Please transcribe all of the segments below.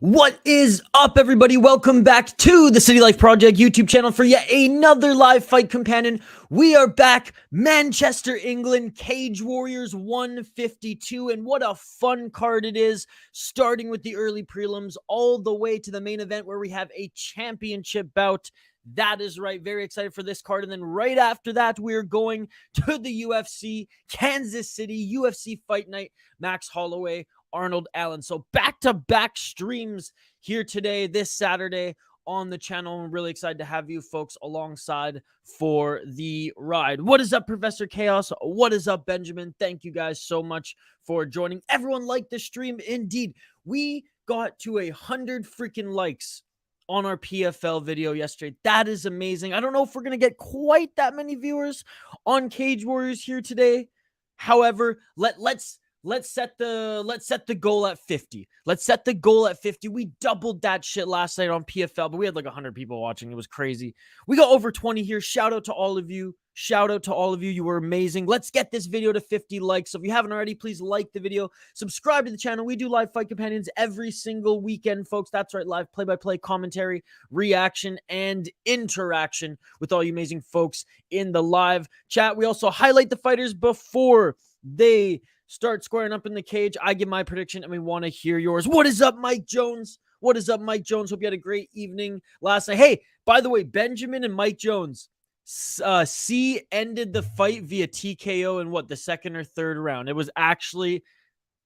What is up, everybody? Welcome back to the City Life Project YouTube channel for yet another live fight companion. We are back, Manchester, England, Cage Warriors 152, and what a fun card it is, starting with the early prelims all the way to the main event where we have a championship bout. That is right. Very excited for this card. And then right after that, we're going to the UFC, Kansas City, UFC Fight Night, Max Holloway, Arnold Allen. So back-to-back streams here today, this Saturday, on the channel. I'm really excited to have you folks alongside for the ride. What is up, Professor Chaos? What is up, Benjamin? Thank you guys so much for joining. Everyone liked the stream. Indeed, we got to 100 freaking likes on our PFL video yesterday. That is amazing. I don't know if we're going to get quite that many viewers on Cage Warriors here today. However, let's set the goal at 50. Let's set the goal at 50. We doubled that shit last night on PFL, but we had like 100 people watching. It was crazy. We got over 20 here. Shout out to all of you. Shout out to all of you. You were amazing. Let's get this video to 50 likes. So if you haven't already, please like the video. Subscribe to the channel. We do live fight companions every single weekend, folks. That's right. Live play-by-play commentary, reaction, and interaction with all you amazing folks in the live chat. We also highlight the fighters before they start squaring up in the cage. I give my prediction, and we want to hear yours. What is up, Mike Jones? What is up, Mike Jones? Hope you had a great evening last night. Hey, by the way, Benjamin and Mike Jones, C ended the fight via TKO in what, the second or third round. It was actually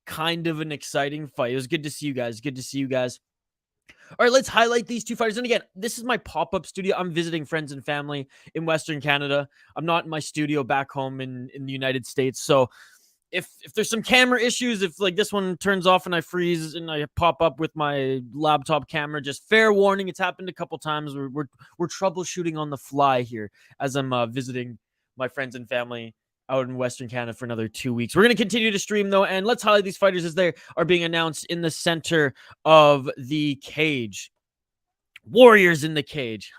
kind of an exciting fight. It was good to see you guys. Good to see you guys. All right, let's highlight these two fighters. And again, this is my pop-up studio. I'm visiting friends and family in Western Canada. I'm not in my studio back home in the United States. So if there's some camera issues, if like this one turns off and I freeze and I pop up with my laptop camera, just fair warning. It's happened a couple times. We're troubleshooting on the fly here as I'm visiting my friends and family out in Western Canada for another 2 weeks. We're going to continue to stream though, and let's highlight these fighters as they are being announced in the center of the cage. Warriors in the cage.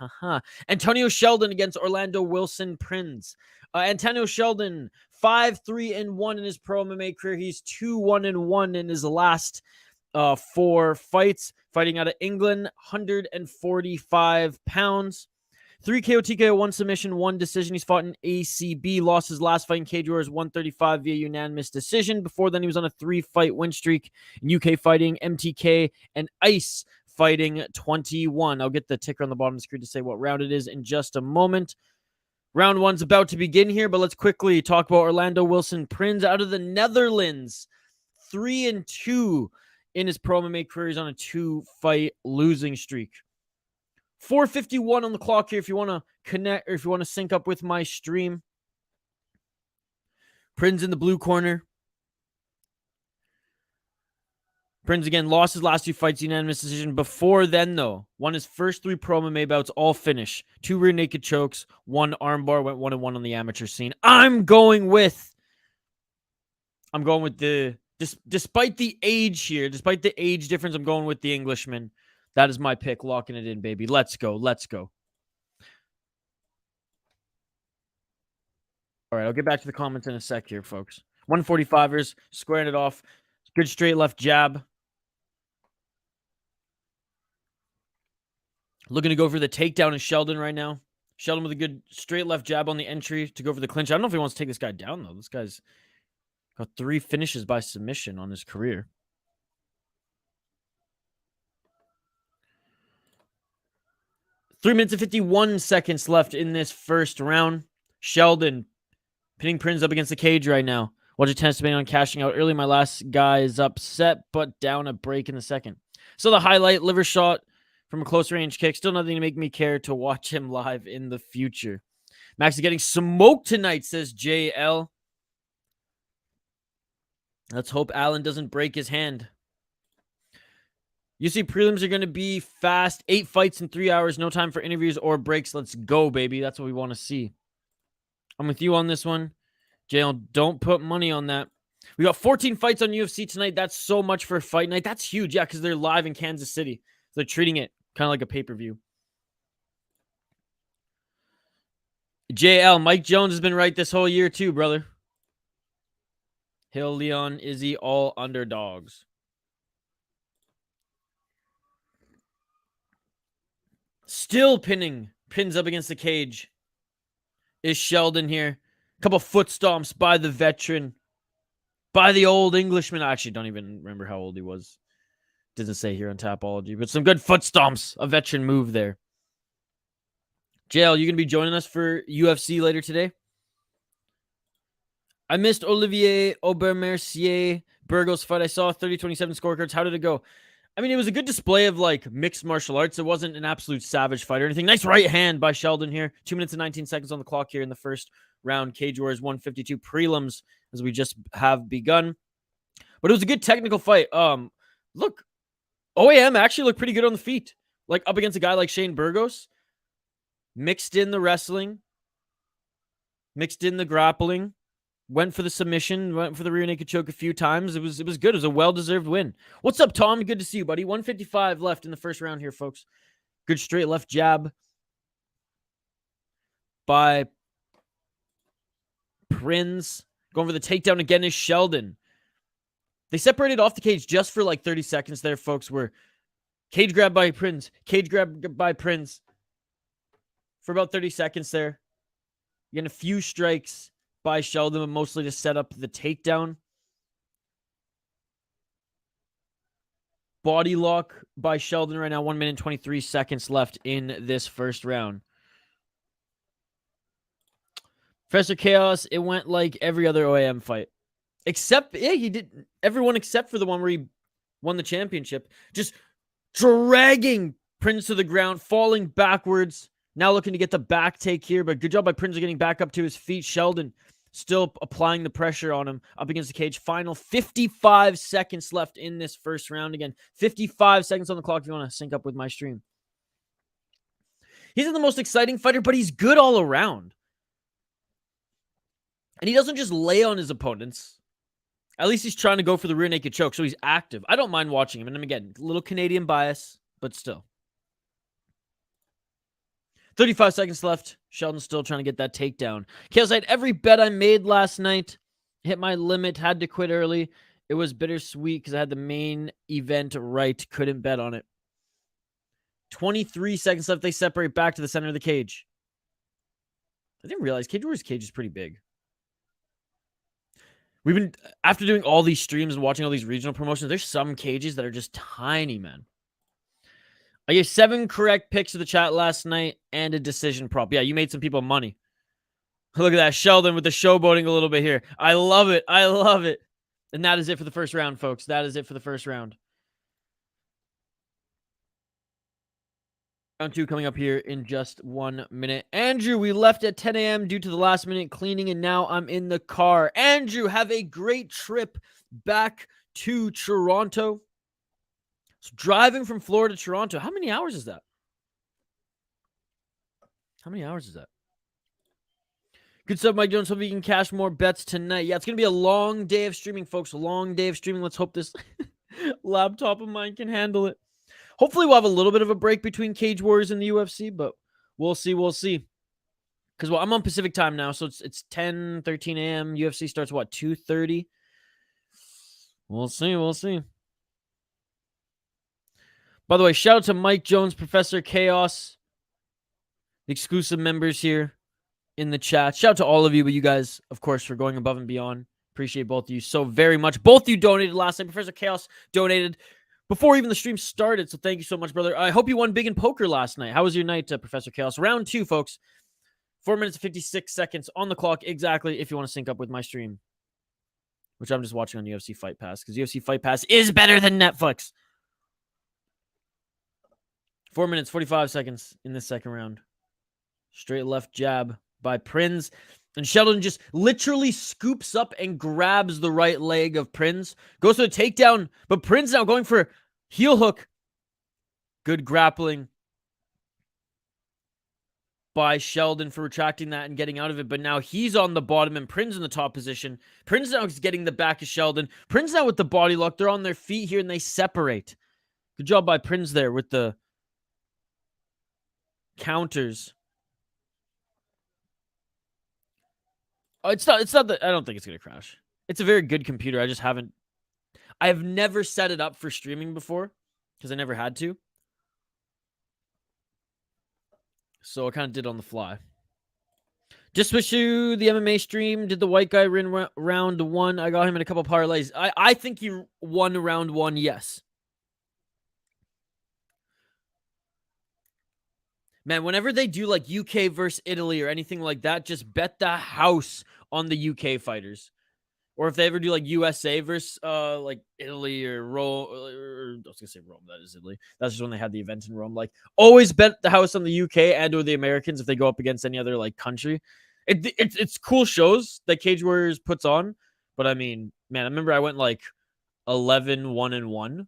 Antonio Sheldon against Orlando Wilson Prinz. Antonio Sheldon, 5-3-1 in his pro MMA career. He's 2-1-1 in his last 4 fights. Fighting out of England, 145 pounds. 3 KO, TKO, 1 submission, 1 decision. He's fought in ACB. Lost his last fight in Cage Warriors 135 via unanimous decision. Before then, he was on a 3-fight win streak in UK fighting, MTK, and ICE fighting 21. I'll get the ticker on the bottom of the screen to say what round it is in just a moment. Round 1's about to begin here, but let's quickly talk about Orlando Wilson Prinz out of the Netherlands. 3-2 in his pro MMA career. He's on a 2-fight losing streak. 4:51 on the clock here if you want to connect or if you want to sync up with my stream. Prinz in the blue corner. Prinz again lost his last 2 fights, unanimous decision. Before then, though, won his first 3 pro MMA bouts, all finish. 2 rear naked chokes, 1 armbar, went 1-1 on the amateur scene. I'm going with the, despite the age here, despite the age difference, I'm going with the Englishman. That is my pick, locking it in, baby. Let's go, let's go. All right, I'll get back to the comments in a sec here, folks. 145ers, squaring it off. Good straight left jab. Looking to go for the takedown is Sheldon right now. Sheldon with a good straight left jab on the entry to go for the clinch. I don't know if he wants to take this guy down, though. This guy's got 3 finishes by submission on his career. Three minutes and 51 seconds left in this first round. Sheldon pinning Prinz up against the cage right now. Watch a tennis debate on cashing out early. My last guy is upset, but down a break in the second. So the highlight, liver shot from a close range kick. Still nothing to make me care to watch him live in the future. Max is getting smoked tonight, says JL. Let's hope Allen doesn't break his hand. UFC prelims are going to be fast. 8 fights in 3 hours. No time for interviews or breaks. Let's go, baby. That's what we want to see. I'm with you on this one. JL, don't put money on that. We got 14 fights on UFC tonight. That's so much for fight night. That's huge, yeah, because they're live in Kansas City. They're treating it kind of like a pay-per-view. JL, Mike Jones has been right this whole year too, brother. Hill, Leon, Izzy, all underdogs. Still pins up against the cage is Sheldon here. A couple foot stomps by the veteran, by the old Englishman. I actually don't even remember how old he was. Doesn't say here on Tapology, but some good foot stomps. A veteran move there. JL, you going to be joining us for UFC later today? I missed Olivier Aubert-Mercier Burgos fight. I saw 30-27 scorecards. How did it go? I mean, it was a good display of like mixed martial arts. It wasn't an absolute savage fight or anything. Nice right hand by Sheldon here. 2 minutes and 19 seconds on the clock here in the first round. Cage Warriors 152 prelims as we just have begun. But it was a good technical fight. Look, OAM actually looked pretty good on the feet. Like up against a guy like Shane Burgos. Mixed in the wrestling. Mixed in the grappling. Went for the submission, went for the rear naked choke a few times. It was good. It was a well-deserved win. What's up, Tom? Good to see you, buddy. 155 left in the first round here, folks. Good straight left jab by Prinz. Going for the takedown again is Sheldon. They separated off the cage just for like 30 seconds there, folks, where cage grab by Prinz. Cage grab by Prinz. For about 30 seconds there. Getting a few strikes by Sheldon, but mostly to set up the takedown. Body lock by Sheldon right now. 1 minute and 23 seconds left in this first round. Professor Chaos, it went like every other OAM fight. Except, yeah, he did. Everyone except for the one where he won the championship. Just dragging Prinz to the ground, falling backwards. Now looking to get the back take here, but good job by Prinz getting back up to his feet. Sheldon still applying the pressure on him up against the cage. Final 55 seconds left in this first round. Again, 55 seconds on the clock if you want to sync up with my stream. He's not the most exciting fighter, but he's good all around. And he doesn't just lay on his opponents. At least he's trying to go for the rear naked choke, so he's active. I don't mind watching him. And again, a little Canadian bias, but still. 35 seconds left. Sheldon's still trying to get that takedown. Chaos, I had every bet I made last night. Hit my limit. Had to quit early. It was bittersweet because I had the main event right. Couldn't bet on it. 23 seconds left. They separate back to the center of the cage. I didn't realize Cage Warriors' cage is pretty big. We've been, after doing all these streams and watching all these regional promotions, there's some cages that are just tiny, man. I gave 7 correct picks to the chat last night and a decision prop. Yeah, you made some people money. Look at that. Sheldon with the showboating a little bit here. I love it. I love it. And that is it for the first round, folks. That is it for the first round. Round 2 coming up here in just 1 minute. Andrew, we left at 10 a.m. due to the last minute cleaning, and now I'm in the car. Andrew, have a great trip back to Toronto. So driving from Florida to Toronto, how many hours is that? How many hours is that? Good stuff, Mike Jones. Hope you can cash more bets tonight. Yeah, it's going to be a long day of streaming, folks. A long day of streaming. Let's hope this laptop of mine can handle it. Hopefully, we'll have a little bit of a break between Cage Warriors and the UFC, but we'll see. We'll see. Because, well, I'm on Pacific time now, so it's 10, 13 a.m. UFC starts, what, 2:30? We'll see. We'll see. By the way, shout out to Mike Jones, Professor Chaos, the exclusive members here in the chat. Shout out to all of you, but you guys, of course, for going above and beyond. Appreciate both of you so very much. Both of you donated last night. Professor Chaos donated before even the stream started, so thank you so much, brother. I hope you won big in poker last night. How was your night, Professor Chaos? Round 2, folks. 4 minutes and 56 seconds on the clock exactly if you want to sync up with my stream, which I'm just watching on UFC Fight Pass because UFC Fight Pass is better than Netflix. 4 minutes, 45 seconds in this second round. Straight left jab by Prinz. And Sheldon just literally scoops up and grabs the right leg of Prinz. Goes for the takedown, but Prinz now going for heel hook. Good grappling by Sheldon for retracting that and getting out of it. But now he's on the bottom and Prinz in the top position. Prinz now is getting the back of Sheldon. Prinz now with the body lock. They're on their feet here and they separate. Good job by Prinz there with the counters. Oh, it's not that I don't think it's going to crash. It's a very good computer. I have never set it up for streaming before because I never had to. So I kind of did on the fly. Just switched to the MMA stream. Did the white guy win round 1? I got him in a couple parlays. I think he won round 1, yes. Man, whenever they do like UK versus Italy or anything like that, just bet the house on the UK fighters. Or if they ever do like USA versus like Italy or Rome, or I was gonna say Rome, that is Italy. That's just when they had the event in Rome. Like always bet the house on the UK and or the Americans if they go up against any other like country. It's cool shows that Cage Warriors puts on, but I mean, man, I remember I went like 11-1-1.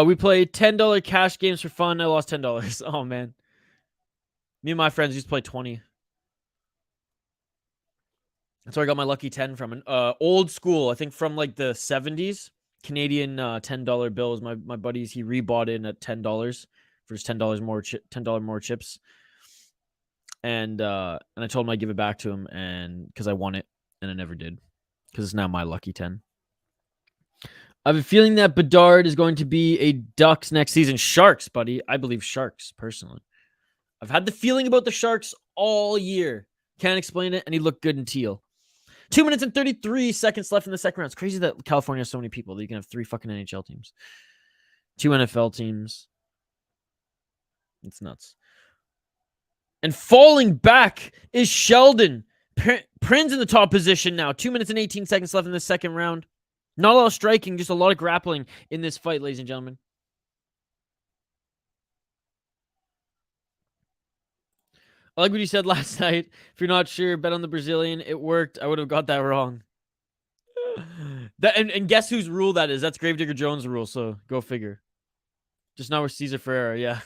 We played $10 cash games for fun. I lost $10. Oh man. Me and my friends used to play 20. That's where I got my lucky 10 from. An old school, I think from like the 70s. Canadian $10 bills. My buddies, he rebought in at $10 for his $10 more $10 more chips. And I told him I'd give it back to him, and because I won it, and I never did. Because it's now my lucky 10. I have a feeling that Bedard is going to be a Ducks next season. Sharks, buddy. I believe Sharks, personally. I've had the feeling about the Sharks all year. Can't explain it, and he looked good in teal. 2 minutes and 33 seconds left in the second round. It's crazy that California has so many people that you can have 3 fucking NHL teams. 2 NFL teams. It's nuts. And falling back is Sheldon. Prin's in the top position now. 2 minutes and 18 seconds left in the second round. Not a lot of striking, just a lot of grappling in this fight, ladies and gentlemen. I like what you said last night. If you're not sure, bet on the Brazilian. It worked. I would have got that wrong. And guess whose rule that is? That's Gravedigger Jones' rule, so go figure. Just not with Cesar Ferreira, yeah.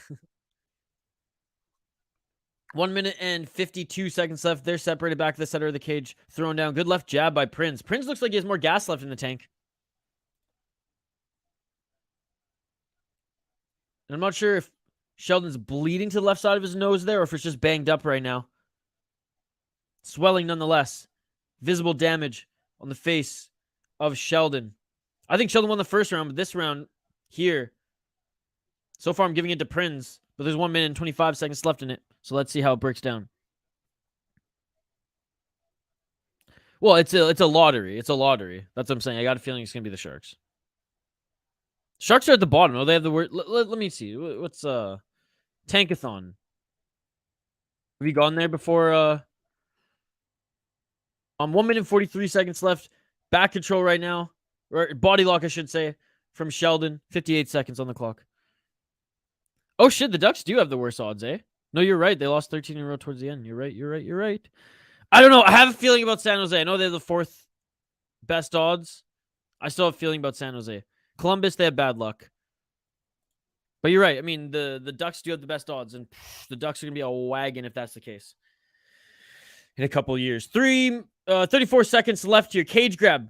1 minute and 52 seconds left. They're separated back to the center of the cage. Thrown down. Good left jab by Prince. Prince looks like he has more gas left in the tank. And I'm not sure if Sheldon's bleeding to the left side of his nose there, or if it's just banged up right now. Swelling nonetheless. Visible damage on the face of Sheldon. I think Sheldon won the first round, but this round here, so far I'm giving it to Prince, but there's 1 minute and 25 seconds left in it. So let's see how it breaks down. Well, it's a lottery. It's a lottery. That's what I'm saying. I got a feeling it's going to be the Sharks. Sharks are at the bottom. Oh, they have the word. Let me see. What's Tankathon? Have you gone there before? 1 minute and 43 seconds left. Back control right now. Or body lock, I should say, from Sheldon. 58 seconds on the clock. Oh, shit. The Ducks do have the worst odds, eh? No, you're right. They lost 13 in a row towards the end. You're right. I don't know. I have a feeling about San Jose. I know they're the 4th best odds. I still have a feeling about San Jose. Columbus, they have bad luck. But you're right. I mean, the Ducks do have the best odds, and the Ducks are going to be a wagon if that's the case. In a couple of years. 34 seconds left here. Cage grab.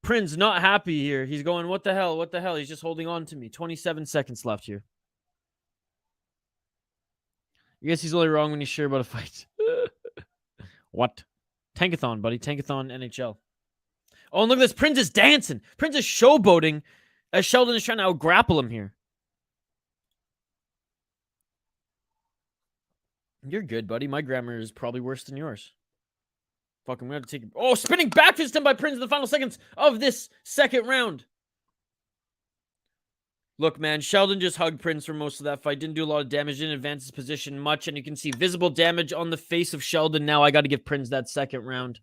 Prince not happy here. He's going, what the hell? What the hell? He's just holding on to me. 27 seconds left here. I guess he's only wrong when he's sure about a fight. What? Tankathon, buddy. Tankathon NHL. Oh, and look at this. Prince is dancing. Prince is showboating as Sheldon is trying to out-grapple him here. You're good, buddy. My grammar is probably worse than yours. Fuck, I'm going to take it. Oh, spinning back fist by Prince in the final seconds of this second round. Look, man, Sheldon just hugged Prince for most of that fight. Didn't do a lot of damage. Didn't advance his position much. And you can see visible damage on the face of Sheldon. Now I got to give Prince that second round.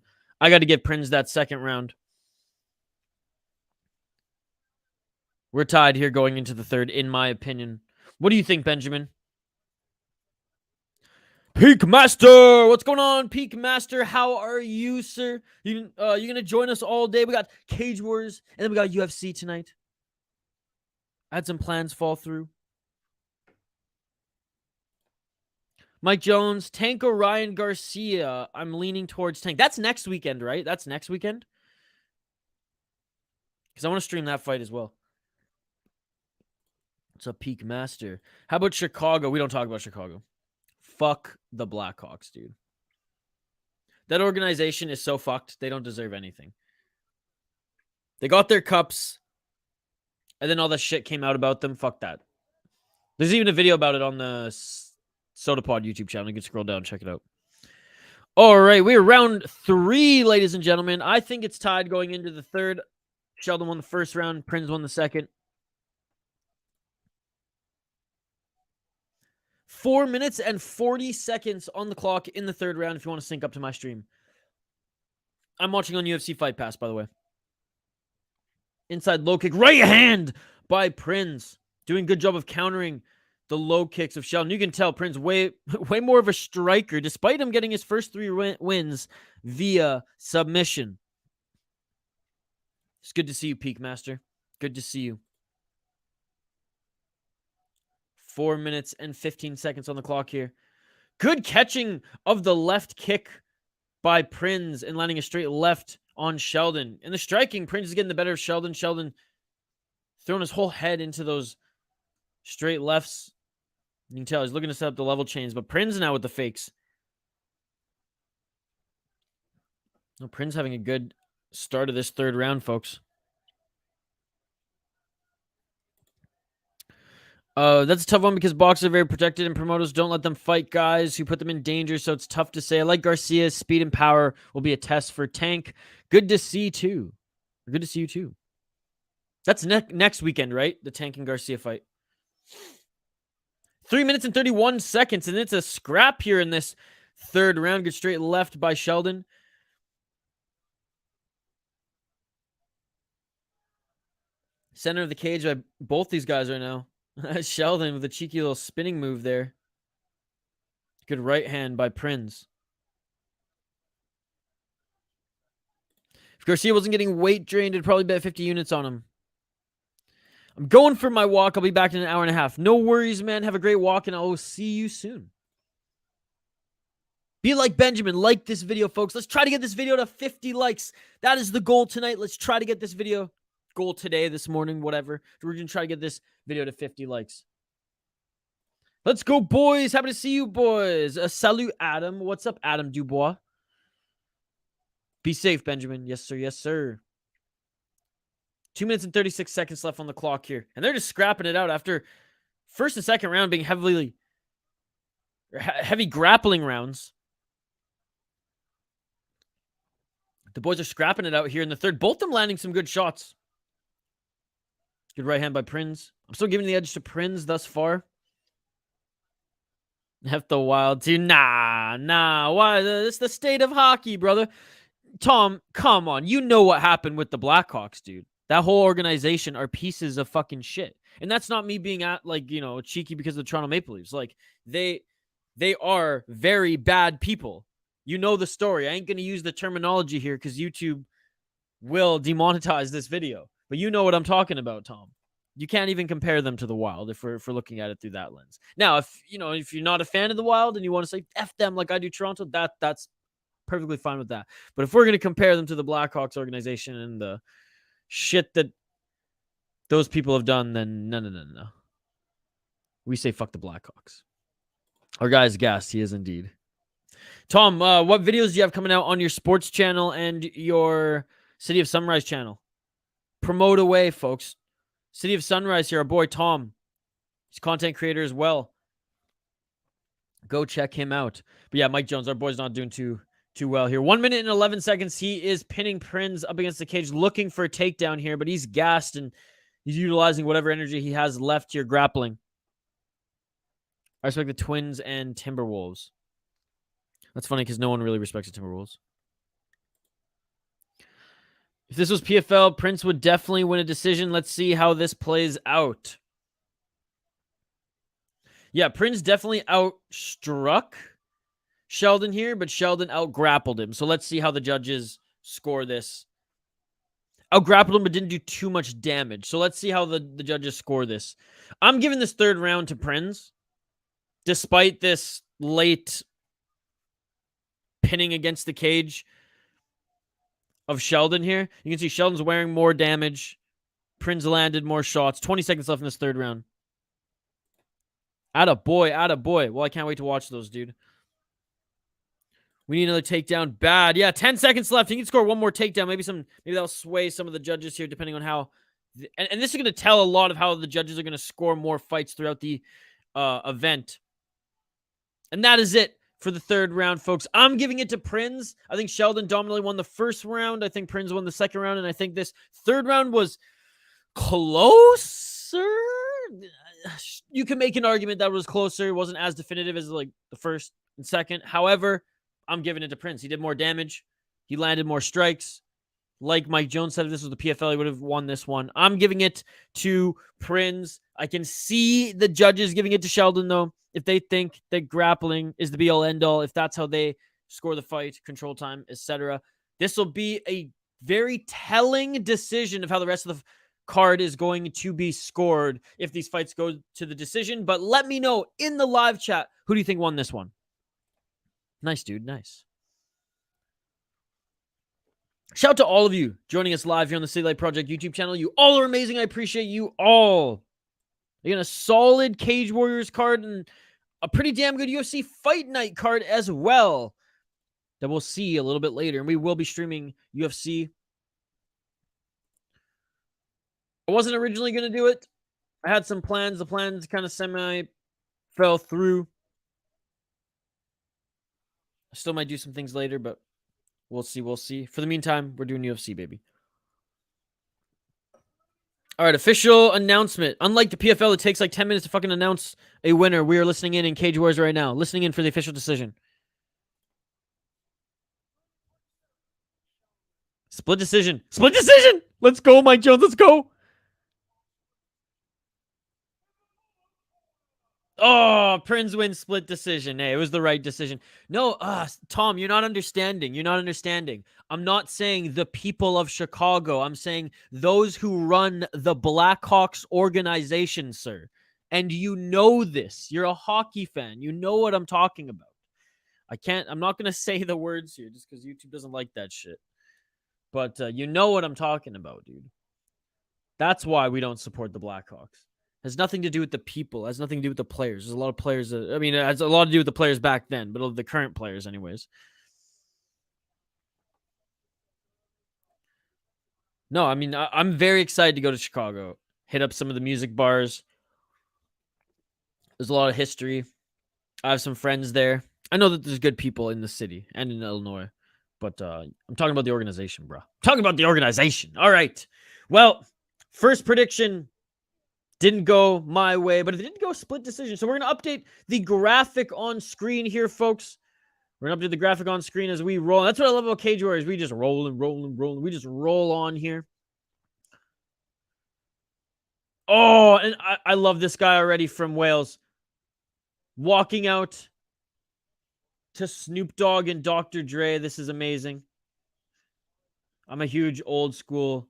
We're tied here going into the third, in my opinion. What do you think, Benjamin? Peak Master! What's going on, Peak Master? How are you, sir? You going to join us all day? We got Cage Wars, and then we got UFC tonight. I had some plans fall through. Mike Jones, Tank Ryan Garcia. I'm leaning towards Tank. That's next weekend, right? That's next weekend? Because I want to stream that fight as well. It's a Peak Master. How about Chicago? We don't talk about Chicago. Fuck the Blackhawks, dude. That organization is so fucked. They don't deserve anything. They got their cups, and then all that shit came out about them. Fuck that. There's even a video about it on the SodaPod YouTube channel. You can scroll down and check it out. All right, we're round 3, ladies and gentlemen. I think it's tied going into the third. Sheldon won the first round. Prince won the second. 4 minutes and 40 seconds on the clock in the third round if you want to sync up to my stream. I'm watching on UFC Fight Pass, by the way. Inside low kick. Right hand by Prinz. Doing a good job of countering the low kicks of Sheldon. You can tell Prinz way more of a striker, despite him getting his first 3 wins via submission. It's good to see you, Peak Master. Good to see you. 4 minutes and 15 seconds on the clock here. Good catching of the left kick by Prinz and landing a straight left on Sheldon. In the striking, Prinz is getting the better of Sheldon. Sheldon throwing his whole head into those straight lefts. You can tell he's looking to set up the level chains, but Prinz now with the fakes. No, Prinz having a good start of this third round, folks. That's a tough one because boxers are very protected and promoters don't let them fight guys who put them in danger, so it's tough to say. I like Garcia's speed and power will be a test for Tank. Good to see, too. Good to see you, too. That's next weekend, right? The Tank and Garcia fight. 3 minutes and 31 seconds, and it's a scrap here in this third round. Good straight left by Sheldon. Center of the cage by both these guys right now. Sheldon with a cheeky little spinning move there. Good right hand by Prinz. If Garcia wasn't getting weight drained, it'd probably bet 50 units on him. I'm going for my walk. I'll be back in an hour and a half. No worries, man. Have a great walk, and I'll see you soon. Be like Benjamin. Like this video, folks. Let's try to get this video to 50 likes. That is the goal tonight. Let's try to get this video. Goal today, this morning, whatever. We're going to try to get this video to 50 likes. Let's go, boys. Happy to see you, boys. Salut, Adam. What's up, Adam Dubois? Be safe, Benjamin. Yes, sir. Yes, sir. 2 minutes and 36 seconds left on the clock here. And they're just scrapping it out after first and second round being heavy grappling rounds. The boys are scrapping it out here in the third. Both of them landing some good shots. Good right hand by Prinz. I'm still giving the edge to Prinz thus far. F the Wild too. Nah. Why? It's the state of hockey, brother. Tom, come on. You know what happened with the Blackhawks, dude. That whole organization are pieces of fucking shit. And that's not me being cheeky because of the Toronto Maple Leafs. Like, they are very bad people. You know the story. I ain't going to use the terminology here because YouTube will demonetize this video. But you know what I'm talking about, Tom. You can't even compare them to the Wild if we're looking at it through that lens. Now, if you're not a fan of the Wild and you want to say F them like I do Toronto, that's perfectly fine with that. But if we're going to compare them to the Blackhawks organization and the shit that those people have done, then no. We say fuck the Blackhawks. Our guy's gassed. He is indeed. Tom, what videos do you have coming out on your sports channel and your City of Sunrise channel? Promote away, folks. City of Sunrise here, our boy Tom. He's a content creator as well. Go check him out. But yeah, Mike Jones, our boy's not doing too well here. 1 minute and 11 seconds. He is pinning Prinz up against the cage, looking for a takedown here, but he's gassed and he's utilizing whatever energy he has left here grappling. I respect the Twins and Timberwolves. That's funny because no one really respects the Timberwolves. If this was PFL, Prinz would definitely win a decision. Let's see how this plays out. Yeah, Prinz definitely outstruck Sheldon here, but Sheldon out-grappled him. So let's see how the judges score this. Out-grappled him, but didn't do too much damage. So let's see how the judges score this. I'm giving this third round to Prinz, despite this late pinning against the cage of Sheldon here. You can see Sheldon's wearing more damage. Prinz landed more shots. 20 seconds left in this third round. Atta boy. Well, I can't wait to watch those, dude. We need another takedown. Bad. Yeah, 10 seconds left. He can score one more takedown. Maybe that'll sway some of the judges here, depending on how. And this is going to tell a lot of how the judges are going to score more fights throughout the event. And that is it for the third round, folks. I'm giving it to Prinz. I think Sheldon dominantly won the first round. I think Prinz won the second round. And I think this third round was closer. you can make an argument that was closer. It wasn't as definitive as like the first and second. However, I'm giving it to Prince. He did more damage. He landed more strikes. Like Mike Jones said, if this was the PFL, he would have won this one. I'm giving it to Prince. I can see the judges giving it to Sheldon, though, if they think that grappling is the be-all, end-all, if that's how they score the fight, control time, etc. This will be a very telling decision of how the rest of the card is going to be scored if these fights go to the decision. But let me know in the live chat, who do you think won this one? Nice, dude. Nice. Shout out to all of you joining us live here on the City Light Project YouTube channel. You all are amazing. I appreciate you all. Again, a solid Cage Warriors card and a pretty damn good UFC Fight Night card as well that we'll see a little bit later. And we will be streaming UFC. I wasn't originally going to do it. I had some plans. The plans kind of semi fell through. I still might do some things later, but we'll see. We'll see. For the meantime, we're doing UFC, baby. All right, official announcement. Unlike the PFL, it takes like 10 minutes to fucking announce a winner. We are listening in Cage Wars right now. Listening in for the official decision. Split decision. Split decision! Let's go, Mike Jones. Let's go. Oh, Prince wins split decision. Hey, it was the right decision. No, Tom, you're not understanding. You're not understanding. I'm not saying the people of Chicago. I'm saying those who run the Blackhawks organization, sir. And you know this. You're a hockey fan. You know what I'm talking about. I'm not going to say the words here just because YouTube doesn't like that shit. But you know what I'm talking about, dude. That's why we don't support the Blackhawks. Has nothing to do with the people. Has nothing to do with the players. There's a lot of players. I mean, it has a lot to do with the players back then, but the current players anyways. No, I mean, I'm very excited to go to Chicago. Hit up some of the music bars. There's a lot of history. I have some friends there. I know that there's good people in the city and in Illinois, but I'm talking about the organization, bro. I'm talking about the organization. All right. Well, first prediction didn't go my way, but it didn't go split decision. So we're going to update the graphic on screen here, folks. We're going to update the graphic on screen as we roll. That's what I love about Cage Warriors. We just roll and roll and roll. We just roll on here. Oh, and I love this guy already from Wales. Walking out to Snoop Dogg and Dr. Dre. This is amazing. I'm a huge old school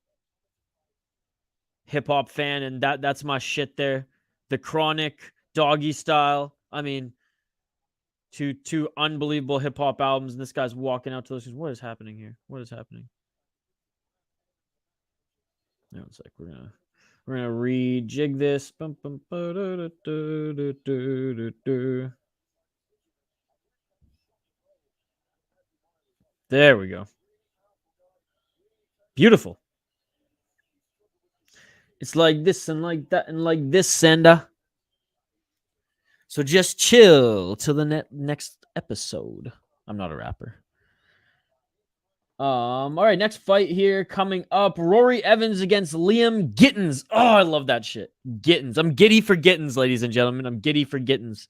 hip-hop fan, and that's my shit there. The Chronic, Doggy Style. I mean, two unbelievable hip-hop albums, and this guy's walking out to those. What is happening here? What is happening? No, it's like we're gonna rejig this. There we go. Beautiful. It's like this and like that and like this, Senda. So just chill till the next episode. I'm not a rapper. All right, next fight here coming up. Rory Evans against Liam Gittins. Oh, I love that shit. Gittins. I'm giddy for Gittins, ladies and gentlemen. I'm giddy for Gittins.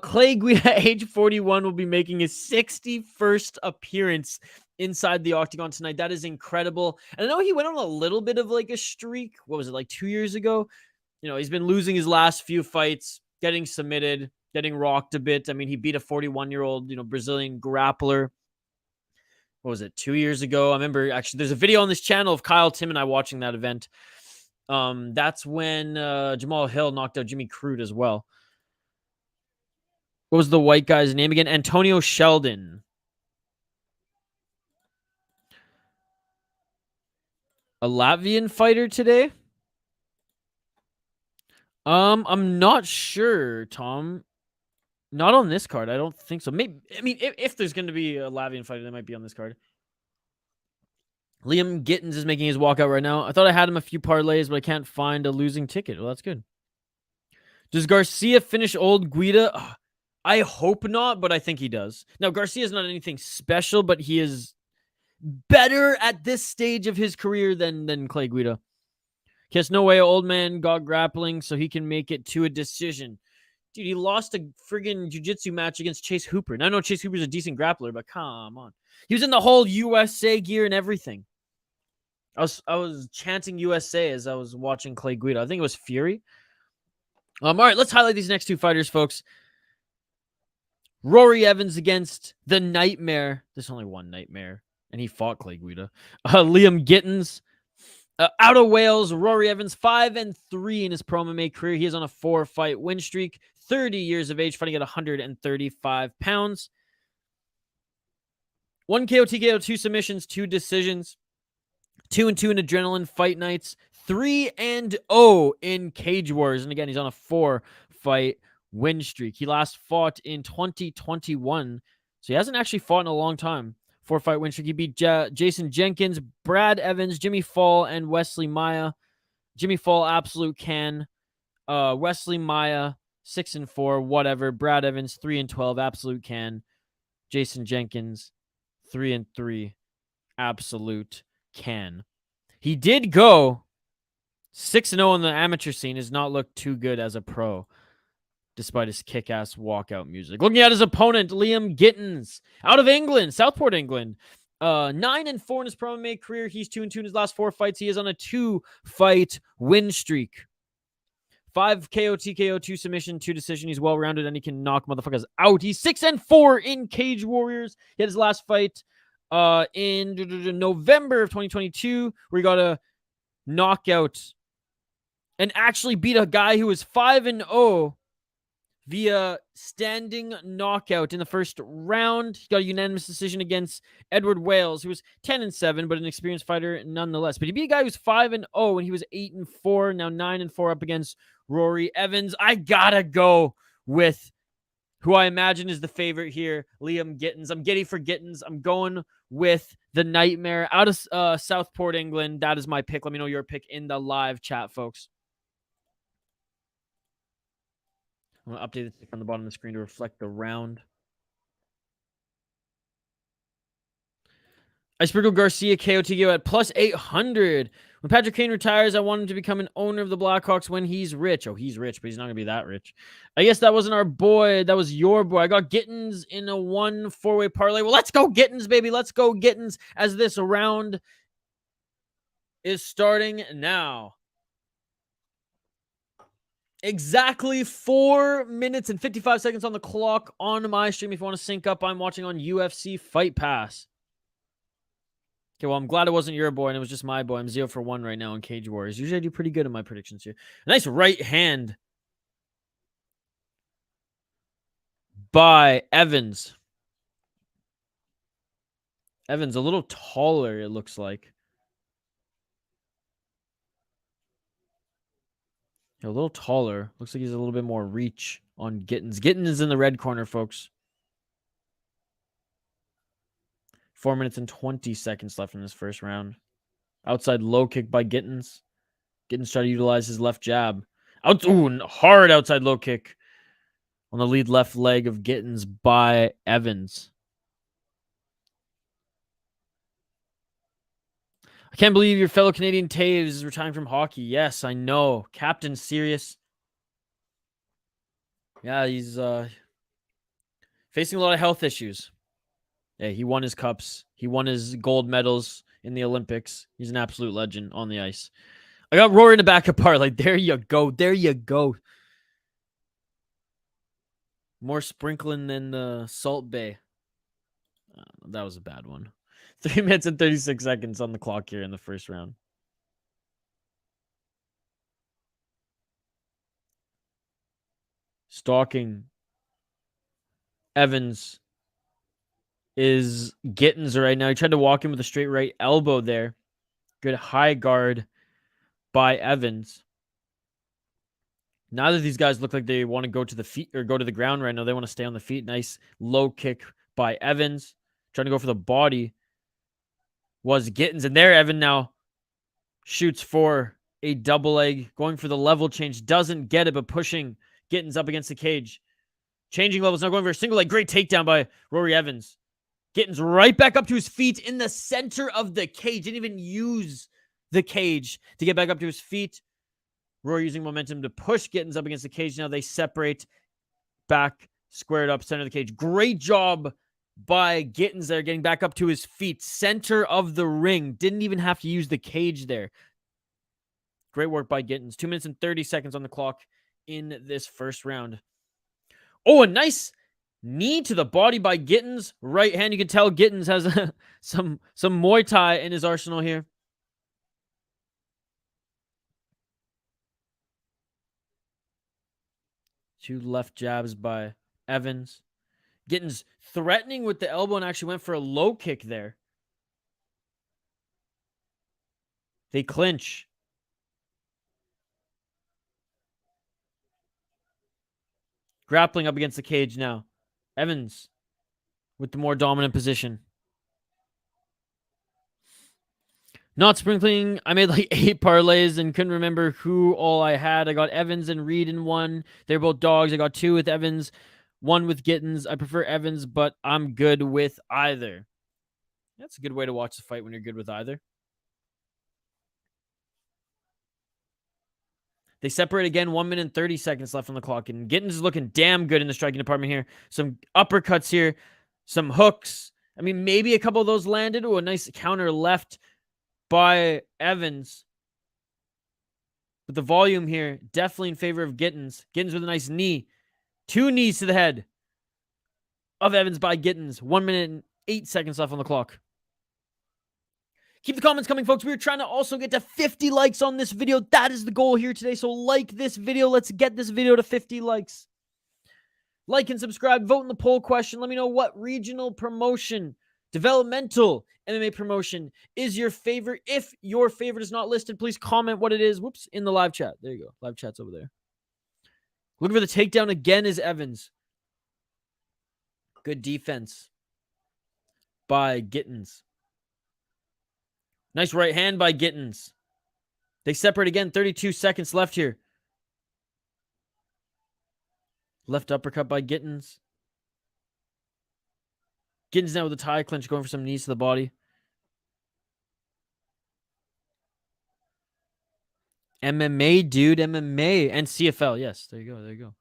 Clay Guida, age 41, will be making his 61st appearance inside the octagon tonight. That is incredible. And I know he went on a little bit of like a streak. What was it, like 2 years ago? You know, he's been losing his last few fights, getting submitted, getting rocked a bit. I mean, he beat a 41-year-old, Brazilian grappler. What was it, 2 years ago? I remember, actually, there's a video on this channel of Kyle, Tim, and I watching that event. That's when Jamal Hill knocked out Jimmy Crute as well. What was the white guy's name again? Antonio Sheldon. A Latvian fighter today? I'm not sure, Tom. Not on this card. I don't think so. Maybe, I mean, if there's going to be a Latvian fighter, that might be on this card. Liam Gittins is making his walkout right now. I thought I had him a few parlays, but I can't find a losing ticket. Well, that's good. Does Garcia finish old Guida? Oh, I hope not, but I think he does. Now, Garcia's not anything special, but he is better at this stage of his career than Clay Guida. Kiss, no way old man got grappling so he can make it to a decision. Dude, he lost a friggin' jiu-jitsu match against Chase Hooper. And I know Chase Hooper's a decent grappler, but come on. He was in the whole USA gear and everything. I was chanting USA as I was watching Clay Guida. I think it was Fury. All right, let's highlight these next two fighters, folks. Rory Evans against the Nightmare. There's only one Nightmare, and he fought Clay Guida. Liam Gittins. Out of Wales, Rory Evans, 5-3 in his pro MMA career. He is on a 4-fight win streak. 30 years of age, fighting at 135 pounds. 1 KO, TKO, 2 submissions, 2 decisions. 2-2 in adrenaline fight nights. 3-0 in Cage Wars. And again, he's on a 4-fight win streak. He last fought in 2021. So he hasn't actually fought in a long time. 4-fight win streak. He beat Jason Jenkins, Brad Evans, Jimmy Fall, and Wesley Maya. Jimmy Fall, absolute can. Wesley Maya, 6-4, whatever. Brad Evans, 3-12, absolute can. Jason Jenkins, 3-3, absolute can. He did go 6-0 in the amateur scene. Has not looked too good as a pro, despite his kick-ass walkout music. Looking at his opponent, Liam Gittins, out of England, Southport, England. 9-4 in his pro MMA career. He's 2-2 in his last 4 fights. He is on a 2-fight win streak. 5 KO, TKO, 2 submission, 2 decision. He's well-rounded, and he can knock motherfuckers out. He's 6-4 in Cage Warriors. He had his last fight in November of 2022, where he got a knockout and actually beat a guy who was 5-0 via standing knockout in the first round. He got a unanimous decision against Edward Wales, who was 10-7, but an experienced fighter nonetheless. But he beat a guy who was 5-0, and he was 8-4, now 9-4 up against Rory Evans. I gotta go with who I imagine is the favorite here, Liam Gittins. I'm giddy for Gittins. I'm going with the Nightmare out of Southport, England. That is my pick. Let me know your pick in the live chat, folks. I'm going to update the tick on the bottom of the screen to reflect the round. I sprinkled Garcia KOTGO at plus 800. When Patrick Kane retires, I want him to become an owner of the Blackhawks when he's rich. Oh, he's rich, but he's not going to be that rich. I guess that wasn't our boy. That was your boy. I got Gittins in a 1 4-way parlay. Well, let's go Gittins, baby. Let's go Gittins as this round is starting now. Exactly 4 minutes and 55 seconds on the clock on my stream. If you want to sync up, I'm watching on UFC Fight Pass. Okay, well, I'm glad it wasn't your boy and it was just my boy. I'm 0 for 1 right now in Cage Warriors. Usually I do pretty good in my predictions here. Nice right hand by Evans. Evans a little taller, it looks like. A little taller. Looks like he's a little bit more reach on Gittins. Gittins is in the red corner, folks. 4 minutes and 20 seconds left in this first round. Outside low kick by Gittins. Gittins trying to utilize his left jab. Hard outside low kick on the lead left leg of Gittins by Evans. I can't believe your fellow Canadian Taves is retiring from hockey. Yes, I know. Captain serious. Yeah, he's facing a lot of health issues. Yeah, he won his cups. He won his gold medals in the Olympics. He's an absolute legend on the ice. I got Rory in the back of parlay. There you go. There you go. More sprinkling than the Salt Bay. That was a bad one. 3 minutes and 36 seconds on the clock here in the first round. Stalking Evans is Gittins right now. He tried to walk in with a straight right elbow there. Good high guard by Evans. Neither of these guys look like they want to go to the feet or go to the ground right now. They want to stay on the feet. Nice low kick by Evans. Trying to go for the body was Gittins. And there, Evan now shoots for a double leg. Going for the level change. Doesn't get it, but pushing Gittins up against the cage. Changing levels. Now going for a single leg. Great takedown by Rory Evans. Gittins right back up to his feet in the center of the cage. Didn't even use the cage to get back up to his feet. Rory using momentum to push Gittins up against the cage. Now they separate back, squared up, center of the cage. Great job by Gittins there, getting back up to his feet. Center of the ring. Didn't even have to use the cage there. Great work by Gittins. 2 minutes and 30 seconds on the clock in this first round. Oh, a nice knee to the body by Gittins. Right hand. You can tell Gittins has some Muay Thai in his arsenal here. Two left jabs by Evans. Gittins threatening with the elbow and actually went for a low kick there. They clinch. Grappling up against the cage now. Evans with the more dominant position. Not sprinkling. I made like 8 parlays and couldn't remember who all I had. I got Evans and Reed in one. They're both dogs. I got 2 with Evans, 1 with Gittins. I prefer Evans, but I'm good with either. That's a good way to watch the fight when you're good with either. They separate again, 1 minute and 30 seconds left on the clock. And Gittins is looking damn good in the striking department here. Some uppercuts here, some hooks. I mean, maybe a couple of those landed. Oh, a nice counter left by Evans. But the volume here, definitely in favor of Gittins. Gittins with a nice knee. 2 knees to the head of Evans by Gittins. 1 minute and 8 seconds left on the clock. Keep the comments coming, folks. We're trying to also get to 50 likes on this video. That is the goal here today. So like this video. Let's get this video to 50 likes. Like and subscribe. Vote in the poll question. Let me know what regional promotion, developmental MMA promotion is your favorite. If your favorite is not listed, please comment what it is. Whoops, in the live chat. There you go. Live chat's over there. Looking for the takedown again is Evans. Good defense by Gittins. Nice right hand by Gittins. They separate again. 32 seconds left here. Left uppercut by Gittins. Gittins now with a tie clinch, going for some knees to the body. MMA, dude. MMA. And CFL. Yes, there you go. There you go.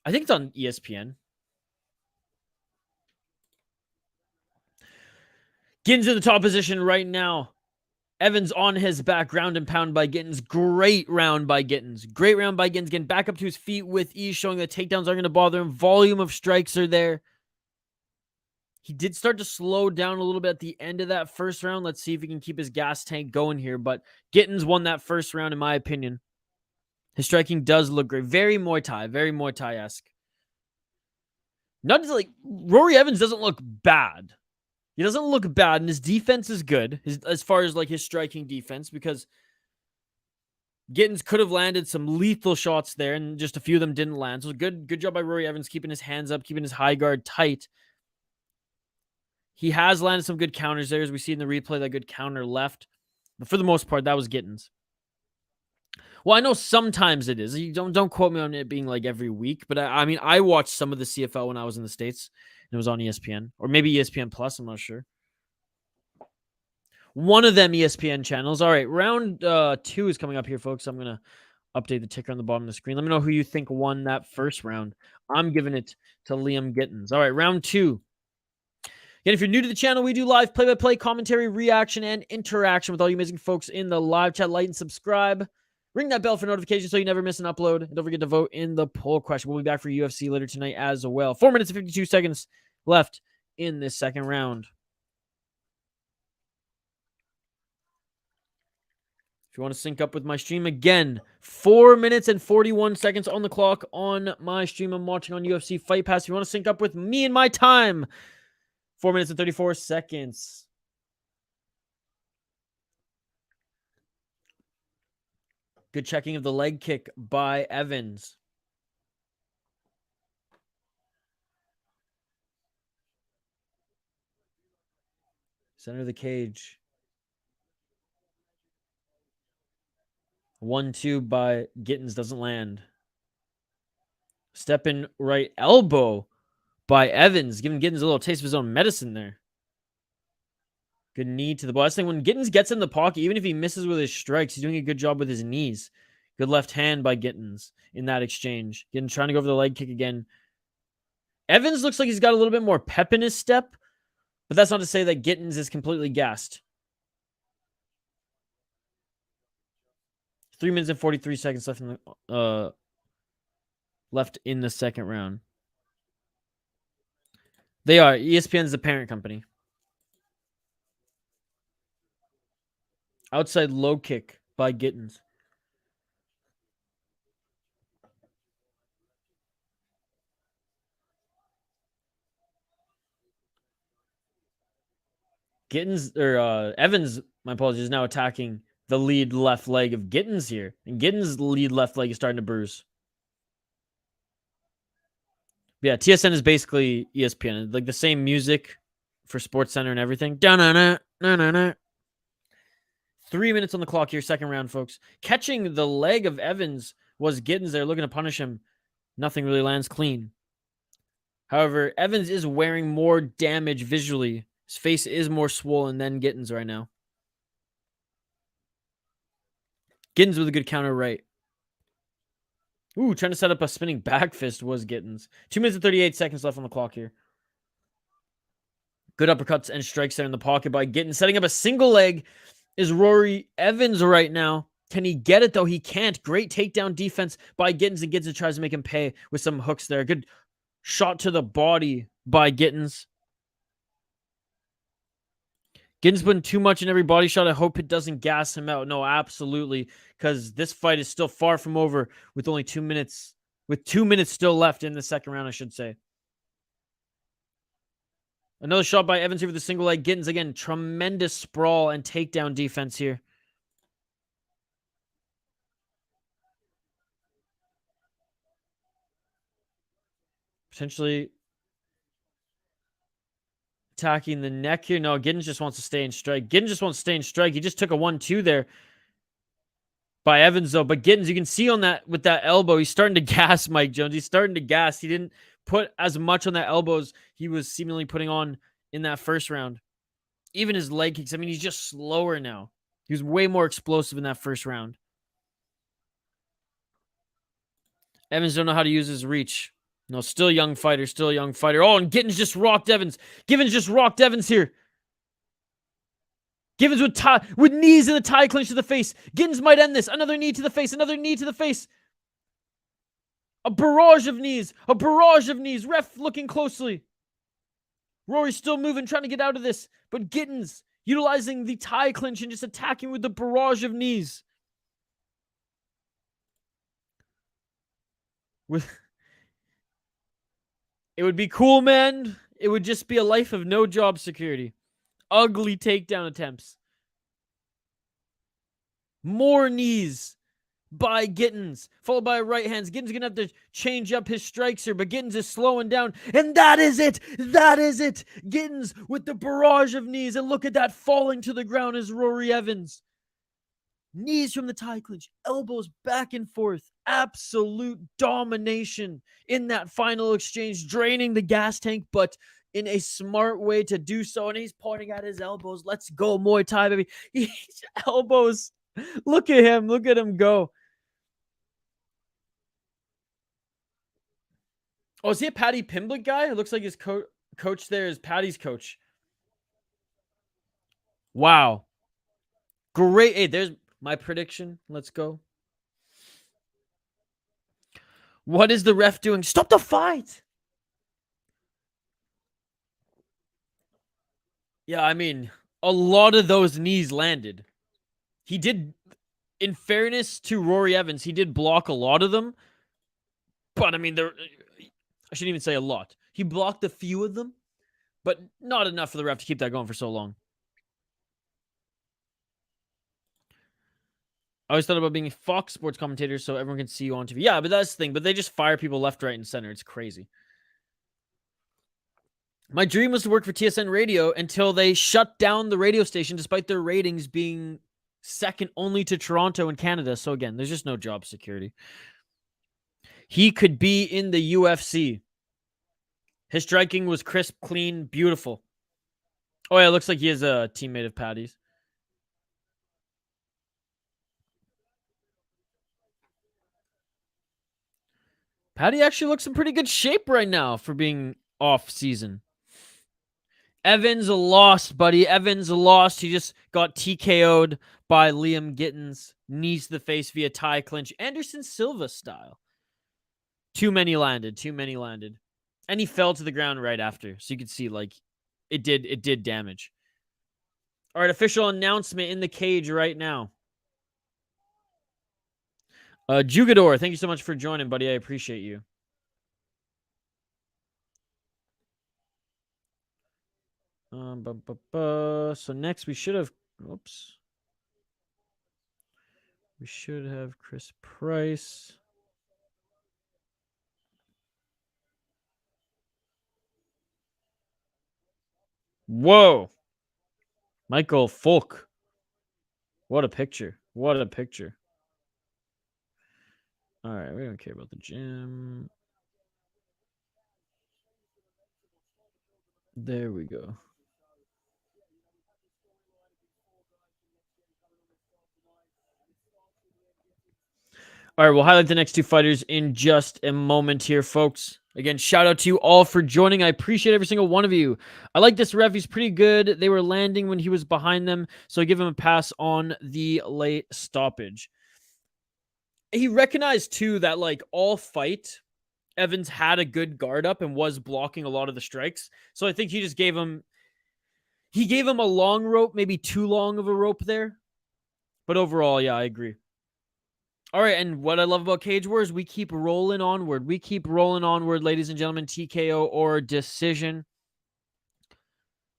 I think it's on ESPN. Gittins in the top position right now. Evans on his back, ground and pound by Gittins. Great round by Gittins. Great round by Gittins. Getting back up to his feet with ease, showing that takedowns aren't going to bother him. Volume of strikes are there. He did start to slow down a little bit at the end of that first round. Let's see if he can keep his gas tank going here. But Gittins won that first round, in my opinion. His striking does look great. Very Muay Thai-esque. Not just like Rory Evans doesn't look bad. He doesn't look bad, and his defense is good as far as like his striking defense, because Gittins could have landed some lethal shots there, and just a few of them didn't land. So good job by Rory Evans, keeping his hands up, keeping his high guard tight. He has landed some good counters there, as we see in the replay, that good counter left. But for the most part, that was Gittins. Well, I know sometimes it is. You don't quote me on it being like every week, but I mean, I watched some of the CFL when I was in the States. It was on ESPN, or maybe ESPN Plus. I'm not sure. One of them ESPN channels. All right, round 2 is coming up here, folks. I'm going to update the ticker on the bottom of the screen. Let me know who you think won that first round. I'm giving it to Liam Gittins. All right, round 2. Again, if you're new to the channel, we do live play-by-play commentary, reaction, and interaction with all you amazing folks in the live chat. Like and subscribe. Ring that bell for notifications so you never miss an upload. And don't forget to vote in the poll question. We'll be back for UFC later tonight as well. 4 minutes and 52 seconds left in this second round. If you want to sync up with my stream, again, 4 minutes and 41 seconds on the clock on my stream. I'm watching on UFC Fight Pass. If you want to sync up with me and my time, 4 minutes and 34 seconds. Good checking of the leg kick by Evans. Center of the cage. 1-2 by Gittins, doesn't land. Step in right elbow by Evans, giving Gittins a little taste of his own medicine there. Good knee to the ball. That's the thing. When Gittins gets in the pocket, even if he misses with his strikes, he's doing a good job with his knees. Good left hand by Gittins in that exchange. Gittins trying to go for the leg kick again. Evans looks like he's got a little bit more pep in his step, but that's not to say that Gittins is completely gassed. 3 minutes and 43 seconds left in the second round. They are. ESPN's the parent company. Outside low kick by Gittins. Evans, my apologies, is now attacking the lead left leg of Gittins here. And Gittins' lead left leg is starting to bruise. But yeah, TSN is basically ESPN. Like the same music for SportsCenter and everything. 3 minutes on the clock here, second round, folks. Catching the leg of Evans was Gittins there, looking to punish him. Nothing really lands clean. However, Evans is wearing more damage visually. His face is more swollen than Gittins right now. Gittins with a good counter right. Ooh, trying to set up a spinning back fist was Gittins. 2 minutes and 38 seconds left on the clock here. Good uppercuts and strikes there in the pocket by Gittins. Setting up a single leg is Rory Evans right now. Can he get it, though? He can't. Great takedown defense by Gittins, and Gittins tries to make him pay with some hooks there. Good shot to the body by Gittins. Gittins putting too much in every body shot. I hope it doesn't gas him out. No, absolutely, because this fight is still far from over with only 2 minutes. With 2 minutes still left in the second round, I should say. Another shot by Evans here with a single leg. Gittins again, tremendous sprawl and takedown defense here. Potentially attacking the neck here. No, Gittins just wants to stay in strike. Gittins just wants to stay in strike. He just took a 1-2 there by Evans, though. But Gittins, you can see on that with that elbow, he's starting to gas Mike Jones. He's starting to gas. He didn't put as much on that elbow as he was seemingly putting on in that first round. Even his leg kicks. I mean, he's just slower now. He was way more explosive in that first round. Evans don't know how to use his reach. No, still a young fighter, still a young fighter. Oh, and Gittins just rocked Evans. Givens just rocked Evans here. Givens with knees in the tie clinch to the face. Gittins might end this. Another knee to the face. Another knee to the face. A barrage of knees. A barrage of knees. Ref looking closely. Rory's still moving, trying to get out of this. But Gittins utilizing the tie clinch and just attacking with the barrage of knees. It would be cool, man. It would just be a life of no job security. Ugly takedown attempts. More knees by Gittins, followed by right hands. Gittins going to have to change up his strikes here, but Gittins is slowing down. And that is it. That is it. Gittins with the barrage of knees. And look at that falling to the ground is Rory Evans. Knees from the tie clinch, elbows back and forth. Absolute domination in that final exchange, draining the gas tank, but in a smart way to do so. And he's pointing at his elbows. Let's go, Muay Thai, baby. His elbows. Look at him. Look at him go. Oh, is he a Paddy Pimblett guy? It looks like his coach there is Paddy's coach. Wow. Great. Hey, there's my prediction. Let's go. What is the ref doing? Stop the fight. Yeah, I mean, a lot of those knees landed. He did, in fairness to Rory Evans, he did block a lot of them. But, I mean, I shouldn't even say a lot. He blocked a few of them, but not enough for the ref to keep that going for so long. I always thought about being a Fox Sports commentator so everyone can see you on TV. Yeah, but that's the thing. But they just fire people left, right, and center. It's crazy. My dream was to work for TSN Radio until they shut down the radio station despite their ratings being second only to Toronto and Canada. So again, there's just no job security. He could be in the UFC. His striking was crisp, clean, beautiful. Oh, yeah, it looks like he is a teammate of Paddy's. Paddy actually looks in pretty good shape right now for being off season. Evans lost, buddy. Evans lost. He just got TKO'd by Liam Gittins. Knees to the face via tie clinch. Anderson Silva style. Too many landed. And he fell to the ground right after. So you could see, like, it did damage. All right, official announcement in the cage right now. Jugador, thank you so much for joining, buddy. I appreciate you. So next we should have, oops. We should have Chris Price. Whoa. Michael Folc. What a picture. What a picture. All right, we don't care about the gym. There we go. All right, we'll highlight the next two fighters in just a moment here, folks. Again, shout out to you all for joining. I appreciate every single one of you. I like this ref. He's pretty good. They were landing when he was behind them, so I give him a pass on the late stoppage. He recognized, too, that, like, all fight, Evans had a good guard up and was blocking a lot of the strikes. So I think he just gave him... He gave him a long rope, maybe too long of a rope there. But overall, yeah, I agree. All right, and what I love about Cage Wars, we keep rolling onward. We keep rolling onward, ladies and gentlemen. TKO or decision.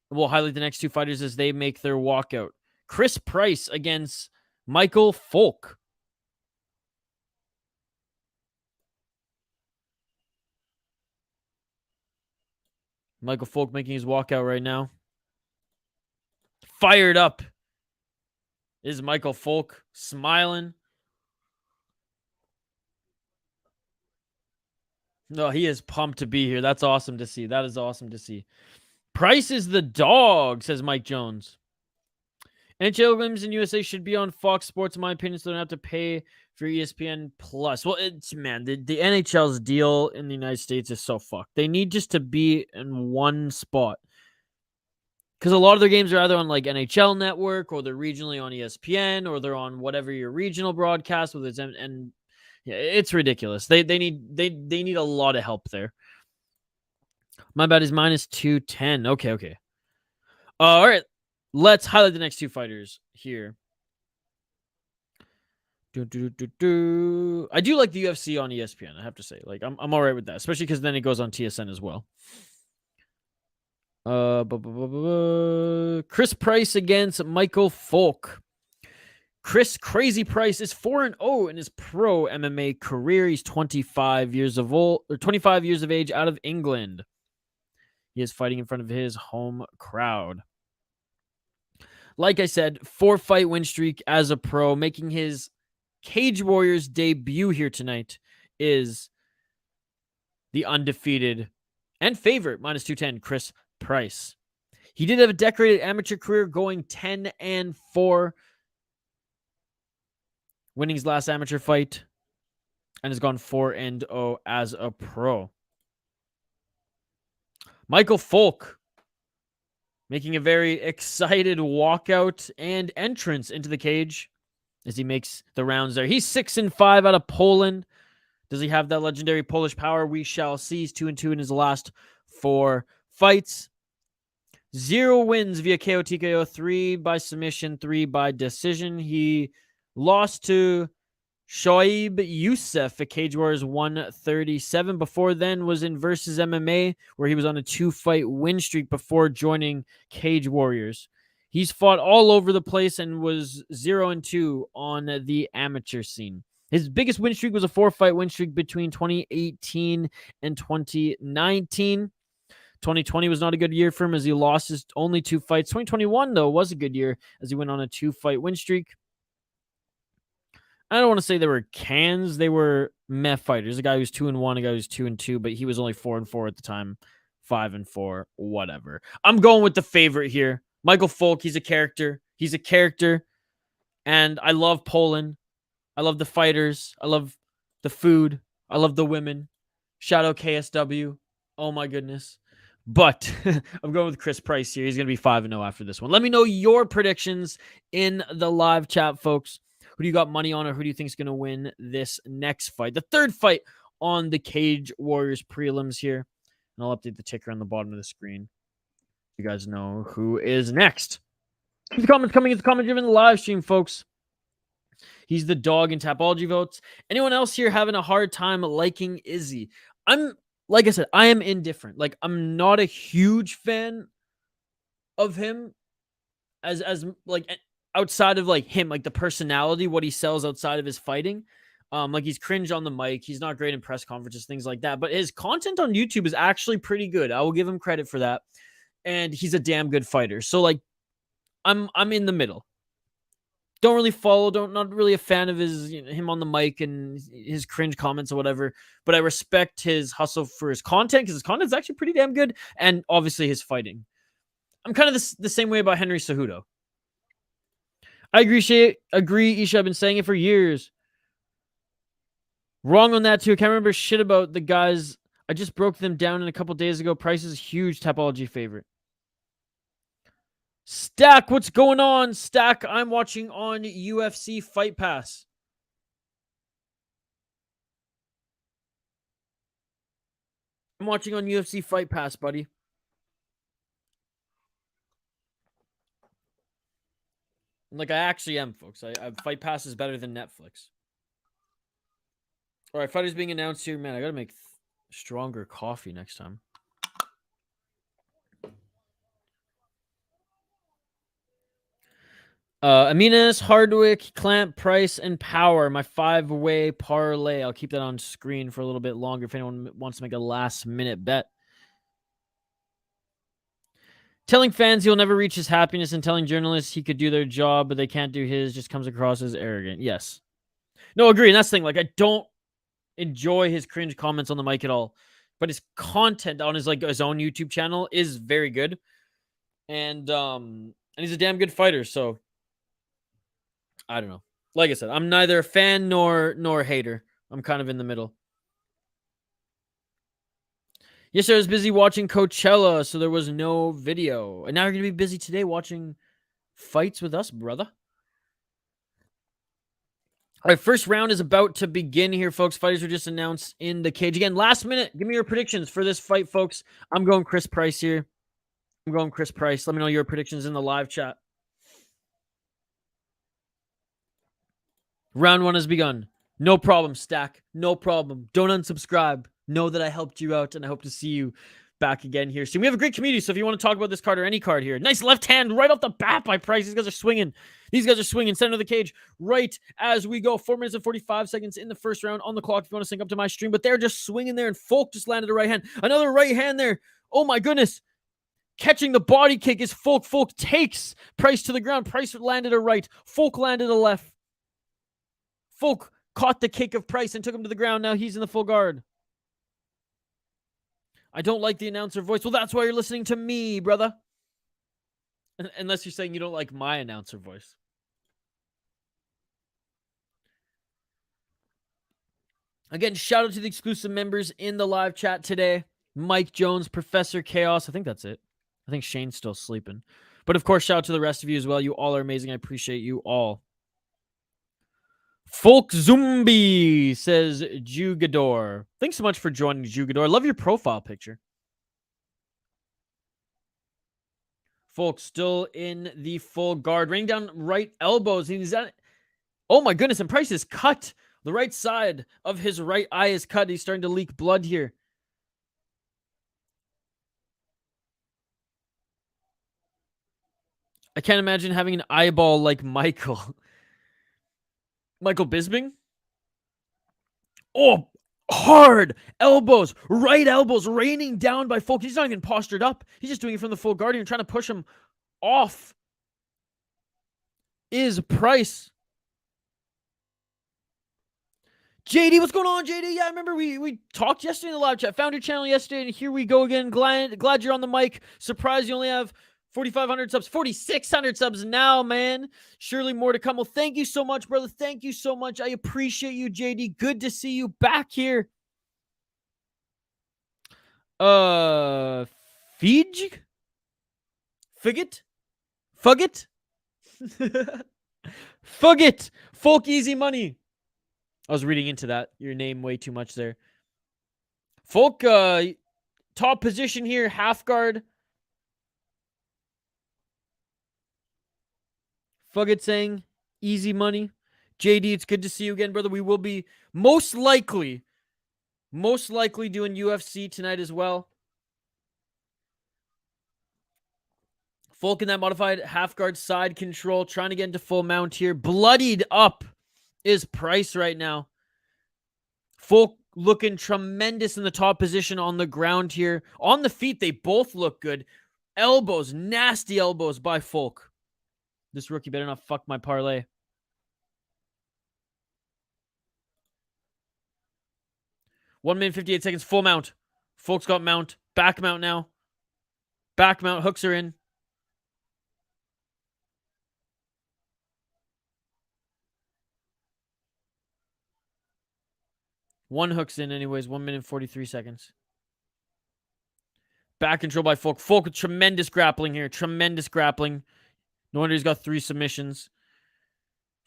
We'll highlight the next two fighters as they make their walkout. Chris Price against Michael Folc. Michael Folc making his walkout right now. Fired up is Michael Folc, smiling. No, he is pumped to be here. That's awesome to see. That is awesome to see. Price is the dog, says Mike Jones. NHL games in USA should be on Fox Sports, in my opinion, so they don't have to pay for ESPN Plus. Well, it's, man, the NHL's deal in the United States is so fucked. They need just to be in one spot. Because a lot of their games are either on like NHL Network, or they're regionally on ESPN, or they're on whatever your regional broadcast with its, and yeah, it's ridiculous. They need a lot of help there. My bad is minus 210. Okay. All right. Let's highlight the next two fighters here. I do like the UFC on ESPN, I have to say. Like, I'm all right with that, especially because then it goes on TSN as well. Chris Price against Michael Folc. Chris Crazy Price is 4-0 in his pro MMA career. He's 25 years of age, out of England. He is fighting in front of his home crowd. Like I said, 4-fight win streak as a pro, making his Cage Warriors debut here tonight is the undefeated and favorite, minus 210, Chris Price. He did have a decorated amateur career, going 10-4, winning his last amateur fight, and has gone 4-0 as a pro. Michael Folc making a very excited walkout and entrance into the cage as he makes the rounds there. He's 6-5 out of Poland. Does he have that legendary Polish power? We shall see. He's 2-2 in his last 4 fights. 0 wins via KO TKO, 3 by submission, 3 by decision. He lost to Shoaib Youssef at Cage Wars 137. Before then was in Versus MMA, where he was on a 2-fight win streak before joining Cage Warriors. He's fought all over the place and was 0-2 on the amateur scene. His biggest win streak was a 4-fight win streak between 2018 and 2019. 2020 was not a good year for him as he lost his only 2 fights. 2021, though, was a good year as he went on a 2-fight win streak. I don't want to say they were cans. They were meh fighters. A guy who's 2-1, a guy who's 2-2, but he was only 4-4 at the time 5-4, whatever. I'm going with the favorite here. Michael Folc, he's a character. He's a character. And I love Poland. I love the fighters. I love the food. I love the women. Shout out KSW. Oh my goodness. But I'm going with Chris Price here. He's going to be 5-0 after this one. Let me know your predictions in the live chat, folks. Who do you got money on, or who do you think is going to win this next fight? The third fight on the Cage Warriors prelims here. And I'll update the ticker on the bottom of the screen. You guys know who is next. Keep the comments coming. It's comment-driven live stream, folks. He's the dog in Tapology votes. Anyone else here having a hard time liking Izzy? Like I said, I am indifferent. Like, I'm not a huge fan of him as like outside of like him, like the personality, what he sells outside of his fighting. Like he's cringe on the mic. He's not great in press conferences, things like that. But his content on YouTube is actually pretty good. I will give him credit for that. And he's a damn good fighter. So like, I'm in the middle. Don't really follow, not really a fan of him on the mic and his cringe comments or whatever, but I respect his hustle for his content because his content's actually pretty damn good, and obviously his fighting. I'm kind of the same way about Henry Cejudo. I agree, Isha. I've been saying it for years. Wrong on that too. I can't remember shit about the guys. I just broke them down in a couple days ago. Price is a huge Tapology favorite. Stack, what's going on? Stack, I'm watching on UFC Fight Pass. I'm watching on UFC Fight Pass, buddy. Like, I actually am, folks. Fight Pass is better than Netflix. All right, fighters being announced here. Man, I got to make stronger coffee next time. Aminas, Hardwick, Clamp, Price, and Power. My 5-way parlay. I'll keep that on screen for a little bit longer if anyone wants to make a last-minute bet. Telling fans he'll never reach his happiness and telling journalists he could do their job, but they can't do his, just comes across as arrogant. Yes. No, agree. And that's the thing. Like, I don't enjoy his cringe comments on the mic at all. But his content on his own YouTube channel is very good. And he's a damn good fighter, so I don't know. Like I said, I'm neither a fan nor a hater. I'm kind of in the middle. Yes, I was busy watching Coachella, so there was no video. And now you're going to be busy today watching fights with us, brother. All right, first round is about to begin here, folks. Fighters are just announced in the cage. Again, last minute, give me your predictions for this fight, folks. I'm going Chris Price here. I'm going Chris Price. Let me know your predictions in the live chat. Round one has begun. No problem, Stack. No problem. Don't unsubscribe. Know that I helped you out, and I hope to see you back again here soon. We have a great community, so if you want to talk about this card or any card here, nice left hand right off the bat by Price. These guys are swinging. Center of the cage right as we go. 4 minutes and 45 seconds in the first round on the clock if you want to sync up to my stream, but they're just swinging there, and Folc just landed a right hand. Another right hand there. Oh, my goodness. Catching the body kick is Folc. Folc takes Price to the ground. Price landed a right. Folc landed a left. Folc caught the kick of Price and took him to the ground. Now he's in the full guard. I don't like the announcer voice. Well, that's why you're listening to me, brother. Unless you're saying you don't like my announcer voice. Again, shout out to the exclusive members in the live chat today. Mike Jones, Professor Chaos. I think that's it. I think Shane's still sleeping. But of course, shout out to the rest of you as well. You all are amazing. I appreciate you all. Folc Zumbi, says Jugador. Thanks so much for joining, Jugador. I love your profile picture. Folc still in the full guard. Raining down right elbows. He's at, oh my goodness, and Price is cut. The right side of his right eye is cut. He's starting to leak blood here. I can't imagine having an eyeball like Michael. Michael Bisping. Oh, hard elbows, right elbows raining down by Folc. He's not even postured up. He's just doing it from the full guard and trying to push him off. Is Price JD, what's going on, JD? Yeah, I remember we talked yesterday in the live chat. Found your channel yesterday, and here we go again. Glad you're on the mic. Surprised you only have 4,500 subs, 4,600 subs now, man. Surely more to come. Well, thank you so much, brother. Thank you so much. I appreciate you, JD. Good to see you back here. Fidget? Fugget? Fugget! Folc easy money. I was reading into that. Your name way too much there. Folc, top position here, half guard. Fugget saying, easy money. JD, it's good to see you again, brother. We will be most likely doing UFC tonight as well. Folc in that modified half guard side control, trying to get into full mount here. Bloodied up is Price right now. Folc looking tremendous in the top position on the ground here. On the feet, they both look good. Elbows, nasty elbows by Folc. This rookie better not fuck my parlay. One minute, 58 seconds, full mount. Folc's got mount. Back mount now. Back mount, hooks are in. One hook's in anyways. 1 minute, 43 seconds. Back control by Folc. Folc with tremendous grappling here. Tremendous grappling. No wonder he's got 3 submissions.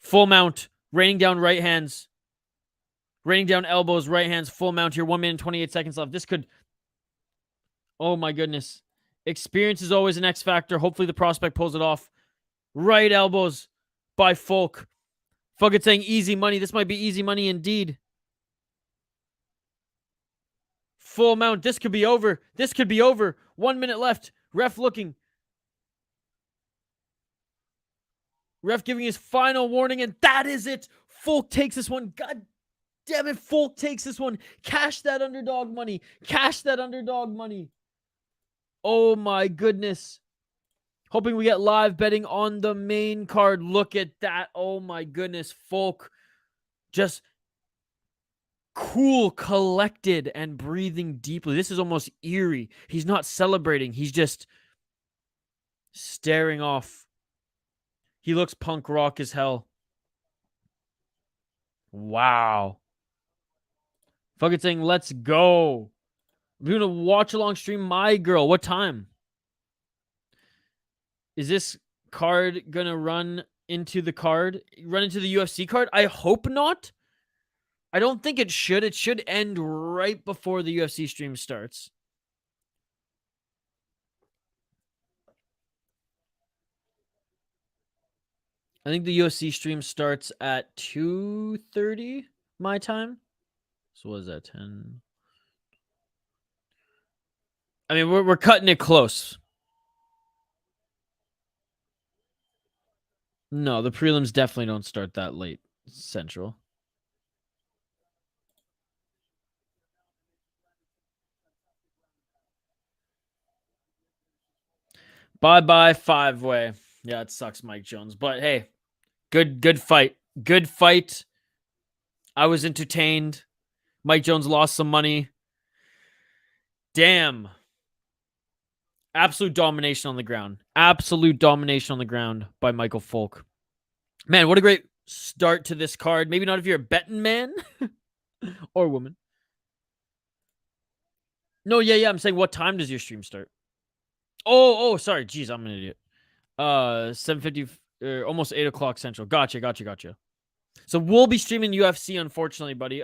Full mount. Raining down right hands. Raining down elbows, right hands. Full mount here. 1 minute, 28 seconds left. This could... Oh my goodness. Experience is always an X factor. Hopefully the prospect pulls it off. Right elbows by Folc. Fugget saying easy money. This might be easy money indeed. Full mount. This could be over. This could be over. 1 minute left. Ref looking. Ref giving his final warning, and that is it. Folc takes this one. God damn it. Folc takes this one. Cash that underdog money. Cash that underdog money. Oh my goodness. Hoping we get live betting on the main card. Look at that. Oh my goodness. Folc just cool, collected, and breathing deeply. This is almost eerie. He's not celebrating. He's just staring off. He looks punk rock as hell. Wow. Fucking saying, let's go. We're going to watch along stream My Girl. What time? Is this card going to run into the card? Run into the UFC card? I hope not. I don't think it should. It should end right before the UFC stream starts. I think the UFC stream starts at 2:30 my time. So what is that, 10? I mean, we're cutting it close. No, the prelims definitely don't start that late Central. Bye-bye, 5-way. Yeah, it sucks, Mike Jones. But hey, good fight. Good fight. I was entertained. Mike Jones lost some money. Damn. Absolute domination on the ground. Absolute domination on the ground by Michael Folc. Man, what a great start to this card. Maybe not if you're a betting man or woman. No, yeah. I'm saying, what time does your stream start? Oh, sorry. Jeez, I'm an idiot. 7:50, almost 8 o'clock Central. Gotcha. So we'll be streaming UFC, unfortunately, buddy.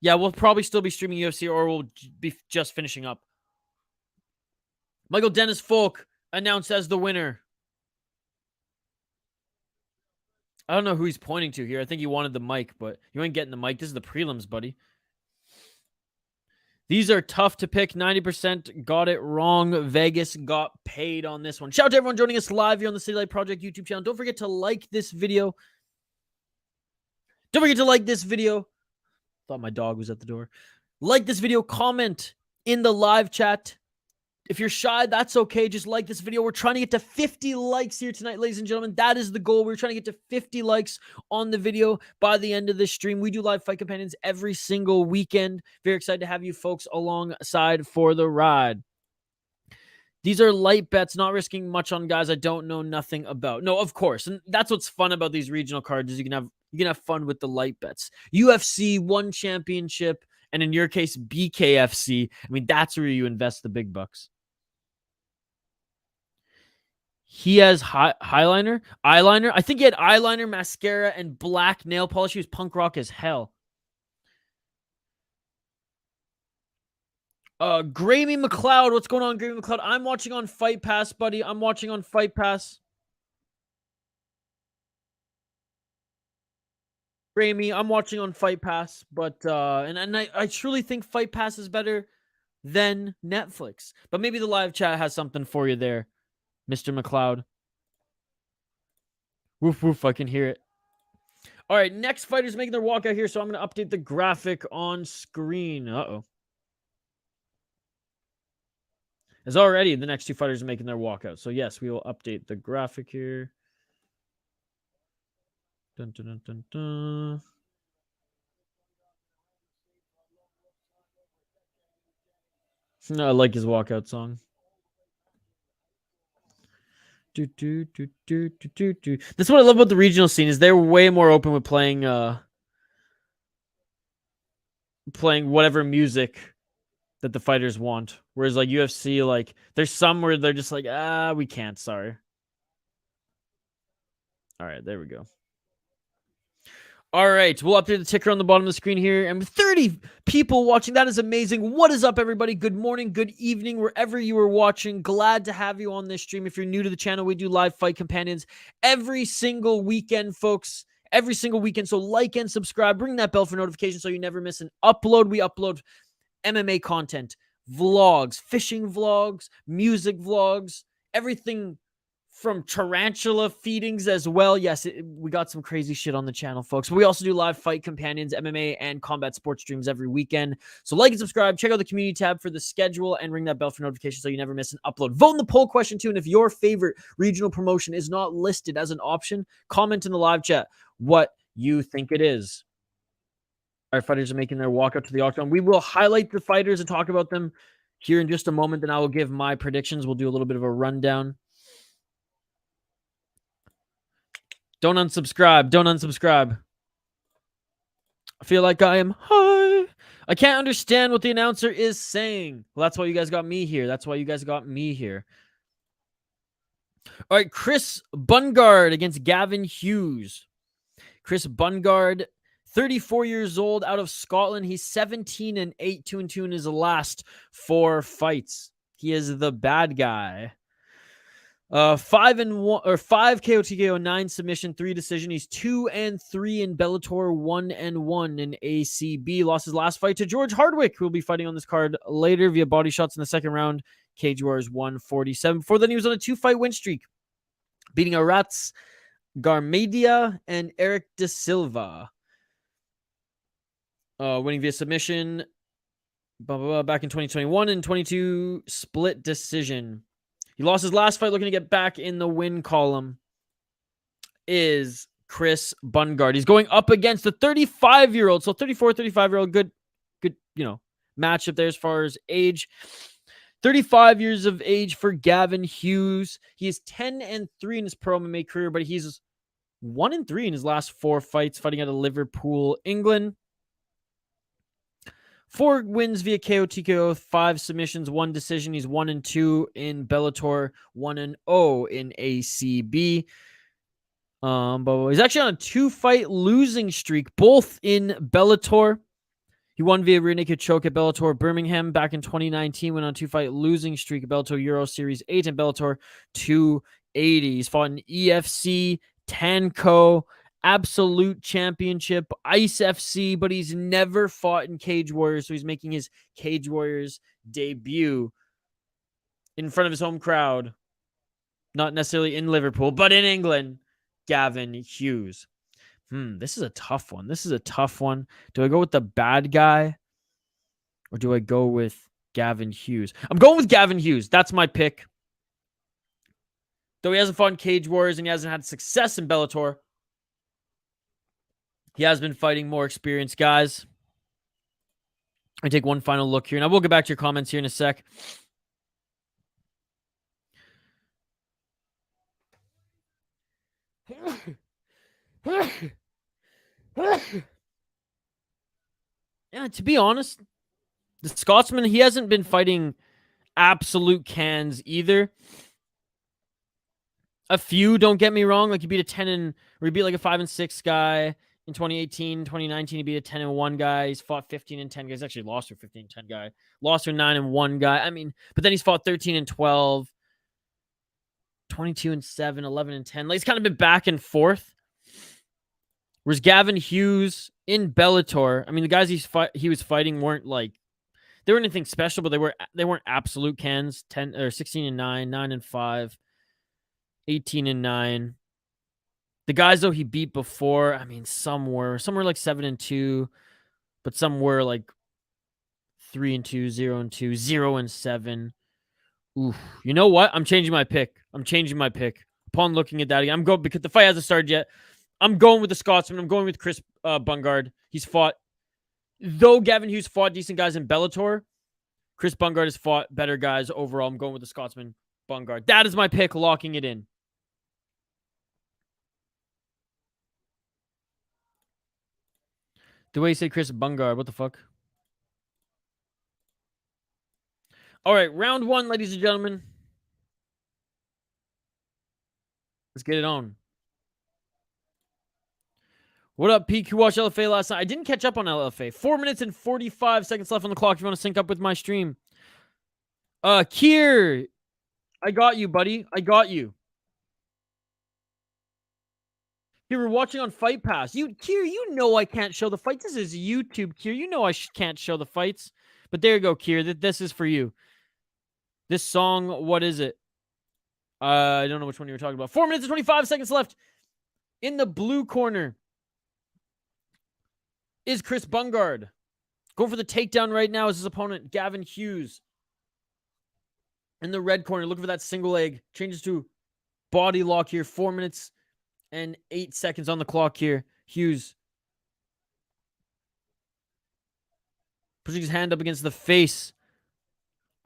Yeah, we'll probably still be streaming UFC, or we'll be just finishing up. Michael Dennis Folc announced as the winner. I don't know who he's pointing to here. I think he wanted the mic, but you ain't getting the mic. This is the prelims, buddy. These are tough to pick. 90% got it wrong. Vegas got paid on this one. Shout out to everyone joining us live here on the City Light Project YouTube channel. Don't forget to like this video. Thought my dog was at the door. Like this video. Comment in the live chat. If you're shy, that's okay. Just like this video. We're trying to get to 50 likes here tonight, ladies and gentlemen. That is the goal. We're trying to get to 50 likes on the video by the end of this stream. We do live fight companions every single weekend. Very excited to have you folks alongside for the ride. These are light bets, not risking much on guys I don't know nothing about. No, of course. And that's what's fun about these regional cards is you can have fun with the light bets. UFC, one championship, and in your case, BKFC. I mean, that's where you invest the big bucks. He has eyeliner. I think he had eyeliner, mascara, and black nail polish. He was punk rock as hell. Grammy McLeod. What's going on, Grammy McLeod? I'm watching on Fight Pass, buddy. I'm watching on Fight Pass. Grammy, I'm watching on Fight Pass, but and I truly think Fight Pass is better than Netflix. But maybe the live chat has something for you there, Mr. McLeod. Woof woof, I can hear it. All right, next fighter's making their walkout here, so I'm going to update the graphic on screen. Uh-oh. As already, the next two fighters are making their walkout. So yes, we will update the graphic here. Dun, dun, dun, dun, dun. I like his walkout song. This is what I love about the regional scene is they're way more open with playing whatever music that the fighters want. Whereas like UFC, like there's some where they're just like, we can't, sorry. All right, there we go. All right, we'll update the ticker on the bottom of the screen here. And with 30 people watching, that is amazing. What is up, everybody? Good morning, good evening, wherever you are watching. Glad to have you on this stream. If you're new to the channel, we do live fight companions every single weekend, folks. Every single weekend. So like and subscribe. Ring that bell for notifications so you never miss an upload. We upload MMA content, vlogs, fishing vlogs, music vlogs, everything from tarantula feedings as well. Yes, we got some crazy shit on the channel, folks. But we also do live fight companions, MMA, and combat sports streams every weekend. So like and subscribe. Check out the community tab for the schedule and ring that bell for notifications so you never miss an upload. Vote in the poll question too. And if your favorite regional promotion is not listed as an option, comment in the live chat what you think it is. Our fighters are making their walk up to the octagon. We will highlight the fighters and talk about them here in just a moment. Then I will give my predictions. We'll do a little bit of a rundown. Don't unsubscribe. Don't unsubscribe. I feel like I am high. I can't understand what the announcer is saying. Well, that's why you guys got me here. That's why you guys got me here. All right, Chris Bungard against Gavin Hughes. Chris Bungard, 34 years old, out of Scotland. He's 17-8, 2-2 in his last 4 fights. He is the bad guy. 5-1 or 5 KO TKO, 9 submission, 3 decision. He's 2-3 in Bellator, 1-1 in ACB. Lost his last fight to George Hardwick, who will be fighting on this card later via body shots in the second round. Cage Warriors 147. Before then, he was on a 2-fight win streak, beating Arats Garmedia and Eric De Silva. Winning via submission back in 2021 and 22 split decision. He lost his last fight, looking to get back in the win column, is Chris Bungard. He's going up against the 35-year-old. So 34, 35-year-old, good, matchup there as far as age. 35 years of age for Gavin Hughes. He is 10-3 in his pro MMA career, but he's 1-3 in his last 4 fights, fighting out of Liverpool, England. 4 wins via KO, TKO, 5 submissions, 1 decision. He's 1-2 in Bellator, 1-0 in ACB. But he's actually on a 2-fight losing streak, both in Bellator. He won via rear naked choke at Bellator Birmingham back in 2019. Went on a 2-fight losing streak at Bellator Euro Series 8 and Bellator 280. He's fought in EFC, Tanco, Absolute Championship, Ice FC, but he's never fought in Cage Warriors, so he's making his Cage Warriors debut in front of his home crowd. Not necessarily in Liverpool, but in England. Gavin Hughes. This is a tough one. Do I go with the bad guy? Or do I go with Gavin Hughes. I'm going with Gavin Hughes. That's my pick. Though he hasn't fought in Cage Warriors and he hasn't had success in Bellator, he has been fighting more experienced guys. I take one final look here, and I will get back to your comments here in a sec. Yeah, to be honest, the Scotsman, he hasn't been fighting absolute cans either. A few, don't get me wrong. Like, he beat a 10 or he beat like a 5-6 guy in 2018, 2019. He beat a 10-1 guy. He's fought 15-10 guys. He's actually lost to a 15-10 guy. Lost to a 9-1 guy. I mean, but then he's fought 13-12, 22-7, 11-10. Like, he's kind of been back and forth. Whereas Gavin Hughes in Bellator, I mean, the guys he was fighting weren't like, they weren't anything special, but they weren't absolute cans. 10 or 16-9, 9-5, 18-9. The guys though he beat before, I mean, some were like 7-2, but some were like 3-2, 0-2, 0-7. Ooh, you know what? I'm changing my pick. Upon looking at that, I'm going because the fight hasn't started yet. I'm going with the Scotsman. I'm going with Chris Bungard. He's fought, though Gavin Hughes fought decent guys in Bellator, Chris Bungard has fought better guys overall. I'm going with the Scotsman, Bungard. That is my pick, locking it in. The way you say Chris Bungard, what the fuck? All right, round one, ladies and gentlemen. Let's get it on. What up, Pete? You watched LFA last night? I didn't catch up on LFA. 4 minutes and 45 seconds left on the clock if you want to sync up with my stream. Kier, I got you, buddy. I got you. Here, we're watching on Fight Pass. Kier, you know I can't show the fights. This is YouTube, Kier. You know I can't show the fights. But there you go, Kier. This is for you. This song, what is it? I don't know which one you were talking about. 4 minutes and 25 seconds left. In the blue corner is Chris Bungard. Going for the takedown right now is his opponent, Gavin Hughes. In the red corner, looking for that single leg. Changes to body lock here. 4 minutes and 8 seconds on the clock here. Hughes pushing his hand up against the face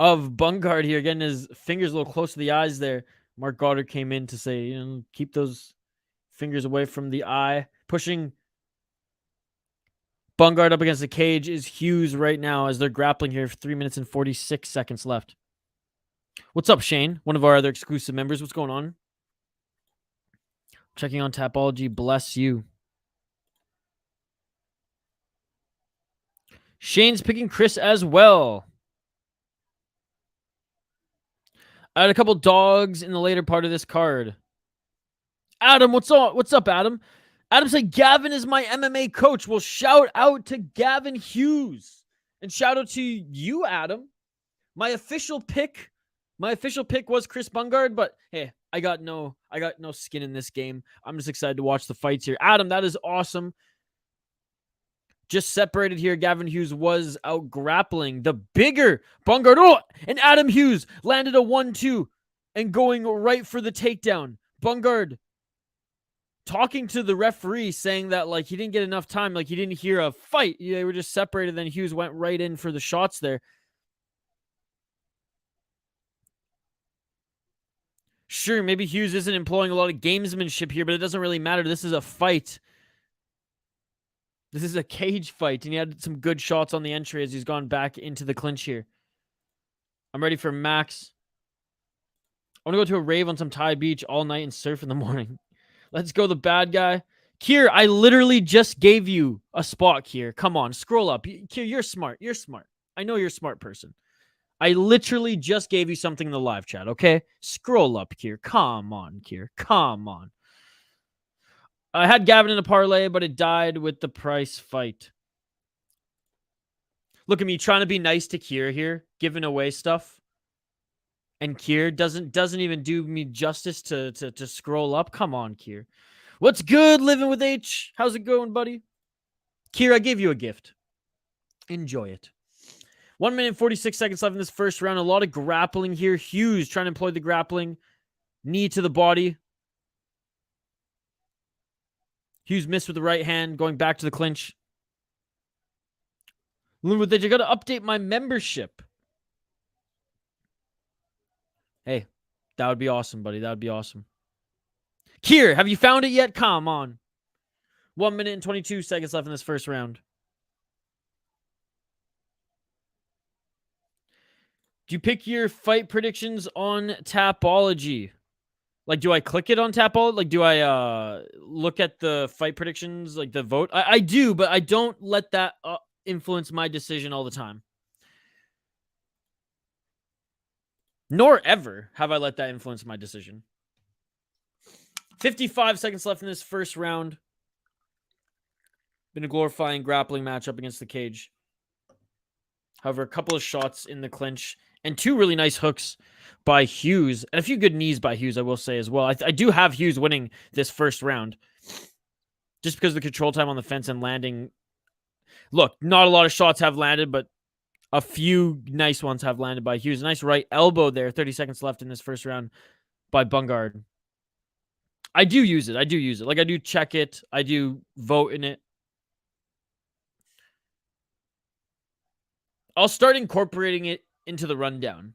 of Bungard here. Getting his fingers a little close to the eyes there. Mark Goddard came in to say, keep those fingers away from the eye. Pushing Bungard up against the cage is Hughes right now as they're grappling here for 3 minutes and 46 seconds left. What's up, Shane? One of our other exclusive members. What's going on? Checking on Tapology. Bless you. Shane's picking Chris as well. I had a couple dogs in the later part of this card. Adam, what's up? What's up, Adam? Adam said, Gavin is my MMA coach. Well, shout out to Gavin Hughes. And shout out to you, Adam. My official pick was Chris Bungard, but hey, I got no skin in this game. I'm just excited to watch the fights here. Adam, that is awesome. Just separated here. Gavin Hughes was out grappling the bigger Bungard. Oh, and Adam Hughes landed a 1-2 and going right for the takedown. Bungard talking to the referee saying that like he didn't get enough time, like he didn't hear a fight. They were just separated. Then Hughes went right in for the shots there. Sure, maybe Hughes isn't employing a lot of gamesmanship here, but it doesn't really matter. This is a fight. This is a cage fight, and he had some good shots on the entry as he's gone back into the clinch here. I'm ready for Max. I want to go to a rave on some Thai beach all night and surf in the morning. Let's go, the bad guy. Kier, I literally just gave you a spot, Kier. Come on, scroll up. Kier, you're smart. You're smart. I know you're a smart person. I literally just gave you something in the live chat, okay? Scroll up, Kier. Come on, Kier. Come on. I had Gavin in a parlay, but it died with the price fight. Look at me trying to be nice to Kier here, giving away stuff. And Kier doesn't even do me justice to scroll up. Come on, Kier. What's good, Living with H? How's it going, buddy? Kier, I gave you a gift. Enjoy it. 1 minute and 46 seconds left in this first round. A lot of grappling here. Hughes trying to employ the grappling. Knee to the body. Hughes missed with the right hand, going back to the clinch. With that, you got to update my membership. Hey, that would be awesome, buddy. That would be awesome. Kier, have you found it yet? Come on. 1 minute and 22 seconds left in this first round. Do you pick your fight predictions on Tapology? Like, do I click it on Tapology? Like, do I look at the fight predictions, like the vote? I do, but I don't let that influence my decision all the time. Nor ever have I let that influence my decision. 55 seconds left in this first round. Been a glorifying grappling match up against the cage. However, a couple of shots in the clinch and 2 really nice hooks by Hughes. And a few good knees by Hughes, I will say as well. I do have Hughes winning this first round. Just because of the control time on the fence and landing. Look, not a lot of shots have landed, but a few nice ones have landed by Hughes. Nice right elbow there. 30 seconds left in this first round by Bungard. I do use it. I do use it. Like, I do check it. I do vote in it. I'll start incorporating it into the rundown.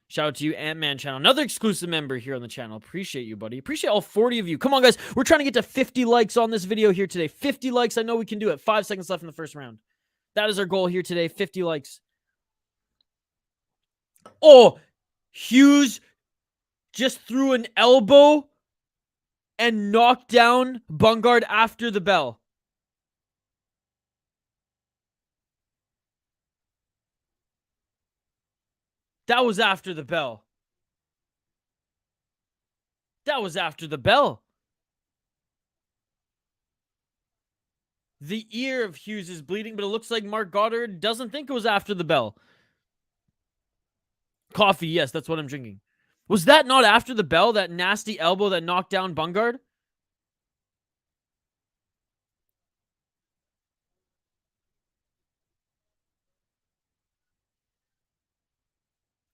Shout out to you, Ant-Man channel. Another exclusive member here on the channel. Appreciate you, buddy. Appreciate all 40 of you. Come on, guys. We're trying to get to 50 likes on this video here today. 50 likes. I know we can do it. 5 seconds left in the first round. That is our goal here today. 50 likes. Oh, Hughes just threw an elbow and knocked down Bungard after the bell. That was after the bell. That was after the bell. The ear of Hughes is bleeding, but it looks like Mark Goddard doesn't think it was after the bell. Coffee, yes, that's what I'm drinking. Was that not after the bell, that nasty elbow that knocked down Bungard?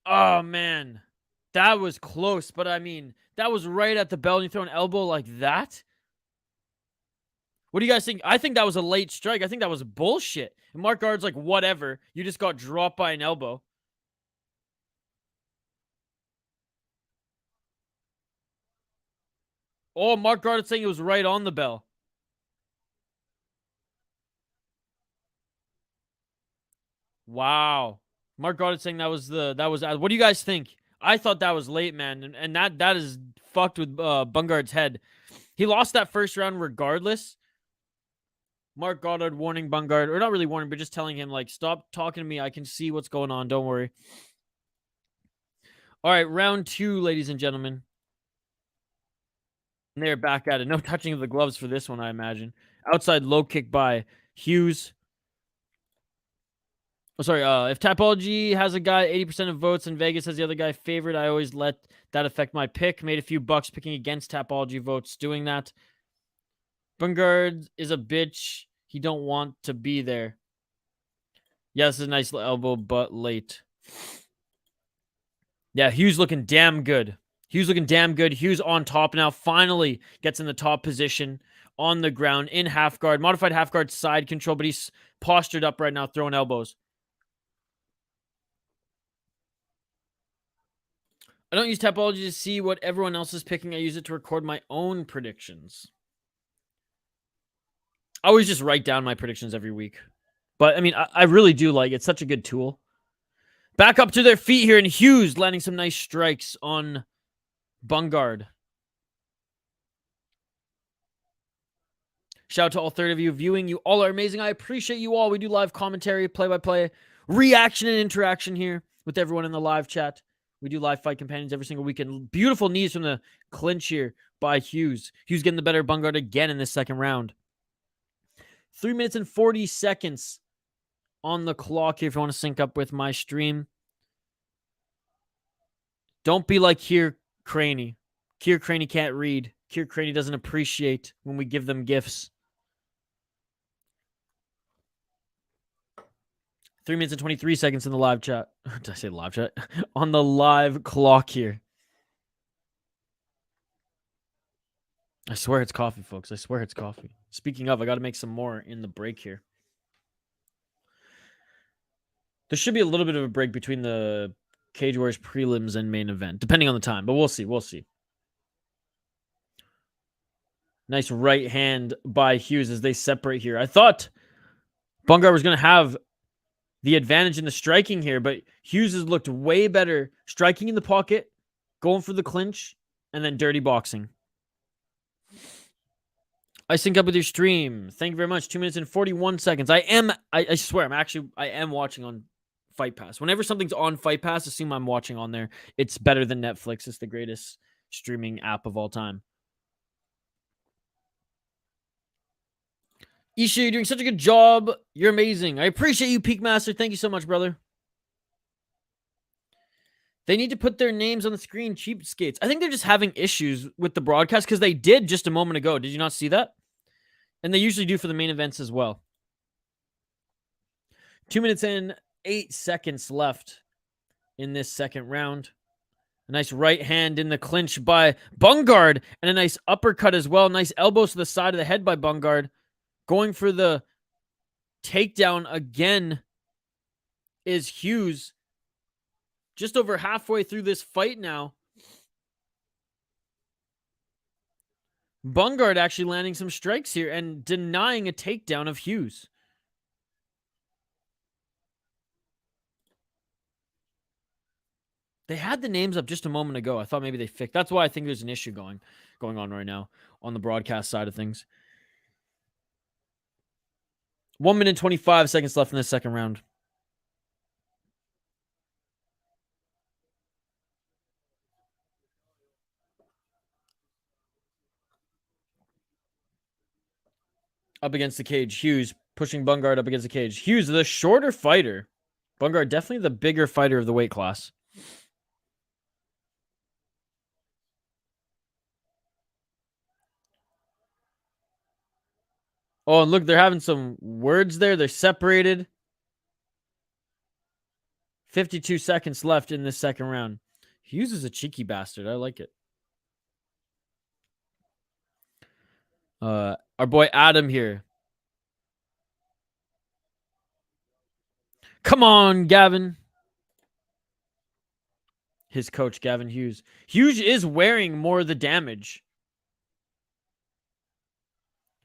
Oh, man. That was close, but I mean, that was right at the bell and you throw an elbow like that? What do you guys think? I think that was a late strike. I think that was bullshit. And Mark Guard's like, whatever. You just got dropped by an elbow. Oh, Mark Guard is saying it was right on the bell. Wow. Mark Guard is saying that was what do you guys think? I thought that was late, man. And that is fucked with Bungard's head. He lost that first round regardless. Mark Goddard warning Bungard, or not really warning, but just telling him, like, stop talking to me. I can see what's going on. Don't worry. All right, round 2, ladies and gentlemen. And they're back at it. No touching of the gloves for this one, I imagine. Outside low kick by Hughes. Oh, sorry. If Tapology has a guy 80% of votes and Vegas has the other guy favored, I always let that affect my pick. Made a few bucks picking against Tapology votes doing that. Bungard is a bitch. He don't want to be there. Yeah, this is a nice elbow, but late. Yeah, Hughes looking damn good. Hughes looking damn good. Hughes on top now. Finally gets in the top position on the ground in half guard. Modified half guard side control, but he's postured up right now, throwing elbows. I don't use Tapology to see what everyone else is picking. I use it to record my own predictions. I always just write down my predictions every week. But, I mean, I really do like it. It's such a good tool. Back up to their feet here, and Hughes landing some nice strikes on Bungard. Shout out to all 30 of you viewing. You all are amazing. I appreciate you all. We do live commentary, play-by-play, reaction and interaction here with everyone in the live chat. We do live fight companions every single weekend. Beautiful knees from the clinch here by Hughes. Hughes getting the better of Bungard again in this second round. 3 minutes and 40 seconds on the clock here if you want to sync up with my stream. Don't be like Kier Craney. Kier Craney can't read. Kier Craney doesn't appreciate when we give them gifts. 3 minutes and 23 seconds in the live chat. Did I say live chat? On the live clock here. I swear it's coffee, folks. I swear it's coffee. Speaking of, I got to make some more in the break here. There should be a little bit of a break between the Cage Warriors prelims and main event, depending on the time, but we'll see. We'll see. Nice right hand by Hughes as they separate here. I thought Bungard was going to have the advantage in the striking here, but Hughes has looked way better striking in the pocket, going for the clinch, and then dirty boxing. I sync up with your stream. Thank you very much. 2 minutes and 41 seconds. I swear, I am watching on Fight Pass. Whenever something's on Fight Pass, assume I'm watching on there. It's better than Netflix. It's the greatest streaming app of all time. Isha, you're doing such a good job. You're amazing. I appreciate you, Peak Master. Thank you so much, brother. They need to put their names on the screen, cheapskates. I think they're just having issues with the broadcast because they did just a moment ago. Did you not see that? And they usually do for the main events as well. 2 minutes and 8 seconds left in this second round. A nice right hand in the clinch by Bungard and a nice uppercut as well. Nice elbows to the side of the head by Bungard. Going for the takedown again is Hughes. Just over halfway through this fight now. Bungard actually landing some strikes here and denying a takedown of Hughes. They had the names up just a moment ago. I thought maybe they fixed. That's why I think there's an issue going on right now on the broadcast side of things. 1 minute 25 seconds left in this second round. Up against the cage. Hughes pushing Bungard up against the cage. Hughes, the shorter fighter. Bungard, definitely the bigger fighter of the weight class. Oh, and look, they're having some words there. They're separated. 52 seconds left in this second round. Hughes is a cheeky bastard. I like it. Our boy Adam here. Come on, Gavin. His coach, Gavin Hughes. Hughes is wearing more of the damage.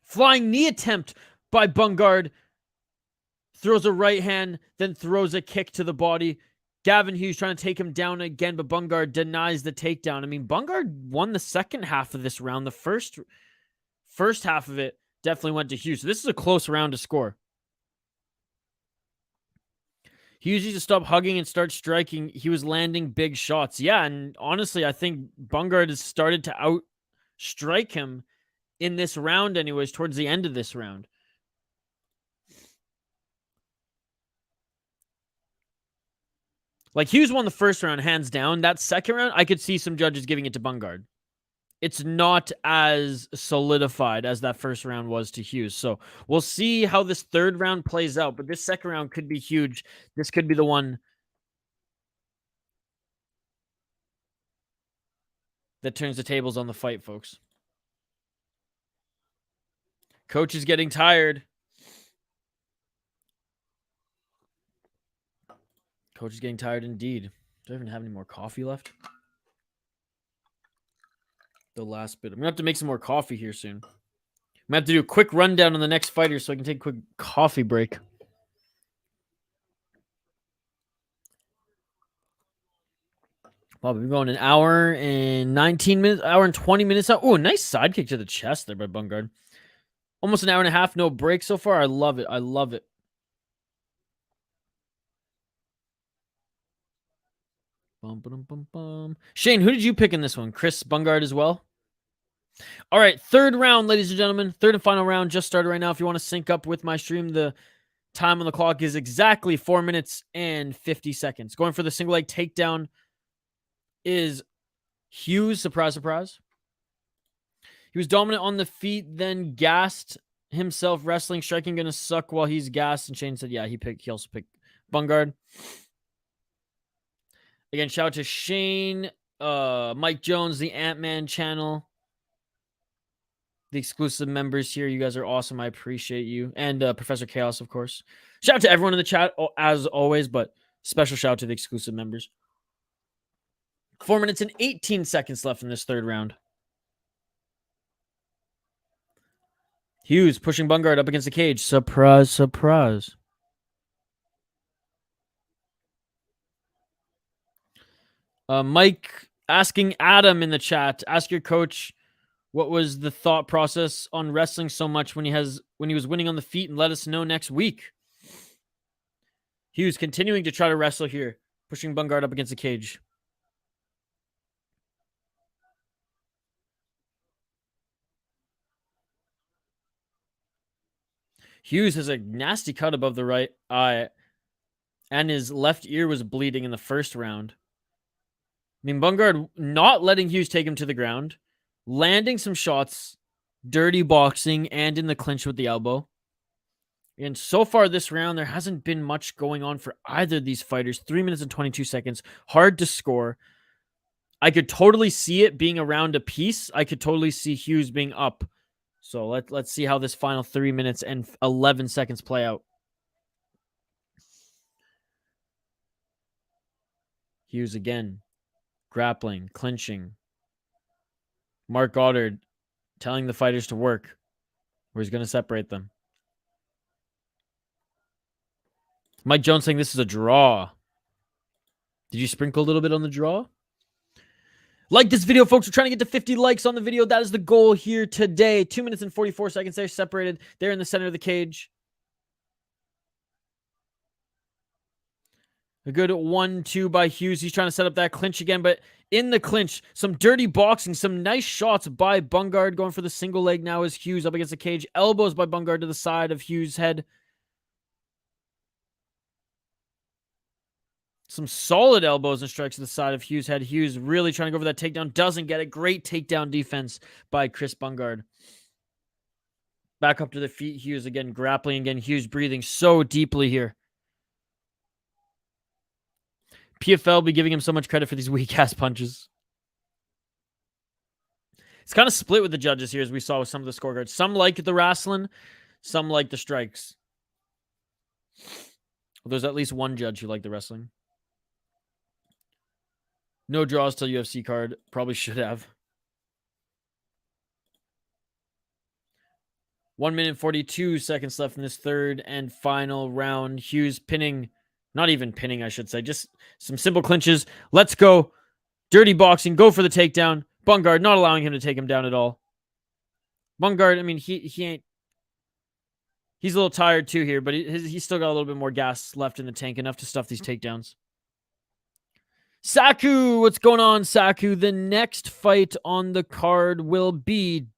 Flying knee attempt by Bungard. Throws a right hand, then throws a kick to the body. Gavin Hughes trying to take him down again, but Bungard denies the takedown. I mean, Bungard won the second half of this round. The first half of it definitely went to Hughes. So this is a close round to score. Hughes needs to stop hugging and start striking. He was landing big shots. Yeah, and honestly, I think Bungard has started to outstrike him in this round anyways, towards the end of this round. Like, Hughes won the first round, hands down. That second round, I could see some judges giving it to Bungard. It's not as solidified as that first round was to Hughes. So we'll see how this third round plays out. But this second round could be huge. This could be the one that turns the tables on the fight, folks. Coach is getting tired. Coach is getting tired indeed. Do I even have any more coffee left? The last bit. I'm going to have to make some more coffee here soon. I'm going to have to do a quick rundown on the next fighter so I can take a quick coffee break. Well, we've been going an hour and 19 minutes, hour and 20 minutes. Oh, nice sidekick to the chest there by Bungard. Almost an hour and a half, no break so far. I love it. I love it. Shane, who did you pick in this one? Chris Bungard as well? All right, third round, ladies and gentlemen. Third and final round just started right now. If you want to sync up with my stream, the time on the clock is exactly 4 minutes and 50 seconds. Going for the single leg takedown is Hughes. Surprise, surprise. He was dominant on the feet, then gassed himself wrestling. Striking going to suck while he's gassed. And Shane said, yeah, he also picked Bungard. Again, shout out to Shane, Mike Jones, the Ant-Man channel. The exclusive members here. You guys are awesome. I appreciate you. And Professor Chaos, of course. Shout out to everyone in the chat, as always, but special shout out to the exclusive members. 4 minutes and 18 seconds left in this third round. Hughes pushing Bungard up against the cage. Surprise, surprise. Mike asking Adam in the chat, ask your coach what was the thought process on wrestling so much when he was winning on the feet, and let us know next week. Hughes continuing to try to wrestle here, pushing Bungard up against the cage. Hughes has a nasty cut above the right eye, and his left ear was bleeding in the first round. I mean, Bungard not letting Hughes take him to the ground, landing some shots, dirty boxing, and in the clinch with the elbow. And so far this round, there hasn't been much going on for either of these fighters. 3 minutes and 22 seconds. Hard to score. I could totally see it being around a piece. I could totally see Hughes being up. So let's see how this final 3 minutes and 11 seconds play out. Hughes again. Grappling, clinching. Mark Goddard telling the fighters to work, where he's going to separate them. Mike Jones saying this is a draw. Did you sprinkle a little bit on the draw? Like this video, folks. We're trying to get to 50 likes on the video. That is the goal here today. 2 minutes and 44 seconds. They're separated. They're in the center of the cage. A good 1-2 by Hughes. He's trying to set up that clinch again, but in the clinch, some dirty boxing, some nice shots by Bungard. Going for the single leg now is Hughes up against the cage. Elbows by Bungard to the side of Hughes' head. Some solid elbows and strikes to the side of Hughes' head. Hughes really trying to go for that takedown. Doesn't get it. Great takedown defense by Chris Bungard. Back up to the feet. Hughes again grappling again. Hughes breathing so deeply here. PFL be giving him so much credit for these weak-ass punches. It's kind of split with the judges here, as we saw with some of the scorecards. Some like the wrestling, some like the strikes. Well, there's at least one judge who liked the wrestling. No draws till UFC card. Probably should have. 1 minute 42 seconds left in this third and final round. Hughes pinning... Not even pinning, I should say. Just some simple clinches. Let's go. Dirty boxing. Go for the takedown. Bungard not allowing him to take him down at all. Bungard, I mean, he ain't... He's a little tired too here, but he's still got a little bit more gas left in the tank. Enough to stuff these takedowns. Saku, what's going on, Saku? The next fight on the card will be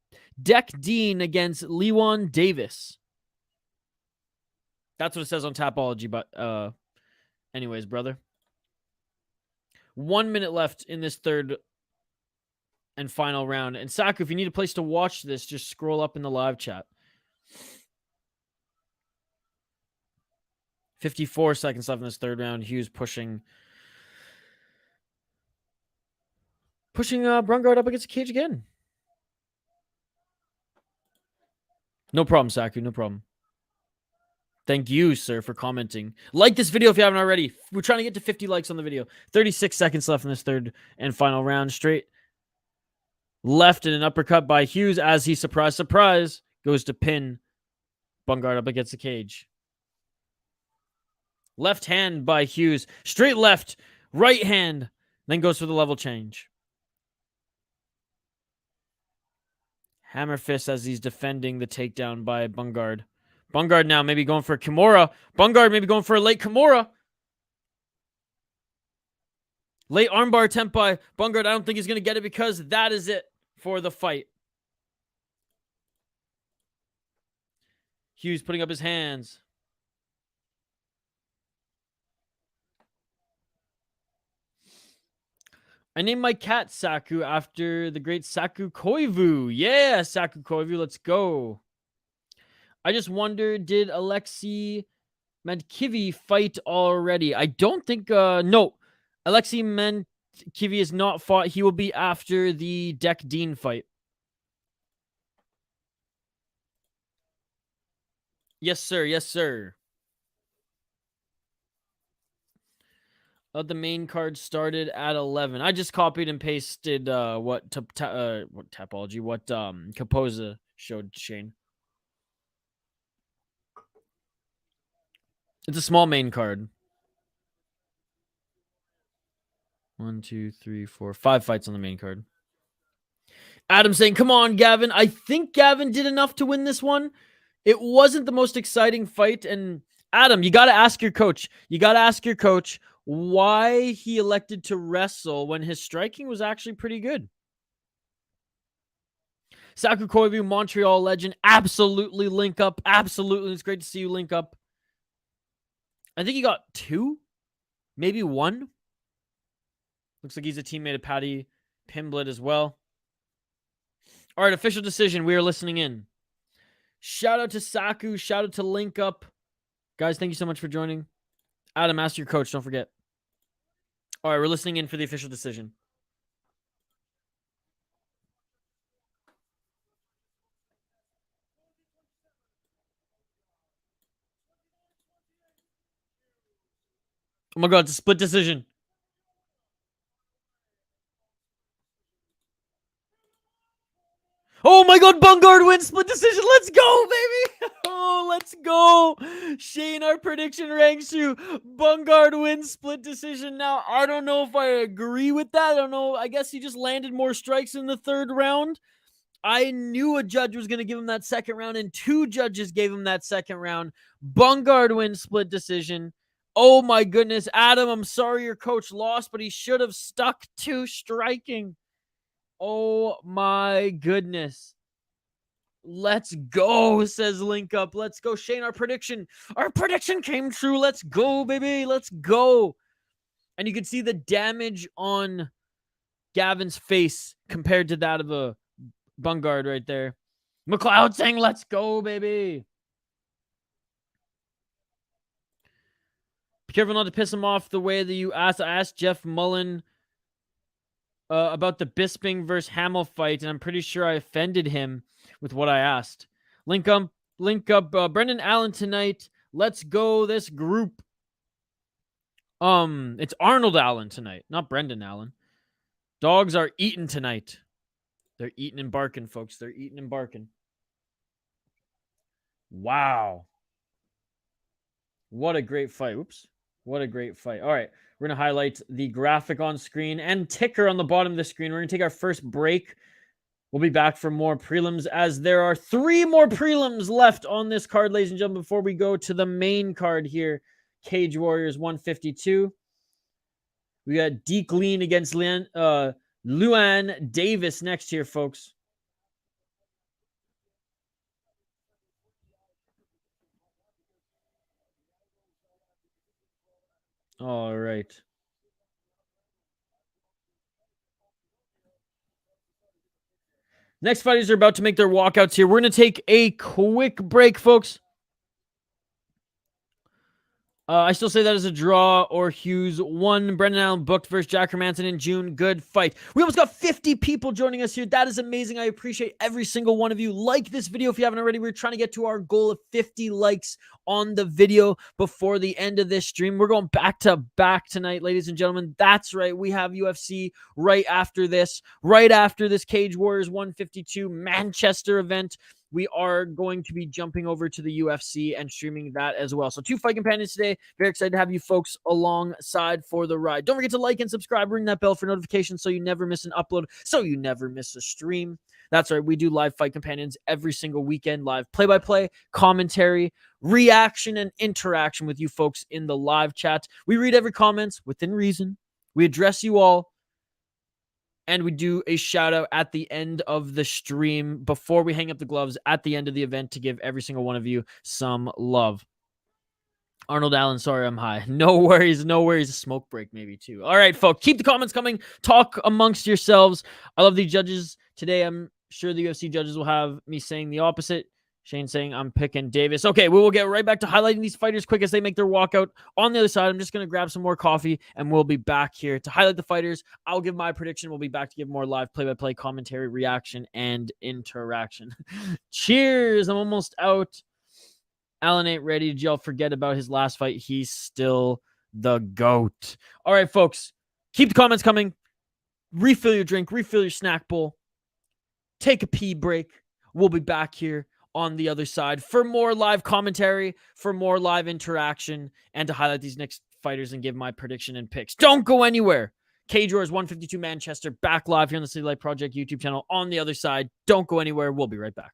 Dean against Ieuan Davies. That's what it says on Tapology, but... Anyways, brother. 1 minute left in this third and final round. And Saku, if you need a place to watch this, just scroll up in the live chat. 54 seconds left in this third round. Hughes pushing Bungard up against the cage again. No problem, Saku. No problem. Thank you, sir, for commenting. Like this video if you haven't already. We're trying to get to 50 likes on the video. 36 seconds left in this third and final round. Straight left and an uppercut by Hughes as he, surprise, surprise, goes to pin Bungard up against the cage. Left hand by Hughes. Straight left, right hand, then goes for the level change. Hammer fist as he's defending the takedown by Bungard. Bungard now maybe going for a Kimura. Bungard maybe going for a late Kimura. Late armbar attempt by Bungard. I don't think he's going to get it because that is it for the fight. Hughes putting up his hands. I named my cat Saku after the great Saku Koivu. Yeah, Saku Koivu, let's go. I just wonder, did Aleksi Mäntykivi fight already? I don't think, no. Aleksi Mäntykivi is not fought. He will be after the Dean fight. Yes, sir. Yes, sir. The main card started at 11. I just copied and pasted what Tapology, what Kapoza showed Shane. It's a small main card. 1, 2, 3, 4, 5 fights on the main card. Adam saying, come on, Gavin. I think Gavin did enough to win this one. It wasn't the most exciting fight. And Adam, you got to ask your coach. You got to ask your coach why he elected to wrestle when his striking was actually pretty good. Saku Koivu, Montreal legend. Absolutely link up. Absolutely. It's great to see you link up. I think he got 2, maybe 1. Looks like he's a teammate of Patty Pimblett as well. All right, official decision. We are listening in. Shout out to Saku. Shout out to Link Up. Guys, thank you so much for joining. Adam, ask your coach. Don't forget. All right, we're listening in for the official decision. Oh my God, it's a split decision. Oh my God, Bungard wins split decision. Let's go, baby. Oh, let's go. Shane, our prediction ranks you. Bungard wins split decision. Now, I don't know if I agree with that. I don't know. I guess he just landed more strikes in the 3rd round. I knew a judge was going to give him that 2nd round, and 2 judges gave him that 2nd round. Bungard wins split decision. Oh my goodness. Adam, I'm sorry your coach lost, but he should have stuck to striking. Oh my goodness. Let's go, says Link Up. Let's go, Shane. Our prediction came true. Let's go, baby. Let's go. And you can see the damage on Gavin's face compared to that of a Bungard right there. McLeod saying, let's go, baby. Be careful not to piss him off the way that you asked. I asked Jeff Mullen about the Bisping versus Hamill fight, and I'm pretty sure I offended him with what I asked. Link up, Brendan Allen tonight. Let's go, this group. It's Arnold Allen tonight, not Brendan Allen. Dogs are eating tonight. They're eating and barking, folks. They're eating and barking. Wow. What a great fight. Oops. What a great fight. All right. We're going to highlight the graphic on screen and ticker on the bottom of the screen. We're going to take our first break. We'll be back for more prelims as there are 3 more prelims left on this card, ladies and gentlemen, before we go to the main card here. Cage Warriors 152. We got Girlean against Łukasz Davies next here, folks. All right. Next fighters are about to make their walkouts here. We're going to take a quick break, folks. I still say that as a draw or Hughes won. Brendan Allen booked versus Jack Hermanson in June. Good fight. We almost got 50 people joining us here. That is amazing. I appreciate every single one of you. Like this video if you haven't already. We're trying to get to our goal of 50 likes on the video before the end of this stream. We're going back to back tonight, ladies and gentlemen. That's right. We have UFC right after this Cage Warriors 152 Manchester event. We are going to be jumping over to the UFC and streaming that as well. So 2 fight companions today. Very excited to have you folks alongside for the ride. Don't forget to like and subscribe. Ring that bell for notifications so you never miss an upload, so you never miss a stream. That's right. We do live fight companions every single weekend. Live play-by-play, commentary, reaction, and interaction with you folks in the live chat. We read every comment within reason. We address you all. And we do a shout out at the end of the stream before we hang up the gloves at the end of the event to give every single one of you some love. Arnold Allen, sorry I'm high. No worries, no worries. A smoke break maybe too. All right, folks, keep the comments coming. Talk amongst yourselves. I love the judges today. I'm sure the UFC judges will have me saying the opposite. Shane saying I'm picking Davies. Okay, we will get right back to highlighting these fighters quick as they make their walkout. On the other side, I'm just going to grab some more coffee, and we'll be back here to highlight the fighters. I'll give my prediction. We'll be back to give more live play-by-play commentary, reaction, and interaction. Cheers. I'm almost out. Alan ain't ready. Did y'all forget about his last fight? He's still the GOAT. All right, folks. Keep the comments coming. Refill your drink. Refill your snack bowl. Take a pee break. We'll be back here on the other side for more live commentary, for more live interaction, and to highlight these next fighters and give my prediction and picks. Don't go anywhere. Cage Warriors 152 Manchester back live here on the City Life Project YouTube channel on the other side. Don't go anywhere. We'll be right back.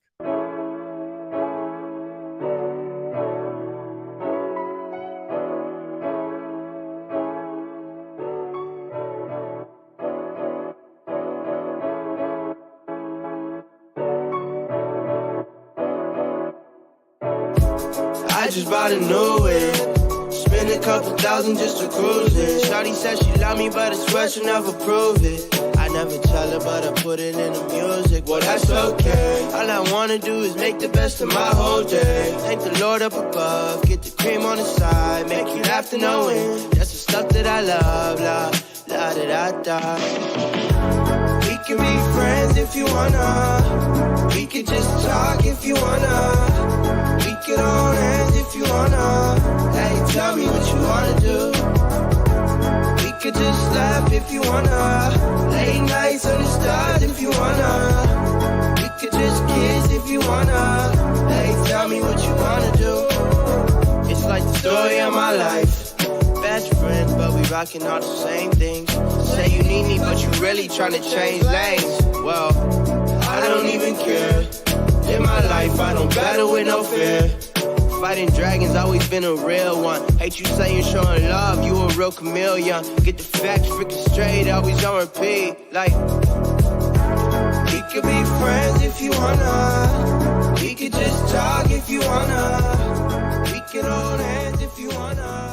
I just bought a new whip, spend a couple thousand just to cruise it. Shawty said she love me, but I swear she'll never prove it. I never tell her, but I put it in the music. Well, that's okay. All I wanna do is make the best of my whole day. Thank the Lord up above, get the cream on the side, make you laugh to knowing that's the stuff that I love. La da da da. We can be friends if you wanna. We could just talk if you wanna. We could hold hands if you wanna. Hey, tell me what you wanna do. We could just laugh if you wanna. Late nights on the stars if you wanna. We could just kiss if you wanna. Hey, tell me what you wanna do. It's like the story of my life. Best friends, but we rocking all the same things. Say you need me, but you really tryna change lanes. Well, I don't even care. In my life, I don't battle with no fear. Fighting dragons, always been a real one. Hate you saying showing love, you a real chameleon. Get the facts freaking straight, always on repeat. Like, we could be friends if you wanna. We could just talk if you wanna. We could hold hands if you wanna.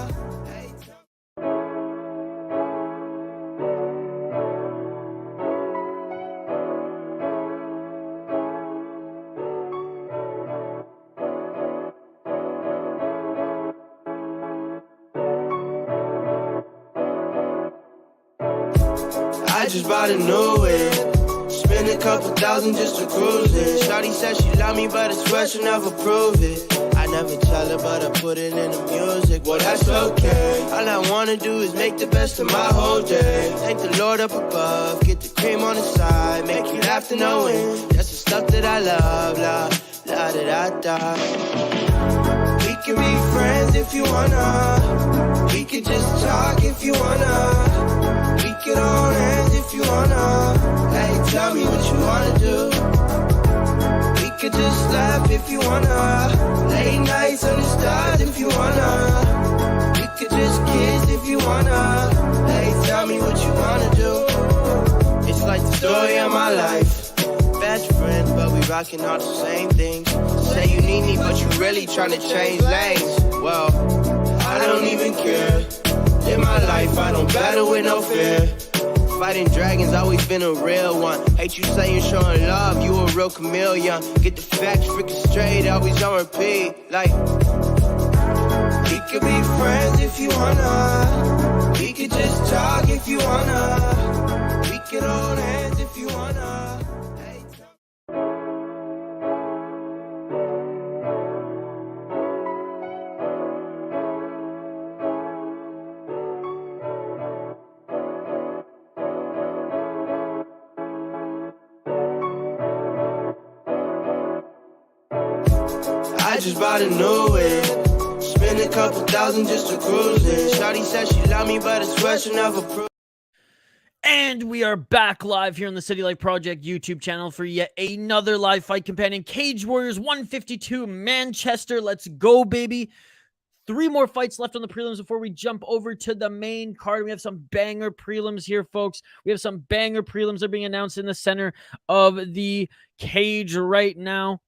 I just bought a new whip, spend a couple thousand just to cruise it. Shawty said she love me, but I swear she'll never prove it. I never tell her, but I put it in the music. Well, that's okay. All I wanna do is make the best of my whole day. Thank the Lord up above, get the cream on the side, make you laugh to knowing that's the stuff that I love. La da da da. We can be friends if you wanna. We could just talk if you wanna. We could hold hands if you wanna. Hey, tell me what you wanna do. We could just laugh if you wanna. Late nights on the stars if you wanna. We could just kiss if you wanna. Hey, tell me what you wanna do. It's like the story of my life. Best friends, but we rocking all the same things. Say you need me, but you really tryna change lanes. Well, I don't even care. In my life, I don't battle with no fear. Fighting dragons, always been a real one. Hate you saying showing love, you a real chameleon. Get the facts freaking straight, always on repeat. Like, we could be friends if you wanna. We could just talk if you wanna. We could hold hands if you wanna. I just bought a new whip, spend a couple thousand just to cruise it. Shawty said she love me, but I swear she'll never prove. And we are back live here on the City Life Project YouTube channel for yet another live fight companion. Cage Warriors 152 Manchester. Let's go, baby. 3 more fights left on the prelims before we jump over to the main card. We have some banger prelims here, folks. We have some banger prelims that are being announced in the center of the cage right now.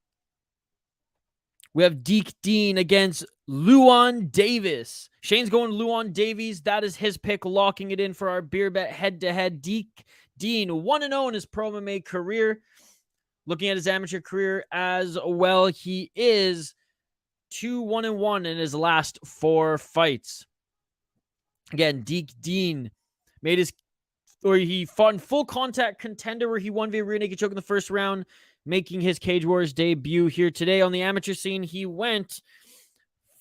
We have Dean against Łukasz Davies. Shane's going Łukasz Davies. That is his pick, locking it in for our beer bet head-to-head. Dean 1-0 in his pro MMA career. Looking at his amateur career as well, he is 2-1-1 in his last 4 fights. Again, Dean he fought in full contact contender where he won via rear naked choke in the first round, making his Cage Warriors debut here today. On the amateur scene, he went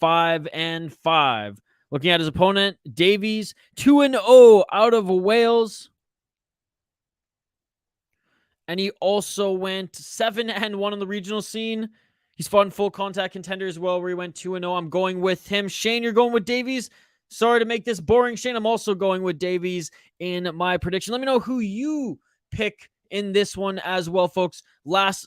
5-5. Looking at his opponent, Davies, 2-0 out of Wales. And he also went 7-1 on the regional scene. He's fought in full contact contender as well, where he went 2-0. I'm going with him. Shane, you're going with Davies? Sorry to make this boring, Shane. I'm also going with Davies in my prediction. Let me know who you pick in this one as well, folks. Last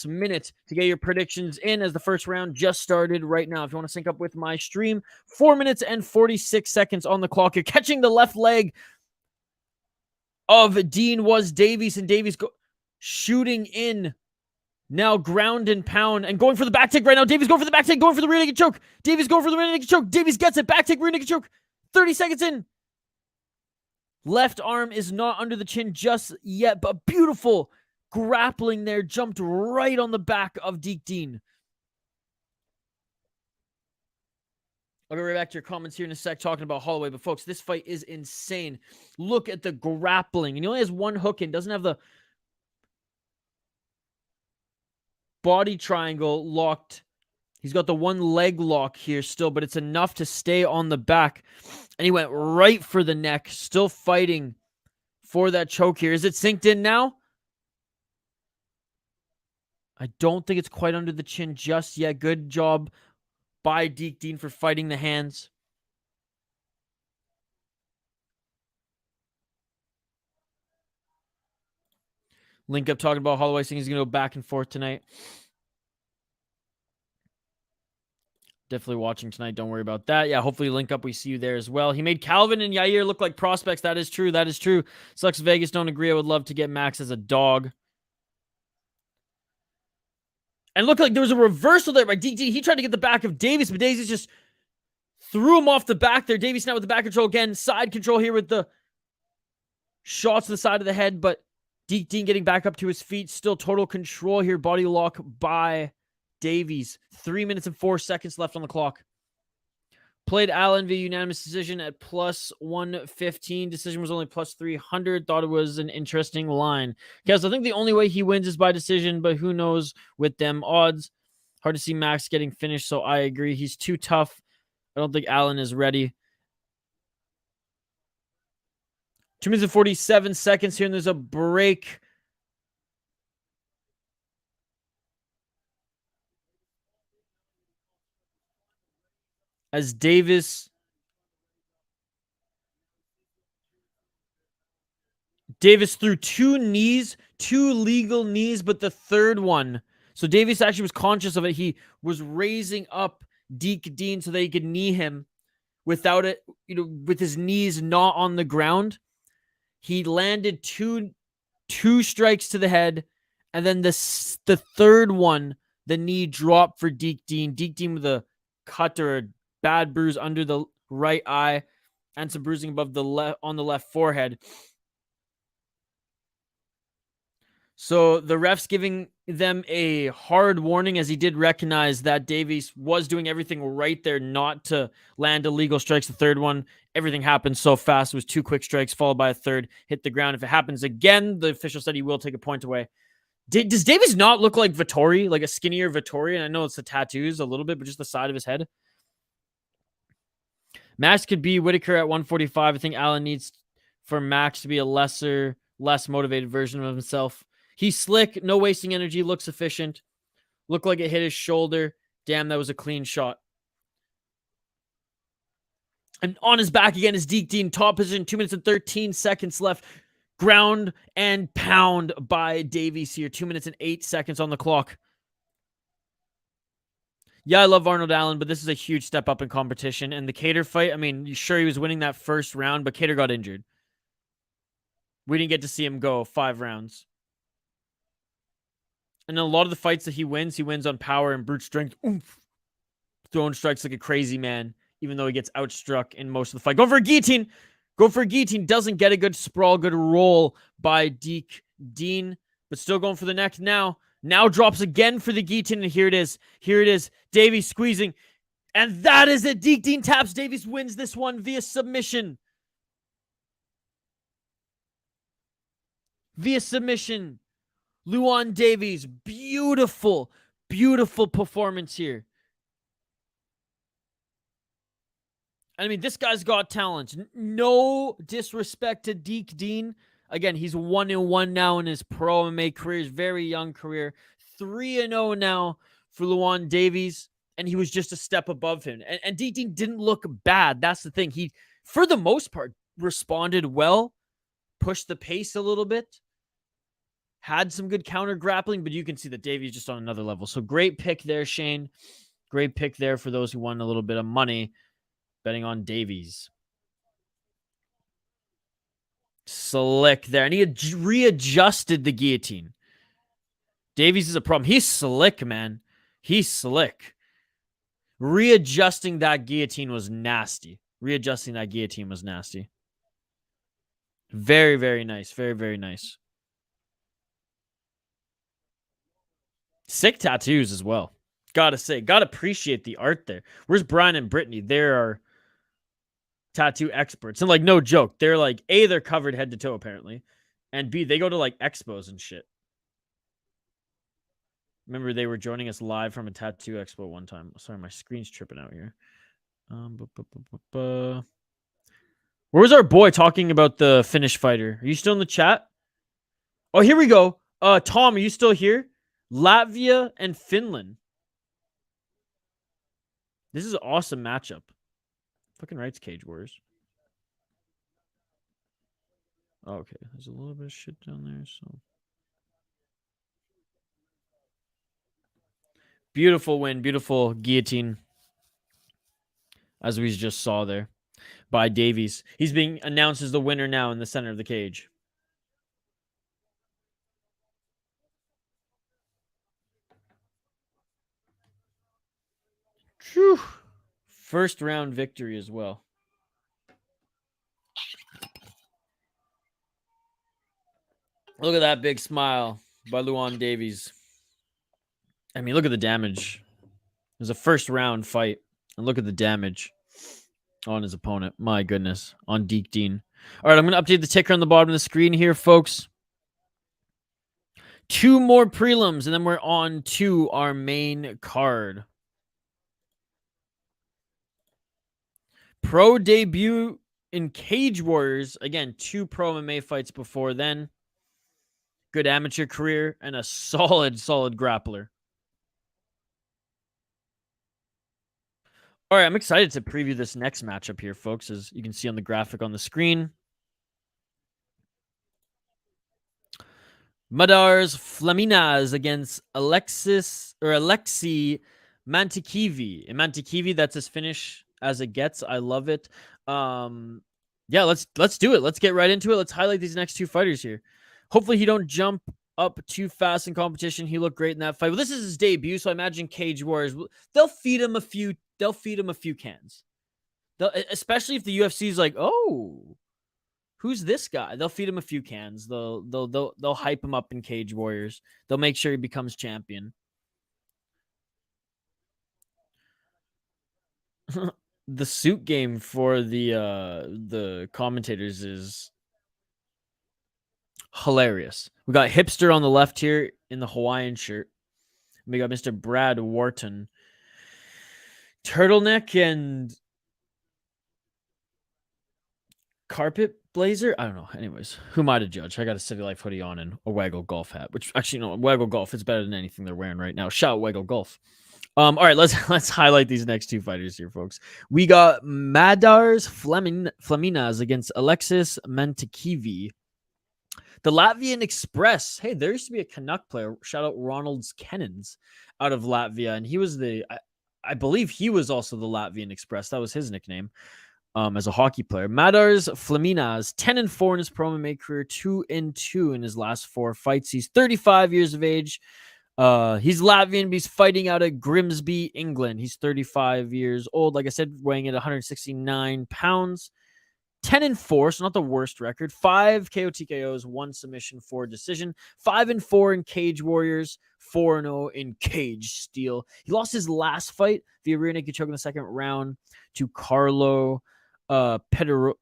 minute to get your predictions in as the first round just started right now. If you want to sync up with my stream, 4 minutes and 46 seconds on the clock. You're catching the left leg of Dean was Davies, and Davies shooting in. Now ground and pound and going for the back take right now. Davies going for the back take, going for the rear naked choke. Davies going for the rear naked choke. Davies gets it. Back take, rear naked choke. 30 seconds in. Left arm is not under the chin just yet, but beautiful grappling there. Jumped right on the back of Dean. I'll go right back to your comments here in a sec talking about Holloway. But folks, this fight is insane. Look at the grappling. And he only has one hook in. Doesn't have the body triangle locked. He's got the one leg lock here still, but it's enough to stay on the back. And he went right for the neck, still fighting for that choke here. Is it synced in now? I don't think it's quite under the chin just yet. Good job by Dean for fighting the hands. Link up talking about Holloway saying he's going to go back and forth tonight. Definitely watching tonight. Don't worry about that. Yeah, hopefully link up. We see you there as well. He made Calvin and Yair look like prospects. That is true. That is true. Sucks Vegas don't agree. I would love to get Max as a dog. And look like there was a reversal there by DT. He tried to get the back of Davies, but Davies just threw him off the back there. Davies now with the back control again. Side control here with the shots to the side of the head, but Dean getting back up to his feet. Still total control here. Body lock by Davies. 3 minutes and 4 seconds left on the clock. Played Allen via unanimous decision at plus 115. Decision was only plus 300. Thought it was an interesting line. Guys, I think the only way he wins is by decision, but who knows with them odds. Hard to see Max getting finished, so I agree. He's too tough. I don't think Allen is ready. 2 minutes and 47 seconds here, and there's a break. As Davies threw 2 knees, 2 legal knees, but the third one. So Davies actually was conscious of it. He was raising up Dean so that he could knee him without it, with his knees not on the ground. He landed two strikes to the head, and then the third one, the knee dropped for Dean. Dean with a cut or a bad bruise under the right eye and some bruising above the left forehead. So the ref's giving them a hard warning, as he did recognize that Davies was doing everything right there not to land illegal strikes. The third one, everything happened so fast. It was 2 quick strikes followed by a third, hit the ground. If it happens again, the official said he will take a point away. Does Davies not look like Vettori, like a skinnier Vettori? And I know it's the tattoos a little bit, but just the side of his head. Max could be Whitaker at 145. I think Allen needs for Max to be a less motivated version of himself. He's slick, no wasting energy, looks efficient. Looked like it hit his shoulder. Damn, that was a clean shot. And on his back again is Dean, top position, 2 minutes and 13 seconds left. Ground and pound by Davies here. 2 minutes and 8 seconds on the clock. Yeah, I love Arnold Allen, but this is a huge step up in competition. And the Cater fight, I mean, sure, he was winning that first round, but Cater got injured. We didn't get to see him go 5 rounds. And a lot of the fights that he wins on power and brute strength. Oomph. Throwing strikes like a crazy man, even though he gets outstruck in most of the fight. Go for a guillotine. Doesn't get a good sprawl, good roll by Dean. but still going for the neck now. Now drops again for the guillotine, and here it is. Here it is. Davies squeezing. And that is it. Dean taps. Davies wins this one via submission. Via submission. Łukasz Davies. Beautiful, beautiful performance here. I mean, this guy's got talent. No disrespect to Dean. Again, he's 1-1 now in his pro MMA career, his very young career. 3-0 now for Łukasz Davies, and he was just a step above him. And Dean didn't look bad. That's the thing. He, for the most part, responded well, pushed the pace a little bit, had some good counter grappling, but you can see that Davies just on another level. So great pick there, Shane. Great pick there for those who won a little bit of money betting on Davies. Slick there. And he had readjusted the guillotine. Davies is a problem. He's slick, man. He's slick. Readjusting that guillotine was nasty. Readjusting that guillotine was nasty. Very, very nice. Very, very nice. Sick tattoos as well. Gotta say. Gotta appreciate the art there. Where's Brian and Brittany? There are tattoo experts. And like, no joke. They're like, A, they're covered head to toe, apparently. And B, they go to like expos and shit. Remember, they were joining us live from a tattoo expo one time. Sorry, my screen's tripping out here. Where was our boy talking about the Finnish fighter? Are you still in the chat? Oh, here we go. Tom, are you still here? Latvia and Finland. This is an awesome matchup. Fucking rights, Cage Warriors. Oh, okay, there's a little bit of shit down there, so... Beautiful win, beautiful guillotine, as we just saw there, by Davies. He's being announced as the winner now in the center of the cage. Whew. First round victory as well. Look at that big smile by Łukasz Davies. I mean, look at the damage. It was a first round fight. And look at the damage on his opponent. My goodness. On Dean. All right, I'm going to update the ticker on the bottom of the screen here, folks. 2 more prelims, and then we're on to our main card. Pro debut in Cage Warriors. Again, 2 pro MMA fights before then. Good amateur career and a solid grappler. All right, I'm excited to preview this next matchup here, folks, as you can see on the graphic on the screen. Madars Fleminas against Aleksi Mäntykivi. And Mäntykivi, that's as Finnish as it gets. I love it. Yeah, let's do it. Let's get right into it. Let's highlight these next 2 fighters here. Hopefully he don't jump up too fast in competition. He looked great in that fight. Well, this is his debut, so I imagine Cage Warriors, they'll feed him a few cans. Especially if the UFC is like, oh, who's this guy? They'll feed him a few cans. They'll hype him up in Cage Warriors. They'll make sure he becomes champion. The suit game for the commentators is hilarious. We got Hipster on the left here in the Hawaiian shirt. We got Mr. Brad Wharton. Turtleneck and carpet blazer? I don't know. Anyways, who am I to judge? I got a City Life hoodie on and a Waggle Golf hat, which actually, no, Waggle Golf is better than anything they're wearing right now. Shout out Waggle Golf. All right, let's highlight these next 2 fighters here, folks. We got Madars Fleminas against Aleksi Mäntykivi. The Latvian Express. Hey, there used to be a Canuck player. Shout out Ronald's Kennins out of Latvia. And he was I believe he was also the Latvian Express. That was his nickname as a hockey player. Madars Fleminas, 10-4 in his pro MMA career, 2-2 in his last 4 fights. He's 35 years of age. He's Latvian, but he's fighting out of Grimsby, England. He's 35 years old. Like I said, weighing at 169 pounds. 10-4, so not the worst record. 5 KO TKOs, 1 submission, 4 decision. 5-4 in Cage Warriors, 4-0 in Cage Steel. He lost his last fight via rear naked choke in the second round to Carlo Pedersoli.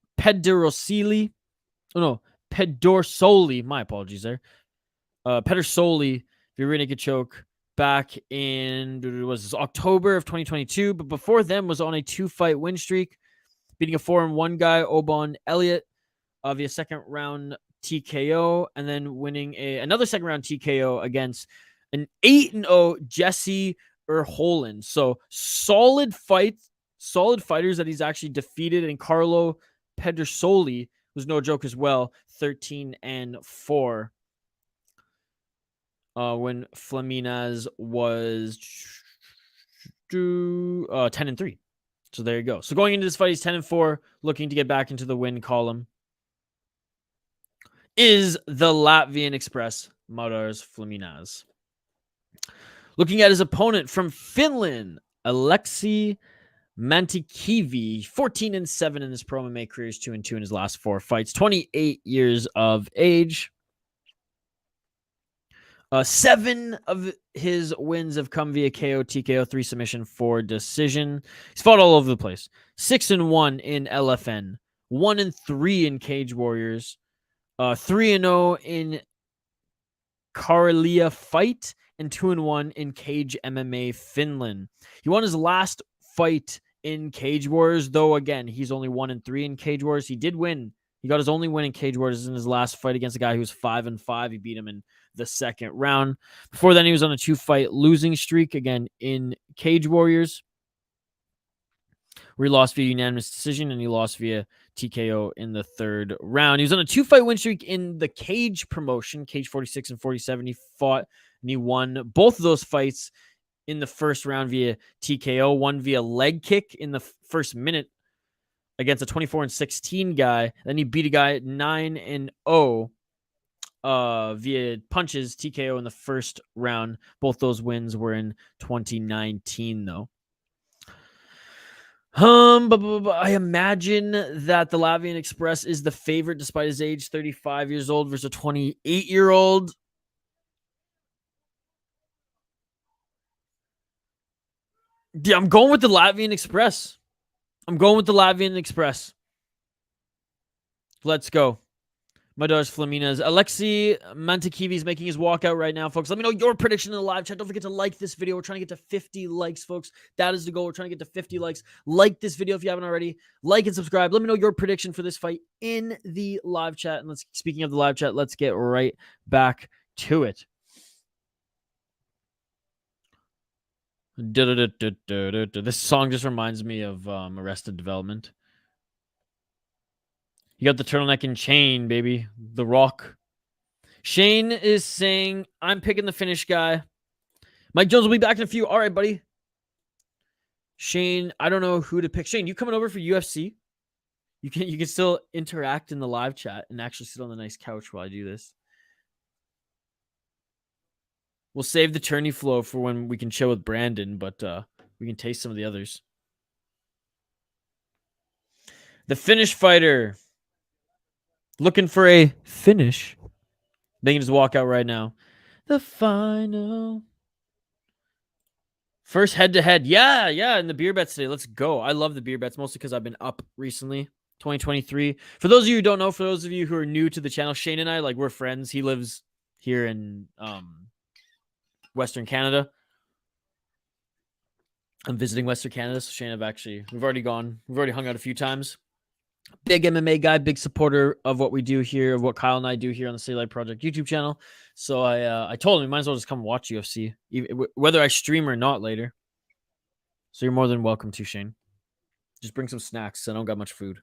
Oh no, Pedersoli. My apologies there. Pedersoli via rear naked choke back in October of 2022, but before then was on a 2-fight win streak, beating a 4-1 guy, Obon Elliott, via second round TKO, and then winning another second round TKO against an 8-0 Jesse Erholen. So solid fighters that he's actually defeated, and Carlo Pedersoli was no joke as well, 13-4. When Fleminas was 10-3. So there you go. So going into this fight, he's 10-4, looking to get back into the win column. Is the Latvian Express, Madars Fleminas. Looking at his opponent from Finland, Aleksi Mäntykivi, 14-7 in his pro MMA career, 2-2 in his last 4 fights, 28 years of age. 7 of his wins have come via KO, TKO, 3 submission, 4 decision. He's fought all over the place. 6-1 in LFN, 1-3 in Cage Warriors, 3-0 in Karlia Fight, and 2-1 in Cage MMA Finland. He won his last fight in Cage Warriors, though again, he's only 1-3 in Cage Warriors. He did win. He got his only win in Cage Warriors in his last fight against a guy who was 5-5. He beat him in the second round. Before then, he was on a 2-fight losing streak, again, in Cage Warriors, where he lost via unanimous decision, and he lost via TKO in the third round. He was on a 2-fight win streak in the Cage promotion, Cage 46 and 47. He fought and he won both of those fights in the first round via TKO, one via leg kick in the first minute against a 24-16 guy. Then he beat a guy at 9-0 via punches, TKO in the first round. Both those wins were in 2019, though. But I imagine that the Latvian Express is the favorite despite his age, 35 years old versus a 28-year-old. Yeah, I'm going with the Latvian Express. Let's go. Madars Fleminas. Aleksi Mäntykivi is making his walkout right now, folks. Let me know your prediction in the live chat. Don't forget to like this video. We're trying to get to 50 likes, folks. That is the goal. We're trying to get to 50 likes. Like this video if you haven't already. Like and subscribe. Let me know your prediction for this fight in the live chat. And speaking of the live chat, let's get right back to it. This song just reminds me of Arrested Development. You got the turtleneck and chain, baby. The Rock. Shane is saying, I'm picking the finish guy. Mike Jones will be back in a few. All right, buddy. Shane, I don't know who to pick. Shane, you coming over for UFC? You can still interact in the live chat and actually sit on the nice couch while I do this. We'll save the tourney flow for when we can chill with Brandon, but we can taste some of the others. The finish fighter. Looking for a finish. They can just walk out right now. The final. First head-to-head. Yeah, in the beer bets today. Let's go. I love the beer bets, mostly because I've been up recently. 2023. For those of you who don't know, for those of you who are new to the channel, Shane and I, we're friends. He lives here in Western Canada. I'm visiting Western Canada, so Shane, we've already hung out a few times. Big MMA guy, big supporter of what we do here, of what Kyle and I do here on the City Light Project YouTube channel. So I told him, you might as well just come watch UFC, whether I stream or not later. So you're more than welcome to, Shane. Just bring some snacks. I don't got much food.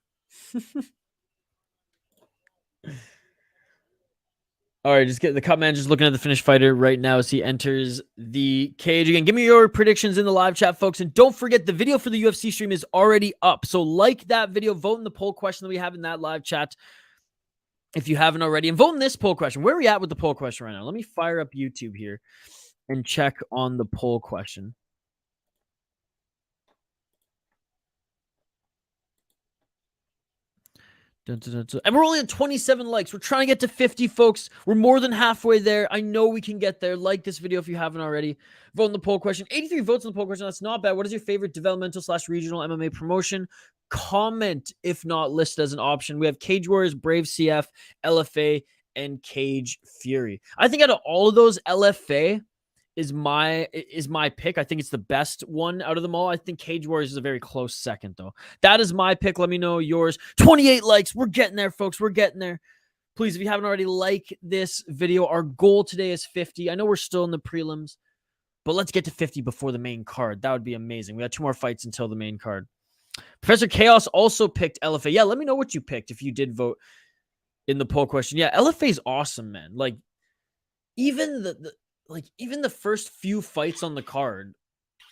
All right, just get the cut man just looking at the finished fighter right now as he enters the cage. Again, give me your predictions in the live chat, folks. And don't forget, the video for the UFC stream is already up. So like that video, vote in the poll question that we have in that live chat if you haven't already. And vote in this poll question. Where are we at with the poll question right now? Let me fire up YouTube here and check on the poll question. And we're only at 27 likes. We're trying to get to 50, folks. We're more than halfway there. I know we can get there. Like this video if you haven't already. Vote in the poll question. 83 votes in the poll question. That's not bad. What is your favorite developmental / regional MMA promotion? Comment if not listed as an option. We have Cage Warriors, Brave CF, LFA, and Cage Fury. I think out of all of those, LFA is my pick. I think it's the best one out of them all. I think Cage Warriors is a very close second, though. That is my pick. Let me know yours. 28 likes. We're getting there, folks. We're getting there. Please, if you haven't already, like this video. Our goal today is 50. I know we're still in the prelims, but let's get to 50 before the main card. That would be amazing. We got 2 more fights until the main card. Professor Chaos also picked LFA. Yeah, let me know what you picked if you did vote in the poll question. Yeah, LFA is awesome, man. Like, even the first few fights on the card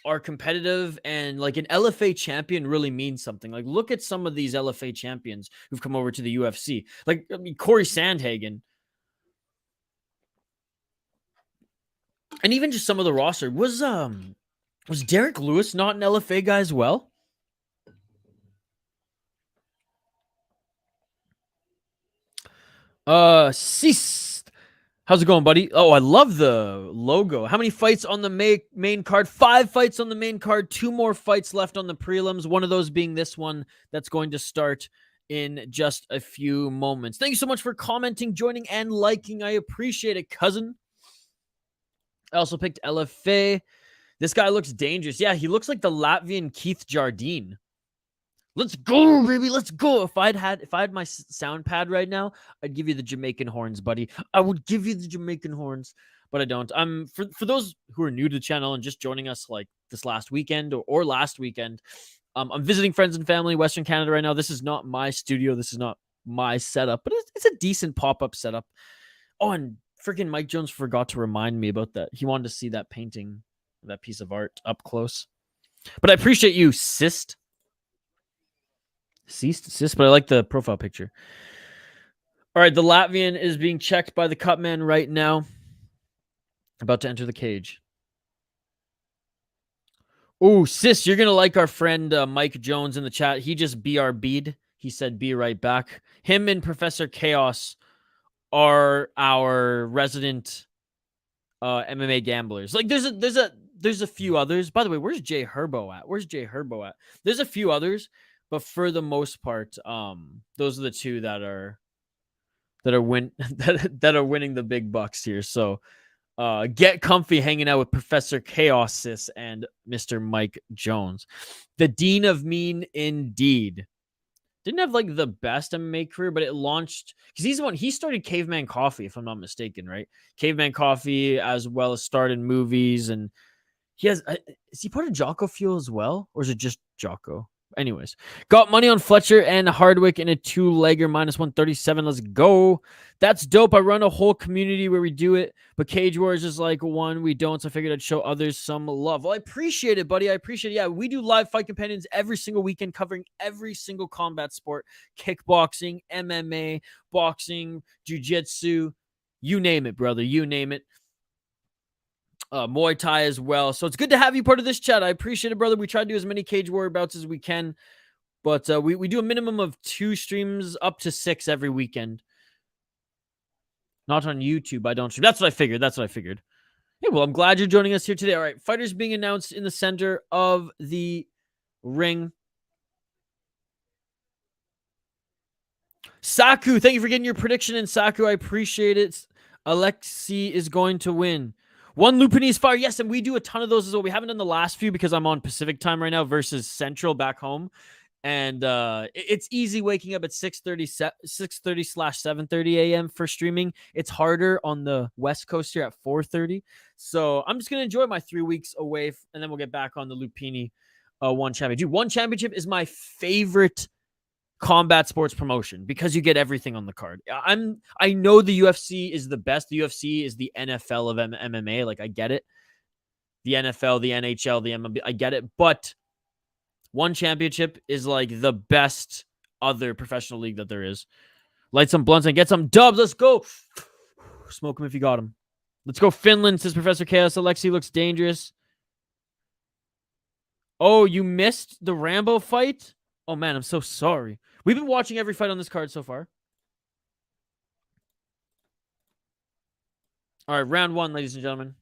are competitive, and like an LFA champion really means something. Like, look at some of these LFA champions who've come over to the UFC. Like, I mean, Corey Sandhagen. And even just some of the roster. Was Derek Lewis not an LFA guy as well? Cease. How's it going, buddy? Oh, I love the logo. How many fights on the main card? 5 fights on the main card. 2 more fights left on the prelims. One of those being this one that's going to start in just a few moments. Thank you so much for commenting, joining, and liking. I appreciate it, cousin. I also picked LFA. This guy looks dangerous. Yeah, he looks like the Latvian Keith Jardine. Let's go, baby. Let's go. If I had my sound pad right now, I'd give you the Jamaican horns, buddy. I would give you the Jamaican horns, but I don't. For those who are new to the channel and just joining us like this last weekend or last weekend, I'm visiting friends and family in Western Canada right now. This is not my studio. This is not my setup, but it's a decent pop-up setup. Oh, and freaking Mike Jones forgot to remind me about that. He wanted to see that painting, that piece of art up close. But I appreciate you, Ceased, but I like the profile picture. All right, the Latvian is being checked by the cut man right now. About to enter the cage. Oh, sis, you're going to like our friend Mike Jones in the chat. He just BRB'd. He said be right back. Him and Professor Chaos are our resident MMA gamblers. Like there's a few others. By the way, where's Jay Herbo at? There's a few others. But for the most part, those are the 2 that are winning the big bucks here. So get comfy hanging out with Professor Chaos Sis and Mr. Mike Jones. The Dean of Mean indeed. Didn't have like the best MMA career, but it launched because he's the one. He started Caveman Coffee, if I'm not mistaken, right? Caveman Coffee, as well as starred in movies, and he has. Is he part of Jocko Fuel as well, or is it just Jocko? Anyways, got money on Fletcher and Hardwick in a 2-legger -137. Let's go. That's dope. I run a whole community where we do it, but Cage Wars is like one we don't, so I figured I'd show others some love. Well, I appreciate it, buddy. I appreciate it. Yeah, we do live fight companions every single weekend covering every single combat sport, kickboxing, MMA, boxing, jiu-jitsu, you name it, brother. You name it. Muay Thai as well. So it's good to have you part of this chat. I appreciate it, brother. We try to do as many Cage Warrior bouts as we can, but we do a minimum of 2 streams up to 6 every weekend. Not on YouTube. I don't stream. That's what I figured. Hey, well, I'm glad you're joining us here today. All right, fighters being announced in the center of the ring. Saku, thank you for getting your prediction in, Saku. I appreciate it. Aleksi is going to win. 1 Lupinese fire. Yes, and we do a ton of those as well. We haven't done the last few because I'm on Pacific time right now versus Central back home. And it's easy waking up at 6:30/7:30 a.m. for streaming. It's harder on the West Coast here at 4:30. So I'm just going to enjoy my 3 weeks away, and then we'll get back on the Lupini One Championship. Dude, One Championship is my favorite combat sports promotion because you get everything on the card. I know the UFC is the best. The UFC is the NFL of MMA. Like, I get it. The NFL, the NHL, the MMA, I get it. But One Championship is like the best other professional league that there is. Light some blunts and get some dubs. Let's go. Smoke them if you got them. Let's go Finland, says Professor Chaos. Aleksi looks dangerous. Oh, you missed the Rambo fight? Oh, man, I'm so sorry. We've been watching every fight on this card so far. All right, round 1, ladies and gentlemen.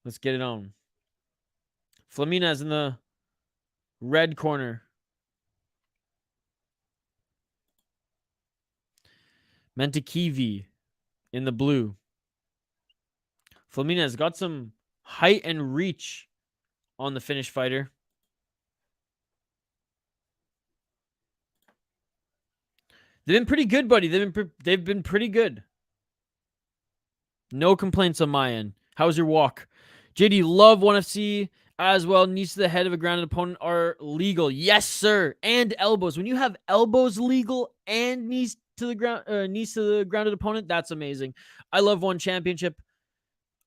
Let's get it on. Fleminas in the red corner. Mäntykivi in the blue. Fleminas got some height and reach on the Finnish fighter. They've been pretty good, buddy. They've been pretty good. No complaints on my end. How's your walk? JD, love 1FC as well. Knees to the head of a grounded opponent are legal. Yes, sir. And elbows. When you have elbows legal and knees to the grounded opponent, that's amazing. I love one championship.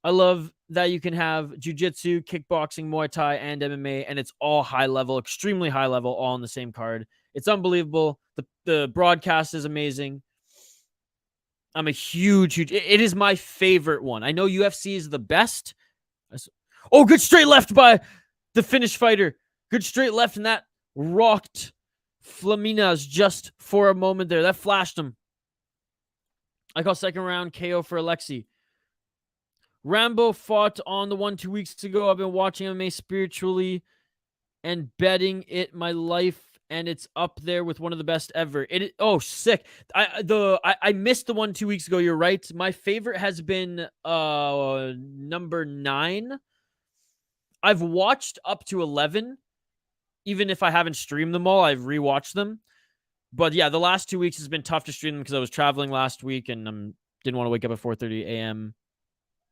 I love that you can have jiu-jitsu, kickboxing, Muay Thai, and MMA, and it's all high level, extremely high level, all on the same card. It's unbelievable. The broadcast is amazing. I'm a huge... It is my favorite one. I know UFC is the best. Oh, good straight left by the Finnish fighter. Good straight left, and that rocked Fleminas just for a moment there. That flashed him. I call second round KO for Aleksi. Rambo fought on the one 2 weeks ago. I've been watching MMA spiritually and betting it my life, and it's up there with one of the best ever. Oh, sick. I missed the one 2 weeks ago. You're right. My favorite has been number 9. I've watched up to 11. Even if I haven't streamed them all, I've rewatched them. But yeah, the last 2 weeks has been tough to stream them because I was traveling last week and didn't want to wake up at 4:30 a.m.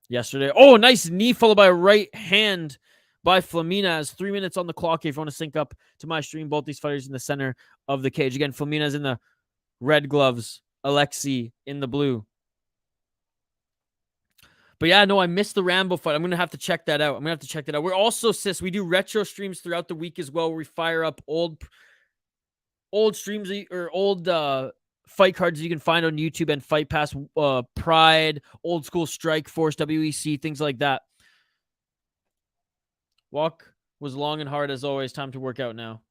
yesterday. Oh, nice knee followed by a right hand by Fleminas. 3 minutes on the clock if you want to sync up to my stream. Both these fighters in the center of the cage. Again, Fleminas in the red gloves. Aleksi in the blue. But yeah, no, I missed the Rambo fight. I'm going to have to check that out. We're also, we do retro streams throughout the week as well, where we fire up old streams or old fight cards you can find on YouTube and Fight Pass, Pride, Old School Strike Force, WEC, things like that. Walk was long and hard as always. Time to work out now.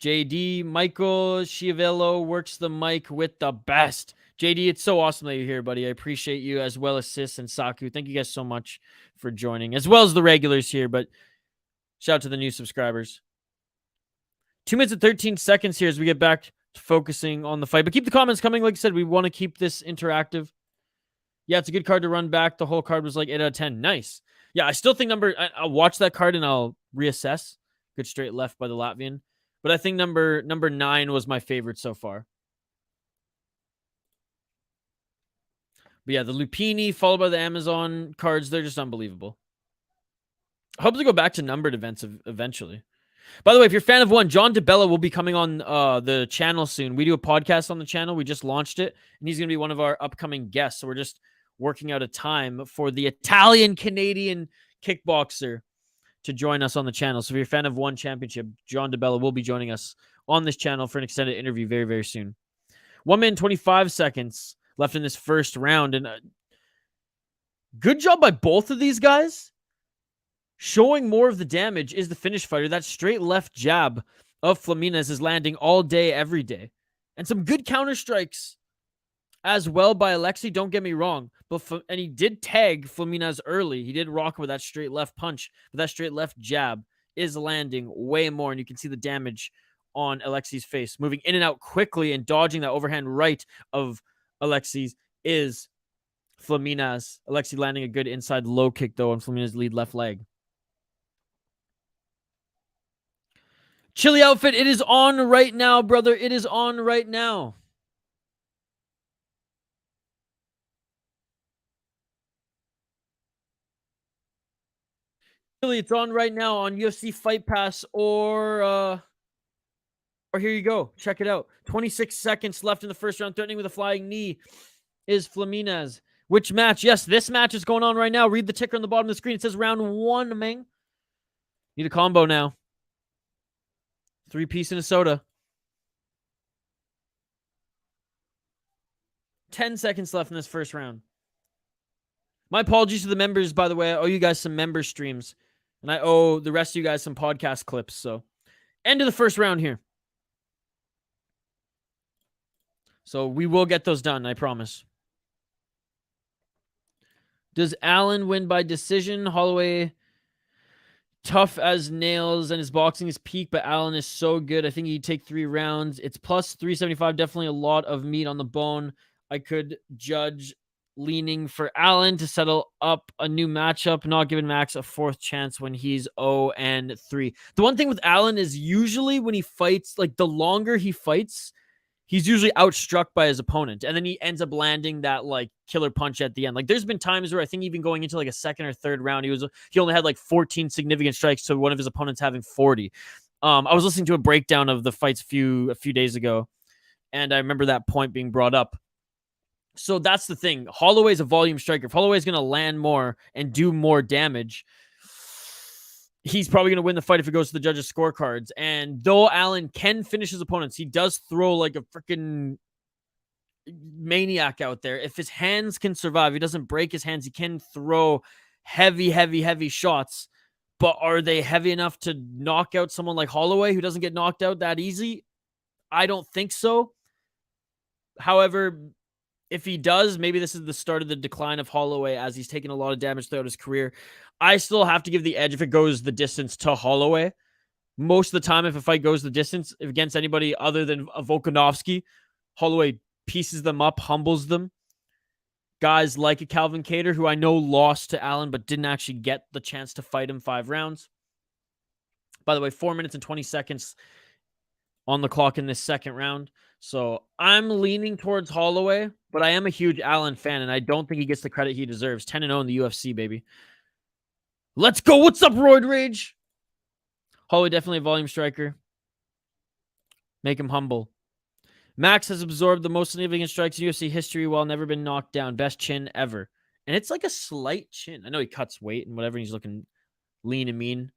JD, Michael Schiavello works the mic with the best. JD, it's so awesome that you're here, buddy. I appreciate you, as well as Sis and Saku. Thank you guys so much for joining, as well as the regulars here, but shout out to the new subscribers. 2 minutes and 13 seconds here as we get back to focusing on the fight. But keep the comments coming. Like I said, we want to keep this interactive. Yeah, it's a good card to run back. The whole card was like 8 out of 10. Nice. Yeah, I still think I'll watch that card and I'll reassess. Good straight left by the Latvian. But I think number 9 was my favorite so far. But yeah, the Lupini followed by the Amazon cards, they're just unbelievable. I hope to go back to numbered events eventually. By the way, if you're a fan of one, John DeBella will be coming on the channel soon. We do a podcast on the channel. We just launched it, and he's going to be one of our upcoming guests. So we're just working out a time for the Italian-Canadian kickboxer to join us on the channel. So if you're a fan of one championship, John DeBella will be joining us on this channel for an extended interview very, very soon. 1 minute, 25 seconds left in this first round. And good job by both of these guys. Showing more of the damage is the Finnish fighter. That straight left jab of Fleminas is landing all day, every day. And some good counter strikes as well by Aleksi, don't get me wrong. And he did tag Fleminas early. He did rock with that straight left punch. But that straight left jab is landing way more. And you can see the damage on Aleksi's face. Moving in and out quickly and dodging that overhand right of Aleksi's is Fleminas. Aleksi landing a good inside low kick, though, on Fleminas' lead left leg. Chili outfit, it is on right now, brother. It is on right now. Chili, it's on right now on UFC Fight Pass or here you go. Check it out. 26 seconds left in the first round. Threatening with a flying knee is Fleminas. Which match? Yes, this match is going on right now. Read the ticker on the bottom of the screen. It says round 1, man. Need a combo now. 3-piece and a soda. 10 seconds left in this first round. My apologies to the members, by the way. I owe you guys some member streams. And I owe the rest of you guys some podcast clips. So, end of the first round here. So, we will get those done, I promise. Does Allen win by decision? Holloway, tough as nails, and his boxing is peak, but Allen is so good. I think he'd take 3 rounds. It's plus 375. Definitely a lot of meat on the bone. I could judge leaning for Allen to settle up a new matchup, not giving Max a 4th chance when he's 0-3. The one thing with Allen is usually when he fights, like the longer he fights, he's usually outstruck by his opponent. And then he ends up landing that like killer punch at the end. Like there's been times where I think even going into like a 2nd or 3rd round, he only had like 14 significant strikes to one of his opponents having 40. I was listening to a breakdown of the fights a few days ago, and I remember that point being brought up. So that's the thing. Holloway's a volume striker. If Holloway's going to land more and do more damage, he's probably going to win the fight if it goes to the judges' scorecards. And though Allen can finish his opponents, he does throw like a freaking maniac out there. If his hands can survive, he doesn't break his hands, he can throw heavy shots. But are they heavy enough to knock out someone like Holloway who doesn't get knocked out that easy? I don't think so. However, if he does, maybe this is the start of the decline of Holloway as he's taken a lot of damage throughout his career. I still have to give the edge if it goes the distance to Holloway. Most of the time, if a fight goes the distance against anybody other than Volkanovski, Holloway pieces them up, humbles them. Guys like a Calvin Kattar, who I know lost to Allen but didn't actually get the chance to fight him 5 rounds. By the way, 4 minutes and 20 seconds on the clock in this 2nd round. So I'm leaning towards Holloway, but I am a huge Allen fan, and I don't think he gets the credit he deserves. 10-0 in the UFC, baby. Let's go. What's up, Roid Rage? Holloway definitely a volume striker. Make him humble. Max has absorbed the most significant strikes in UFC history while never been knocked down. Best chin ever. And it's like a slight chin. I know he cuts weight and whatever, and he's looking lean and mean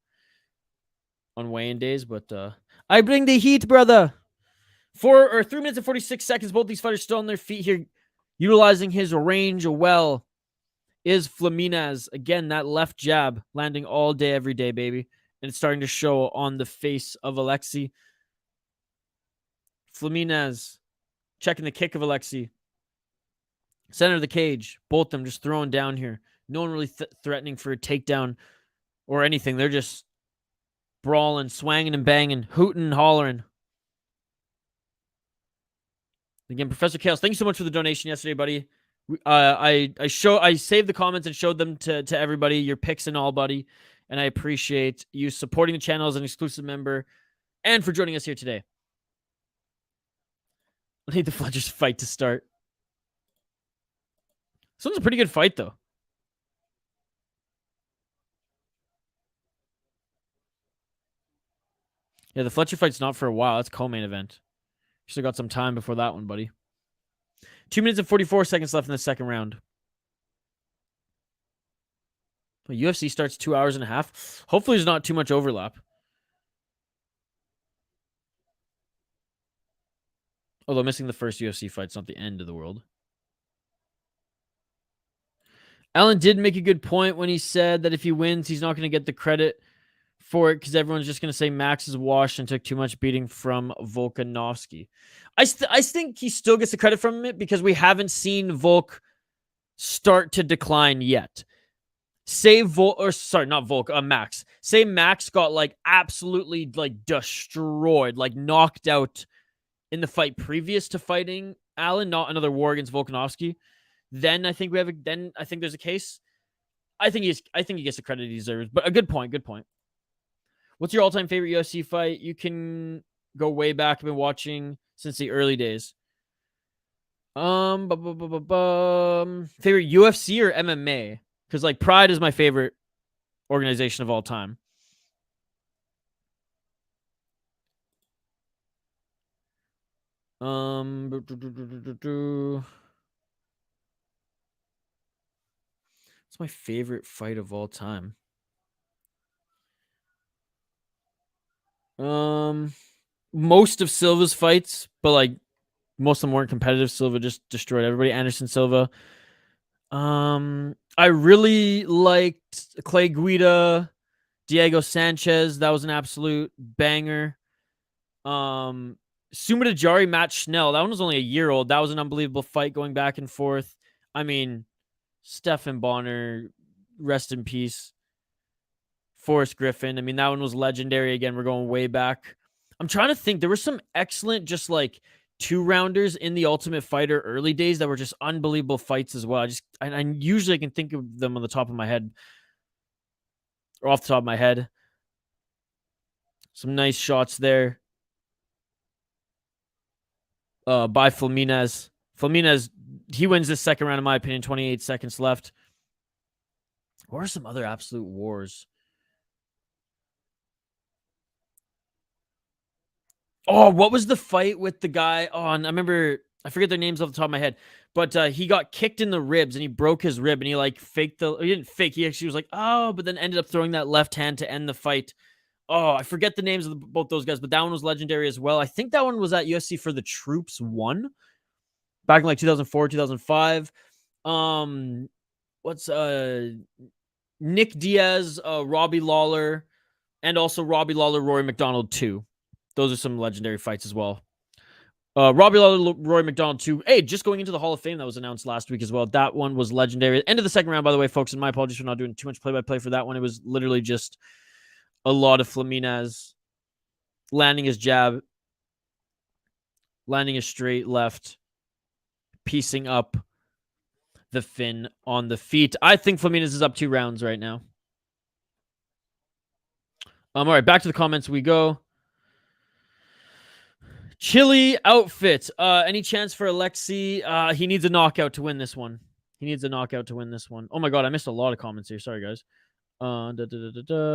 on weigh-in days, but I bring the heat, brother. 3 minutes and 46 seconds. Both these fighters still on their feet here, utilizing his range well. Is Fleminas. Again, that left jab landing all day, every day, baby. And it's starting to show on the face of Aleksi. Fleminas checking the kick of Aleksi. Center of the cage. Both of them just throwing down here. No one really threatening for a takedown or anything. They're just brawling, swanging and banging, hooting and hollering. Again, Professor Chaos, thank you so much for the donation yesterday, buddy. I saved the comments and showed them to everybody, your picks and all, buddy. And I appreciate you supporting the channel as an exclusive member and for joining us here today. I need the Fletcher's fight to start. This one's a pretty good fight, though. Yeah, the Fletcher fight's not for a while. That's co-main event. Still got some time before that one, buddy. 2 minutes and 44 seconds left in the 2nd round. The UFC starts 2 hours and a half. Hopefully there's not too much overlap. Although missing the first UFC fight's not the end of the world. Allen did make a good point when he said that if he wins, he's not going to get the credit for it because everyone's just going to say Max is washed and took too much beating from Volkanovski. I think he still gets the credit from it because we haven't seen Volk start to decline yet. Max. Say Max got like absolutely like destroyed, like knocked out in the fight previous to fighting Allen, not another war against Volkanovski. Then I think there's a case. I think he gets the credit he deserves. But a good point. What's your all-time favorite UFC fight? You can go way back. I've been watching since the early days. Favorite UFC or MMA? Because like Pride is my favorite organization of all time. What's my favorite fight of all time? Most of Silva's fights, but like most of them weren't competitive. Silva just destroyed everybody. Anderson Silva. I really liked Clay Guida, Diego Sanchez. That was an absolute banger. Sumida Jari, Matt Schnell. That one was only a year old. That was an unbelievable fight going back and forth. I mean, Stephan Bonner, rest in peace. Forrest Griffin. I mean, that one was legendary. Again, we're going way back. I'm trying to think. There were some excellent, just like 2-rounders in the Ultimate Fighter early days that were just unbelievable fights as well. I usually can think of them on the top of my head or off the top of my head. Some nice shots there. By Fleminas. Fleminas, he wins this second round, in my opinion. 28 seconds left. What are some other absolute wars? Oh, what was the fight with the guy? Oh, and I remember, I forget their names off the top of my head, but he got kicked in the ribs and he broke his rib and he like faked he didn't fake. He actually was like, oh, but then ended up throwing that left hand to end the fight. Oh, I forget the names of both those guys, but that one was legendary as well. I think that one was at UFC for the Troops 1 back in like 2004, 2005. What's Nick Diaz, Robbie Lawler, and also Robbie Lawler, Rory McDonald 2. Those are some legendary fights as well. Robbie Lawler, Rory McDonald 2. Hey, just going into the Hall of Fame that was announced last week as well. That one was legendary. End of the second round, by the way, folks, and my apologies for not doing too much play-by-play for that one. It was literally just a lot of Fleminas landing his jab, landing his straight left, piecing up the fin on the feet. I think Fleminas is up 2 rounds right now. All right, back to the comments we go. Chili outfit. Any chance for Aleksi? He needs a knockout to win this one. He needs a knockout to win this one. Oh my god, I missed a lot of comments here. Sorry, guys. Khabib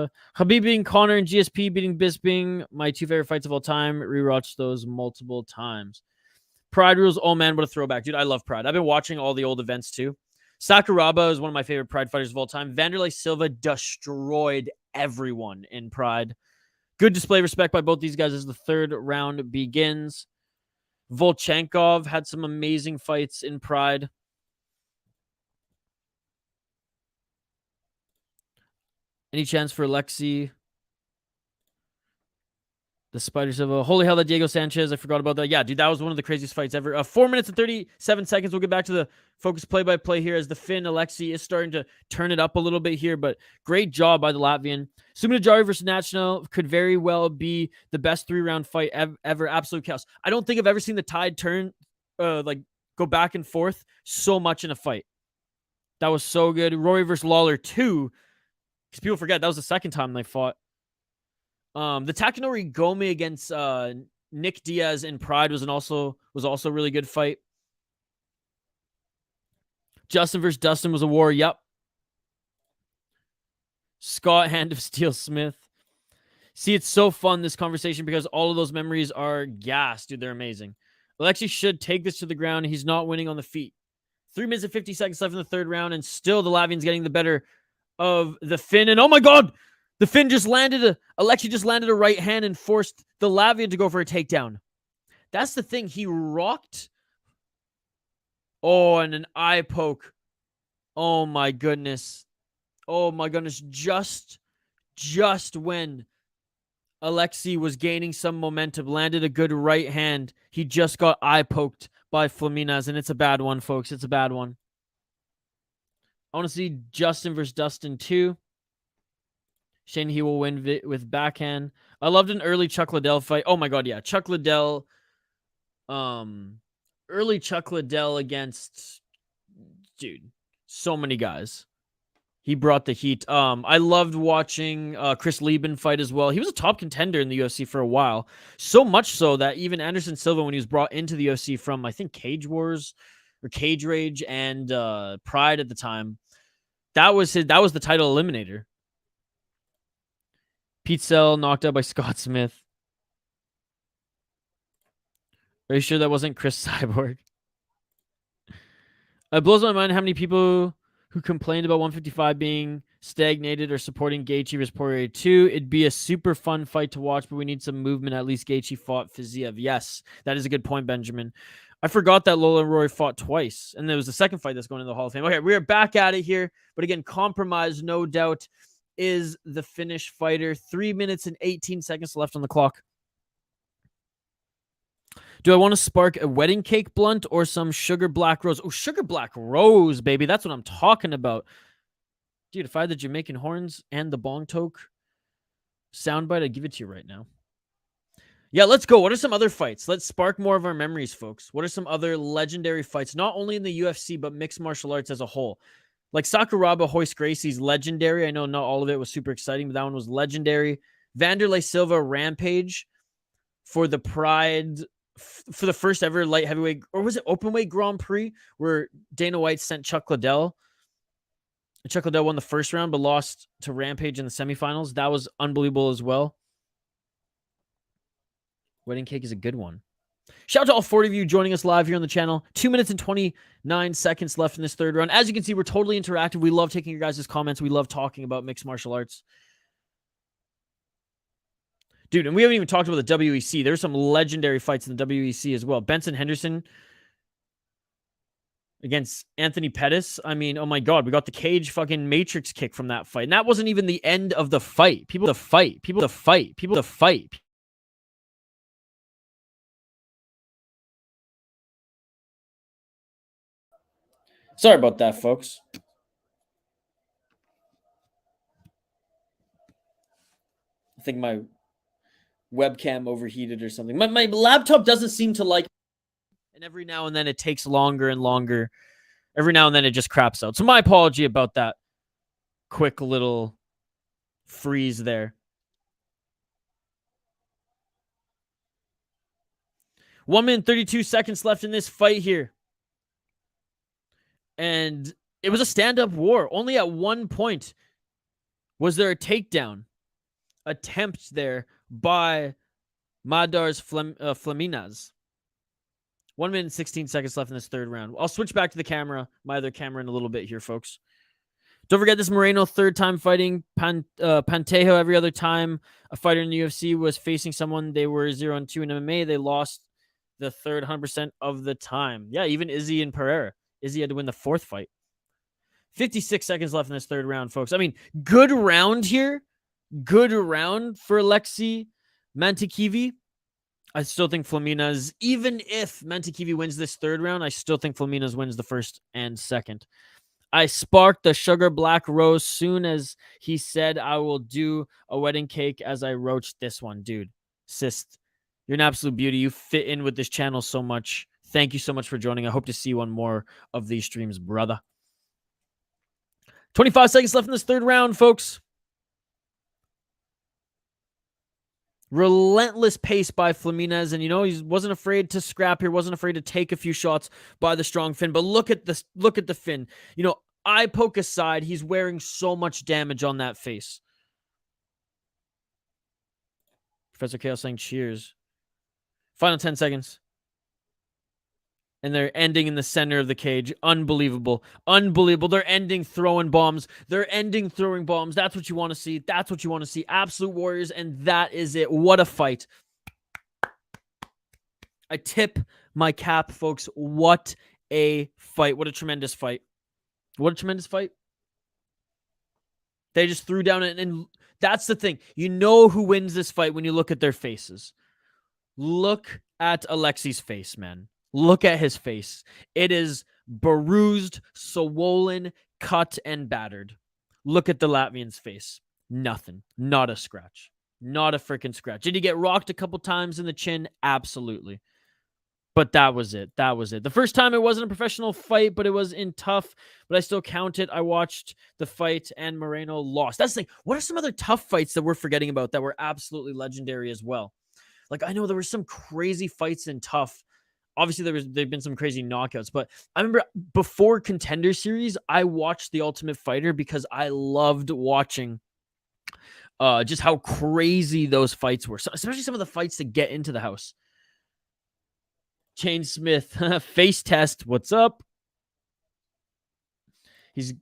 beating Connor and GSP beating Bisping. My 2 favorite fights of all time. Rewatched those multiple times. Pride rules. Oh man, what a throwback. Dude, I love Pride. I've been watching all the old events too. Sakuraba is one of my favorite Pride fighters of all time. Vanderlei Silva destroyed everyone in Pride. Good display of respect by both these guys as the third round begins. Volchenkov had some amazing fights in Pride. Any chance for Aleksi? The Spider Silva. Holy hell, that Diego Sanchez. I forgot about that. Yeah, dude, that was one of the craziest fights ever. 4 minutes and 37 seconds. We'll get back to the focus play-by-play here as the Finn Aleksi is starting to turn it up a little bit here, but great job by the Latvian. Sumida Jari versus National could very well be the best 3-round fight ever. Absolute chaos. I don't think I've ever seen the tide turn, like go back and forth so much in a fight. That was so good. Rory versus Lawler 2. Because people forget that was the second time they fought. The Takanori Gome against Nick Diaz in Pride was also a really good fight. Justin versus Dustin was a war. Yep. Scott Hand of Steel Smith. See, it's so fun, this conversation, because all of those memories are gas, dude. They're amazing. Aleksi should take this to the ground. He's not winning on the feet. 3 minutes and 50 seconds left in the third round, and still the Latvian's getting the better of the Finn. And oh my god! The Finn just landed Aleksi just landed a right hand and forced the Latvian to go for a takedown. That's the thing. He rocked. Oh, and an eye poke. Oh my goodness. Oh my goodness. Just when Aleksi was gaining some momentum, landed a good right hand, he just got eye poked by Fleminas, and it's a bad one, folks. It's a bad one. I want to see Justin versus Dustin too. Shane, he will win with backhand. I loved an early Chuck Liddell fight. Oh my god, yeah. Chuck Liddell. Early Chuck Liddell against, dude, so many guys. He brought the heat. I loved watching Chris Lieben fight as well. He was a top contender in the UFC for a while. So much so that even Anderson Silva, when he was brought into the UFC from, I think, Cage Wars or Cage Rage and Pride at the time, that was the title eliminator. Pete Sell knocked out by Scott Smith. Are you sure that wasn't Chris Cyborg? It blows my mind how many people who complained about 155 being stagnated or supporting Gaethje versus Poirier 2. It'd be a super fun fight to watch, but we need some movement. At least Gaethje fought Fiziev. Yes, that is a good point, Benjamin. I forgot that Lola and Roy fought twice, and there was the second fight that's going to the Hall of Fame. Okay, we are back at it here, but again, compromise, no doubt, is the Finnish fighter. 3 minutes and 18 seconds left on the clock. Do I want to spark a wedding cake blunt or some sugar black rose? Oh, sugar black rose, baby. That's what I'm talking about. Dude, if I had the Jamaican horns and the bong toke soundbite, I'd give it to you right now. Yeah, let's go. What are some other fights? Let's spark more of our memories, folks. What are some other legendary fights, not only in the UFC, but mixed martial arts as a whole? Like Sakuraba Hoist Gracie's legendary. I know not all of it was super exciting, but that one was legendary. Vanderlei Silva Rampage for the Pride, for the first ever light heavyweight, or was it openweight Grand Prix, where Dana White sent Chuck Liddell. Chuck Liddell won the first round, but lost to Rampage in the semifinals. That was unbelievable as well. Wedding cake is a good one. Shout out to all 40 of you joining us live here on the channel. 2 minutes and 29 seconds left in this third round. As you can see, we're totally interactive. We love taking your guys' comments. We love talking about mixed martial arts. Dude, and we haven't even talked about the WEC. There's some legendary fights in the WEC as well. Benson Henderson against Anthony Pettis. I mean, oh my God, we got the cage fucking matrix kick from that fight. And that wasn't even the end of the fight. People. Sorry about that, folks. I think my webcam overheated or something. My laptop doesn't seem to like, and every now and then it takes longer and longer. Every now and then it just craps out. So my apology about that quick little freeze there. 1 minute 32 seconds left in this fight here. And it was a stand-up war. Only at one point was there a takedown attempt there by Madars Fleminas. 1 minute and 16 seconds left in this third round. I'll switch back to the camera, my other camera, in a little bit here, folks. Don't forget this Moreno third time fighting Pantejo. Every other time a fighter in the UFC was facing someone, they were 0-2 in MMA. They lost the third 100% of the time. Yeah, even Izzy and Pereira. Izzy had to win the fourth fight. 56 seconds left in this third round, folks. I mean, good round here. Good round for Aleksi Mäntykivi. I still think Fleminas, even if Mäntykivi wins this third round, I still think Fleminas wins the first and second. I sparked the sugar black rose soon as he said I will do a wedding cake as I roached this one. Dude, sis, you're an absolute beauty. You fit in with this channel so much. Thank you so much for joining. I hope to see you on more of these streams, brother. 25 seconds left in this third round, folks. Relentless pace by Fleminas, and he wasn't afraid to scrap here, wasn't afraid to take a few shots by the strong Finn. But look at this, look at the Finn. Eye poke aside, he's wearing so much damage on that face. Professor Kale saying cheers. Final 10 seconds. And they're ending in the center of the cage. Unbelievable. Unbelievable. They're ending throwing bombs. They're ending throwing bombs. That's what you want to see. That's what you want to see. Absolute warriors, and that is it. What a fight. I tip my cap, folks. What a fight. What a tremendous fight. What a tremendous fight. They just threw down, and that's the thing. You know who wins this fight when you look at their faces. Look at Aleksi's face, man. Look at his face. It is bruised, swollen, cut, and battered. Look at the Latvian's face. Nothing. Not a scratch. Not a freaking scratch. Did he get rocked a couple times in the chin? Absolutely. But that was it. That was it. The first time it wasn't a professional fight, but it was in tough. But I still count it. I watched the fight, and Moreno lost. That's the thing. What are some other tough fights that we're forgetting about that were absolutely legendary as well? Like, I know there were some crazy fights in tough. Obviously, there've been some crazy knockouts, but I remember before Contender Series, I watched The Ultimate Fighter because I loved watching just how crazy those fights were. So, especially some of the fights to get into the house. Chain Smith, face test. What's up? He's,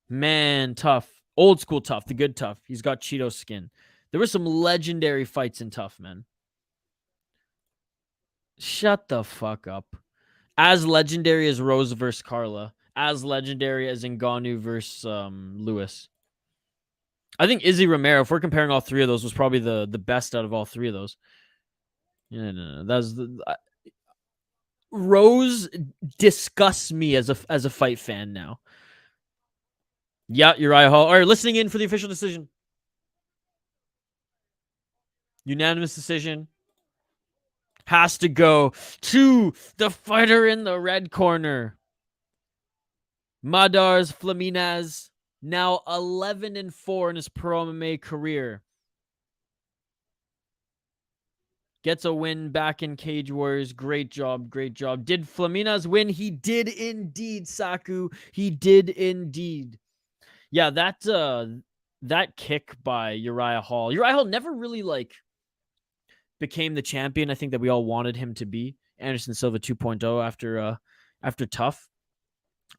man, tough. Old school tough, the good tough. He's got Cheeto skin. There were some legendary fights in tough, man. Shut the fuck up. As legendary as Rose versus Carla. As legendary as Ngannou versus Lewis. I think Izzy Romero, if we're comparing all three of those, was probably the best out of all three of those. Yeah, no. That's the Rose disgusts me as a fight fan now. Yeah, Uriah Hall. All right, listening in for the official decision. Unanimous decision. Has to go to the fighter in the red corner. Madars Fleminas, now 11-4 in his pro MMA career. Gets a win back in Cage Warriors. Great job, great job. Did Fleminas win? He did indeed, Saku. He did indeed. Yeah, that kick by Uriah Hall. Uriah Hall never really became the champion I think that we all wanted him to be. Anderson Silva 2.0 after Tough.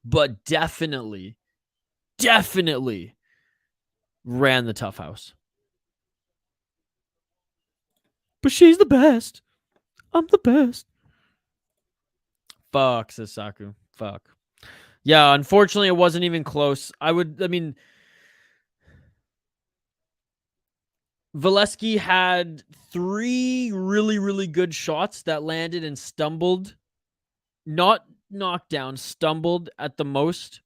But definitely ran the Tough house. But she's the best. I'm the best. Fuck, says Saku. Fuck. Yeah, unfortunately, it wasn't even close. Valesky had 3 really, really good shots that landed and stumbled. Not knocked down, stumbled at the most.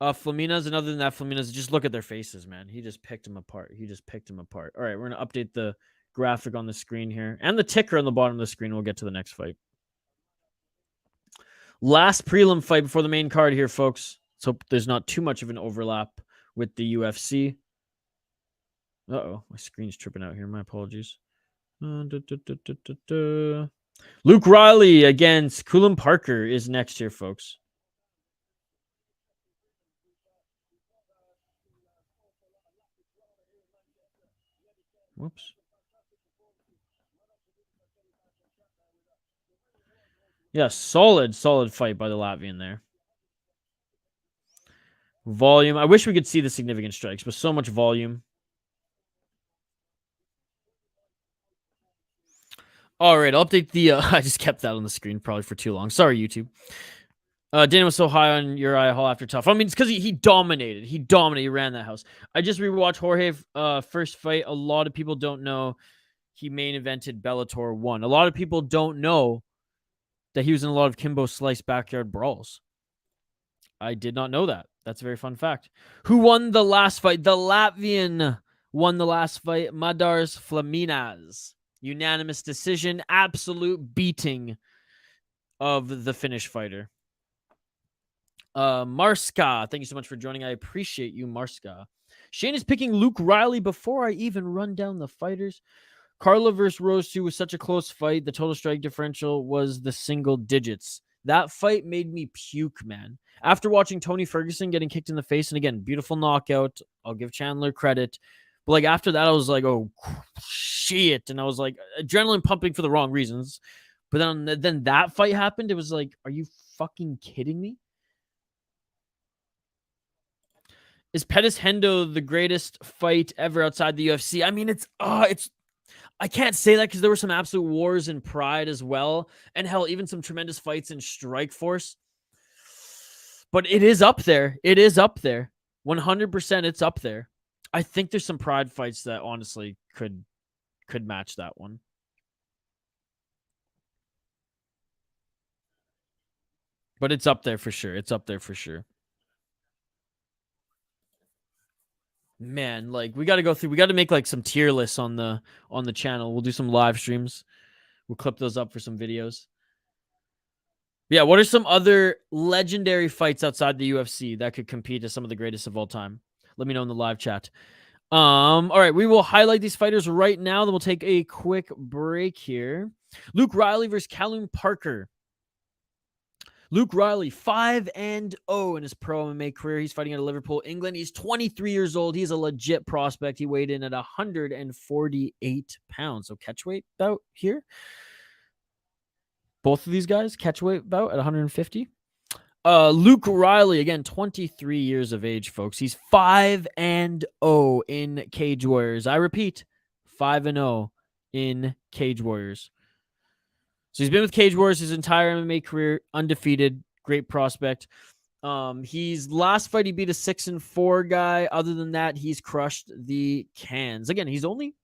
Fleminas, and other than that, Fleminas, just look at their faces, man. He just picked him apart. All right, we're going to update the graphic on the screen here. And the ticker on the bottom of the screen. We'll get to the next fight. Last prelim fight before the main card here, folks. Let's hope there's not too much of an overlap with the UFC. Uh-oh, my screen's tripping out here. My apologies. Luke Riley against Cullen Parker is next here, folks. Whoops. Yeah, solid fight by the Latvian there. Volume. I wish we could see the significant strikes, but so much volume. All right, I'll update the... I just kept that on the screen probably for too long. Sorry, YouTube. Dana was so high on Uriah Hall after Tough. I mean, it's because he dominated. He ran that house. I just rewatched Jorge first fight. A lot of people don't know he main evented Bellator 1. A lot of people don't know that he was in a lot of Kimbo Slice backyard brawls. I did not know that. That's a very fun fact. Who won the last fight? The Latvian won the last fight. Madars Fleminas. Unanimous decision. Absolute beating of the Finnish fighter. Marska, thank you so much for joining. I appreciate you, Marska. Shane is picking Luke Riley before I even run down the fighters. Carla versus Rose 2 was such a close fight. The total strike differential was the single digits. That fight made me puke, man. After watching Tony Ferguson getting kicked in the face, and again, beautiful knockout. I'll give Chandler credit. But after that, I was like, oh, shit. And I was like, adrenaline pumping for the wrong reasons. But then that fight happened. It was like, are you fucking kidding me? Is Pettis Hendo the greatest fight ever outside the UFC? I mean, I can't say that because there were some absolute wars in Pride as well. And hell, even some tremendous fights in Strikeforce. But it is up there. 100% it's up there. I think there's some Pride fights that honestly could match that one. But it's up there for sure. Man, we got to go through. We got to make some tier lists on the channel. We'll do some live streams. We'll clip those up for some videos. Yeah, what are some other legendary fights outside the UFC that could compete as some of the greatest of all time? Let me know in the live chat. All right, we will highlight these fighters right now. Then we'll take a quick break here. Luke Riley versus Cullen Parker. Luke Riley, 5-0 in his pro MMA career. He's fighting out of Liverpool, England. He's 23 years old. He's a legit prospect. He weighed in at 148 pounds. So catchweight bout here. Both of these guys, catchweight bout at 150. Luke Riley, again, 23 years of age, folks. He's 5-0 in Cage Warriors. I repeat, 5-0 in Cage Warriors. So he's been with Cage Wars his entire MMA career, undefeated, great prospect. He's last fight he beat a 6-4 guy. Other than that, he's crushed the cans. Again, he's only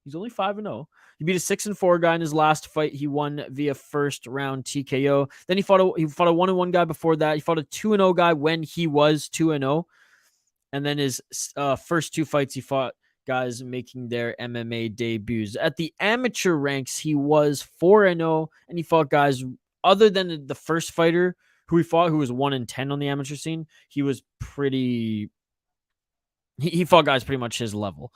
5-0. He beat a 6-4 guy in his last fight. He won via first round TKO. Then he fought a 1-1 guy before that. He fought a 2-0 guy when he was 2-0. And then his first 2 fights, he fought guys making their MMA debuts. At the amateur ranks, he was 4-0, and he fought guys other than the first fighter who he fought, who was 1-10 on the amateur scene. He was pretty. He fought guys pretty much his level.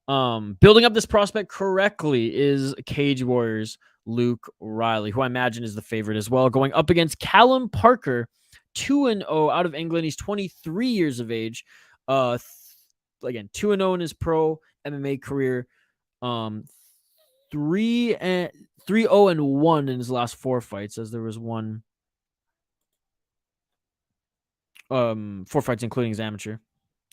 Building up this prospect correctly is Cage Warriors Luke Riley, who I imagine is the favorite as well, going up against Callum Parker, 2-0 out of England. He's 23 years of age. Again, 2-0 in his pro MMA career. 3-0-1 in his last 4 fights, as there was 4 fights including his amateur,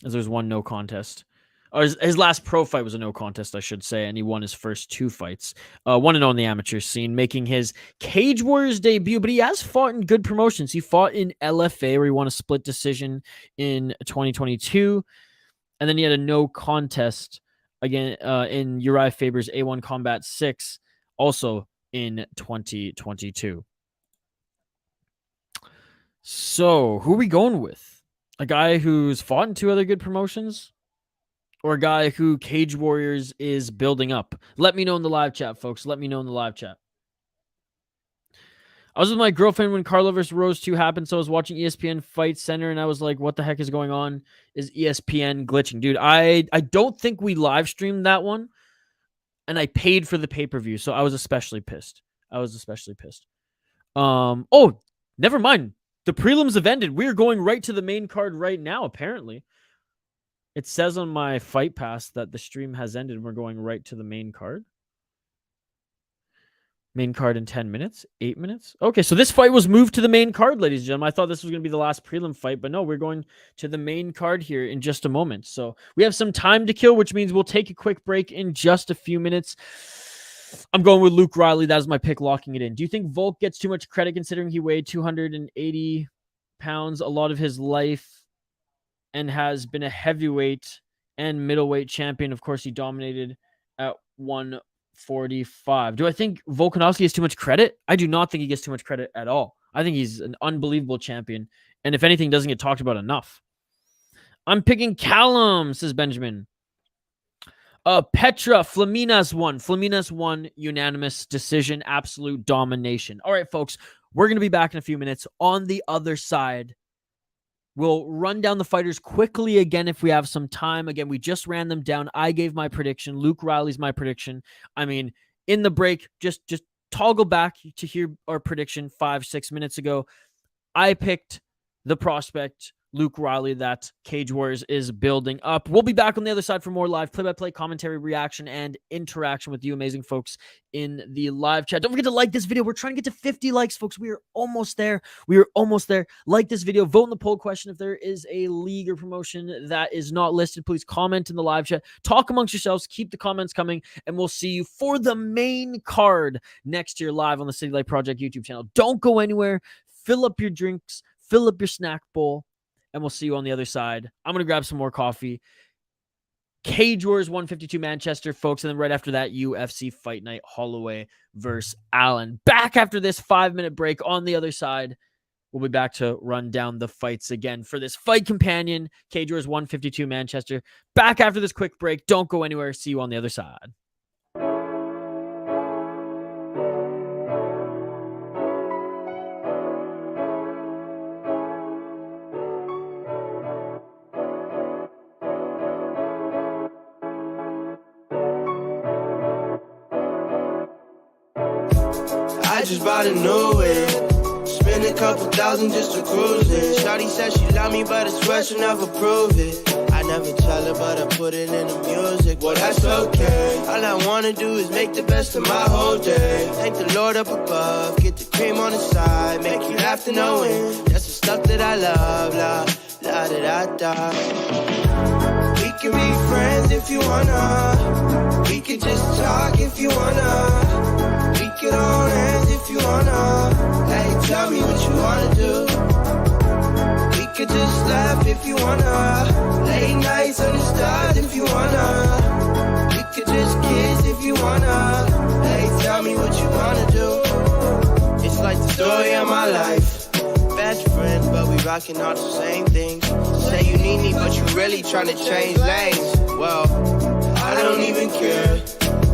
as there's 1 no contest. His last pro fight was a no contest, I should say, and he won his first 2 fights. 1-0 in the amateur scene, making his Cage Warriors debut, but he has fought in good promotions. He fought in LFA, where he won a split decision in 2022, and then he had a no contest again in Uriah Faber's A1 Combat 6, also in 2022. So, who are we going with? A guy who's fought in 2 other good promotions? Or a guy who Cage Warriors is building up? Let me know in the live chat, folks. Let me know in the live chat. I was with my girlfriend when Carlo vs. Rose 2 happened, so I was watching ESPN Fight Center, and I was like, what the heck is going on? Is ESPN glitching? Dude, I don't think we live streamed that one, and I paid for the pay-per-view, so I was especially pissed. Oh, never mind. The prelims have ended. We're going right to the main card right now, apparently. It says on my Fight Pass that the stream has ended. We're going right to the main card. Main card in 10 minutes, 8 minutes. Okay, so this fight was moved to the main card, ladies and gentlemen. I thought this was going to be the last prelim fight, but no, we're going to the main card here in just a moment. So we have some time to kill, which means we'll take a quick break in just a few minutes. I'm going with Luke Riley. That is my pick, locking it in. Do you think Folc gets too much credit considering he weighed 280 pounds a lot of his life and has been a heavyweight and middleweight champion? Of course, he dominated at 145. Do I think Volkanovski gets too much credit? I do not think he gets too much credit at all. I think he's an unbelievable champion, and if anything, doesn't get talked about enough. I'm picking Kallum, says Benjamin. Petra, Fleminas won unanimous decision, absolute domination. All right, folks, we're going to be back in a few minutes. On the other side, we'll run down the fighters quickly again if we have some time. Again, we just ran them down. I gave my prediction. Luke Riley's my prediction. I mean, in the break, just toggle back to hear our prediction 5-6 minutes ago. I picked the prospect Luke Riley that Cage Warriors is building up. We'll be back on the other side for more live play-by-play commentary, reaction, and interaction with you amazing folks in the live chat. Don't forget to like this video. We're trying to get to 50 likes, folks. We are almost there. Like this video. Vote in the poll question. If there is a league or promotion that is not listed, please comment in the live chat. Talk amongst yourselves. Keep the comments coming, and we'll see you for the main card next year live on the City Light Project YouTube channel. Don't go anywhere. Fill up your drinks. Fill up your snack bowl. And we'll see you on the other side. I'm going to grab some more coffee. Cage Warriors 152 Manchester, folks. And then right after that, UFC Fight Night, Holloway versus Allen. Back after this 5-minute break. On the other side, we'll be back to run down the fights again for this fight companion. Cage Warriors 152 Manchester. Back after this quick break. Don't go anywhere. See you on the other side. I just bought a new whip. Spend a couple thousand just to cruise it. Shawty said she love me, but I swear she'll never prove it. I never tell her, but I put it in the music. Well, that's okay. All I wanna do is make the best of my whole day. Thank the Lord up above, get the cream on the side, make you laugh to know it. That's the stuff that I love, la da da da. We can be friends if you wanna. We can just talk if you wanna. We could hold hands if you wanna. Hey, tell me what you wanna do. We could just laugh if you wanna. Late nights on the stars if you wanna. We could just kiss if you wanna. Hey, tell me what you wanna do. It's like the story of my life. Best friends, but we rocking all the same things. Say you need me, but you really tryna change lanes. Well, I don't even care.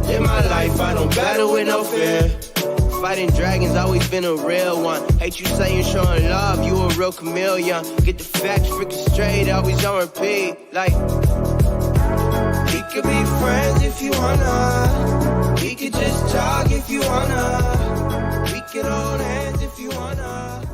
In my life, I don't battle with no fear. Fighting dragons, always been a real one. Hate you saying showing love, you a real chameleon. Get the facts freaking straight, always on repeat. Like, we could be friends if you wanna. We could just talk if you wanna. We could hold hands if you wanna.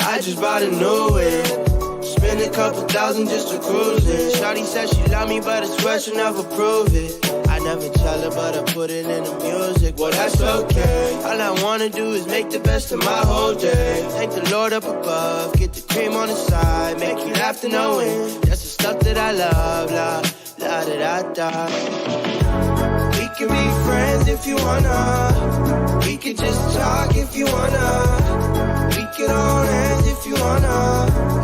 I just bought a new whip. Spend a couple thousand just to cruise it. Shawty said she love me, but I swear she'll never prove it. I never tell her, but I put it in the music. Well, that's okay. All I wanna do is make the best of my whole day. Thank the Lord up above, get the cream on the side, make you laugh to no end. That's the stuff that I love, la da da da. We can be friends if you wanna. We can just talk if you wanna. We can hold hands if you wanna.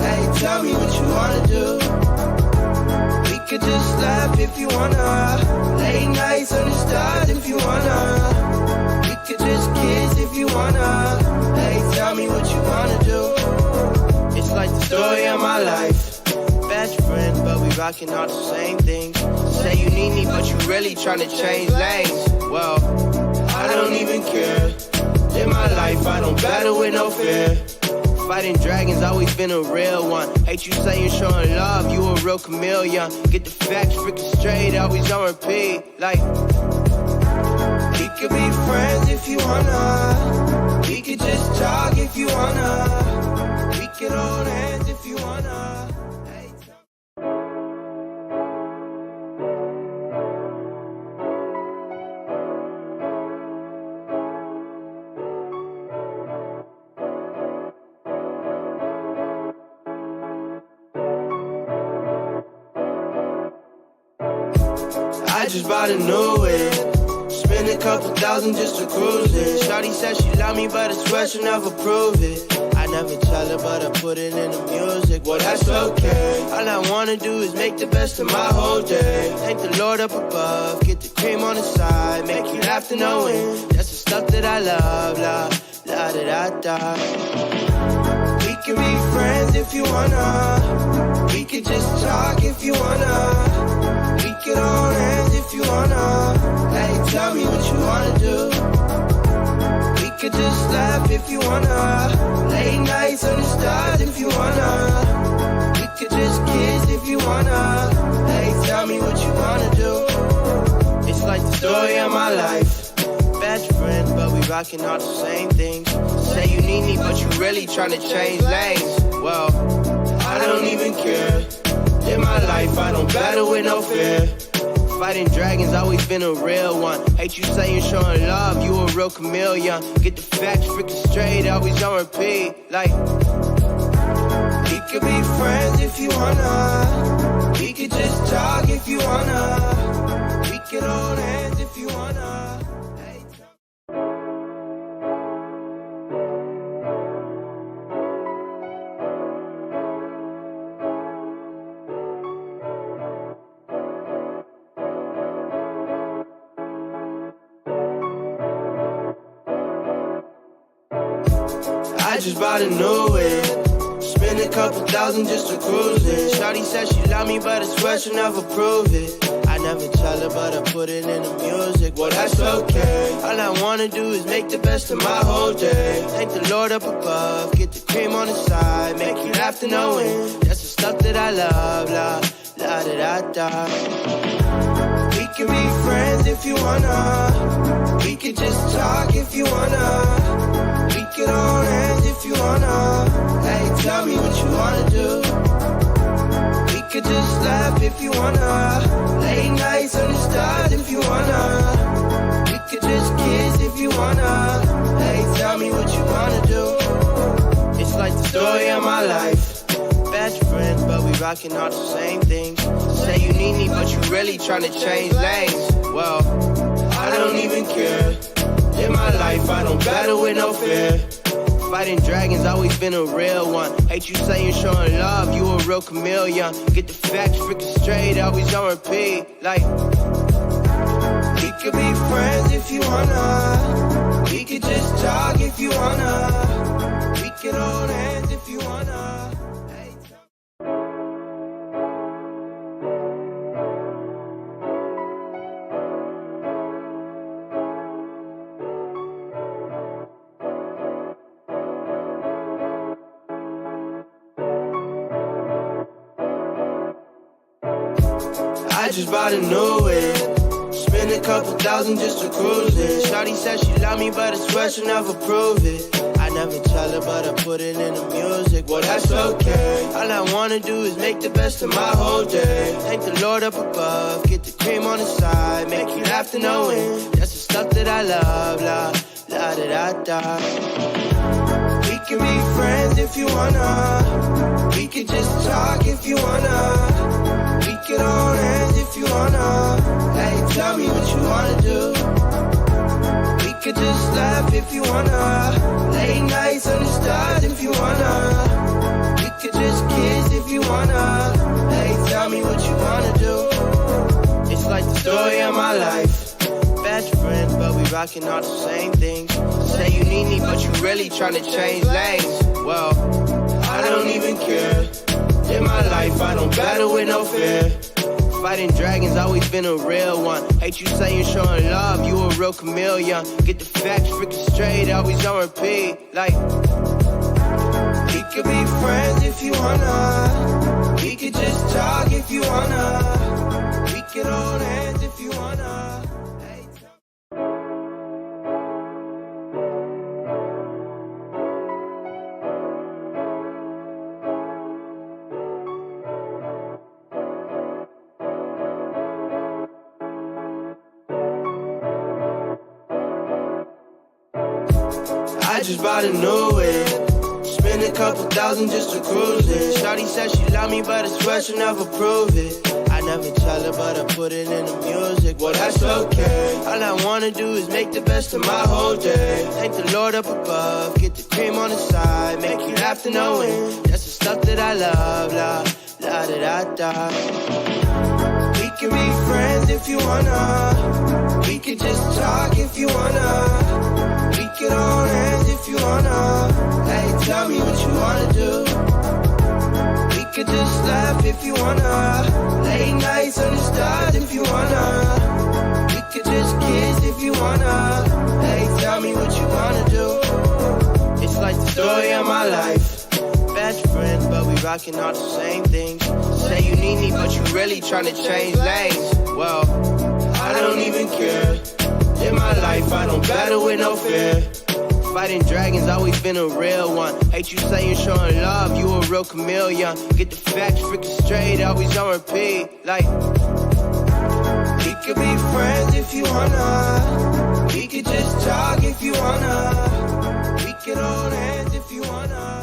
Hey, tell me what you wanna do. We could just laugh if you wanna. Late nights on the stars if you wanna. We could just kiss if you wanna. Hey, tell me what you wanna do. It's like the story of my life. Best friends, but we rocking all the same things. Say you need me, but you really tryna change lanes. Well, I don't even care. In my life, I don't battle with no fear. Fighting dragons, always been a real one. Hate you saying showing love, you a real chameleon. Get the facts freaking straight, always on repeat. Like, we could be friends if you wanna. We could just talk if you wanna. We could hold hands if you wanna. I just bought a new whip. Spend a couple thousand just to cruise it. Shawty said she love me, but I swear she'll never prove it. I never tell her, but I put it in the music. Well, that's okay. All I wanna do is make the best of my whole day. Thank the Lord up above, get the cream on the side, make you laugh to no end. That's the stuff that I love, la da da da. We can be friends if you wanna. We can just talk if you wanna. We can hold hands if you wanna. Hey, tell me what you wanna do. We could just laugh if you wanna. Late nights on the stars if you wanna. We could just kiss if you wanna. Hey, tell me what you wanna do. It's like the story of my life. Best friends, but we rocking all the same things. Say you need me, but you really tryna change lanes. Well, I don't even care. In my life, I don't battle with no fear. Fighting dragons, always been a real one. Hate you saying showing love, you a real chameleon. Get the facts freaking straight, always on repeat. Like, we could be friends if you wanna. We could just talk if you wanna. We could hold hands if you wanna. I just bought a new whip. Spend a couple thousand just to cruise it. Shawty said she love me, but I swear she'll never prove it. I never tell her, but I put it in the music. Well, that's okay. All I wanna do is make the best of my whole day. Thank the Lord up above, get the cream on the side, make you laugh to no end. That's the stuff that I love, la da da da. We can be friends if you wanna. We can just talk if you wanna. We can hold hands if you wanna. Hey, tell me what you wanna do. We could just laugh if you wanna. Late Late nights on the stars if you wanna. We could just kiss if you wanna. Hey, tell me what you wanna do. It's like the story of my life. Best friends, but we rockin' all the same things. Say you need me, but you really tryna change lanes. Well, I don't even care. In my life, I don't battle with no fear. Fighting dragons, always been a real one. Hate you saying showing love, you a real chameleon. Get the facts freaking straight, always on repeat. Like, we could be friends if you wanna. We could just talk if you wanna. We could hold hands if you wanna. I just bought a new whip. Spent a couple thousand just to cruise it. Shawty said she love me, but I swear she'll never prove it. I never tell her, but I put it in the music. Well, that's okay. All I wanna do is make the best of my whole day. Thank the Lord up above. Get the cream on the side. Make you laugh to know it. That's the stuff that I love. La, la, da, da, da. We can be friends if you wanna. We can just talk if you wanna. We can hold hands if you wanna. Hey, tell me what you wanna do. We could just laugh if you wanna. Late nights on the stars if you wanna. We could just kiss if you wanna. Hey, tell me what you wanna do. It's like the story of my life. Best friends, but we rockin' all the same things. Say you need me, but you really tryna change lanes. Well, I don't even care. In my life, I don't battle with no fear. Fighting dragons, always been a real one. Hate you saying showing love, you a real chameleon. Get the facts freaking straight, always on repeat. Like, we could be friends if you wanna. We could just talk if you wanna. We could hold hands if you wanna. I just bought a new whip. Spent a couple thousand just to cruise it. Shawty said she love me, but I swear she'll never prove it. I never tell her, but I put it in the music. Well, that's okay. All I wanna do is make the best of my whole day. Thank the Lord up above. Get the cream on the side. Make you laugh to know it. That's the stuff that I love. La, la, da, da, da. We can be friends if you wanna. We can just talk if you wanna. We can hold hands if you wanna. Hey, tell me what you wanna do. We could just laugh if you wanna. Late nights on the stars if you wanna. We could just kiss if you wanna. Hey, tell me what you wanna do. It's like the story of my life. Best friends, but we rockin' all the same things. Say you need me, but you really tryna change lanes. Well, I don't even care. In my life, I don't battle with no fear. Fighting dragons, always been a real one. Hate you saying showing love, you a real chameleon. Get the facts freaking straight, always on repeat. Like, we could be friends if you wanna. We could just talk if you wanna. We could hold hands if you wanna.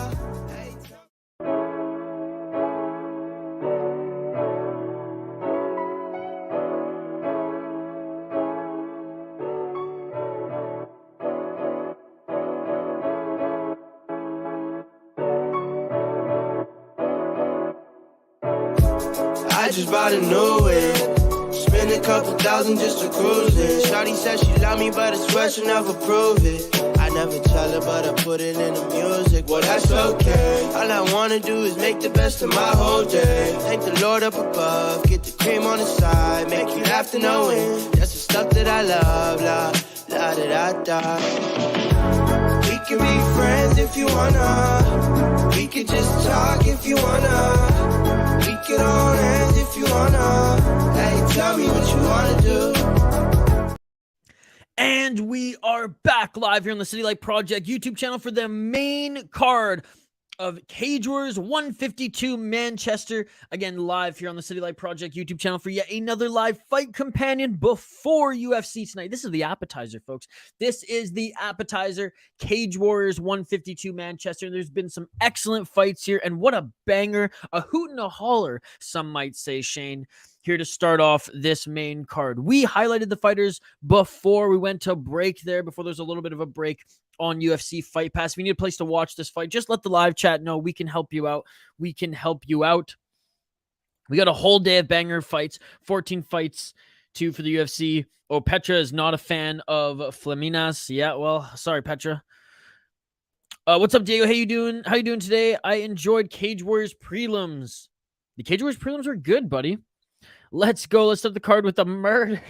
I just bought a new whip. Spent a couple thousand just to cruise it. Shawty said she love me, but I swear she'll never prove it. I never tell her, but I put it in the music. Well, that's okay. All I wanna do is make the best of my whole day. Thank the Lord up above. Get the cream on the side. Make you laugh to know it. That's the stuff that I love. La, la, da, da, da. We can be friends if you wanna. We could just talk if you wanna. We could hold hands if you wanna. Hey, tell me what you wanna do. And we are back live here on the City Light Project YouTube channel for the main card of Cage Warriors 152 Manchester. Again, live here on the City Light Project YouTube channel for yet another live fight companion before UFC tonight. This is the appetizer, folks. This is the appetizer. Cage Warriors 152 Manchester. There's been some excellent fights here, and what a banger. A hoot and a holler, some might say, Shane. Here to start off this main card. We highlighted the fighters before we went to break there, before there's a little bit of a break on UFC Fight Pass. If you need a place to watch this fight, just let the live chat know. We can help you out. We can help you out. We got a whole day of banger fights, 14 fights, 2 for the UFC. Oh, Petra is not a fan of Fleminas. Yeah, well, sorry, Petra. What's up, Diego? How you doing? How you doing today? I enjoyed Cage Warriors prelims. The Cage Warriors prelims were good, buddy. Let's go. Let's start the card with a murder.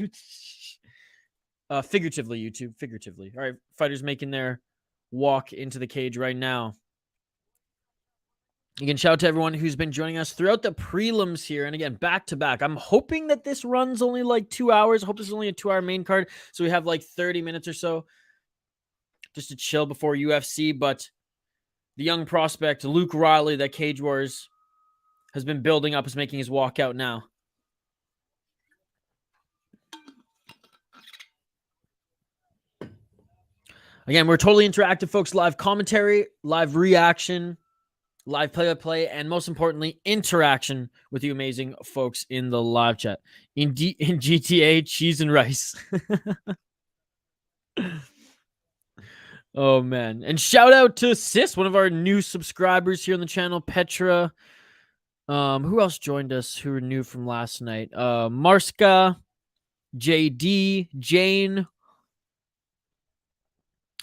Figuratively, YouTube. Figuratively. All right, fighters making their walk into the cage right now. You can shout out to everyone who's been joining us throughout the prelims here. And again, back to back. I'm hoping that this runs only like 2 hours. I hope this is only a 2-hour main card. So we have like 30 minutes or so just to chill before UFC. But the young prospect, Luke Riley, that Cage Wars has been building up, is making his walk out now. Again, we're totally interactive, folks. Live commentary, live reaction, live play-by-play, and most importantly, interaction with you amazing folks in the live chat. In GTA, cheese and rice. Oh, man. And shout out to Sis, one of our new subscribers here on the channel, Petra. Who else joined us who were new from last night? Marska, JD, Jane.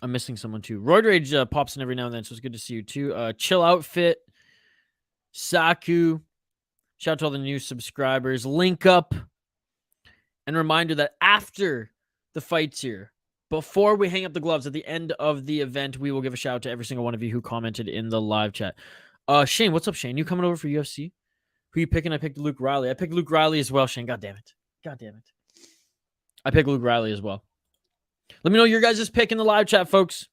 I'm missing someone too. Roid Rage pops in every now and then, so it's good to see you too. Chill Outfit, Saku. Shout out to all the new subscribers. Link up. And reminder that after the fights here, before we hang up the gloves at the end of the event, we will give a shout out to every single one of you who commented in the live chat. Shane, what's up, Shane? You coming over for UFC? Who you picking? I picked Luke Riley. I picked Luke Riley as well, Shane. God damn it. God damn it. I picked Luke Riley as well. Let me know your guys' pick in the live chat, folks.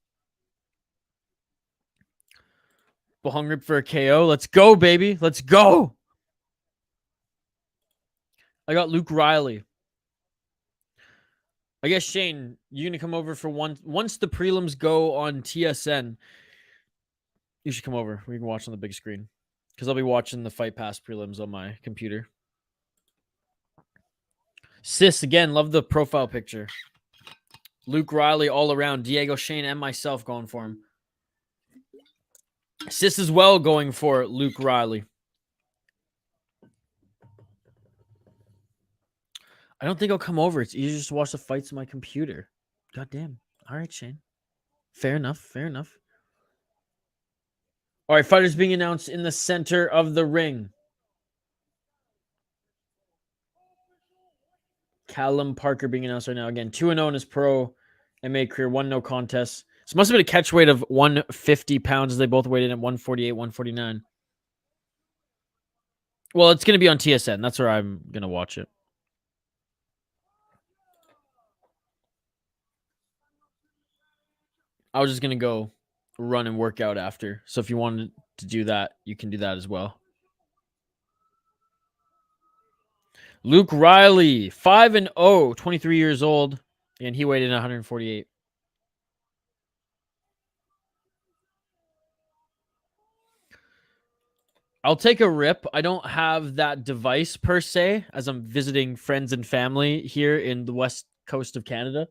Hungry for a KO. Let's go, baby. Let's go. I got Luke Riley. I guess, Shane, you're going to come over for once the prelims go on TSN. You should come over. We can watch on the big screen. Because I'll be watching the Fight Pass prelims on my computer. Sis, again, love the profile picture. Luke Riley all around. Diego, Shane, and myself going for him. Sis as well going for Luke Riley. I don't think I'll come over. It's easier just to watch the fights on my computer. God damn. All right, Shane. Fair enough. Fair enough. All right, fighters being announced in the center of the ring. Kallum Parker being announced right now. Again, 2-0 in his pro MMA career, 1 no contest. So must have been a catch weight of 150 pounds as they both weighed in at 148, 149. Well, it's going to be on TSN. That's where I'm going to watch it. I was just going to go run and work out after. So if you wanted to do that, you can do that as well. Luke Riley, 5-0, 23 years old, and he weighed in 148. I'll take a rip. I don't have that device per se, as I'm visiting friends and family here in the west coast of Canada.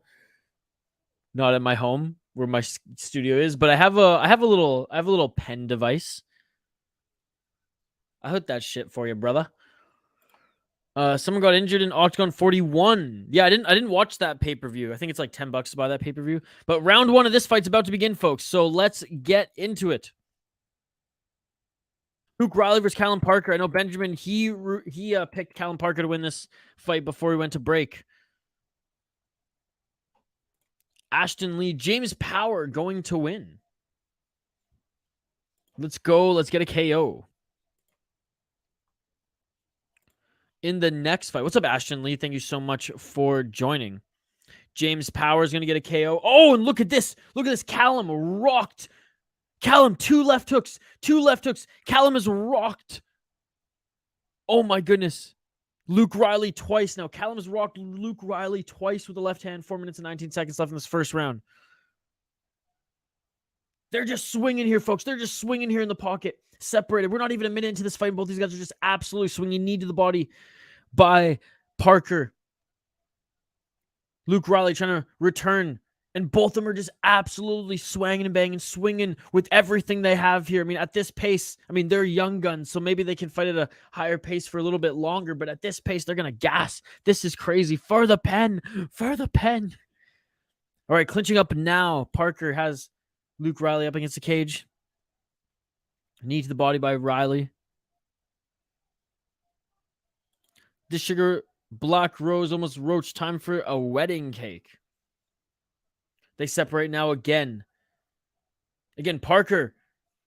Not at my home where my studio is, but I have a little pen device. I hooked that shit for you, brother. Someone got injured in Octagon 41. Yeah, I didn't watch that pay-per-view. I think it's like $10 to buy that pay-per-view. But round 1 of this fight's about to begin, folks. So let's get into it. Luke Riley versus Kallum Parker. I know Benjamin, he picked Kallum Parker to win this fight before we went to break. Ashton Lee, James Power going to win. Let's go. Let's get a KO. In the next fight. What's up, Ashton Lee? Thank you so much for joining. James Power is going to get a KO. Oh, and look at this. Look at this. Kallum Kallum, two left hooks. Kallum is rocked. Oh my goodness. Luke Riley twice now. Kallum has rocked Luke Riley twice with the left hand. 4 minutes and 19 seconds left in this first round. They're just swinging here, folks. They're just swinging here in the pocket. Separated. We're not even a minute into this fight. Both these guys are just absolutely swinging knee to the body by Parker. Luke Riley trying to return. And both of them are just absolutely swanging and banging, swinging with everything they have here. I mean, at this pace, I mean, they're young guns, so maybe they can fight at a higher pace for a little bit longer. But at this pace, they're going to gas. This is crazy. For the pen. For the pen. All right, clinching up now. Parker has Luke Riley up against the cage. Knee to the body by Riley. This sugar black rose almost roach. Time for a wedding cake. They separate now again. Again, Parker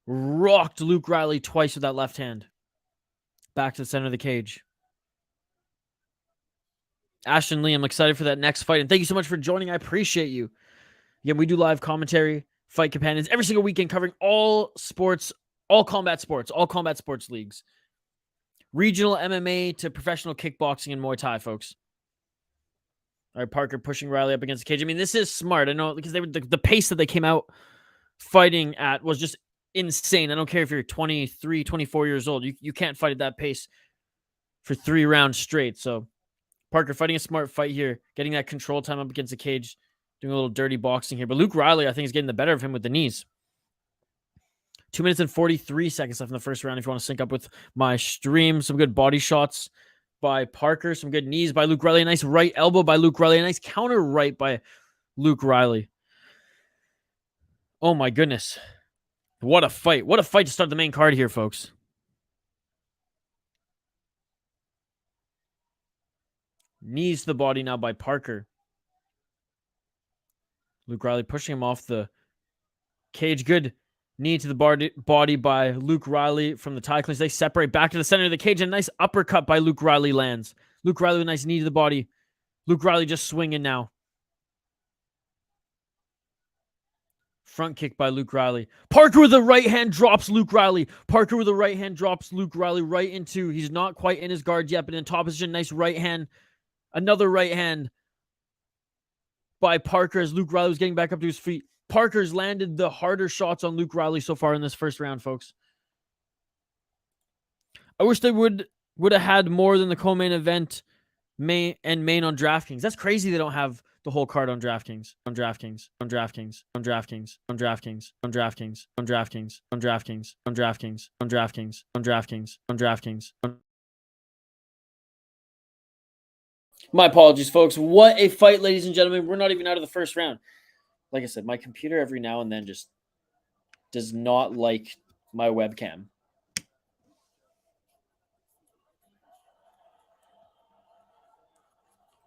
rocked Luke Riley twice with that left hand. Back to the center of the cage. Ashton Lee, I'm excited for that next fight. And thank you so much for joining. I appreciate you. Again, we do live commentary, fight companions, every single weekend covering all sports, all combat sports leagues. Regional MMA to professional kickboxing and Muay Thai, folks. All right, Parker pushing Riley up against the cage. I mean, this is smart. I know because they were the pace that they came out fighting at was just insane. I don't care if you're 23, 24 years old. You can't fight at that pace for 3 rounds straight. So Parker fighting a smart fight here, getting that control time up against the cage, doing a little dirty boxing here. But Luke Riley, I think, is getting the better of him with the knees. 2 minutes and 43 seconds left in the first round if you want to sync up with my stream. Some good body shots by Parker. Some good knees by Luke Riley. A nice right elbow by Luke Riley. A nice counter right by Luke Riley. Oh my goodness. What a fight. What a fight to start the main card here, folks. Knees to the body now by Parker. Luke Riley pushing him off the cage. Good knee to the body by Luke Riley from the tie clinch. They separate back to the center of the cage. And a nice uppercut by Luke Riley lands. Luke Riley with a nice knee to the body. Luke Riley just swinging now. Front kick by Luke Riley. Parker with a right hand drops Luke Riley. Parker with a right hand drops Luke Riley right into. He's not quite in his guard yet, but in top position. Nice right hand. Another right hand by Parker as Luke Riley was getting back up to his feet. Parker's landed the harder shots on Luke Riley so far in this first round, folks. I wish they would have had more than the co-main event main on DraftKings. That's crazy they don't have the whole card on DraftKings. My apologies, folks. What a fight, ladies and gentlemen. We're not even out of the first round. Like I said, my computer every now and then just does not like my webcam.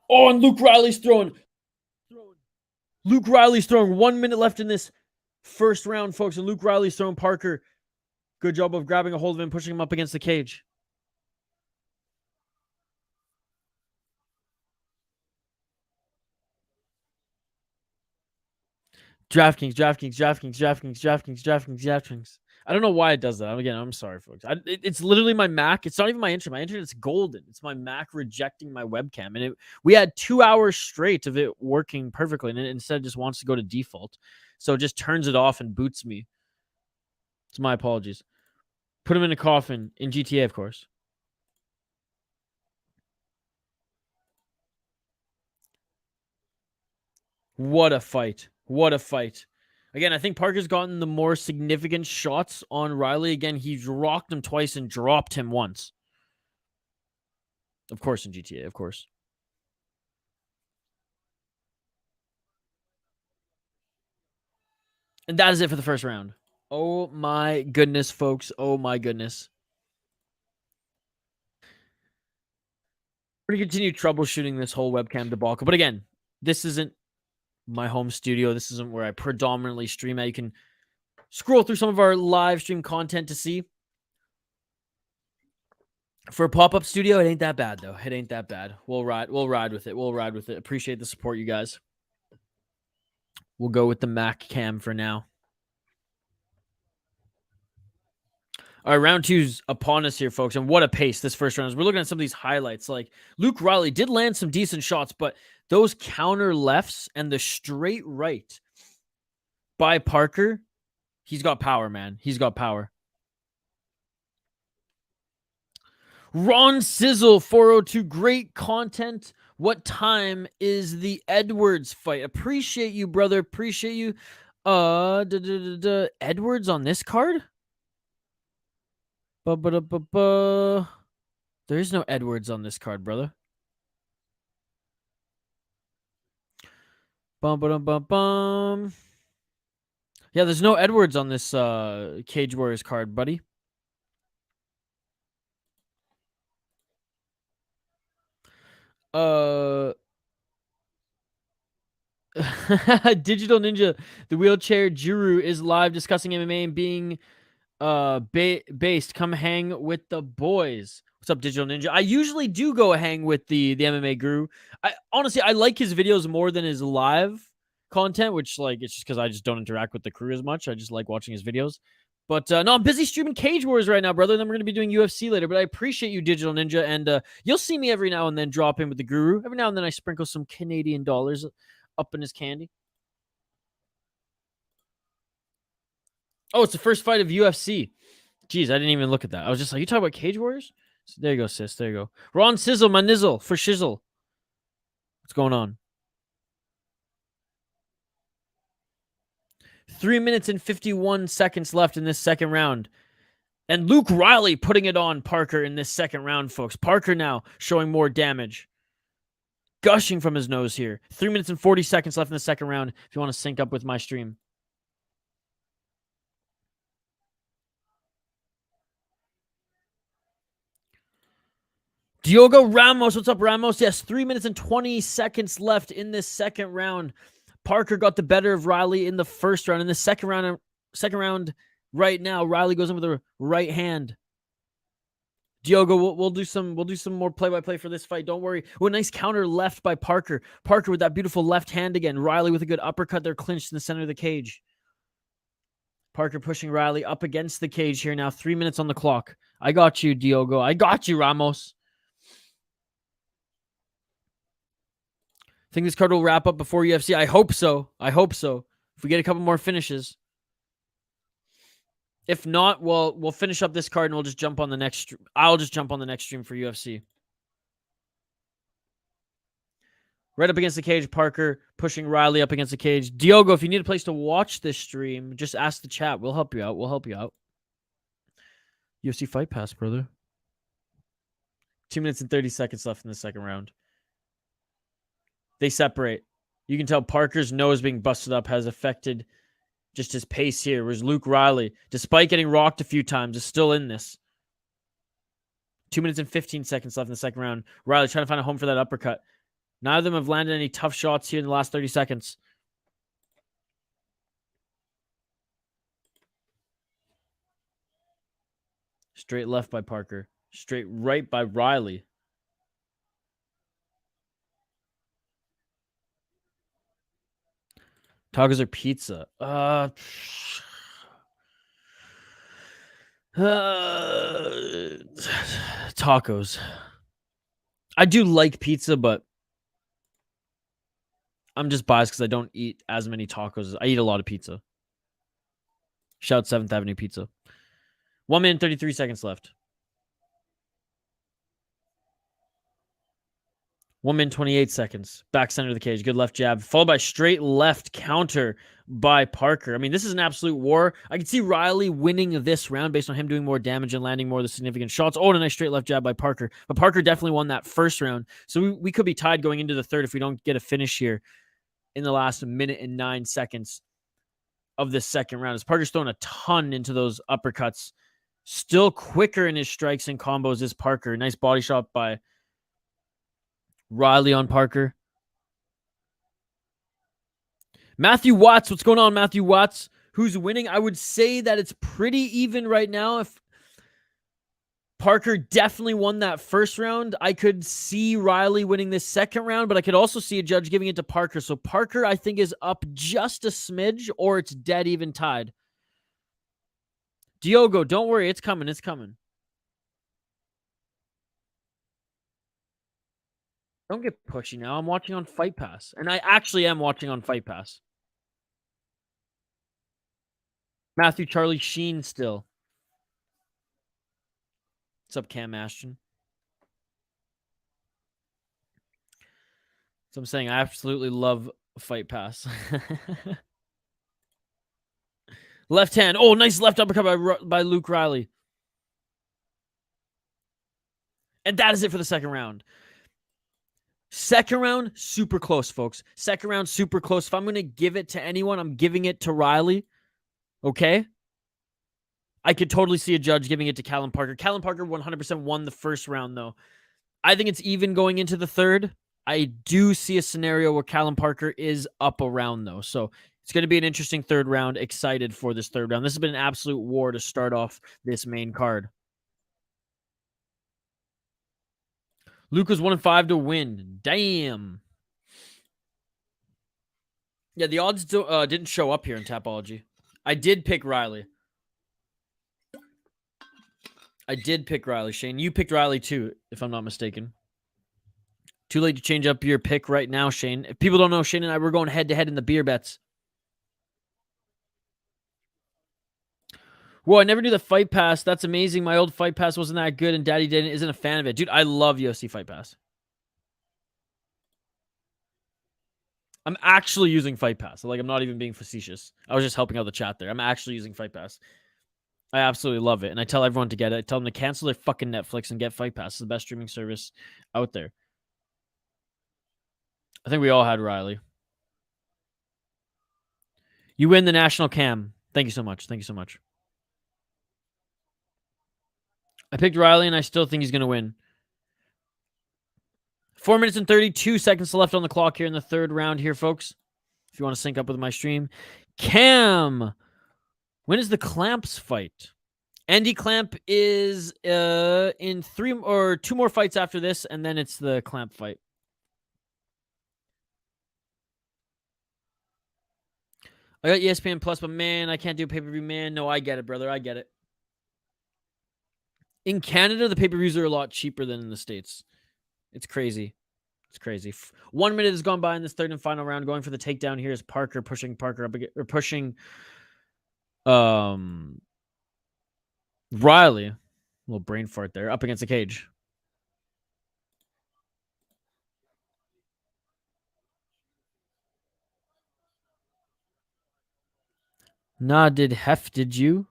Oh, and Luke Riley's throwing. Luke Riley's throwing. 1 minute left in this first round, folks. And Luke Riley's throwing Parker. Good job of grabbing a hold of him, pushing him up against the cage. DraftKings. I don't know why it does that. Again, I'm sorry, folks. It's literally my Mac. It's not even my internet. My internet's golden. It's my Mac rejecting my webcam. And we had 2 hours straight of it working perfectly. And it instead just wants to go to default. So it just turns it off and boots me. It's my apologies. Put him in a coffin in GTA, of course. What a fight. What a fight. Again, I think Parker's gotten the more significant shots on Riley. Again, he's rocked him twice and dropped him once. Of course, in GTA, of course. And that is it for the first round. Oh my goodness, folks. Oh my goodness. We're going to continue troubleshooting this whole webcam debacle. But again, this isn't my home studio. This isn't where I predominantly stream at. You can scroll through some of our live stream content to see. For a pop-up studio, it ain't that bad though. It ain't that bad. We'll ride with it. We'll ride with it. Appreciate the support, you guys. We'll go with the Mac cam for now. All right, round two's upon us here, folks. And what a pace this first round is. We're looking at some of these highlights. Like, Luke Riley did land some decent shots, but those counter lefts and the straight right by Parker, he's got power, man. He's got power. Ron Sizzle, 402. Great content. What time is the Edwards fight? Appreciate you, brother. Appreciate you. Edwards on this card? There is no Edwards on this card, brother. Yeah, there's no Edwards on this Cage Warriors card, buddy. Digital Ninja, the wheelchair Juru is live discussing MMA and being based. Come hang with the boys. What's up, Digital Ninja? I usually do go hang with the MMA guru. Honestly, I like his videos more than his live content, which, like, it's just because I just don't interact with the crew as much. I just like watching his videos. But no, I'm busy streaming Cage Wars right now, brother. Then we're going to be doing UFC later. But I appreciate you, Digital Ninja. And you'll see me every now and then drop in with the guru. Every now and then I sprinkle some Canadian dollars up in his candy. Oh, it's the first fight of UFC. Jeez, I didn't even look at that. I was just like, you talking about Cage Warriors? So there you go, sis. There you go. Ron Sizzle, my nizzle for shizzle. What's going on? 3 minutes and 51 seconds left in this second round. And Luke Riley putting it on Parker in this second round, folks. Parker now showing more damage. Gushing from his nose here. 3 minutes and 40 seconds left in the second round if you want to sync up with my stream. Diogo Ramos. What's up, Ramos? Yes, 3 minutes and 20 seconds left in this second round. Parker got the better of Riley in the first round. In the second round right now, Riley goes in with a right hand. Diogo, we'll do some more play-by-play for this fight. Don't worry. Oh, a nice counter left by Parker. Parker with that beautiful left hand again. Riley with a good uppercut there, clinched in the center of the cage. Parker pushing Riley up against the cage here now. 3 minutes on the clock. I got you, Diogo. I got you, Ramos. Think this card will wrap up before UFC? I hope so. I hope so. If we get a couple more finishes. If not, we'll finish up this card and we'll just jump on the next. I'll just jump on the next stream for UFC. Right up against the cage, Parker pushing Riley up against the cage. Diogo, if you need a place to watch this stream, just ask the chat. We'll help you out. We'll help you out. UFC Fight Pass, brother. 2 minutes and 30 seconds left in the second round. They separate. You can tell Parker's nose being busted up has affected just his pace here. Whereas Luke Riley, despite getting rocked a few times, is still in this. 2 minutes and 15 seconds left in the second round. Riley trying to find a home for that uppercut. Neither of them have landed any tough shots here in the last 30 seconds. Straight left by Parker. Straight right by Riley. Tacos or pizza? Tacos. I do like pizza, but I'm just biased because I don't eat as many tacos. I eat a lot of pizza. Shout 7th Avenue Pizza. 1 minute, 33 seconds left. 1 minute, 28 seconds. Back center of the cage. Good left jab. Followed by straight left counter by Parker. I mean, this is an absolute war. I can see Riley winning this round based on him doing more damage and landing more of the significant shots. Oh, and a nice straight left jab by Parker. But Parker definitely won that first round. So we could be tied going into the third if we don't get a finish here in the last minute and 9 seconds of this second round. As Parker's throwing a ton into those uppercuts. Still quicker in his strikes and combos is Parker. Nice body shot by Riley on Parker. Matthew Watts. What's going on, Matthew Watts? Who's winning? I would say that it's pretty even right now. If Parker definitely won that first round, I could see Riley winning this second round, but I could also see a judge giving it to Parker. So Parker, I think, is up just a smidge, or it's dead even tied. Diogo, don't worry. It's coming. It's coming. Don't get pushy now. I'm watching on Fight Pass. And I actually am watching on Fight Pass. Matthew Charlie Sheen still. What's up, Cam Ashton? So I'm saying I absolutely love Fight Pass. Left hand. Oh, nice left uppercut by Luke Riley. And that is it for the second round. Second round, super close, folks. Second round, super close. If I'm going to give it to anyone, I'm giving it to Riley. Okay? I could totally see a judge giving it to Callum Parker. Callum Parker 100% won the first round, though. I think it's even going into the third. I do see a scenario where Callum Parker is up a round, though. So it's going to be an interesting third round. Excited for this third round. This has been an absolute war to start off this main card. Luke was 1-5 to win. Damn. Yeah, the odds didn't show up here in Tapology. I did pick Riley. Shane. You picked Riley too, if I'm not mistaken. Too late to change up your pick right now, Shane. If people don't know, Shane and I were going head-to-head in the beer bets. Whoa, I never knew the Fight Pass. That's amazing. My old Fight Pass wasn't that good, and Daddy isn't a fan of it. Dude, I love UFC Fight Pass. I'm actually using Fight Pass. Like, I'm not even being facetious. I was just helping out the chat there. I'm actually using Fight Pass. I absolutely love it. And I tell everyone to get it. I tell them to cancel their fucking Netflix and get Fight Pass. It's the best streaming service out there. I think we all had Riley. You win the national cam. Thank you so much. Thank you so much. I picked Riley, and I still think he's going to win. 4 minutes and 32 seconds left on the clock here in the third round here, folks. If you want to sync up with my stream. Cam. When is the Clamps fight? Andy Clamp is in 3 or 2 more fights after this, and then it's the Clamp fight. I got ESPN Plus, but man, I can't do pay-per-view, man. No, I get it, brother. I get it. In Canada, the pay-per-views are a lot cheaper than in the States. It's crazy. It's crazy. 1 minute has gone by in this third and final round. Going for the takedown here is Parker pushing Parker up again, or pushing Riley. A little brain fart there. Up against the cage. Nah, did you?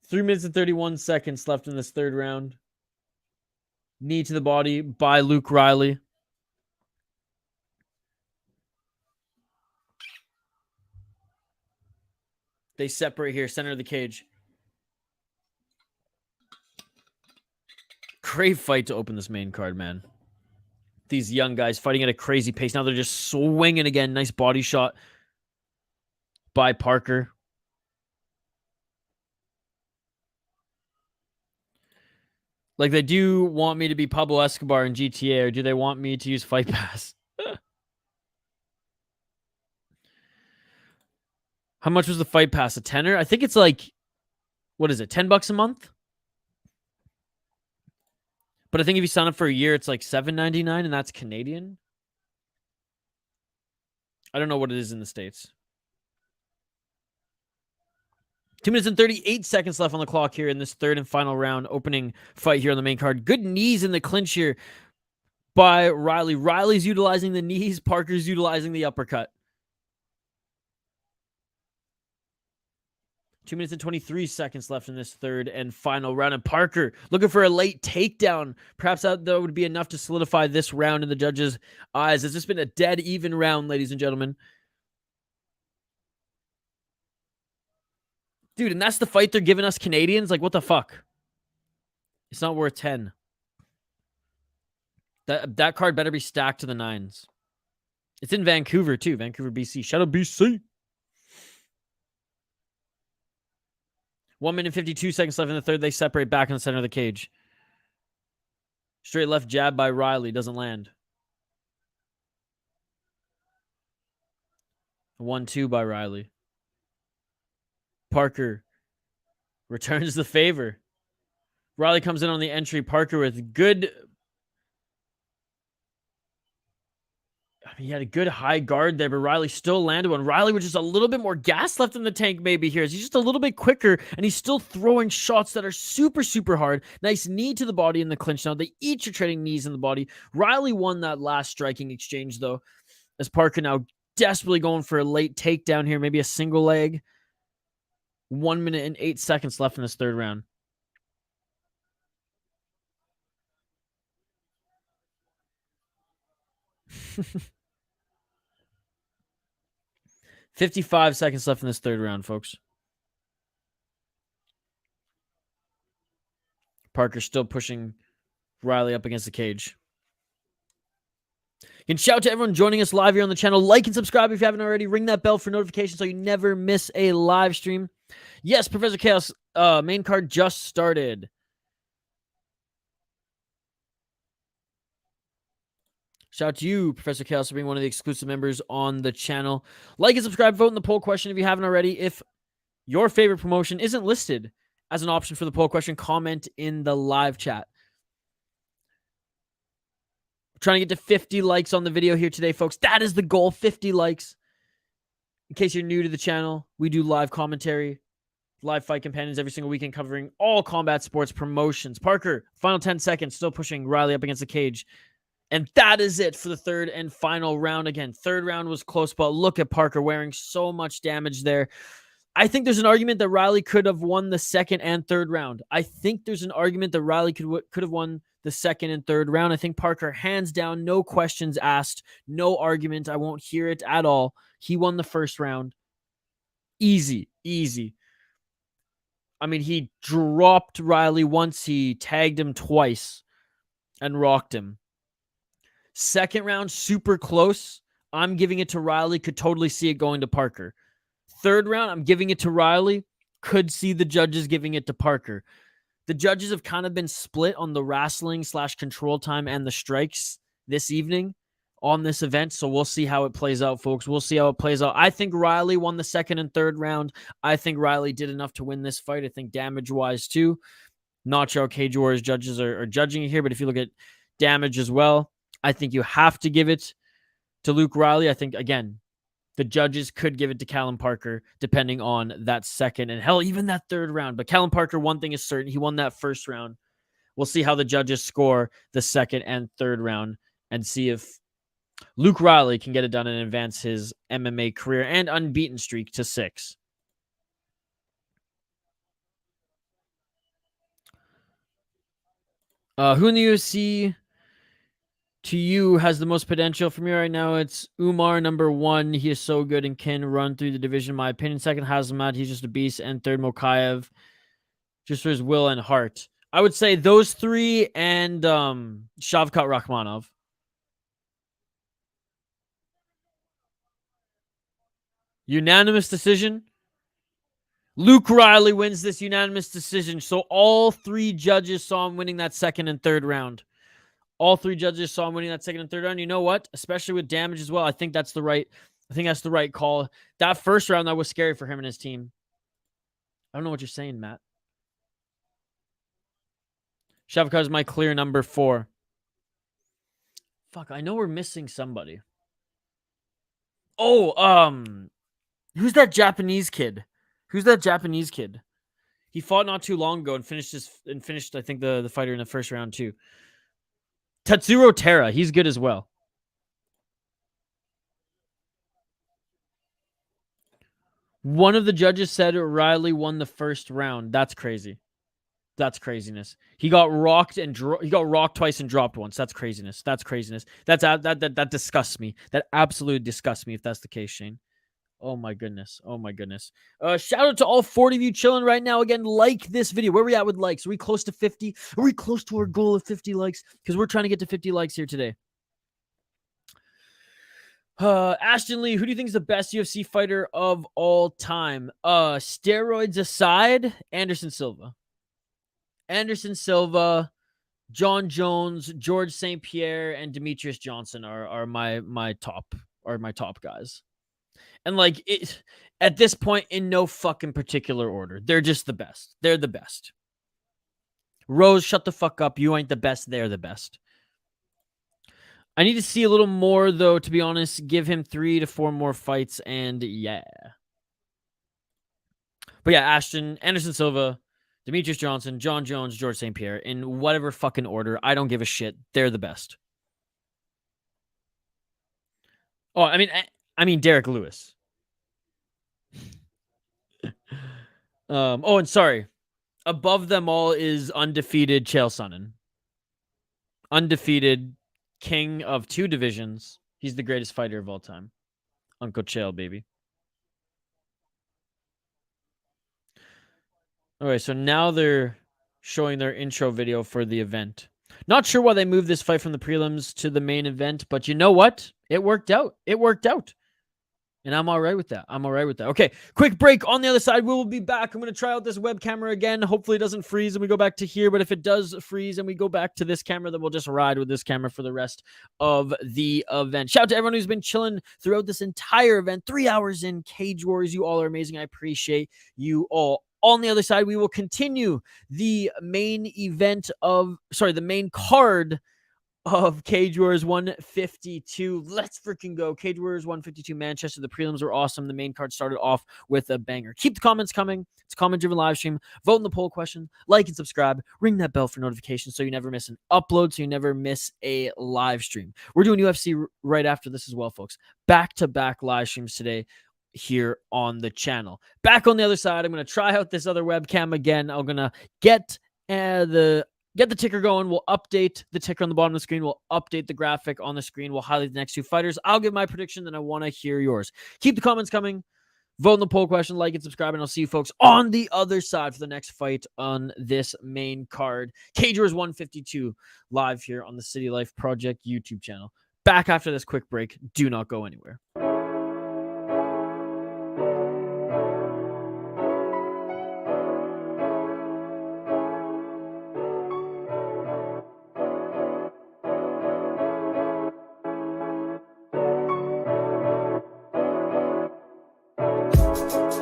Three minutes and 31 seconds left in this third round. Knee to the body by Luke Riley. They separate here, center of the cage. Great fight to open this main card, man. These young guys fighting at a crazy pace. Now they're just swinging again. Nice body shot by Parker. Like, they do want me to be Pablo Escobar in GTA, or do they want me to use Fight Pass? How much was the Fight Pass? A tenner? I think it's like, what is it, $10 a month? But I think if you sign up for a year, it's like $7.99, and that's Canadian. I don't know what it is in the States. 2 minutes and 38 seconds left on the clock here in this third and final round. Opening fight here on the main card. Good knees in the clinch here by Riley. Riley's utilizing the knees. Parker's utilizing the uppercut. 2 minutes and 23 seconds left in this third and final round. And Parker looking for a late takedown. Perhaps that would be enough to solidify this round in the judges' eyes. It's just been a dead even round, ladies and gentlemen. Dude, and that's the fight they're giving us Canadians? Like, what the fuck? It's not worth 10. That card better be stacked to the 9s. It's in Vancouver, too. Vancouver, BC. Shout out BC. 1 minute and 52 seconds left in the third. They separate back in the center of the cage. Straight left jab by Riley. Doesn't land. 1-2 by Riley. Parker returns the favor. Riley comes in on the entry. Parker with good... he had a good high guard there, but Riley still landed one. Riley with just a little bit more gas left in the tank maybe here. He's just a little bit quicker, and he's still throwing shots that are super, super hard. Nice knee to the body in the clinch now. They each are trading knees in the body. Riley won that last striking exchange, though, as Parker now desperately going for a late takedown here, maybe a single leg. 1 minute and 8 seconds left in this third round. $55 seconds left in this third round, folks. Parker still pushing Riley up against the cage. You can shout to everyone joining us live here on the channel. Like and subscribe if you haven't already. Ring that bell for notifications so you never miss a live stream. Yes, Professor Chaos, main card just started. Shout out to you, Professor Chaos, for being one of the exclusive members on the channel. Like and subscribe, vote in the poll question if you haven't already. If your favorite promotion isn't listed as an option for the poll question, comment in the live chat. We're trying to get to 50 likes on the video here today, folks. That is the goal, 50 likes. In case you're new to the channel, we do live commentary, live fight companions every single weekend covering all combat sports promotions. Parker, final 10 seconds, still pushing Riley up against the cage. And that is it for the third and final round. Again, third round was close, but look at Parker wearing so much damage there. I think there's an argument that Riley could have won the second and third round. I think there's an argument that Riley could have won the second and third round. I think Parker, hands down, no questions asked, no argument. I won't hear it at all. He won the first round. Easy, easy. I mean, he dropped Riley once. He tagged him twice and rocked him. Second round, super close. I'm giving it to Riley. Could totally see it going to Parker. Third round, I'm giving it to Riley. Could see the judges giving it to Parker. The judges have kind of been split on the wrestling / control time and the strikes this evening on this event. So we'll see how it plays out, folks. We'll see how it plays out. I think Riley won the second and third round. I think Riley did enough to win this fight. I think damage-wise, too. Not sure how Cage Warriors judges are judging it here, but if you look at damage as well, I think you have to give it to Luke Riley. I think, again, the judges could give it to Callum Parker, depending on that second and, hell, even that third round. But Callum Parker, one thing is certain, he won that first round. We'll see how the judges score the second and third round and see if Luke Riley can get it done and advance his MMA career and unbeaten streak to 6. Who in the UFC to you has the most potential? For me right now, it's Umar, number 1. He is so good and can run through the division, in my opinion. Second, Hazmat. He's just a beast. And third, Mokaev, just for his will and heart. I would say those 3 and Shavkat Rakhmonov. Unanimous decision. Luke Riley wins this unanimous decision. So all 3 judges saw him winning that second and third round. All 3 judges saw him winning that second and third round. You know what? Especially with damage as well. I think that's the right call. That first round, that was scary for him and his team. I don't know what you're saying, Matt. Shavkat is my clear number 4. Fuck, I know we're missing somebody. Oh, who's that Japanese kid? He fought not too long ago and finished, I think, the fighter in the first round too. Tatsuro Terra, he's good as well. One of the judges said Riley won the first round. That's crazy. That's craziness. He got rocked twice and dropped once. That's craziness. That disgusts me. That absolutely disgusts me if that's the case, Shane. Oh my goodness. Shout out to all 40 of you chilling right now. Again, like this video. Where are we at with likes? Are we close to 50? Are we close to our goal of 50 likes? Because we're trying to get to 50 likes here today. Ashton Lee, who do you think is the best UFC fighter of all time? Steroids aside, Anderson Silva, John Jones, George St. Pierre, and Demetrius Johnson are my top guys. And like it at this point, in no fucking particular order. They're just the best. They're the best. Rose, shut the fuck up. You ain't the best. They're the best. I need to see a little more, though, to be honest. Give him 3 to 4 more fights, and yeah. But yeah, Ashton, Anderson Silva, Demetrius Johnson, John Jones, George St. Pierre, in whatever fucking order. I don't give a shit. They're the best. Oh, I mean Derek Lewis. And sorry. Above them all is undefeated Chael Sonnen. Undefeated king of 2 divisions. He's the greatest fighter of all time. Uncle Chael, baby. All right, so now they're showing their intro video for the event. Not sure why they moved this fight from the prelims to the main event, but you know what? It worked out. It worked out. And I'm all right with that. I'm all right with that. Okay, quick break. On the other side, we will be back. I'm going to try out this web camera again. Hopefully it doesn't freeze and we go back to here. But if it does freeze and we go back to this camera, then we'll just ride with this camera for the rest of the event. Shout out to everyone who's been chilling throughout this entire event. 3 hours in, Cage Warriors. You all are amazing. I appreciate you all. On the other side, we will continue the main the main card of Cage Warriors 152. Let's freaking go. Cage Warriors 152 Manchester. The prelims were awesome. The main card started off with a banger. Keep the comments coming. It's a comment-driven live stream. Vote in the poll question. Like and subscribe. Ring that bell for notifications so you never miss an upload, so you never miss a live stream. We're doing UFC right after this as well, folks. Back-to-back live streams today here on the channel. Back on the other side, I'm going to try out this other webcam again. I'm going to get the ticker going. We'll update the ticker on the bottom of the screen. We'll update the graphic on the screen. We'll highlight the next 2 fighters. I'll give my prediction, then I want to hear yours. Keep the comments coming. Vote in the poll question, like and subscribe, and I'll see you folks on the other side for the next fight on this main card. Cage Warriors 152 live here on the City Life Project YouTube channel. Back after this quick break. Do not go anywhere.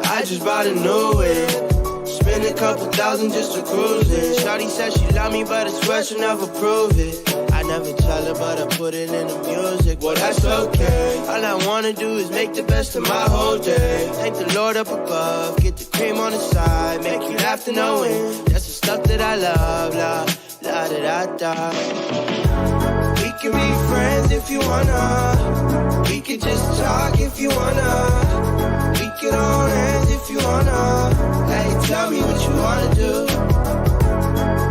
I just bought a new whip. Spend a couple thousand just to cruise it. Shawty said she love me, but I swear she'll never prove it. I never tell her, but I put it in the music. Well, that's okay. All I wanna do is make the best of my whole day. Thank the Lord up above. Get the cream on the side. Make you laugh to know it. That's the stuff that I love. La da da da. We can be friends if you wanna. We can just talk if you wanna. We can hold hands if you wanna. Hey, tell me what you wanna do.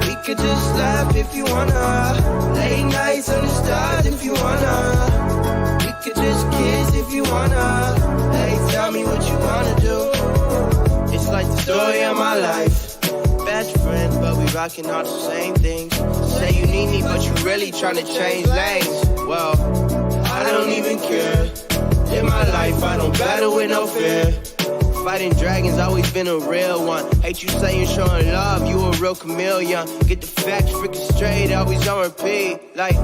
We could just laugh if you wanna. Late nights on the stars if you wanna. We could just kiss if you wanna. Hey, tell me what you wanna do. It's like the story of my life. Best friends, but we rocking all the same things. Say you need me, but you really tryna change lanes. Well, I don't even care. In my life, I don't battle with no fear. Fighting dragons, always been a real one. Hate you saying showing love, you a real chameleon. Get the facts freaking straight, always on repeat. Like,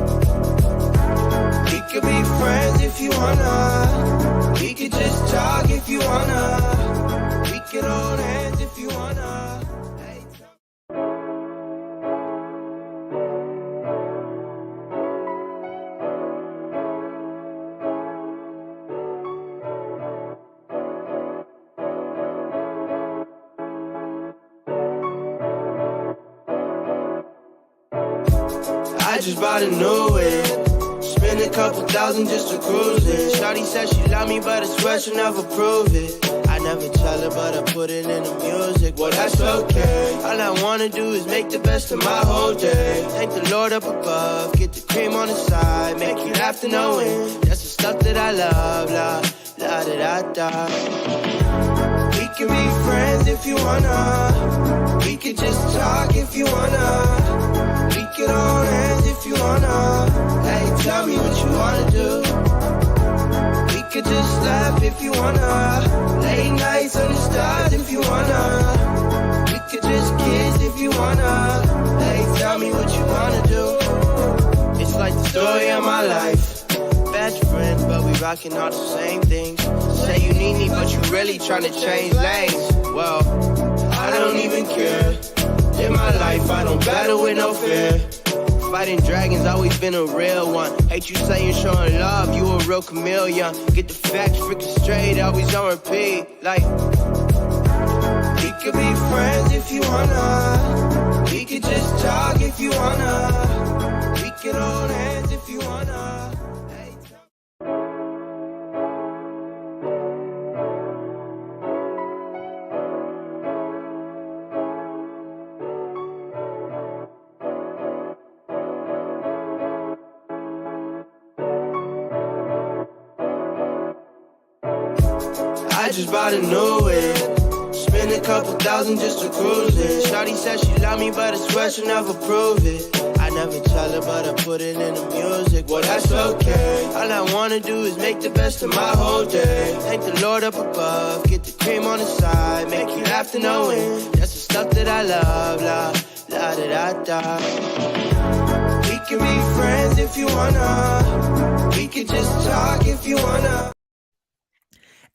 we could be friends if you wanna. We could just talk if you wanna. We could hold hands if you wanna. I just bought a new whip. Spend a couple thousand just to cruise it. Shawty said she love me, but I swear she'll never prove it. I never tell her, but I put it in the music. Well, that's okay. All I wanna do is make the best of my whole day. Thank the Lord up above. Get the cream on the side. Make you laugh to know it. That's the stuff that I love. La da da da. We can be friends if you wanna. We can just talk if you wanna. We can hold hands if you wanna. Hey, tell me what you wanna do. We could just laugh if you wanna. Late nights on the stars if you wanna. We could just kiss if you wanna. Hey, tell me what you wanna do. It's like the story of my life. Best friends, but we rocking all the same things. Say you need me, but you really tryna change lanes. Well, I don't even care. In my life, I don't battle with no fear. Fighting dragons, always been a real one. Hate you saying showing love, you a real chameleon. Get the facts freaking straight, always on repeat. Like, we could be friends if you wanna. We could just talk if you wanna. We could hold hands if you wanna. I just bought a new whip. Spend a couple thousand just to cruise it. Shawty said she love me, but I swear she'll never prove it. I never tell her, but I put it in the music. Well, that's okay. All I wanna do is make the best of my whole day. Thank the Lord up above, get the cream on the side, make you laugh to no end. That's the stuff that I love, la da da da. We can be friends if you wanna. We can just talk if you wanna.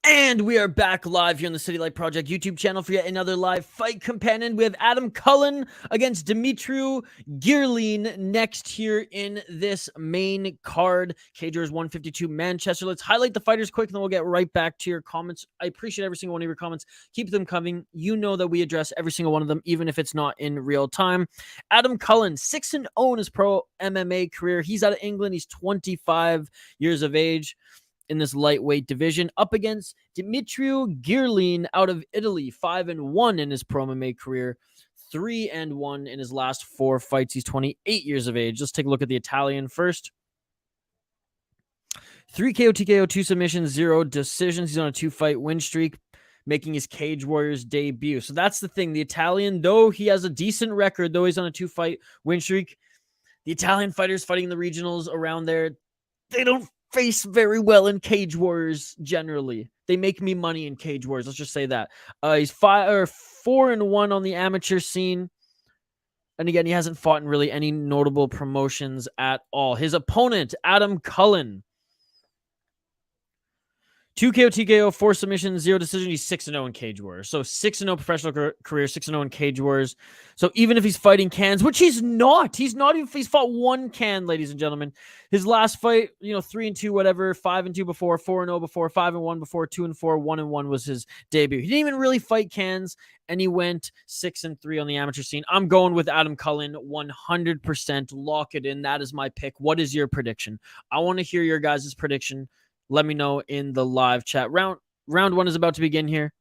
And we are back live here on the City Light Project YouTube channel for yet another live fight companion. We have Cullen against Dumitru Girlean next here in this main card. Cage Warriors 152 Manchester. Let's highlight the fighters quick and then we'll get right back to your comments. I appreciate every single one of your comments. Keep them coming. You know that we address every single one of them, even if it's not in real time. Cullen, 6-0 in his pro MMA career. He's out of England. He's 25 years of age. In this lightweight division, up against Dumitru Girlean out of Italy, 5-1 in his pro MMA career, 3-1 in his last 4 fights. He's 28 years of age. Let's take a look at the Italian first. 3 KO, TKO, 2 submissions, 0 decisions. He's on a 2-fight win streak, making his Cage Warriors debut. So that's the thing. The Italian, though he has a decent record, though he's on a 2-fight win streak, the Italian fighters fighting the regionals around there, they don't face very well in Cage Warriors generally. They make me money in Cage Warriors. Let's just say that. He's 4-1 on the amateur scene. And again, he hasn't fought in really any notable promotions at all. His opponent, Cullen. 2 KO, TKO, 4 submissions, 0 decision. He's 6-0 in Cage Warriors. So 6-0 professional career, 6-0 in Cage Warriors. So even if he's fighting cans, which he's not even if he's fought 1 can, ladies and gentlemen. His last fight, 3-2, whatever, 5-2 before, 4-0 before, 5-1 before, 2-4, 1-1 was his debut. He didn't even really fight cans, and he went 6-3 on the amateur scene. I'm going with Cullen 100%. Lock it in. That is my pick. What is your prediction? I want to hear your guys' prediction. Let me know in the live chat. Round 1 is about to begin here.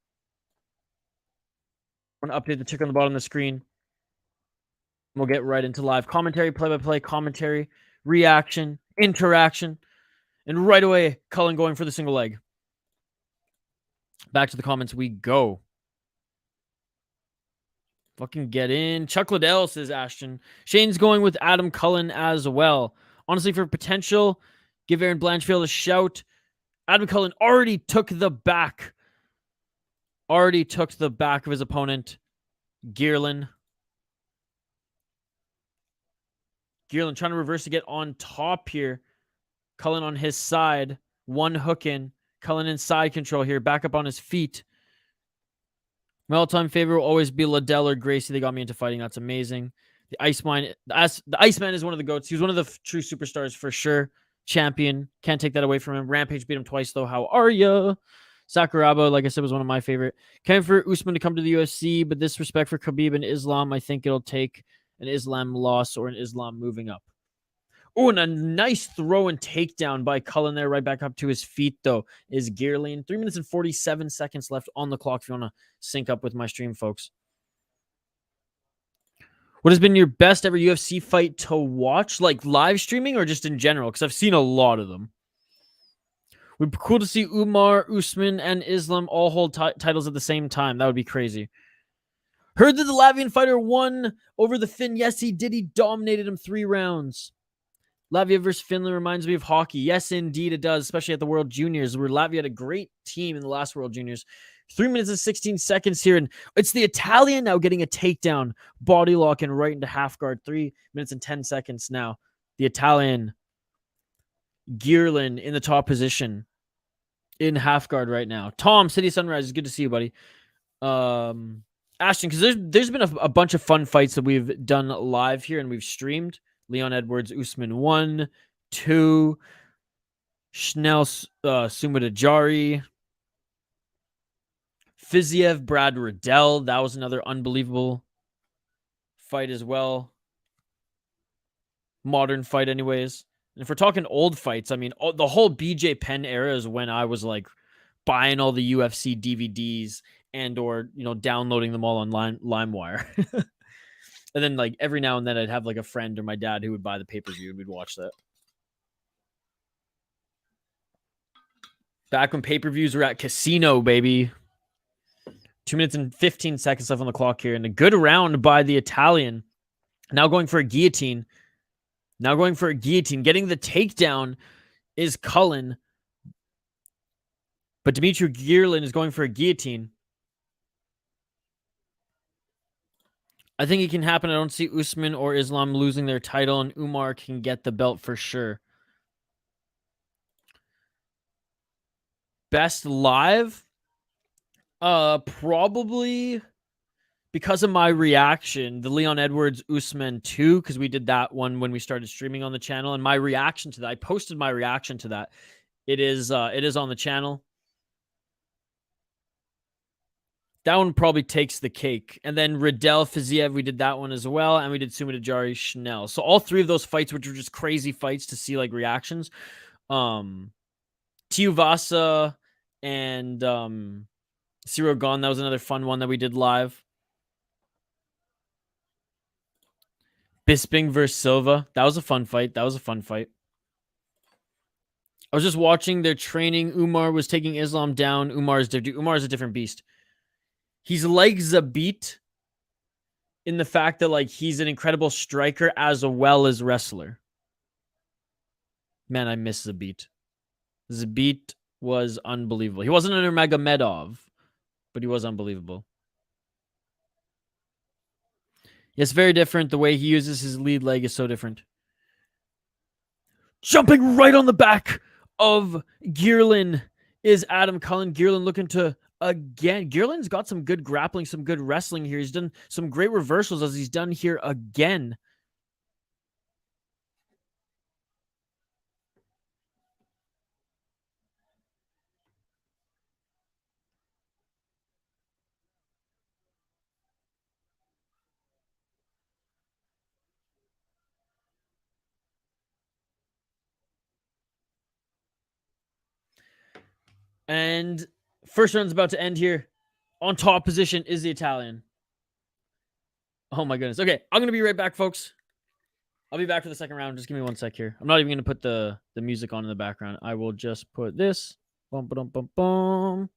I'm going to update the ticker on the bottom of the screen. We'll get right into live commentary, play-by-play commentary, reaction, interaction, and right away, Cullen going for the single leg. Back to the comments we go. Fucking get in. Chuck Liddell, says Ashton. Shane's going with Cullen as well. Honestly, for potential, give Aaron Blanchfield a shout. Cullen already took the back of his opponent, Girlean. Girlean trying to reverse to get on top here. Cullen on his side. 1 hook in. Cullen in side control here. Back up on his feet. My all-time favorite will always be Liddell or Gracie. They got me into fighting. That's amazing. The Iceman is one of the GOATs. He's one of the true superstars for sure. Champion. Can't take that away from him. Rampage beat him twice, though. How are ya? Sakuraba, like I said, was one of my favorite. Can't for Usman to come to the UFC, but this respect for Khabib and Islam, I think it'll take an Islam loss or an Islam moving up. Oh, and a nice throw and takedown by Cullen there, right back up to his feet, though, is Girlean. 3 minutes and 47 seconds left on the clock if you want to sync up with my stream, folks. What has been your best ever UFC fight to watch? Like live streaming or just in general? Because I've seen a lot of them. Would be cool to see Umar, Usman, and Islam all hold titles at the same time. That would be crazy. Heard that the Latvian fighter won over the Finn. Yes, he did. He dominated him 3 rounds. Latvia versus Finland reminds me of hockey. Yes, indeed it does, especially at the World Juniors, where Latvia had a great team in the last World Juniors. 3 minutes and 16 seconds here, and it's the Italian now getting a takedown, body lock, and right into half guard. 3 minutes and 10 seconds now. The Italian, Girlean in the top position. in half guard right now. Tom, City Sunrise, good to see you, buddy. Ashton, because there's been a bunch of fun fights that we've done live here and we've streamed. Leon Edwards, Usman 1, 2, Schnell, Sumadajari, Fiziev, Brad Riddell. That was another unbelievable fight as well. Modern fight anyways. And if we're talking old fights, I mean, the whole BJ Penn era is when I was like buying all the UFC DVDs and or, you know, downloading them all on LimeWire. And then like every now and then I'd have like a friend or my dad who would buy the pay-per-view and we'd watch that. Back when pay-per-views were at Casino, baby. 2 minutes and 15 seconds left on the clock here. And a good round by the Italian. Now going for a guillotine. Getting the takedown is Cullen. But Dumitru Girlean is going for a guillotine. I think it can happen. I don't see Usman or Islam losing their title, and Umar can get the belt for sure. Best live? Probably because of my reaction, the Leon Edwards Usman 2, because we did that one when we started streaming on the channel, and my reaction to that, I posted my reaction to that. It is on the channel. That one probably takes the cake. And then Riddell, Fiziev, we did that one as well. And we did Sumadajari, Schnell. So all three of those fights, which were just crazy fights to see like reactions. Tiuvasa and Ciro Gon, that was another fun one that we did live. Bisping versus Silva. That was a fun fight. I was just watching their training. Umar was taking Islam down. Umar is a different beast. He's like Zabit in the fact that like he's an incredible striker as well as wrestler. Man, I miss Zabit. Zabit was unbelievable. He wasn't an Nurmagomedov, but he was unbelievable. Yes, very different. The way he uses his lead leg is so different. Jumping right on the back of Girlean is Adam Cullen. Girlean looking to again. Girlean's got some good grappling, some good wrestling here. He's done some great reversals as he's done here again. And first round's about to end here. On top position is the Italian. Oh my goodness. Okay, I'm going to be right back, folks. I'll be back for the second round. Just give me 1 sec here. I'm not even going to put the music on in the background. I will just put this. Bum, ba-dum, bum, bum.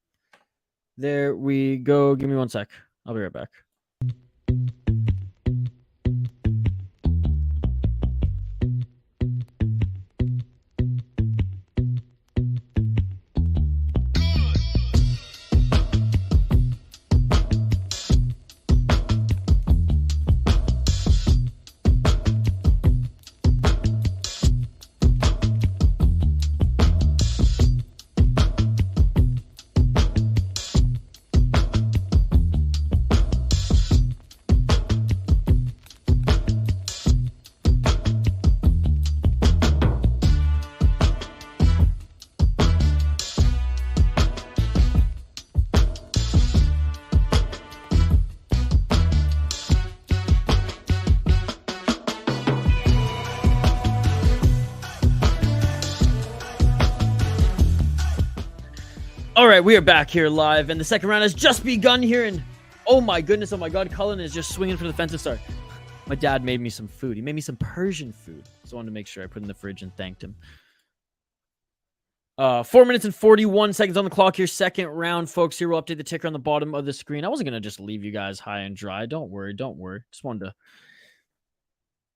There we go. Give me 1 sec. I'll be right back. All right, we are back here live, and the second round has just begun here, and oh my goodness, oh my god, Cullen is just swinging for the defensive start. My dad made me some food. He made me some Persian food, so I wanted to make sure I put it in the fridge and thanked him. 4 minutes and 41 seconds on the clock here, second round, folks. Here, we'll update the ticker on the bottom of the screen. I wasn't going to just leave you guys high and dry. Don't worry. Just wanted to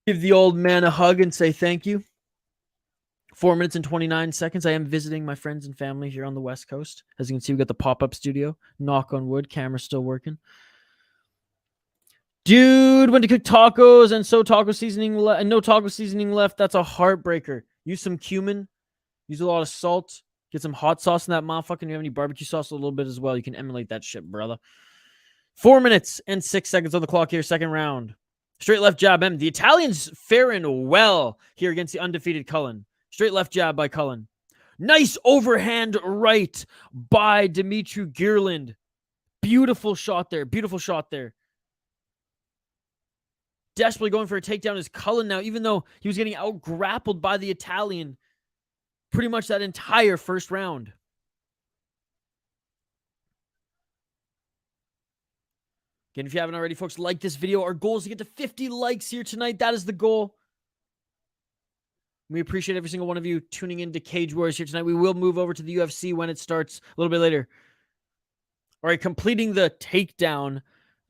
give the old man a hug and say thank you. 4 minutes and 29 seconds. I am visiting my friends and family here on the West Coast. As you can see, we got the pop-up studio. Knock on wood. Camera's still working. Dude went to cook tacos and so taco seasoning and no taco seasoning left. That's a heartbreaker. Use some cumin. Use a lot of salt. Get some hot sauce in that motherfucker. You have any barbecue sauce a little bit as well. You can emulate that shit, brother. 4 minutes and 6 seconds on the clock here. Second round. Straight left jab. The Italians faring well here against the undefeated Cullen. Straight left jab by Cullen. Nice overhand right by Dumitru Girlean. Beautiful shot there. Beautiful shot there. Desperately going for a takedown is Cullen now, even though he was getting out-grappled by the Italian pretty much that entire first round. Again, if you haven't already, folks, like this video. Our goal is to get to 50 likes here tonight. That is the goal. We appreciate every single one of you tuning in to Cage Warriors here tonight. We will move over to the UFC when it starts a little bit later. All right, completing the takedown. And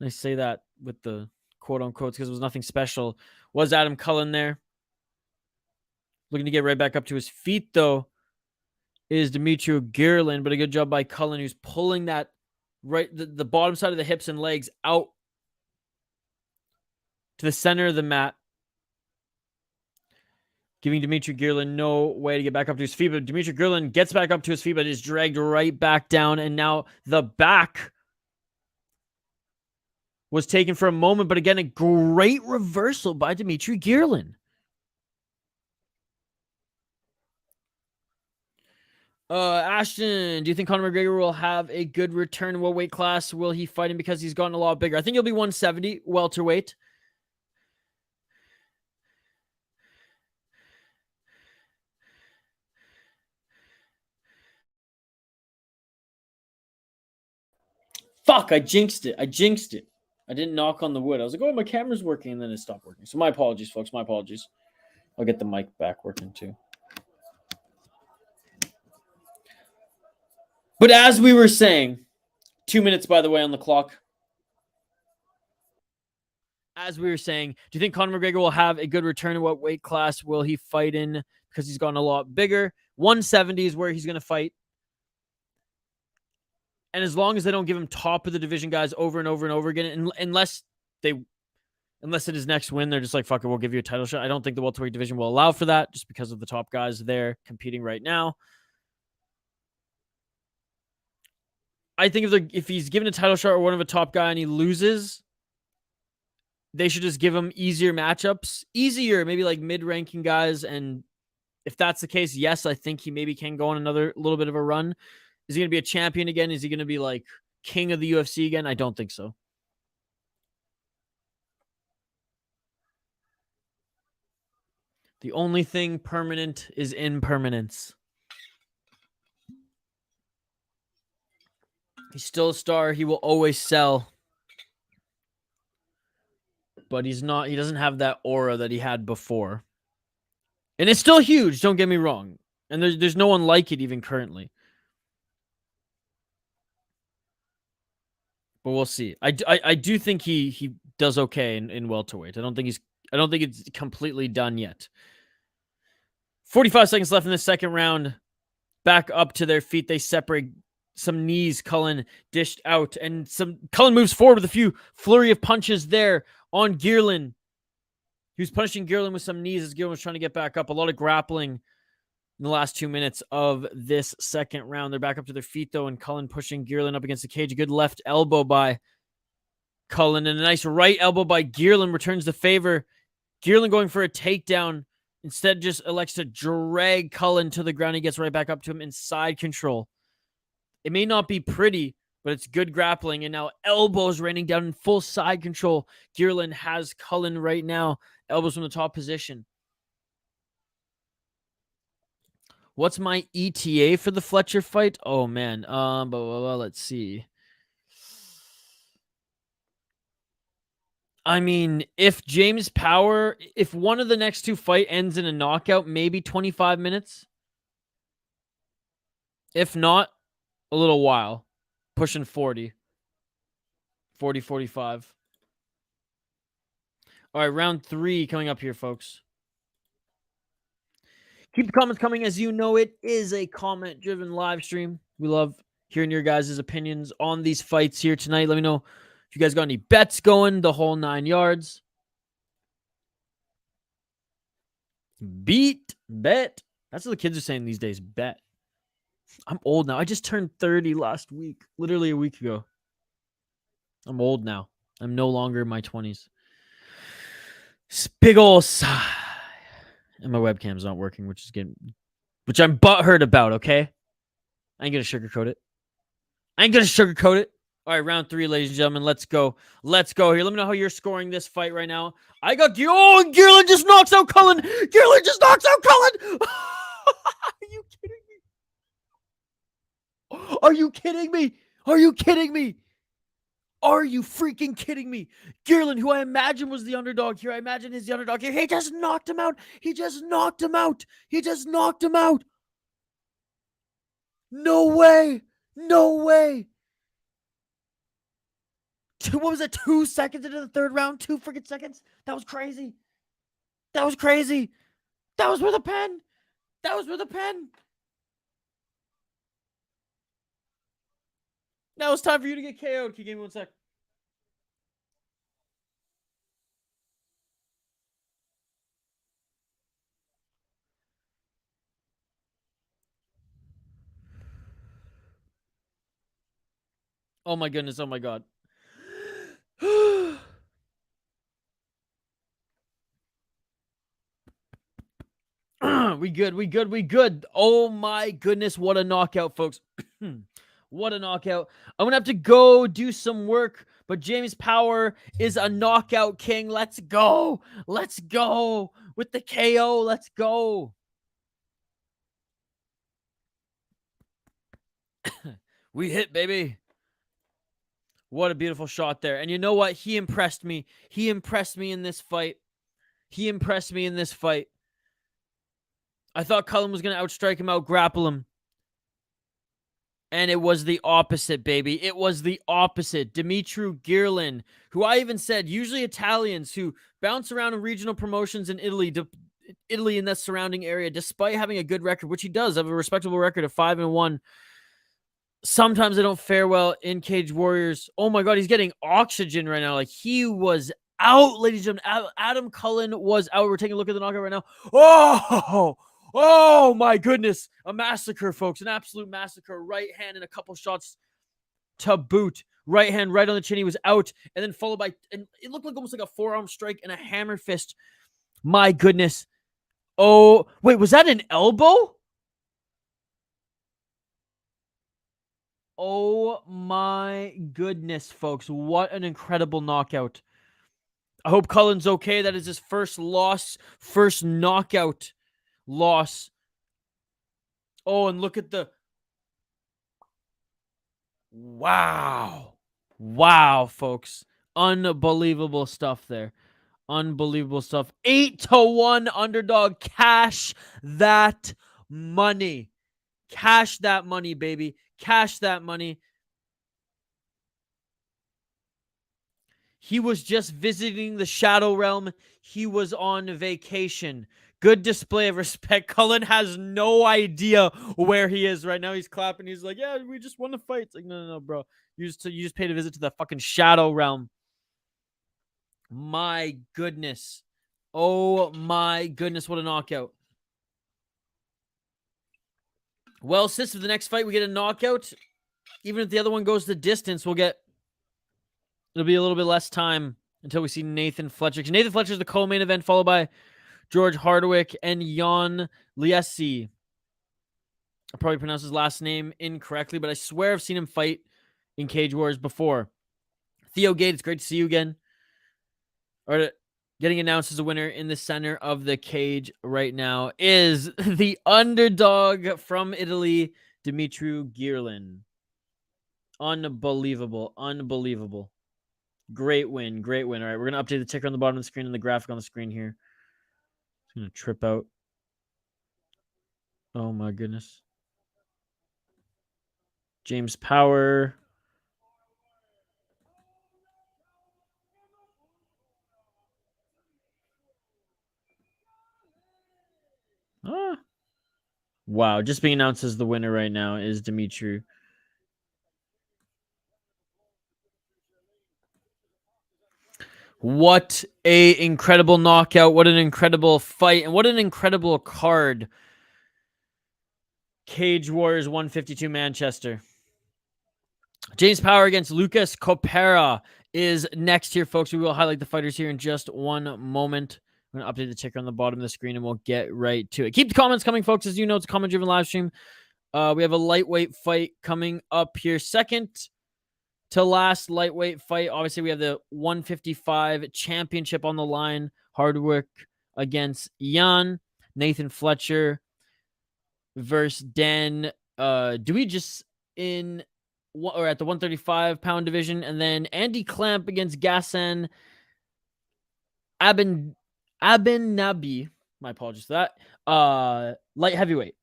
I say that with the quote-unquote because it was nothing special. Was Adam Cullen there? Looking to get right back up to his feet, though, is Dumitru Girlean, but a good job by Cullen, who's pulling that the bottom side of the hips and legs out to the center of the mat, giving Dumitru Girlean no way to get back up to his feet. But Dumitru Girlean gets back up to his feet, but is dragged right back down, and now the back was taken for a moment, but again, a great reversal by Dumitru Girlean. Ashton, do you think Conor McGregor will have a good return? What weight class will he fight in because he's gotten a lot bigger? I think he'll be 170 welterweight. Fuck, I jinxed it. I didn't knock on the wood. I was like, oh, my camera's working, and then it stopped working. So my apologies, folks. My apologies. I'll get the mic back working too. But as we were saying, 2 minutes, by the way, on the clock. As we were saying, do you think Conor McGregor will have a good return? In what weight class will he fight in? Because he's gotten a lot bigger. 170 is where he's going to fight. And as long as they don't give him top of the division guys over and over and over again, unless in his next win, they're just like, fuck it, we'll give you a title shot. I don't think the welterweight division will allow for that just because of the top guys there competing right now. I think if he's given a title shot or one of a top guy and he loses, they should just give him easier matchups. Easier, maybe like mid-ranking guys. And if that's the case, yes, I think he maybe can go on another little bit of a run. Is he going to be a champion again? Is he going to be like king of the UFC again? I don't think so. The only thing permanent is impermanence. He's still a star. He will always sell. But he doesn't have that aura that he had before. And it's still huge, don't get me wrong. And there's no one like it even currently. But we'll see. I do think he does okay in welterweight. I don't think it's completely done yet. 45 seconds left in the second round. Back up to their feet. They separate. Some knees Cullen dished out, and Cullen moves forward with a few flurry of punches there on Girlean. He was punishing Girlean with some knees as Girlean was trying to get back up. A lot of grappling in the last 2 minutes of this second round. They're back up to their feet, though, and Cullen pushing Girlean up against the cage. A good left elbow by Cullen, and a nice right elbow by Girlean returns the favor. Girlean going for a takedown. Instead, just elects to drag Cullen to the ground. He gets right back up to him in side control. It may not be pretty, but it's good grappling. And now elbows raining down in full side control. Girlean has Cullen right now. Elbows from the top position. What's my ETA for the Fletcher fight? Oh, man. Let's see. I mean, if one of the next two fight ends in a knockout, maybe 25 minutes. If not, a little while. Pushing 40. 40, 45. All right, round 3 coming up here, folks. Keep the comments coming. As you know, it is a comment-driven live stream. We love hearing your guys' opinions on these fights here tonight. Let me know if you guys got any bets going, the whole 9 yards. Bet. That's what the kids are saying these days, bet. I'm old now. I just turned 30 last week, literally a week ago. I'm old now. I'm no longer in my 20s. Big ol' sigh. And my webcam's not working, which I'm butthurt about, okay? I ain't gonna sugarcoat it. All right, round 3, ladies and gentlemen. Let's go. Let's go here. Let me know how you're scoring this fight right now. I got and Girlean just knocks out Cullen. Girlean just knocks out Cullen. Are you kidding me? Are you kidding me? Are you kidding me? Are you freaking kidding me? Girlean, who I imagine was the underdog here. I imagine he's the underdog here. He just knocked him out. He just knocked him out. He just knocked him out. No way. No way. What was it? 2 seconds into the third round? 2 freaking seconds? That was crazy. That was crazy. That was with a pen. That was with a pen. Now it's time for you to get KO'd. Can you give me 1 sec? Oh my goodness. Oh my God. We good. Oh my goodness, what a knockout, folks. What a knockout. I'm gonna have to go do some work, but James Power is a knockout king. Let's go. Let's go with the KO. Let's go. We hit, baby. What a beautiful shot there. And you know what? He impressed me. He impressed me in this fight. I thought Kallum was going to outstrike him, outgrapple him. And it was the opposite, baby. It was the opposite. Dumitru Girlean, who I even said, usually Italians who bounce around in regional promotions in Italy in that surrounding area, despite having a good record, which he does have a respectable record of 5-1. Sometimes they don't fare well in Cage Warriors. Oh my God, he's getting oxygen right now. Like, he was out, ladies and gentlemen. Adam Cullen was out. We're taking a look at the knockout right now. Oh my goodness. A massacre, folks. An absolute massacre. Right hand and a couple shots to boot. Right hand right on the chin. He was out. And then followed by, and it looked like almost like a forearm strike and a hammer fist. My goodness. Oh, wait, was that an elbow? Oh my goodness, folks. What an incredible knockout. I hope Cullen's okay. That is his first loss, first knockout loss. Oh, and look at the... Wow. Wow, folks. Unbelievable stuff there. Unbelievable stuff. 8-1 underdog. Cash that money. Cash that money, baby. Cash that money. He was just visiting the Shadow Realm. He was on vacation. Good display of respect. Cullen has no idea where he is right now. He's clapping. He's like, yeah, we just won the fight. It's like, no, bro. You just paid a visit to the fucking Shadow Realm. My goodness. Oh my goodness, what a knockout. Well, sis, for the next fight, we get a knockout. Even if the other one goes the distance, it'll be a little bit less time until we see Nathan Fletcher. Nathan Fletcher is the co-main event, followed by George Hardwick and Yann Liasse. I probably pronounced his last name incorrectly, but I swear I've seen him fight in Cage Wars before. Theo Gate, it's great to see you again. Getting announced as a winner in the center of the cage right now is the underdog from Italy, Dumitru Girlean. Unbelievable. Unbelievable. Great win. Great win. All right, we're going to update the ticker on the bottom of the screen and the graphic on the screen here. It's going to trip out. Oh, my goodness. James Power. Wow, just being announced as the winner right now is Dumitru. What a incredible knockout. What an incredible fight. And what an incredible card. Cage Warriors 152 Manchester. James Power against Łukasz Kopera is next here, folks. We will highlight the fighters here in just one moment. I'm going to update the ticker on the bottom of the screen, and we'll get right to it. Keep the comments coming, folks. As you know, it's a comment-driven live stream. We have a lightweight fight coming up here. Second to last lightweight fight. Obviously, we have the 155 championship on the line. Hardwick against Yann. Nathan Fletcher versus Daan. Duijs in... or at the 135-pound division, and then Andy Clamp against Ghassan Abdenabi. My apologies for that. Light heavyweight.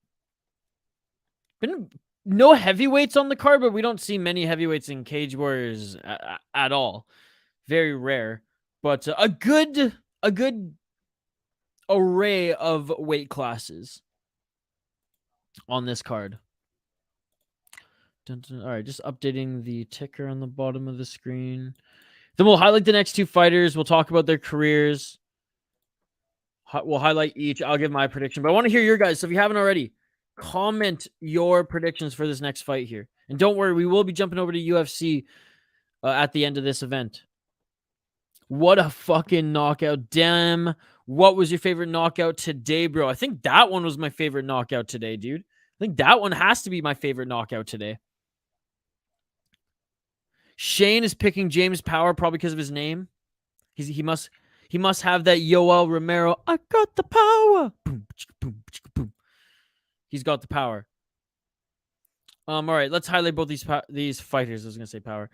Been no heavyweights on the card, but we don't see many heavyweights in Cage Warriors at all. Very rare, but a good array of weight classes on this card. All right, just updating the ticker on the bottom of the screen. Then we'll highlight the next two fighters. We'll talk about their careers. We'll highlight each. I'll give my prediction, but I want to hear your guys. So if you haven't already, comment your predictions for this next fight here. And don't worry, we will be jumping over to UFC at the end of this event. What a fucking knockout. Damn. What was your favorite knockout today, bro? I think that one was my favorite knockout today, dude. I think that one has to be my favorite knockout today. Shane is picking James Power probably because of his name. He must have that Yoel Romero. I got the power. Boom, boom, boom. He's got the power. All right, let's highlight both these fighters. I was gonna say power.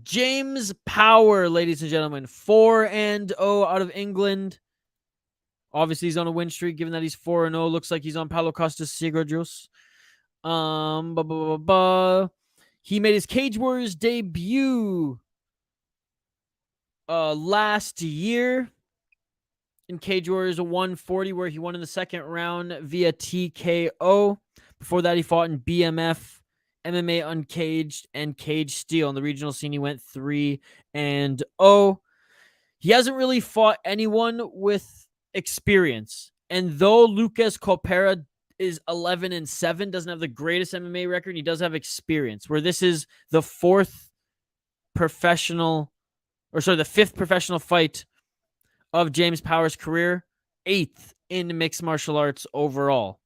James Power, ladies and gentlemen, 4-0 out of England. Obviously, he's on a win streak. Given that he's 4-0, looks like he's on Paulo Costa's Sigurjus. He made his Cage Warriors debut last year in Cage Warriors 140, where he won in the second round via TKO. Before that, he fought in BMF, MMA Uncaged, and Cage Steel. On the regional scene, he went 3-0. He hasn't really fought anyone with experience. And though Łukasz Kopera is 11-7, doesn't have the greatest MMA record, he does have experience, where this is the fifth professional fight of James Power's career, 8th in mixed martial arts overall,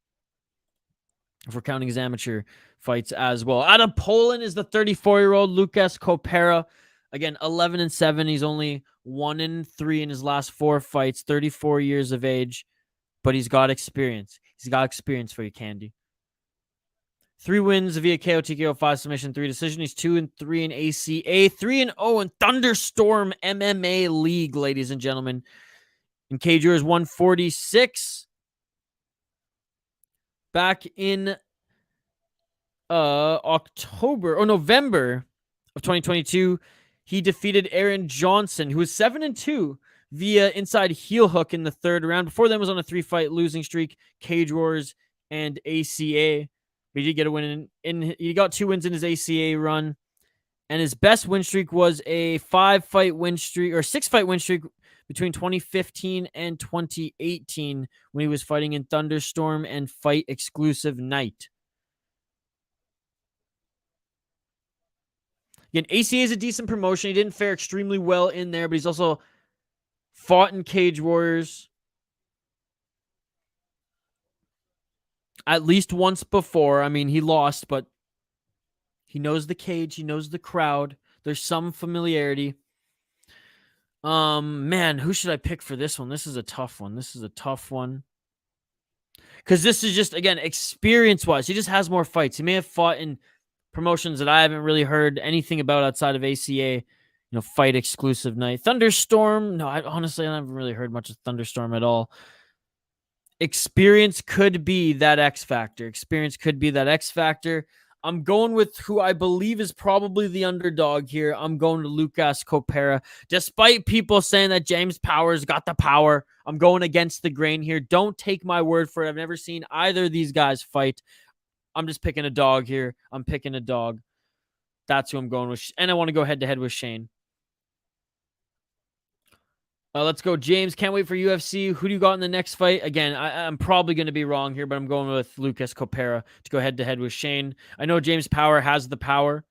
if we're counting his amateur fights as well. Out of Poland is the 34-year-old Łukasz Kopera. Again, 11-7. He's only 1-3 in his last 4 fights, 34 years of age, but he's got experience. He's got experience for you, Candy. 3 wins via KO, TKO, 5 submission, 3 decision. He's 2-3 in ACA, 3-0 in Thunderstorm MMA League, ladies and gentlemen. In Cage Warriors 146. Back in November of 2022, he defeated Aaron Johnson, who was 7-2 via inside heel hook in the 3rd round. Before then was on a 3-fight losing streak, Cage Wars and ACA. But he did get a win he got 2 wins in his ACA run. And his best win streak was a 5-fight win streak, or 6-fight win streak between 2015 and 2018 when he was fighting in Thunderstorm and Fight Exclusive Night. Again, ACA is a decent promotion. He didn't fare extremely well in there, but he's also fought in Cage Warriors at least once before. I mean, he lost, but he knows the cage. He knows the crowd. There's some familiarity. Man, who should I pick for this one? This is a tough one. Because this is just, again, experience-wise. He just has more fights. He may have fought in promotions that I haven't really heard anything about outside of ACA. Fight Exclusive Night. Thunderstorm. No, I haven't really heard much of Thunderstorm at all. Experience could be that X factor. I'm going with who I believe is probably the underdog here. I'm going to Łukasz Kopera. Despite people saying that James Power's got the power, I'm going against the grain here. Don't take my word for it. I've never seen either of these guys fight. I'm just picking a dog here. I'm picking a dog. That's who I'm going with. And I want to go head-to-head with Shane. Let's go, James. Can't wait for UFC. Who do you got in the next fight? Again, I'm probably going to be wrong here, but I'm going with Łukasz Kopera to go head-to-head with Shane. I know James Power has the power.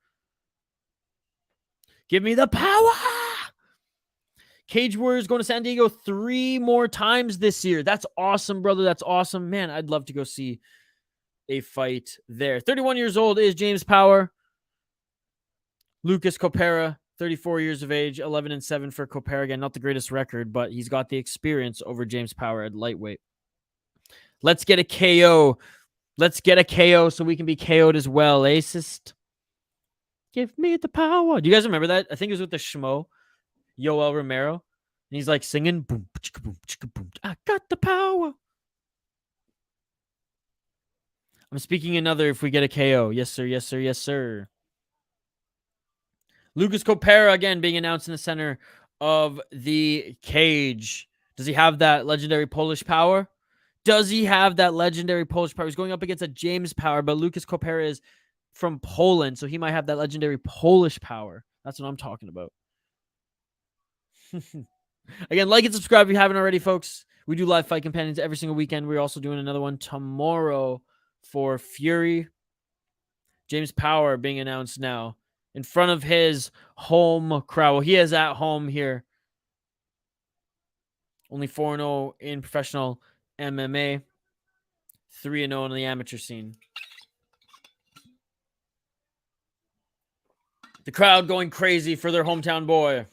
Give me the power! Cage Warriors going to San Diego 3 more times this year. That's awesome, brother. That's awesome. Man, I'd love to go see a fight there. 31 years old is James Power. Łukasz Kopera, 34 years of age, 11-7 for Kopera. Again, not the greatest record, but he's got the experience over James Power at lightweight. Let's get a KO. Let's get a KO so we can be KO'd as well. Acist. Give me the power. Do you guys remember that? I think it was with the Schmo, Yoel Romero. And he's like singing, boom, chicka, boom, chicka, boom. I got the power. I'm speaking another if we get a KO. Yes, sir. Yes, sir. Yes, sir. Łukasz Kopera, again, being announced in the center of the cage. Does he have that legendary Polish power? Does he have that legendary Polish power? He's going up against a James Power, but Łukasz Kopera is from Poland, so he might have that legendary Polish power. That's what I'm talking about. Again, like and subscribe if you haven't already, folks. We do live fight companions every single weekend. We're also doing another one tomorrow for Fury. James Power being announced now in front of his home crowd. Well, he is at home here. Only 4-0 in professional MMA. 3-0 in the amateur scene. The crowd going crazy for their hometown boy.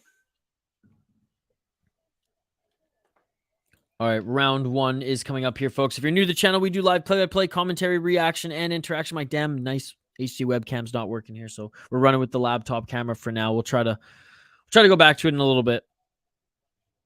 All right, round 1 is coming up here, folks. If you're new to the channel, we do live play-by-play, commentary, reaction, and interaction. My damn nice HD webcam's not working here, so we're running with the laptop camera for now. We'll try to go back to it in a little bit.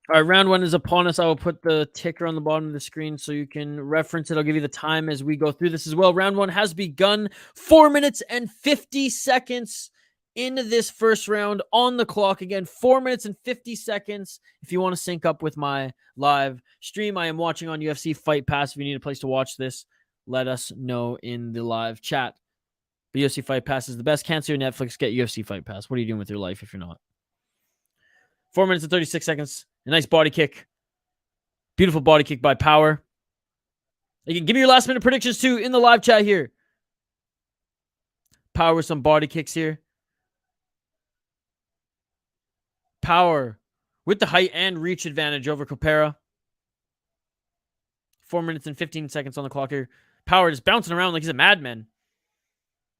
All right, round 1 is upon us. I will put the ticker on the bottom of the screen so you can reference it. I'll give you the time as we go through this as well. Round 1 has begun. 4 minutes and 50 seconds into this first round on the clock. Again, 4 minutes and 50 seconds. If you want to sync up with my live stream, I am watching on UFC Fight Pass. If you need a place to watch this, let us know in the live chat. But UFC Fight Pass is the best. Cancel your Netflix. Get UFC Fight Pass. What are you doing with your life if you're not? 4 minutes and 36 seconds. A nice body kick. Beautiful body kick by Power. You can give me your last minute predictions too in the live chat here. Power with some body kicks here. Power with the height and reach advantage over Kopera. 4 minutes and 15 seconds on the clock here. Power just bouncing around like he's a madman.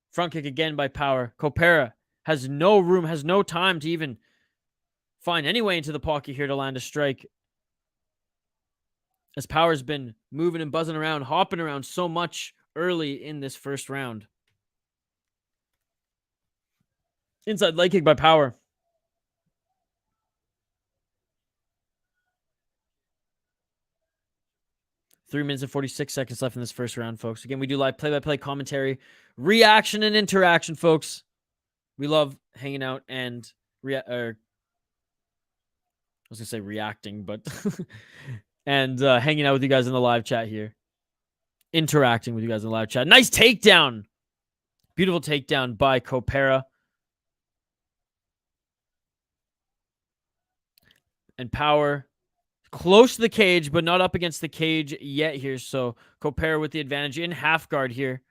Front kick again by Power. Kopera has no room, has no time to even find any way into the pocket here to land a strike. As Power's been moving and buzzing around, hopping around so much early in this first round. Inside leg kick by Power. Three minutes and 46 seconds left in this first round, folks. Again, we do live play-by-play commentary, reaction, and interaction, folks. We love hanging out and I was going to say reacting, but and hanging out with you guys in the live chat here. Interacting with you guys in the live chat. Nice takedown. Beautiful takedown by Kopera. And Power close to the cage, but not up against the cage yet here. So Kopera with the advantage in half guard here.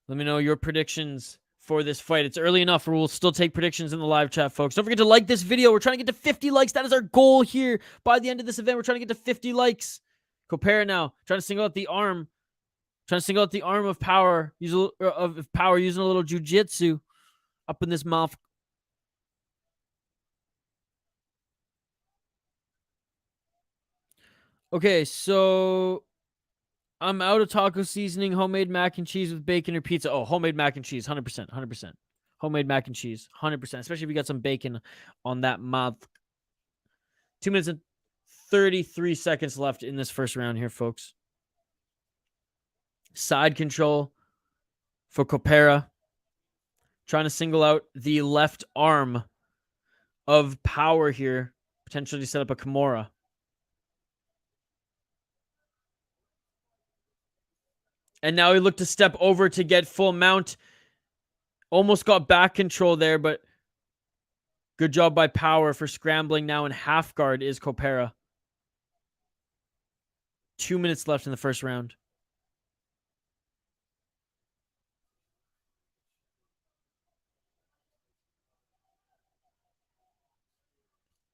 Let me know your predictions for this fight. It's early enough where we'll still take predictions in the live chat, folks. Don't forget to like this video. We're trying to get to 50 likes. That is our goal here. By the end of this event, we're trying to get to 50 likes. Kopera now trying to single out the arm. Trying to single out the arm of Power. Of Power using a little jiu-jitsu up in this mouth. Okay, so I'm out of taco seasoning, homemade mac and cheese with bacon or pizza. Oh, homemade mac and cheese, 100%, 100%. Homemade mac and cheese, 100%, especially if you got some bacon on that mouth. 2 minutes and 33 seconds left in this first round here, folks. Side control for Kopera. Trying to single out the left arm of Power here. Potentially set up a Kimura. And now he looked to step over to get full mount. Almost got back control there, but Good job by Power for scrambling now in half guard is Kopera. 2 minutes left in the first round.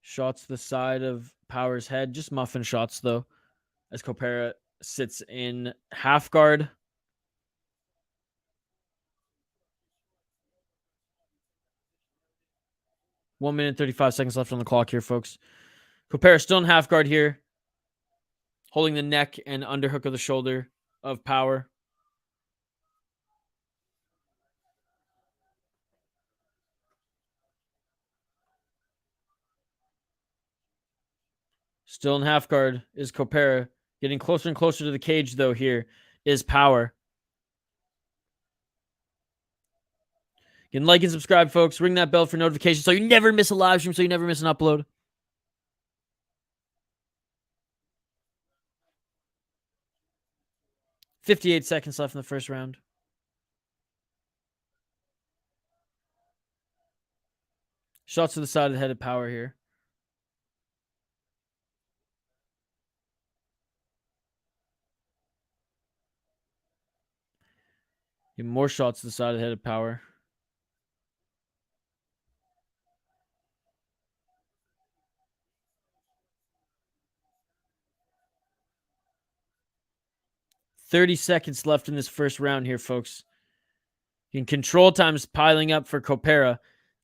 Shots to the side of Power's head. Just muffin shots, though, as Kopera sits in half guard. One minute, 35 seconds left on the clock here, folks. Kopera still in half guard here. Holding the neck and underhook of the shoulder of Power. Still in half guard is Kopera. Getting closer and closer to the cage, though, here is Power. You can like and subscribe, folks. Ring that bell for notifications so you never miss a live stream, so you never miss an upload. .58 seconds left in the first round. Shots to the side of the head of Power here. Get more shots to the side of the head of Power. .30 seconds left in this first round here, folks. In control time's piling up for Kopera.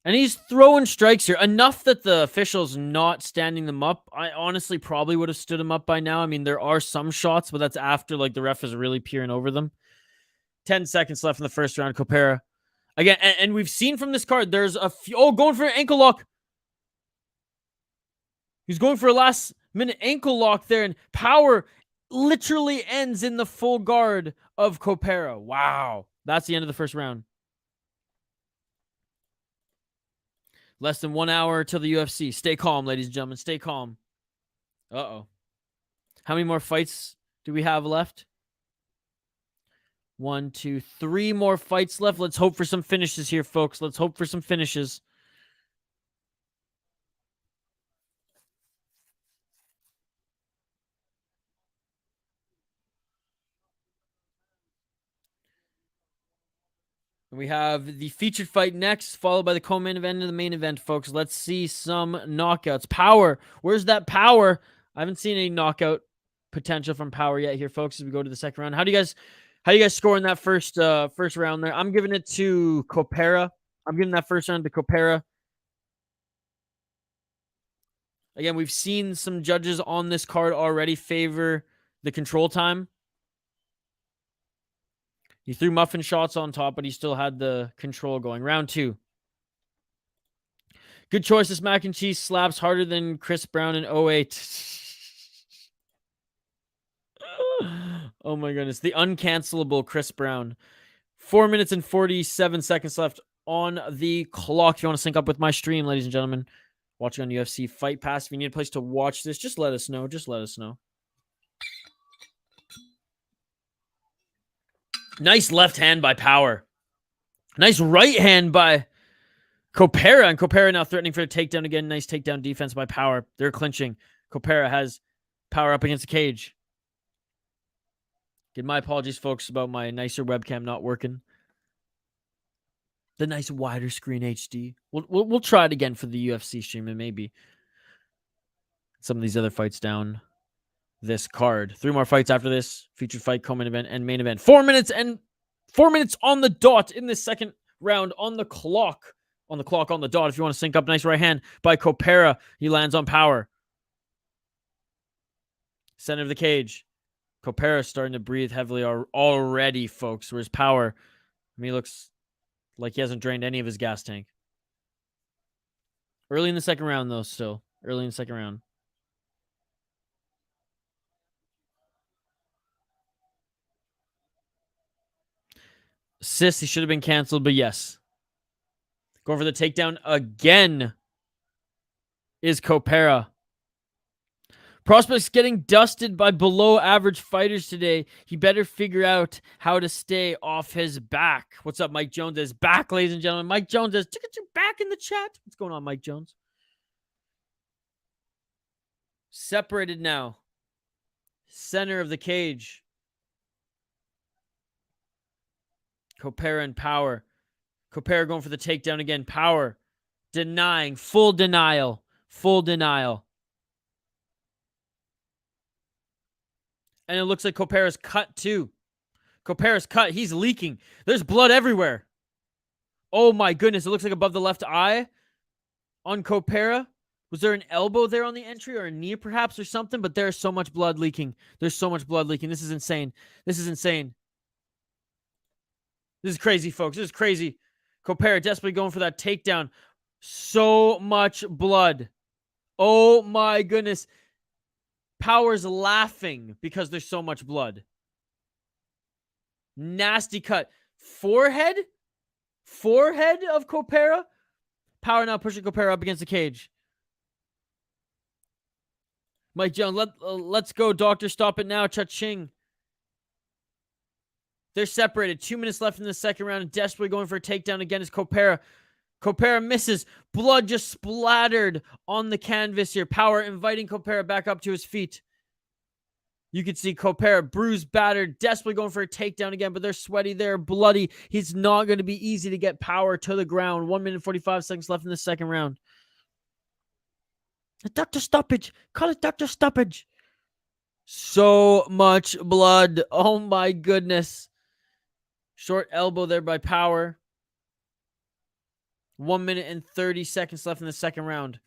And he's throwing strikes here. Enough that the official's not standing them up. I honestly probably would have stood him up by now. I mean, there are some shots, but that's after like the ref is really peering over them. 10 seconds left in the first round. Kopera. Again, and we've seen from this card, there's a few... Oh, going for an ankle lock. He's going for a last minute ankle lock there. And Power literally ends in the full guard of Kopera. Wow. That's the end of the first round. Less than 1 hour till the UFC. Stay calm, ladies and gentlemen. Stay calm. Uh-oh. How many more fights do we have left? 1, 2, 3 more fights left. Let's hope for some finishes here, folks. Let's hope for some finishes. We have the featured fight next, followed by the co-main event and the main event, folks. Let's see some knockouts. Power. Where's that Power? I haven't seen any knockout potential from Power yet here, folks, as we go to the second round. How do you guys score in that first round there? I'm giving it to Kopera. I'm giving that first round to Kopera. Again, we've seen some judges on this card already favor the control time. He threw muffin shots on top, but he still had the control going. Round 2. Good choice. This mac and cheese slaps harder than Chris Brown in 08. Oh my goodness. The uncancelable Chris Brown. 4 minutes and 47 seconds left on the clock. If you want to sync up with my stream, ladies and gentlemen, watching on UFC Fight Pass, if you need a place to watch this, just let us know. Just let us know. Nice left hand by Power. Nice right hand by Kopera. And Kopera now threatening for a takedown again. Nice takedown defense by Power. They're clinching. Kopera has Power up against the cage. Get my apologies, folks, about my nicer webcam not working. The nice wider screen HD. We'll try it again for the UFC stream and maybe some of these other fights down this card. 3 more fights after this. Featured fight, co-main event, and main event. 4 minutes on the dot in this second round on the clock. On the clock, on the dot. If you want to sync up, nice right hand by Kopera. He lands on Power. Center of the cage. Kopera starting to breathe heavily already, folks. Whereas Power, I mean, he looks like he hasn't drained any of his gas tank. Early in the second round, though, still. Early in the second round. Assist, he should have been canceled, but yes. Going for the takedown again is Kopera. Prospect's getting dusted by below average fighters today. He better figure out how to stay off his back. What's up, Mike Jones is back, ladies and gentlemen. Mike Jones is back in the chat. What's going on, Mike Jones? Separated now. Center of the cage. Kopera and Power. Kopera going for the takedown again. Power denying. Full denial. Full denial. And it looks like Kopera's cut too. Kopera's cut. He's leaking. There's blood everywhere. Oh my goodness. It looks like above the left eye on Kopera. Was there an elbow there on the entry or a knee perhaps or something? But there's so much blood leaking. There's so much blood leaking. This is insane. This is insane. This is crazy, folks. This is crazy. Kopera desperately going for that takedown. So much blood. Oh my goodness. Power's laughing because there's so much blood. Nasty cut. Forehead? Forehead of Kopera? Power now pushing Kopera up against the cage. Mike Jones, let's go, doctor. Stop it now. Cha-ching. They're separated. 2 minutes left in the second round. And desperately going for a takedown again is Kopera. Kopera misses. Blood just splattered on the canvas here. Power inviting Kopera back up to his feet. You can see Kopera bruised, battered, desperately going for a takedown again, but they're sweaty, they're bloody. He's not going to be easy to get Power to the ground. 1 minute, 45 seconds left in the second round. Doctor stoppage. Call it doctor stoppage. So much blood. Oh my goodness. Short elbow there by Power. 1 minute and 30 seconds left in the second round.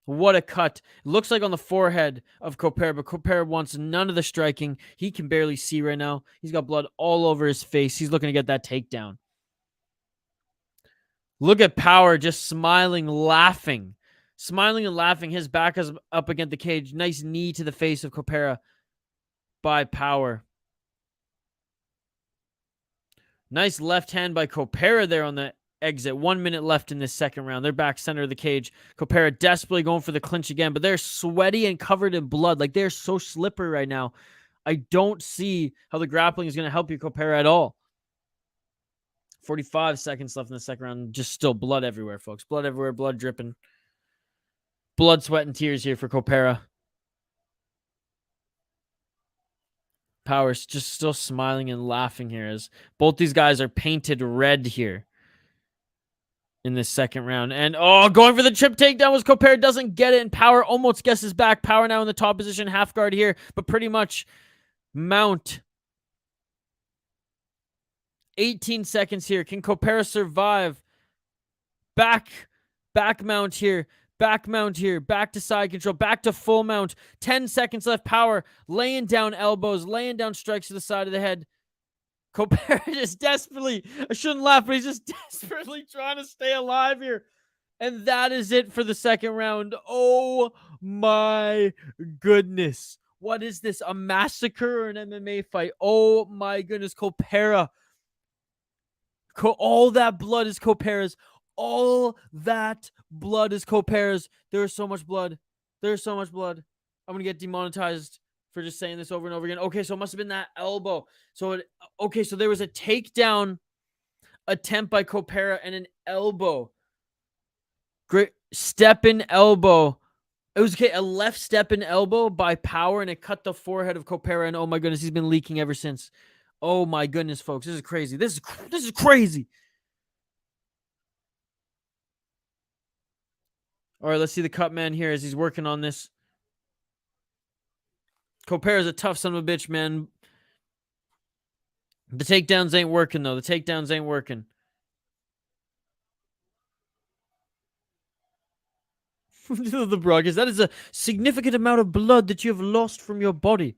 What a cut. It looks like on the forehead of Kopera, but Kopera wants none of the striking. He can barely see right now. He's got blood all over his face. He's looking to get that takedown. Look at Power just smiling, laughing. Smiling and laughing. His back is up against the cage. Nice knee to the face of Kopera by Power. Nice left hand by Kopera there on the exit. 1 minute left in this second round. They're back center of the cage. Kopera desperately going for the clinch again, but they're sweaty and covered in blood. Like, they're so slippery right now. I don't see how the grappling is going to help you, Kopera, at all. 45 seconds left in the second round. Just still blood everywhere, folks. Blood everywhere, blood dripping. Blood, sweat, and tears here for Kopera. Power's just still smiling and laughing here as both these guys are painted red here in this second round. And, oh, going for the trip takedown was Kopera. Doesn't get it, and Power almost guesses back. Power now in the top position, half guard here, but pretty much mount. 18 seconds here. Can Kopera survive? Back mount here. Back mount here. Back to side control. Back to full mount. 10 seconds left. Power laying down elbows, laying down strikes to the side of the head. Kopera just desperately, I shouldn't laugh, but he's just desperately trying to stay alive here. And that is it for the second round. Oh my goodness. What is this? A massacre or an MMA fight? Oh my goodness. Kopera. All that blood is Kopera's. All that blood is Kopera's. There is so much blood. There's so much blood. I'm going to get demonetized for just saying this over and over again. Okay, so it must have been that elbow. So there was a takedown attempt by Kopera and an elbow. Great step in elbow. It was a left step in elbow by Power, and it cut the forehead of Kopera. And oh my goodness, he's been leaking ever since. Oh my goodness, folks, this is crazy. This is crazy. All right, let's see the cut man here as he's working on this. Kopera's a tough son of a bitch, man. The takedowns ain't working, though. The takedowns ain't working. The broadcast. That is a significant amount of blood that you have lost from your body.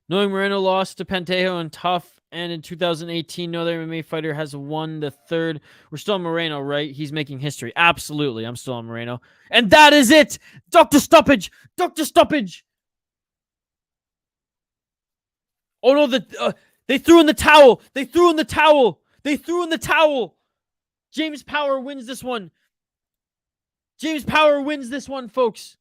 Knowing Moreno lost to Pantejo and Tough, and in 2018, no other MMA fighter has won the third. We're still on Moreno, right? He's making history. Absolutely. I'm still on Moreno. And that is it. Dr. Stoppage. Dr. Stoppage. Oh, no. They threw in the towel. They threw in the towel. They threw in the towel. James Power wins this one. James Power wins this one, folks.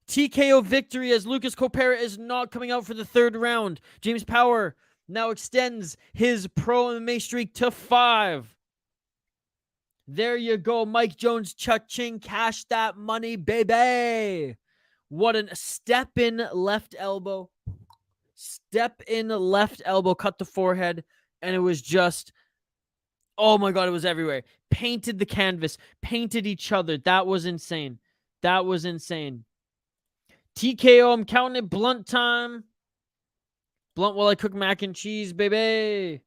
TKO victory as Łukasz Kopera is not coming out for the third round. James Power now extends his pro MMA streak to 5. There you go. Mike Jones, cha-ching, cash that money, baby. What a step in left elbow. Step in left elbow, cut the forehead, and it was just, oh my God, it was everywhere. Painted the canvas, painted each other. That was insane. That was insane. TKO, I'm counting it. Blunt time. Blunt while I cook mac and cheese, baby.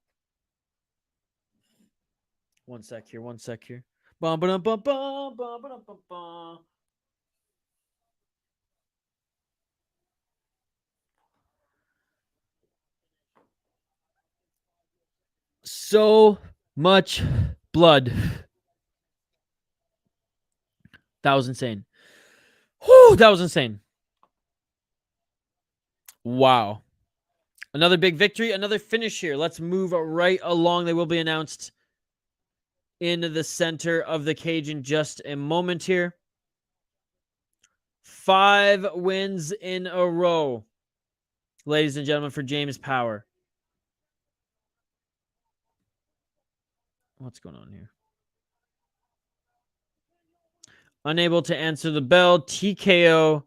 One sec here. Bum, ba-dum, bum, bum, bum, ba-dum, bum, bum. So much blood. That was insane. Whew, that was insane. Wow. Another big victory, another finish here. Let's move right along. They will be announced in the center of the cage in just a moment here. 5 wins in a row, ladies and gentlemen, for James Power. What's going on here? Unable to answer the bell. TKO.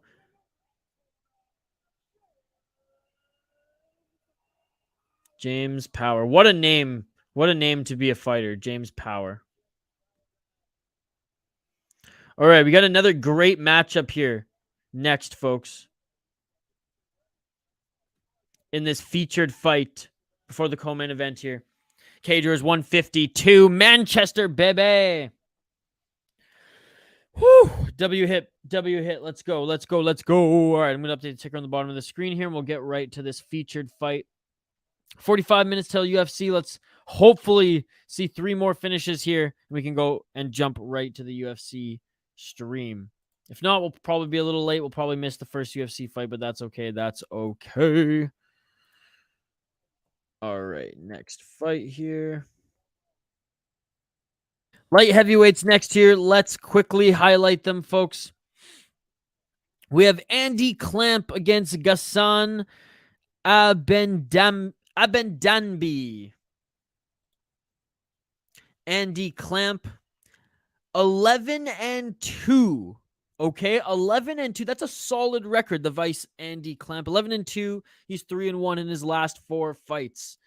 James Power. What a name. What a name to be a fighter. James Power. All right, we got another great matchup here next, folks. In this featured fight before the co-main event here. Cage Warriors 152. Manchester, baby. Whew. W hit. Let's go. All right, I'm going to update the ticker on the bottom of the screen here, and we'll get right to this featured fight. 45 minutes till UFC. Let's hopefully see 3 more finishes here, and we can go and jump right to the UFC stream. If not, we'll probably be a little late. We'll probably miss the first UFC fight, but that's okay. All right, next fight here. Light heavyweights next here. Let's quickly highlight them, folks. We have Andy Clamp against Ghassan Abdenabi. Andy Clamp, 11-2. Okay, 11-2. That's a solid record. The Vice Andy Clamp, 11-2. He's 3-1 in his last 4 fights.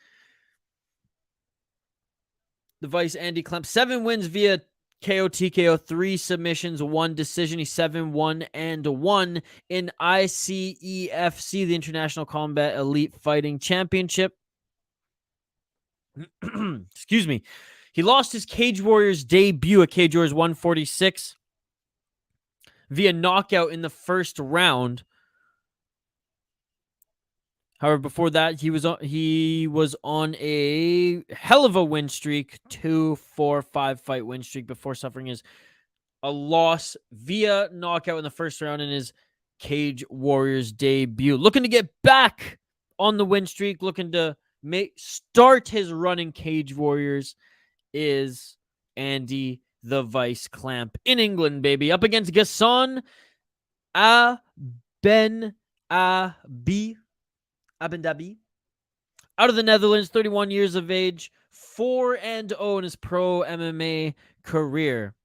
The Vice Andy Clamp, 7 wins via KO, TKO, 3 submissions, 1 decision. He's 7-1-1 in ICEFC, the International Combat Elite Fighting Championship. Excuse me. He lost his Cage Warriors debut at Cage Warriors 146 via knockout in the first round. However, before that, he was on a hell of a win streak, 2-4-5 fight win streak before suffering a loss via knockout in the first round in his Cage Warriors debut. Looking to get back on the win streak, looking to start his run in Cage Warriors is Andy the Vice Clamp in England, baby, up against Ghassan Abdenabi. Out of the Netherlands, 31 years of age, 4-0 in his pro MMA career.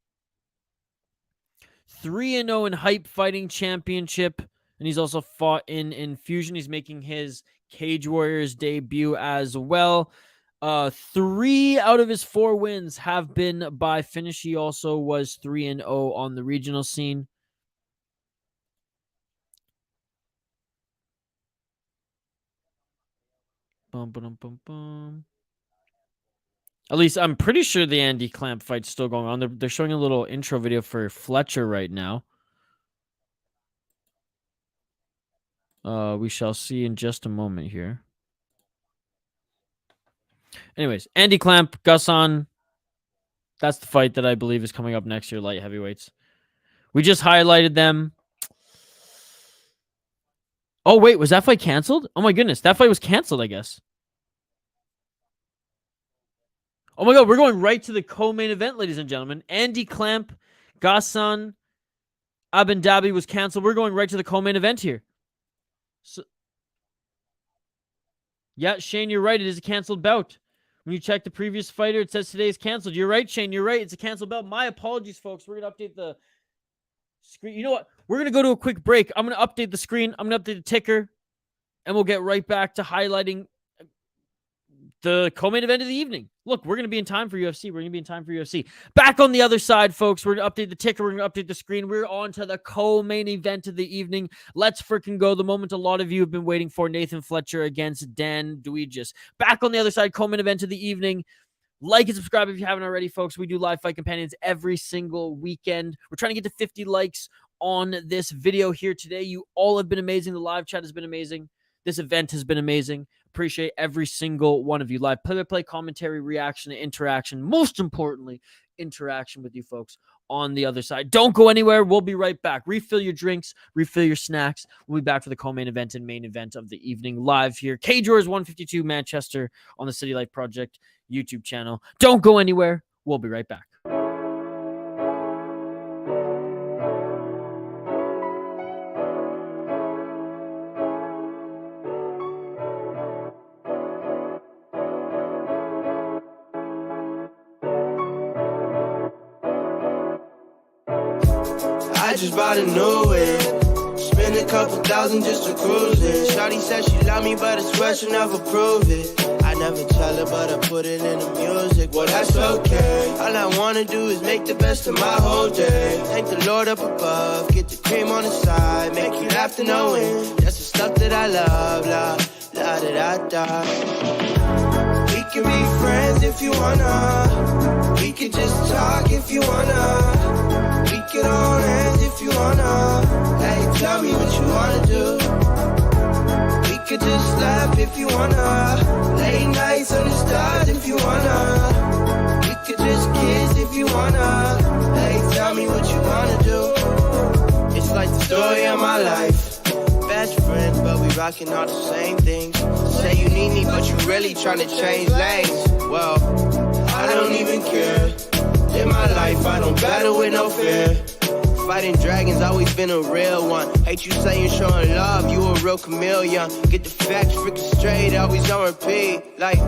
3-0 in Hype Fighting Championship, and he's also fought in Infusion. He's making his Cage Warriors debut as well. 3 out of his 4 wins have been by finish. He also was 3-0 on the regional scene. At least I'm pretty sure the Andy Clamp fight's still going on. They're showing a little intro video for Fletcher right now. We shall see in just a moment here. Anyways, Andy Clamp, Ghassan. That's the fight that I believe is coming up next year, light heavyweights. We just highlighted them. Oh, wait, was that fight canceled? Oh, my goodness. That fight was canceled, I guess. Oh my God, we're going right to the co-main event, ladies and gentlemen. Andy Clamp, Ghassan, Abdenabi was canceled. We're going right to the co-main event here. So, yeah, Shane, you're right. It is a canceled bout. When you check the previous fighter, it says today is canceled. You're right, Shane. You're right. It's a canceled bout. My apologies, folks. We're going to update the screen. You know what? We're going to go to a quick break. I'm going to update the screen. I'm going to update the ticker. And we'll get right back to highlighting the co-main event of the evening. Look, we're going to be in time for UFC. We're going to be in time for UFC. Back on the other side, folks, we're going to update the ticker. We're going to update the screen. We're on to the co-main event of the evening. Let's freaking go. The moment a lot of you have been waiting for, Nathan Fletcher against Daan Duijs. Back on the other side, co-main event of the evening. Like and subscribe if you haven't already, folks. We do live fight companions every single weekend. We're trying to get to 50 likes on this video here today. You all have been amazing. The live chat has been amazing. This event has been amazing. Appreciate every single one of you. Live play-by-play commentary, reaction, and interaction. Most importantly, interaction with you folks on the other side. Don't go anywhere. We'll be right back. Refill your drinks. Refill your snacks. We'll be back for the co-main event and main event of the evening live here. Cage Warriors 152 Manchester on the City Life Project YouTube channel. Don't go anywhere. We'll be right back. I just bought a new whip. Spend a couple thousand just to cruise it. Shawty said she love me, but I swear she'll never prove it. I never tell her, but I put it in the music. Well, that's okay. All I wanna do is make the best of my whole day. Thank the Lord up above. Get the cream on the side. Make you laugh to know it. That's the stuff that I love. La, la, da, da, da. We can be friends if you wanna. We can just talk if you wanna. We can hold hands if you wanna. Hey, tell me what you wanna do. We could just laugh if you wanna. Late nights on the stars if you wanna. We could just kiss if you wanna. Hey, tell me what you wanna do. It's like the story of my life. Best friends, but we rocking all the same things. Say you need me, but you really tryna change lanes. Well, I don't even care. In my life, I don't battle with no fear. Fighting dragons, always been a real one. Hate you saying showing love, you a real chameleon. Get the facts freaking straight, always on repeat. Like,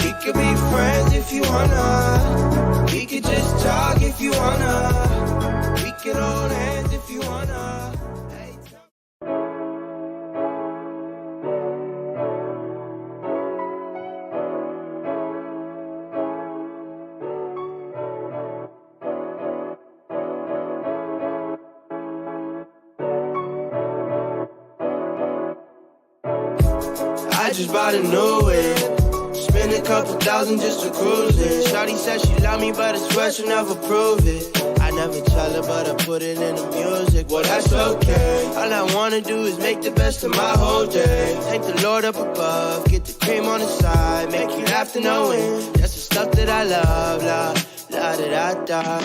we could be friends if you wanna. We could just talk if you wanna. We could hold hands if you wanna. I just bought a new whip. Spend a couple thousand just to cruise it. Shawty said she love me, but I swear she'll never prove it. I never tell her, but I put it in the music. Well, that's okay. All I wanna do is make the best of my whole day. Thank the Lord up above. Get the cream on the side. Make you laugh to know it. That's the stuff that I love. La, la, da, da, da.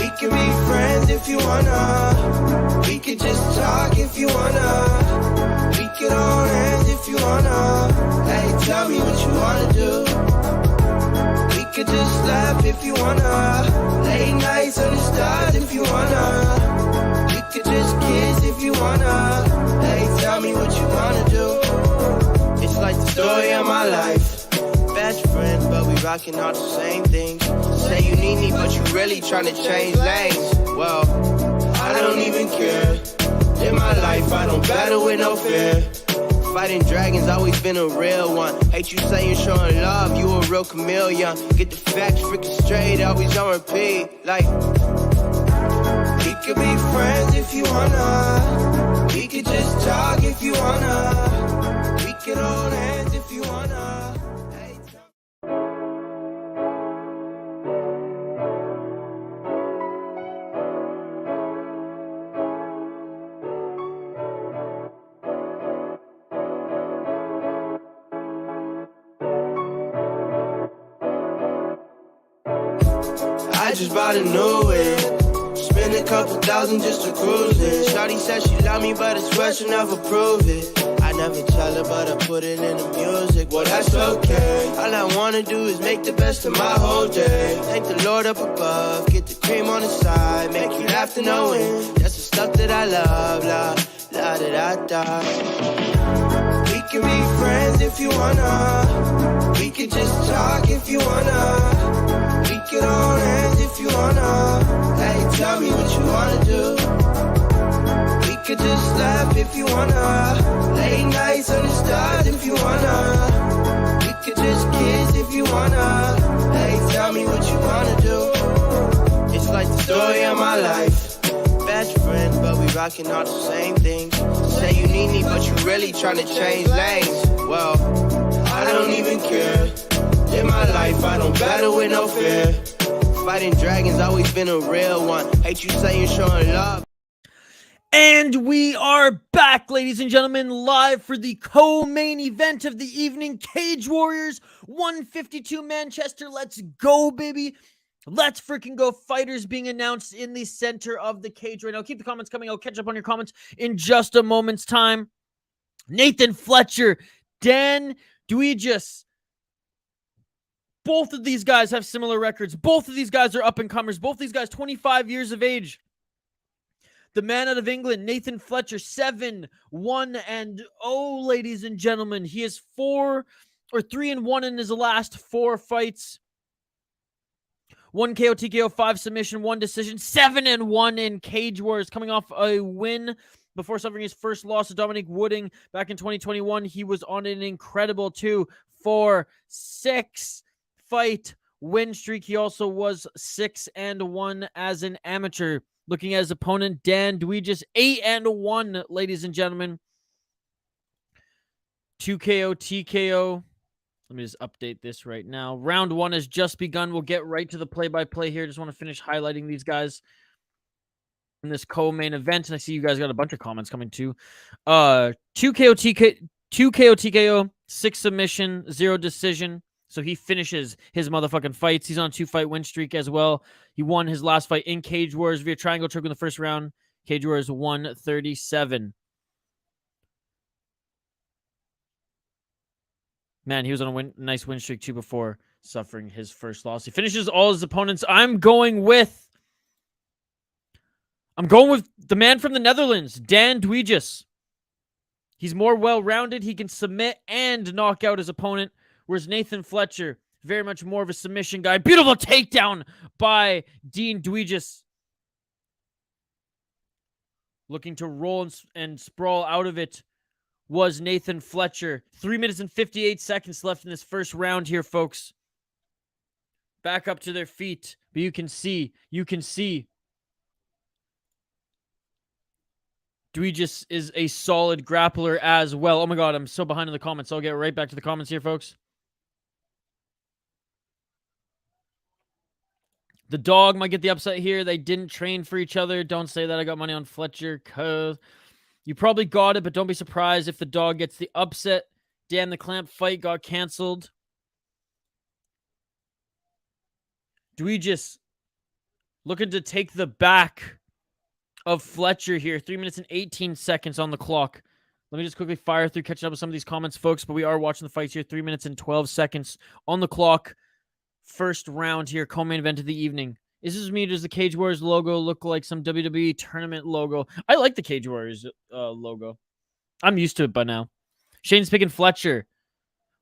We can be friends if you wanna. We can just talk if you wanna. We can hold hands if you wanna. Hey, tell me what you wanna do. We could just laugh if you wanna. Late nights on the stars if you wanna. We could just kiss if you wanna. Hey, tell me what you wanna do. It's like the story of my life. Best friends, but we rocking all the same things. Say you need me, but you really tryna change lanes. Well, I don't even care. In my life, I don't battle with no fear. Fighting dragons, always been a real one. Hate you saying showing love, you a real chameleon. Get the facts freaking straight, always on repeat. Like, we could be friends if you wanna. We could just talk if you wanna. We could hold hands if you wanna. I just bought a new whip. Spend a couple thousand just to cruise it. Shawty said she love me, but I swear she'll never prove it. I never tell her, but I put it in the music. Well, that's okay. All I wanna do is make the best of my whole day. Thank the Lord up above, get the cream on the side, make you laugh to know it. That's the stuff that I love, la da da da. We can be friends if you wanna. We can just talk if you wanna. We can hold hands if you wanna. Hey, tell me what you wanna do. We could just laugh if you wanna. Late nights on the stars if you wanna. We could just kiss if you wanna. Hey, tell me what you wanna do. It's like the story of my life. Best friends, but we rockin' all the same things. Say you need me, but you really tryna change lanes. Well, I don't even care. In my life, I don't battle with no fear. Fighting dragons, always been a real one. Hate you saying showing love. And we are back, ladies and gentlemen, live for the co-main event of the evening. Cage Warriors 152 Manchester. Let's go, baby. Let's freaking go. Fighters being announced in the center of the cage right now. Keep the comments coming. I'll catch up on your comments in just a moment's time. Nathan Fletcher, Dan Duijs. Both of these guys have similar records. Both of these guys are up-and-comers. Both of these guys 25 years of age. The man out of England, Nathan Fletcher, 7-1-0, ladies and gentlemen. He is 3-1 in his last 4 fights. 1 KO, TKO, 5 submission, 1 decision, 7-1 in Cage Wars, coming off a win before suffering his first loss to Dominic Wooding back in 2021. He was on an incredible 2-4-6 fight win streak. He also was 6-1 as an amateur. Looking at his opponent, Dan Duijs, 8-1, ladies and gentlemen. 2 KO, TKO. Let me just update this right now. Round 1 has just begun. We'll get right to the play-by-play here. Just want to finish highlighting these guys in this co-main event. And I see you guys got a bunch of comments coming too. 2 KO, TKO, 6 submission, 0 decision. So he finishes his motherfucking fights. He's on a 2-fight win streak as well. He won his last fight in Cage Wars via triangle choke in the first round. Cage Wars 137. Man, he was on a nice win streak too before suffering his first loss. He finishes all his opponents. I'm going with the man from the Netherlands, Dan Duijs. He's more well-rounded. He can submit and knock out his opponent. Whereas Nathan Fletcher, very much more of a submission guy. Beautiful takedown by Dean Duijs. Looking to roll and sprawl out of it was Nathan Fletcher. 3 minutes and 58 seconds left in this first round here, folks. Back up to their feet. But you can see. Duijs is a solid grappler as well. Oh my God, I'm so behind in the comments. I'll get right back to the comments here, folks. The dog might get the upset here. They didn't train for each other. Don't say that I got money on Fletcher. You probably got it, but don't be surprised if the dog gets the upset. Damn, the clamp fight got canceled. Duijs looking to take the back of Fletcher here. 3 minutes and 18 seconds on the clock. Let me just quickly fire through, catching up with some of these comments, folks, but we are watching the fights here. 3 minutes and 12 seconds on the clock. First round here, co-main event of the evening. Is this me? Does the Cage Warriors logo look like some WWE tournament logo? I like the Cage Warriors logo. I'm used to it by now. Shane's picking Fletcher.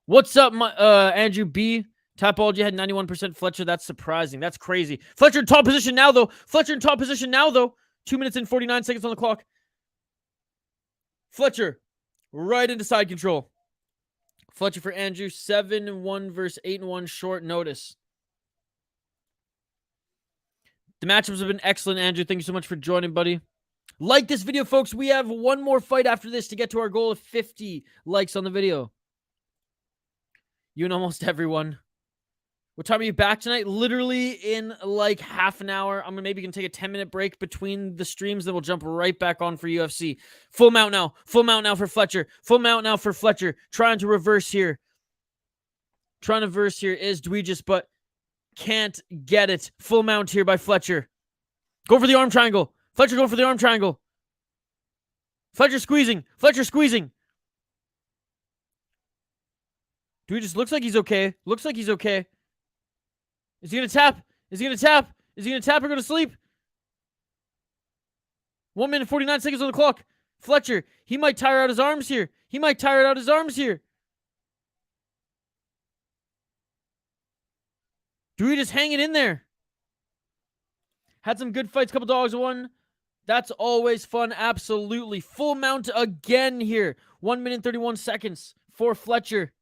What's up, Andrew B? Tapology had 91% Fletcher. That's surprising. That's crazy. Fletcher in top position now, though. 2 minutes and 49 seconds on the clock. Fletcher right into side control. Fletcher for Andrew, 7-1 versus 8-1 short notice. The matchups have been excellent, Andrew. Thank you so much for joining, buddy. Like this video, folks. We have one more fight after this to get to our goal of 50 likes on the video. You and almost everyone. What time are you back tonight? Literally in like half an hour. I'm maybe going to take a 10-minute break between the streams. Then we'll jump right back on for UFC. Full mount now. Full mount now for Fletcher. Full mount now for Fletcher. Trying to reverse here. Trying to reverse here is Duijs, but can't get it. Full mount here by Fletcher. Go for the arm triangle. Fletcher going for the arm triangle. Fletcher squeezing. Fletcher squeezing. Duijs looks like he's okay. Looks like he's okay. Is he gonna tap? Is he gonna tap? Is he gonna tap or go to sleep? 1 minute 49 seconds on the clock. Fletcher, he might tire out his arms here. He might tire out his arms here. Duijs hanging in there. Had some good fights, couple dogs won. That's always fun, absolutely. Full mount again here. 1 minute 31 seconds for Fletcher.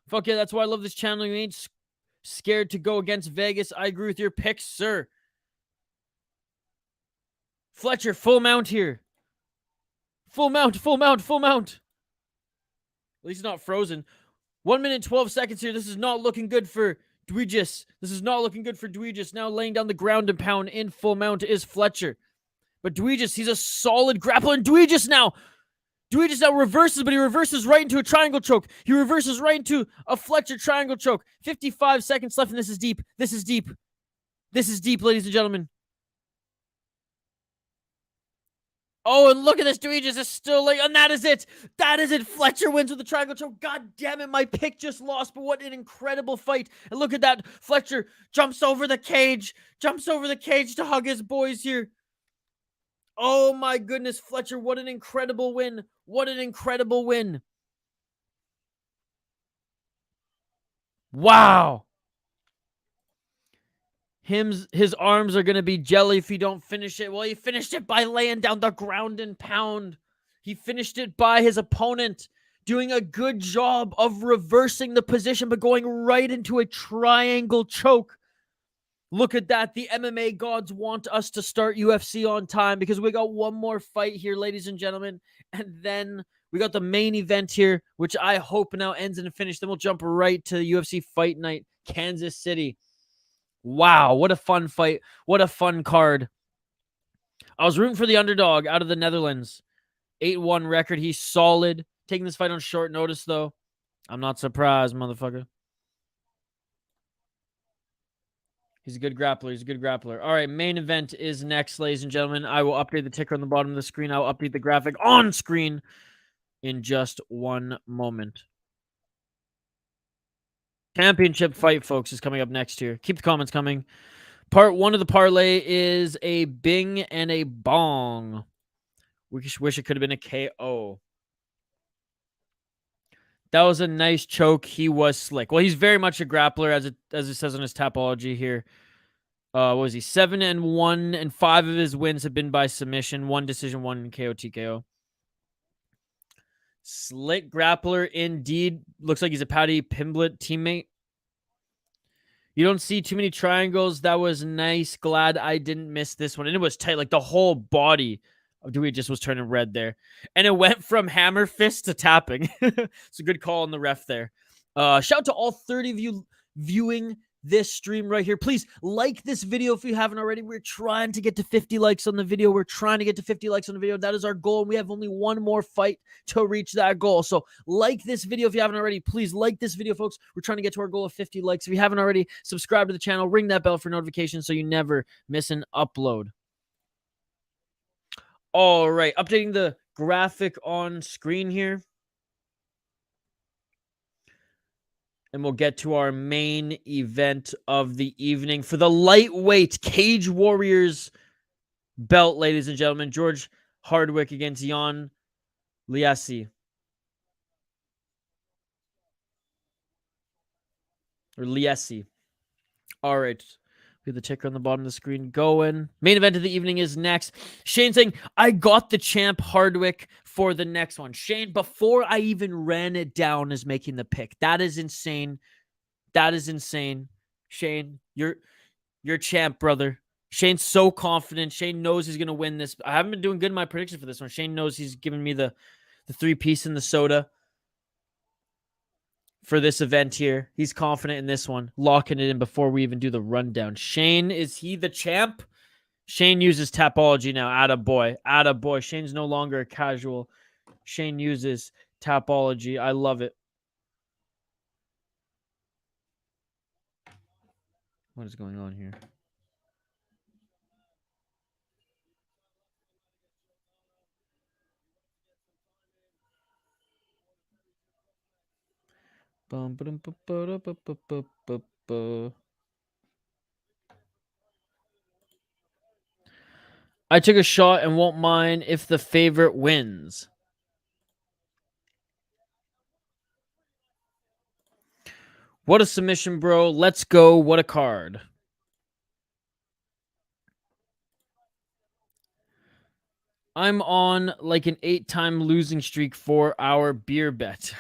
Fuck yeah, that's why I love this channel. You ain't scared to go against Vegas. I agree with your picks, sir. Fletcher, full mount here. Full mount, full mount, full mount. At least not frozen. 1 minute 12 seconds here. This is not looking good for Duijs. This is not looking good for Duijs. Now laying down the ground and pound in full mount is Fletcher. But Duijs, he's a solid grappler. And Duijs now reverses, but he reverses right into a triangle choke. He reverses right into a Fletcher triangle choke. 55 seconds left, and this is deep. This is deep. This is deep, ladies and gentlemen. Oh, and look at this. Duijs is still like, and that is it. That is it. Fletcher wins with the triangle choke. God damn it. My pick just lost, but what an incredible fight. And look at that. Fletcher jumps over the cage to hug his boys here. Oh my goodness, Fletcher. What an incredible win. What an incredible win. Wow. His arms are going to be jelly if he don't finish it. Well, he finished it by laying down the ground and pound. He finished it by his opponent doing a good job of reversing the position, but going right into a triangle choke. Look at that. The MMA gods want us to start UFC on time because we got one more fight here, ladies and gentlemen. And then we got the main event here, which I hope now ends in a finish. Then we'll jump right to UFC Fight Night, Kansas City. Wow, what a fun fight. What a fun card. I was rooting for the underdog out of the Netherlands. 8-1 record. He's solid. Taking this fight on short notice, though. I'm not surprised, motherfucker. He's a good grappler. He's a good grappler. All right, main event is next, ladies and gentlemen. I will update the ticker on the bottom of the screen. I will update the graphic on screen in just one moment. Championship fight, folks, is coming up next here. Keep the comments coming. Part 1 of the parlay is a bing and a bong. Wish it could have been a KO. That was a nice choke. He was slick. Well, he's very much a grappler, as it says on his Tapology here. What was he? 7-1, and 5 of his wins have been by submission. 1 decision, 1 KO, TKO. Slick grappler indeed. Looks like he's a Paddy Pimblett teammate. You don't see too many triangles. That was nice. Glad I didn't miss this one. And it was tight. Like the whole body of Dewey just was turning red there. And it went from hammer fist to tapping. It's a good call on the ref there. Shout out to all 30 of you viewing this stream right here. Please like this video if you haven't already. We're trying to get to 50 likes on the video. That is our goal. We have only one more fight to reach that goal. So like this video if you haven't already. Please like this video, folks. We're trying to get to our goal of 50 likes. If you haven't already, subscribe to the channel. Ring that bell for notifications so you never miss an upload. All right. Updating the graphic on screen here. And we'll get to our main event of the evening for the lightweight Cage Warriors belt, ladies and gentlemen. George Hardwick against Yann Liasse. Or Liasse. All right. We have the ticker on the bottom of the screen going. Main event of the evening is next. Shane saying, I got the champ Hardwick for the next one. Shane, before I even ran it down, is making the pick. That is insane. That is insane. Shane, you're champ, brother. Shane's so confident. Shane knows he's going to win this. I haven't been doing good in my prediction for this one. Shane knows he's giving me the 3-piece in the soda for this event here. He's confident in this one, locking it in before we even do the rundown. Shane, is he the champ? Shane uses Tapology now. Attaboy. Attaboy. Shane's no longer a casual. Shane uses Tapology. I love it. What is going on here? I took a shot and won't mind if the favorite wins. What a submission, bro. Let's go. What a card. I'm on like an 8-time losing streak for our beer bet.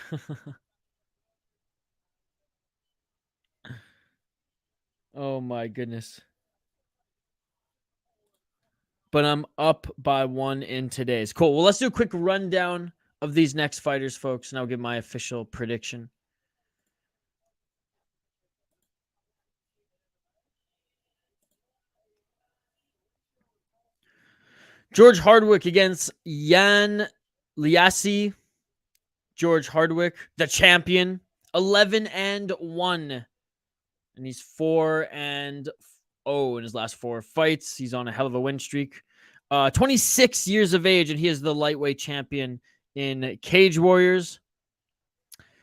Oh my goodness. But I'm up by 1 in today's. Cool. Well, let's do a quick rundown of these next fighters, folks, and I'll give my official prediction. George Hardwick against Yann Liasse. George Hardwick, the champion, 11-1. And he's 4-0 in his last 4 fights. He's on a hell of a win streak. 26 years of age, and he is the lightweight champion in Cage Warriors.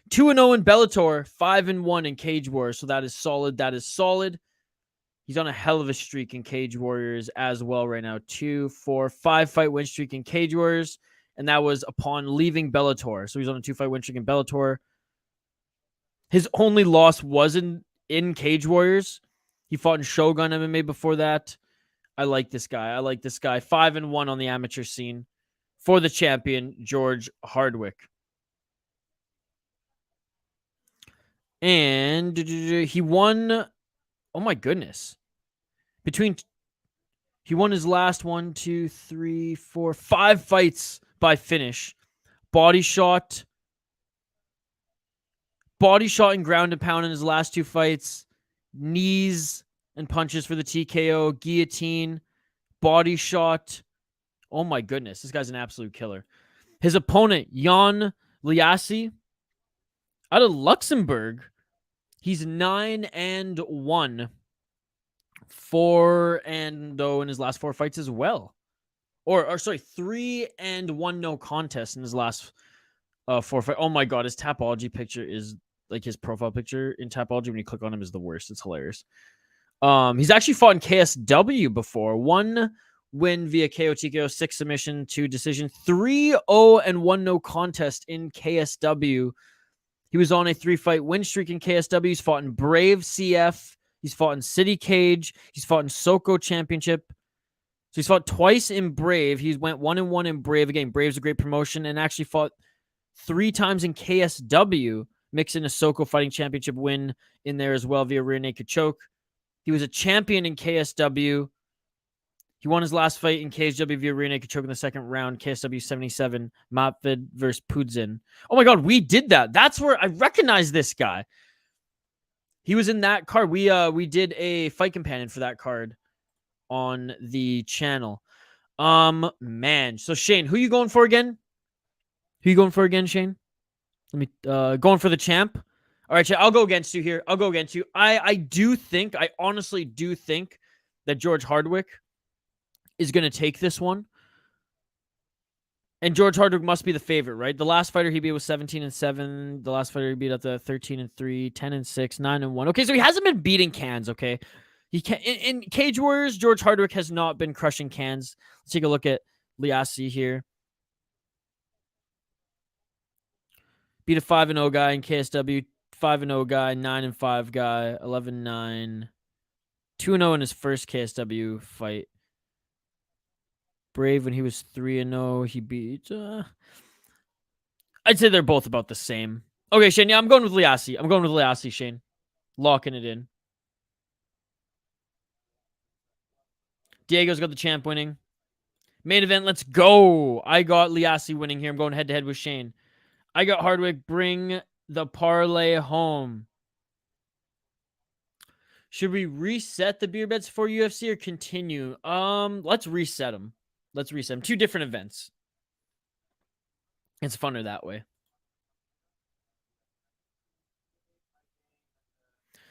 2-0 in Bellator, 5-1 in Cage Warriors. So that is solid. That is solid. He's on a hell of a streak in Cage Warriors as well right now. 2, 4, 5-fight win streak in Cage Warriors. And that was upon leaving Bellator. So he's on a 2-fight win streak in Bellator. His only loss was in Cage Warriors. He fought in Shogun MMA before that. I like this guy. 5-1 on the amateur scene for the champion, George Hardwick. And he won. Oh my goodness. He won his last 1, 2, 3, 4, 5 fights by finish. Body shot and ground and pound in his last 2 fights. Knees and punches for the TKO. Guillotine. Body shot. Oh my goodness. This guy's an absolute killer. His opponent, Yann Liasse, out of Luxembourg. He's 9-1. 4-0 in his last 4 fights as well. Or sorry, 3-1 no contest in his last 4 fights. Oh my god, his Tapology picture is like his profile picture in Tapology when you click on him is the worst. It's hilarious. He's actually fought in KSW before. 1 win via KO TKO, 6 submission, 2 decision, 3-0 and 1 no contest in KSW. He was on a 3-fight win streak in KSW. He's fought in Brave CF. He's fought in City Cage. He's fought in Soko Championship. So he's fought twice in Brave. He went 1-1 in Brave. Again, Brave's a great promotion, and actually fought 3 times in KSW, mixing a Soko Fighting Championship win in there as well via rear naked choke. He was a champion in KSW. He won his last fight in KSW via rear naked choke in the second round, KSW 77, Matvid versus Pudzin. Oh my god, we did that. That's where I recognize this guy. He was in that card. We did a fight companion for that card on the channel. Man. So Shane, who you going for again? Shane? Let me going for the champ. All right, Shane, I'll go against you here. I honestly do think that George Hardwick is going to take this one. And George Hardwick must be the favorite, right? The last fighter he beat was 17-7. The last fighter he beat at the 13-3, 10-6, 9-1. Okay, so he hasn't been beating cans, okay? He can in Cage Warriors, George Hardwick has not been crushing cans. Let's take a look at Liasse here. Beat a 5-0 guy in KSW, 5-0 guy, 9-5 guy, 11-9, 2-0 in his first KSW fight. Brave when he was 3-0, he beat. I'd say they're both about the same. Okay, Shane. Yeah, I'm going with Liasse. Shane. Locking it in. Diego's got the champ winning. Main event, let's go. I got Liasse winning here. I'm going head-to-head with Shane. I got Hardwick. Bring the parlay home. Should we reset the beer bets for UFC or continue? Let's reset them. 2 different events. It's funner that way.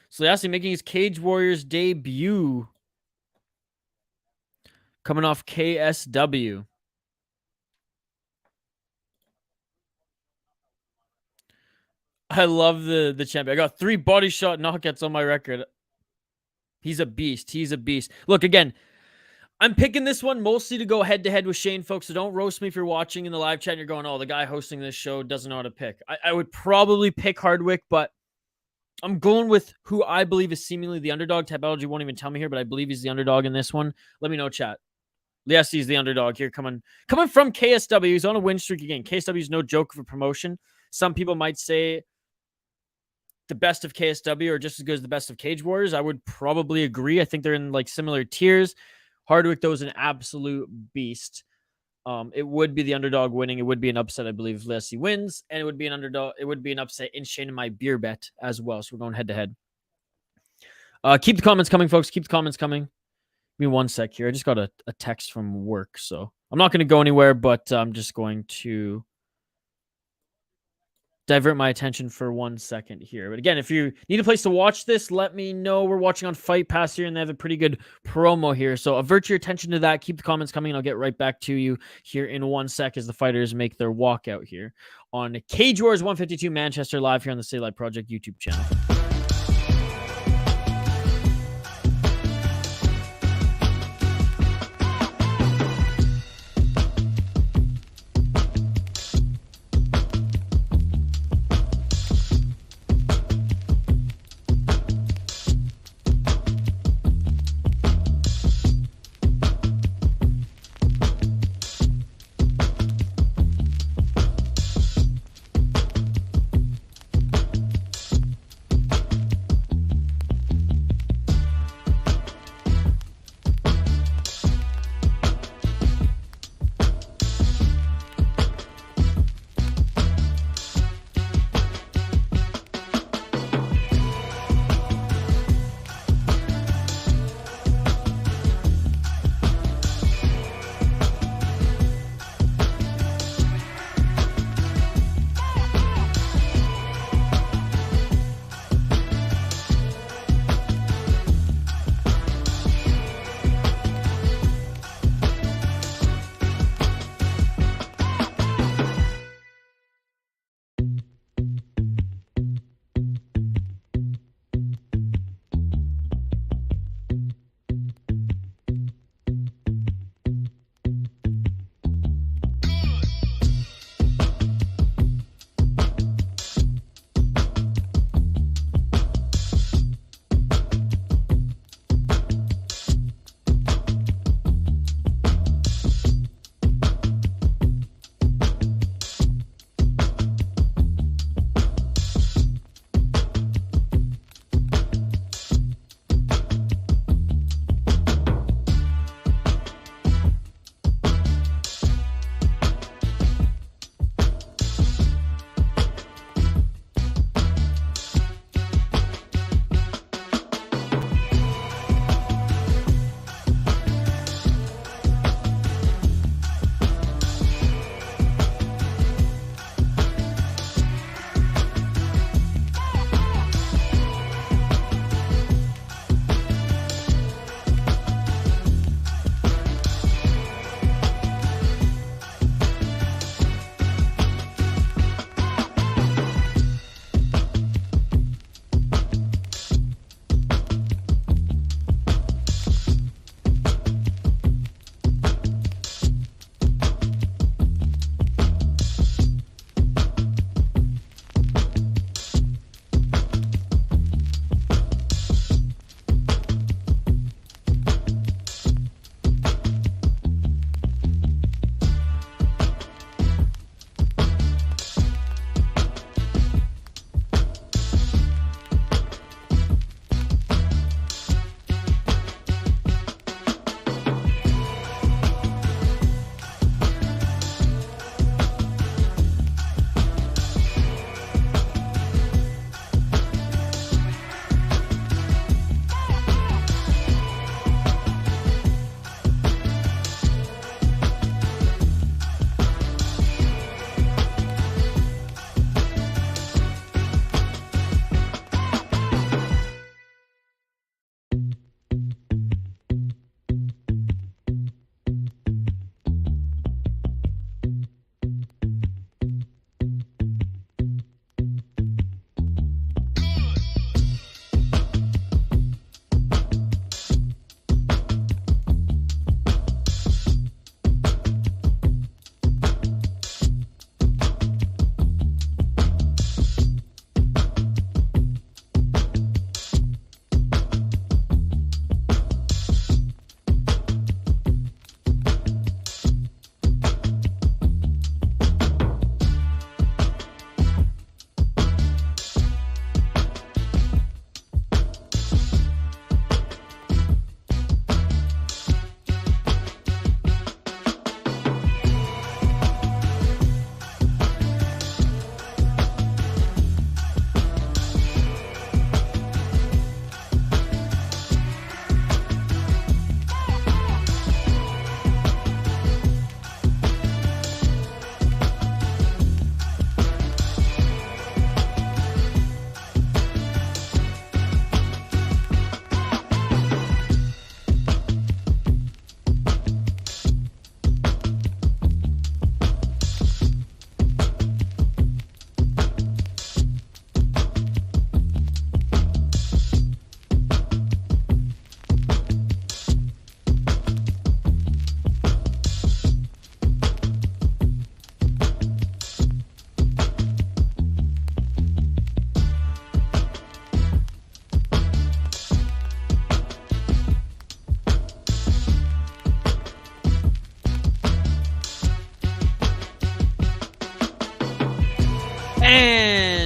So Liasse making his Cage Warriors debut. Coming off KSW. I love the champion. I got 3 body shot knockouts on my record. He's a beast. He's a beast. Look, again, I'm picking this one mostly to go head-to-head with Shane, folks, so don't roast me if you're watching in the live chat and you're going, oh, the guy hosting this show doesn't know how to pick. I would probably pick Hardwick, but I'm going with who I believe is seemingly the underdog. Typology won't even tell me here, but I believe he's the underdog in this one. Let me know, chat. Liasse is the underdog here, coming from KSW. He's on a win streak again. KSW is no joke of a promotion. Some people might say the best of KSW or just as good as the best of Cage Warriors. I would probably agree. I think they're in like similar tiers. Hardwick, though, is an absolute beast. It would be the underdog winning. It would be an upset, I believe, if Liasse wins, and it would be an underdog. It would be an upset in Shane and my beer bet as well. So we're going head to head. Keep the comments coming, folks. Keep the comments coming. Give me 1 sec here. I just got a text from work, so I'm not going to go anywhere, but I'm just going to divert my attention for 1 second here. But again, if you need a place to watch this, let me know. We're watching on Fight Pass here, and they have a pretty good promo here. So avert your attention to that. Keep the comments coming, and I'll get right back to you here in 1 sec as the fighters make their walkout here on Cage Wars 152 Manchester live here on the City Light Project YouTube channel.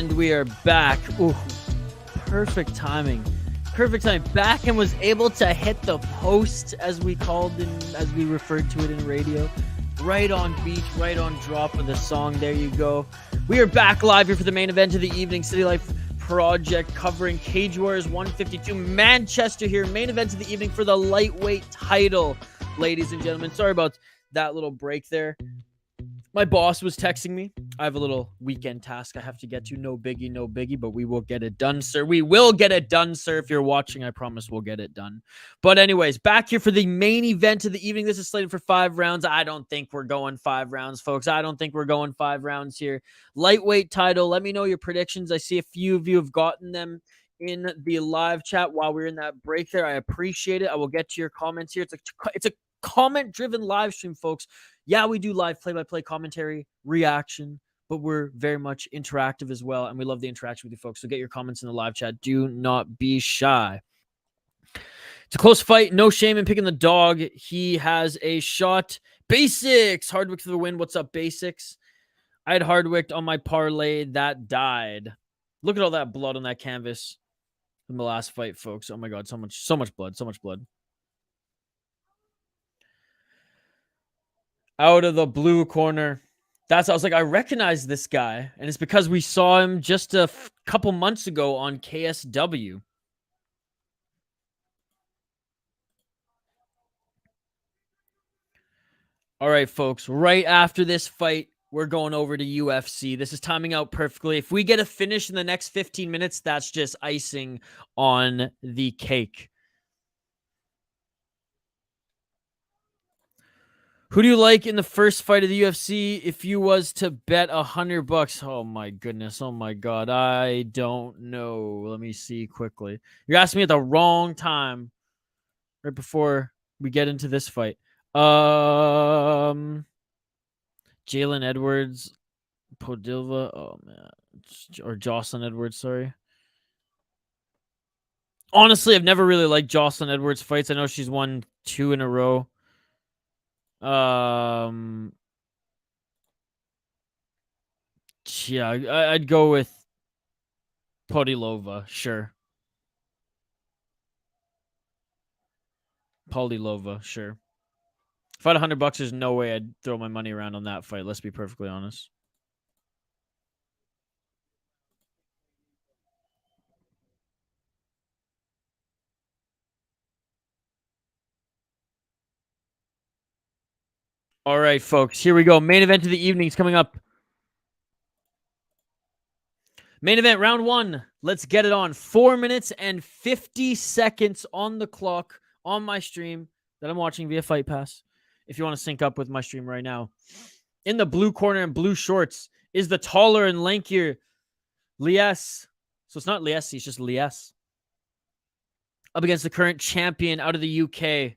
And we are back. Ooh, perfect timing. Perfect timing. Back and was able to hit the post, as we referred to it in radio. Right on beat, right on drop of the song. There you go. We are back live here for the main event of the evening. City Life Project covering Cage Warriors 152. Manchester here. Main event of the evening for the lightweight title, ladies and gentlemen. Sorry about that little break there. My boss was texting me. I have a little weekend task I have to get to. No biggie, but we will get it done, sir. We will get it done, sir. If you're watching, I promise we'll get it done. But anyways, back here for the main event of the evening. This is slated for 5 rounds. I don't think we're going 5 rounds, folks. I don't think we're going 5 rounds here. Lightweight title. Let me know your predictions. I see a few of you have gotten them in the live chat while we were in that break there. I appreciate it. I will get to your comments here. It's a comment-driven live stream, folks. Yeah, we do live play-by-play commentary, reaction, but we're very much interactive as well, and we love the interaction with you folks. So get your comments in the live chat. Do not be shy. It's a close fight. No shame in picking the dog. He has a shot. Basics. Hardwick for the win. What's up, Basics? I had Hardwick on my parlay. That died. Look at all that blood on that canvas from the last fight, folks. Oh my God, so much blood, so much blood. Out of the blue corner. I was like, I recognize this guy. And it's because we saw him just a couple months ago on KSW. All right, folks. Right after this fight, we're going over to UFC. This is timing out perfectly. If we get a finish in the next 15 minutes, that's just icing on the cake. Who do you like in the first fight of the UFC if you was to bet $100? Oh my goodness. Oh my God. I don't know. Let me see quickly. You're asking me at the wrong time. Right before we get into this fight. Jalen Edwards. Podilva. Oh man. Or Jocelyn Edwards, sorry. Honestly, I've never really liked Jocelyn Edwards fights. I know she's won 2 in a row. Yeah, I'd go with Podilova, sure. Podilova, sure. If I had $100, there's no way I'd throw my money around on that fight. Let's be perfectly honest. All right, folks, here we go. Main event of the evening is coming up. Main event, round 1. Let's get it on. 4 minutes and 50 seconds on the clock on my stream that I'm watching via Fight Pass. If you want to sync up with my stream right now. In the blue corner and blue shorts is the taller and lankier Liasse. So it's not Liasse, it's just Liasse. Up against the current champion out of the UK.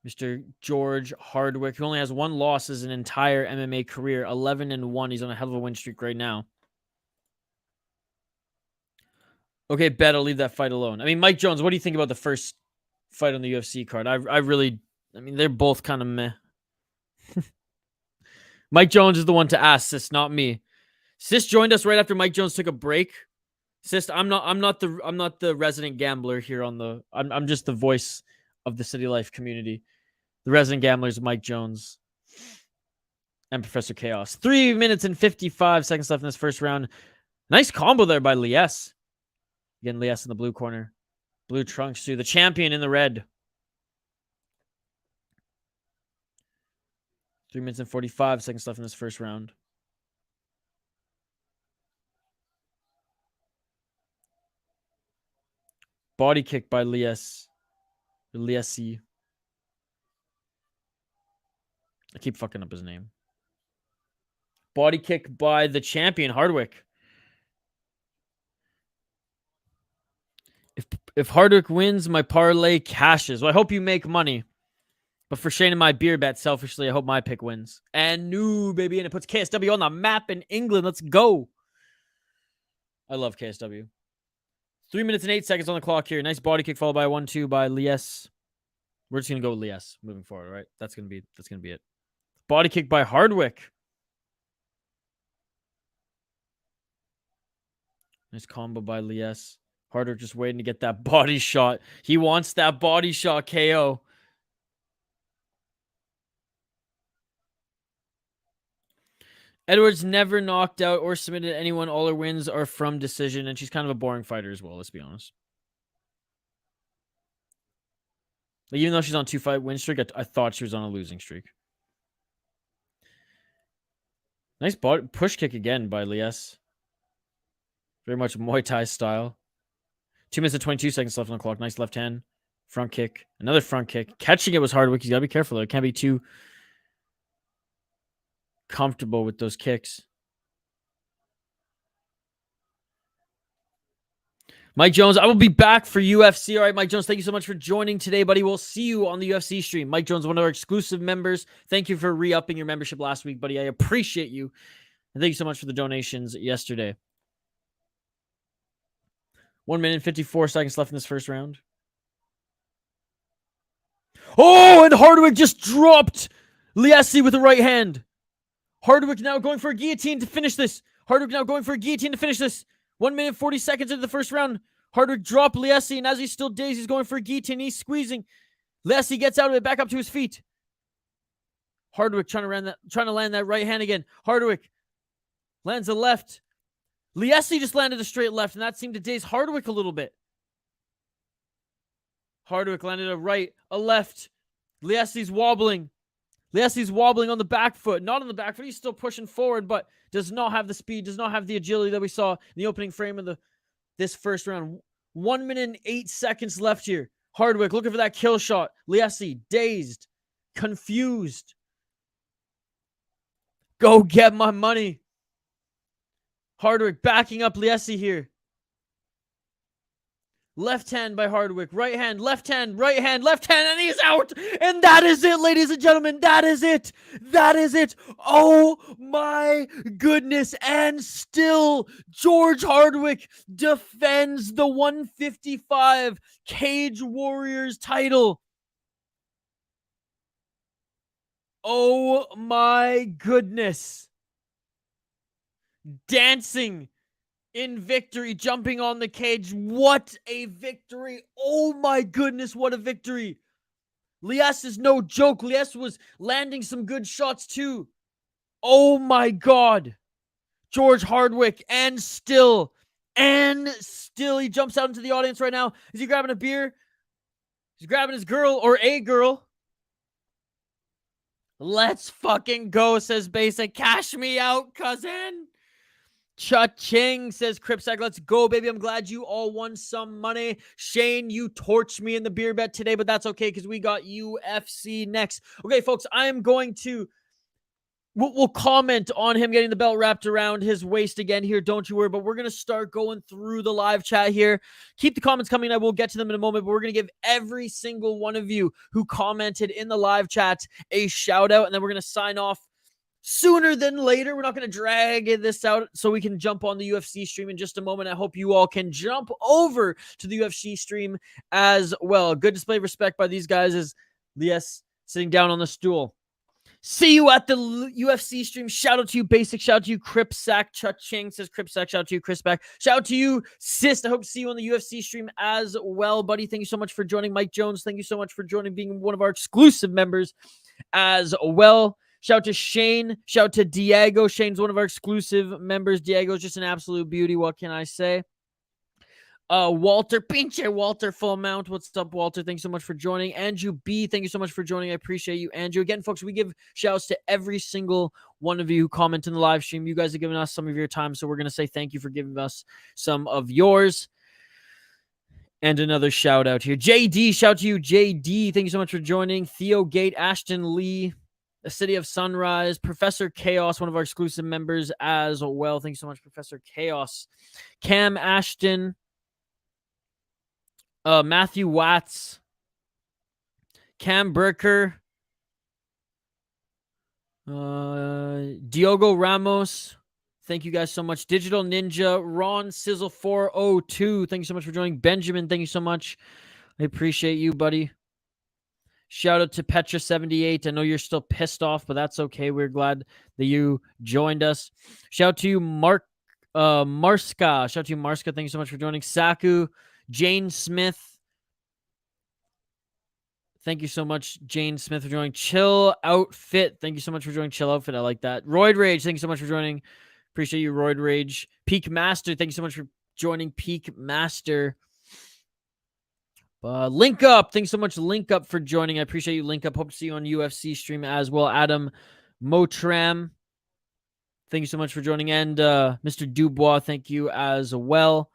Mr. George Hardwick, who only has 1 loss as an entire MMA career, 11-1. He's on a hell of a win streak right now. Okay, bet I'll leave that fight alone. I mean, Mike Jones, what do you think about the first fight on the UFC card? I mean, they're both kind of meh. Mike Jones is the one to ask, Sis, not me. Sis joined us right after Mike Jones took a break. Sis, I'm not the resident gambler here on the. I'm just the voice of the City Life community. The resident gambler is Mike Jones and Professor Chaos. 3 minutes and 55 seconds left in this first round. Nice combo there by Liasse. Again, Liasse in the blue corner. Blue trunks too. The champion in the red. 3 minutes and 45 seconds left in this first round. Body kick by Liasse. Liasse. I keep fucking up his name. Body kick by the champion, Hardwick. If Hardwick wins, my parlay cashes. Well, I hope you make money. But for Shane and my beer bet, selfishly, I hope my pick wins. And new, baby. And it puts KSW on the map in England. Let's go. I love KSW. 3 minutes and 8 seconds on the clock here. Nice body kick followed by a 1-2 by Liasse. We're just gonna go with Liasse moving forward, right? That's gonna be it. Body kick by Hardwick. Nice combo by Liasse. Hardwick just waiting to get that body shot. He wants that body shot KO. Edwards never knocked out or submitted anyone. All her wins are from decision, and she's kind of a boring fighter as well, let's be honest. Like, even though she's on 2-fight win streak, I thought she was on a losing streak. Nice body push kick again by Liasse. Very much Muay Thai style. 2 minutes and 22 seconds left on the clock. Nice left hand. Front kick. Another front kick. Catching it was Hardwick. You got to be careful. It can't be too comfortable with those kicks. Mike Jones, I will be back for UFC. All right, Mike Jones, thank you so much for joining today, buddy. We'll see you on the UFC stream. Mike Jones, one of our exclusive members. Thank you for re-upping your membership last week, buddy. I appreciate you. And thank you so much for the donations yesterday. 1 minute and 54 seconds left in this first round. Oh, and Hardwick just dropped Liasse with the right hand. Hardwick now going for a guillotine to finish this. 1 minute 40 seconds into the first round. Hardwick dropped Liasse, and as he's still dazed, he's going for a guillotine. He's squeezing. Liasse gets out of it, back up to his feet. Hardwick trying to land that right hand again. Hardwick lands a left. Liasse just landed a straight left, and that seemed to daze Hardwick a little bit. Hardwick landed a right, a left. Liasse's wobbling. Liasse's wobbling on the back foot. Not on the back foot. He's still pushing forward, but does not have the speed, does not have the agility that we saw in the opening frame of this first round. 1 minute and 8 seconds left here. Hardwick looking for that kill shot. Liasse dazed, confused. Go get my money. Hardwick backing up Liasse here. Left hand by Hardwick. Right hand, left hand, right hand, left hand, and he's out. And that is it, ladies and gentlemen. That is it. That is it. Oh my goodness. And still, George Hardwick defends the 155 Cage Warriors title. Oh my goodness. Dancing in victory, jumping on the cage. What a victory. Oh my goodness, what a victory. Liasse is no joke. Liasse was landing some good shots too. Oh my God. George Hardwick, and still, he jumps out into the audience right now. Is he grabbing a beer? He's grabbing his girl, or a girl. Let's fucking go, says Basic. Cash me out, cousin. Cha-ching, says Cripsack. Let's go, baby. I'm glad you all won some money. Shane, you torched me in the beer bet today, but that's okay because we got UFC next. Okay, folks, I am going to... We'll comment on him getting the belt wrapped around his waist again here. Don't you worry, but we're going to start going through the live chat here. Keep the comments coming. I will get to them in a moment, but we're going to give every single one of you who commented in the live chat a shout out, and then we're going to sign off sooner than later. We're not going to drag this out so we can jump on the UFC stream in just a moment. I hope you all can jump over to the UFC stream as well. A good display of respect by these guys is Liasse sitting down on the stool. See you at the UFC stream. Shout out to you, Basic. Shout out to you, Cripsack. Cha-ching, says Cripsack. Shout out to you, Crispback. Shout out to you, Sis. I hope to see you on the UFC stream as well, buddy. Thank you so much for joining. Mike Jones, thank you so much for joining, being one of our exclusive members as well. Shout out to Shane. Shout out to Diego. Shane's one of our exclusive members. Diego's just an absolute beauty. What can I say? Walter, pinche Walter, full mount. What's up, Walter? Thanks so much for joining. Andrew B, thank you so much for joining. I appreciate you, Andrew. Again, folks, we give shouts to every single one of you who comment in the live stream. You guys have given us some of your time, so we're going to say thank you for giving us some of yours. And another shout out here. JD, shout out to you, JD. Thank you so much for joining. Theo Gate, Ashton Lee, the City of Sunrise, Professor Chaos, one of our exclusive members as well. Thank you so much, Professor Chaos. Cam Ashton, Matthew Watts, Cam Burker, Diogo Ramos. Thank you guys so much. Digital Ninja, Ron Sizzle 402. Thank you so much for joining. Benjamin, thank you so much. I appreciate you, buddy. Shout out to Petra78. I know you're still pissed off, but that's okay. We're glad that you joined us. Shout out to you, Mark Marska. Shout out to you, Marska. Thank you so much for joining. Saku. Jane Smith. Thank you so much, Jane Smith, for joining. Chill Outfit. Thank you so much for joining Chill Outfit. I like that. Roid Rage. Thank you so much for joining. Appreciate you, Roid Rage. Peak Master. Thank you so much for joining, Peak Master. Link Up. Thanks so much, Link Up, for joining. I appreciate you, Link Up. Hope to see you on UFC stream as well. Adam Motram. Thank you so much for joining. And Mr. Dubois, thank you as well.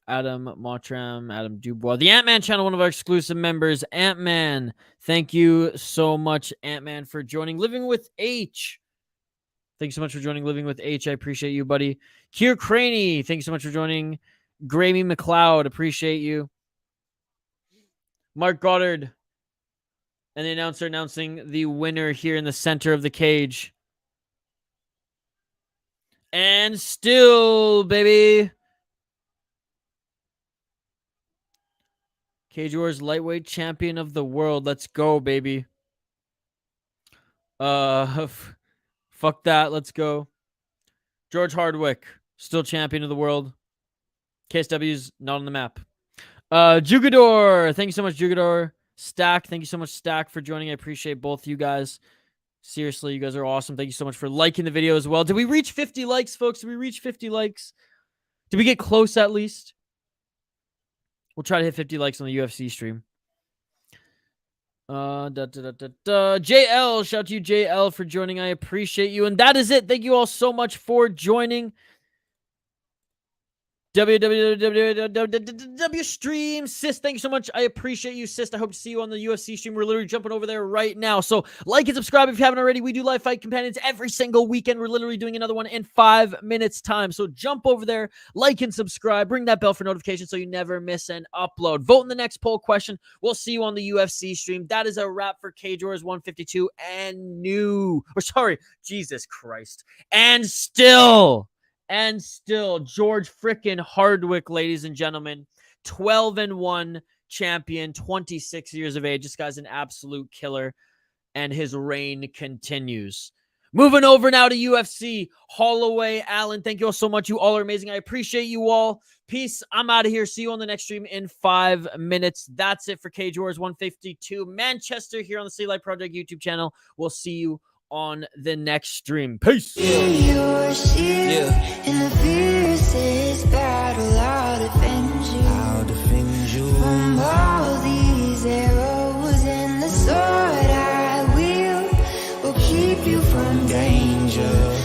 Adam Motram, Adam Dubois. The Ant-Man channel, one of our exclusive members. Ant-Man. Thank you so much, Ant-Man, for joining. Living with H. Thanks so much for joining Living with H. I appreciate you, buddy. Kier Craney. Thanks so much for joining. Grammy McLeod. Appreciate you. Mark Goddard. And the announcer announcing the winner here in the center of the cage. And still, baby. Cage Wars lightweight champion of the world. Let's go, baby. Fuck that. Let's go. George Hardwick, still champion of the world. KSW's not on the map. Jugador. Thank you so much, Jugador. Stack. Thank you so much, Stack, for joining. I appreciate both you guys. Seriously, you guys are awesome. Thank you so much for liking the video as well. Did we reach 50 likes, folks? Did we reach 50 likes? Did we get close at least? We'll try to hit 50 likes on the UFC stream. JL, shout out to you, JL, for joining. I appreciate you. And that is it. Thank you all so much for joining. Stream. Sis, thank you so much. I appreciate you, sis. I hope to see you on the UFC stream. We're literally jumping over there right now. So like and subscribe if you haven't already. We do live fight companions every single weekend. We're literally doing another one in 5 minutes time. So jump over there, like and subscribe. Ring that bell for notifications so you never miss an upload. Vote in the next poll question. We'll see you on the UFC stream. That is a wrap for Cage Wars 152 and Jesus Christ. And still, George frickin' Hardwick, ladies and gentlemen, 12-1 champion, 26 years of age. This guy's an absolute killer, and his reign continues. Moving over now to UFC, Holloway, Allen, thank you all so much. You all are amazing. I appreciate you all. Peace. I'm out of here. See you on the next stream in 5 minutes. That's it for Cage Wars 152 Manchester here on the City Light Project YouTube channel. We'll see you on the next stream. Peace. In the fiercest battle, I'll defend you from all these arrows, and the sword I will keep you from danger.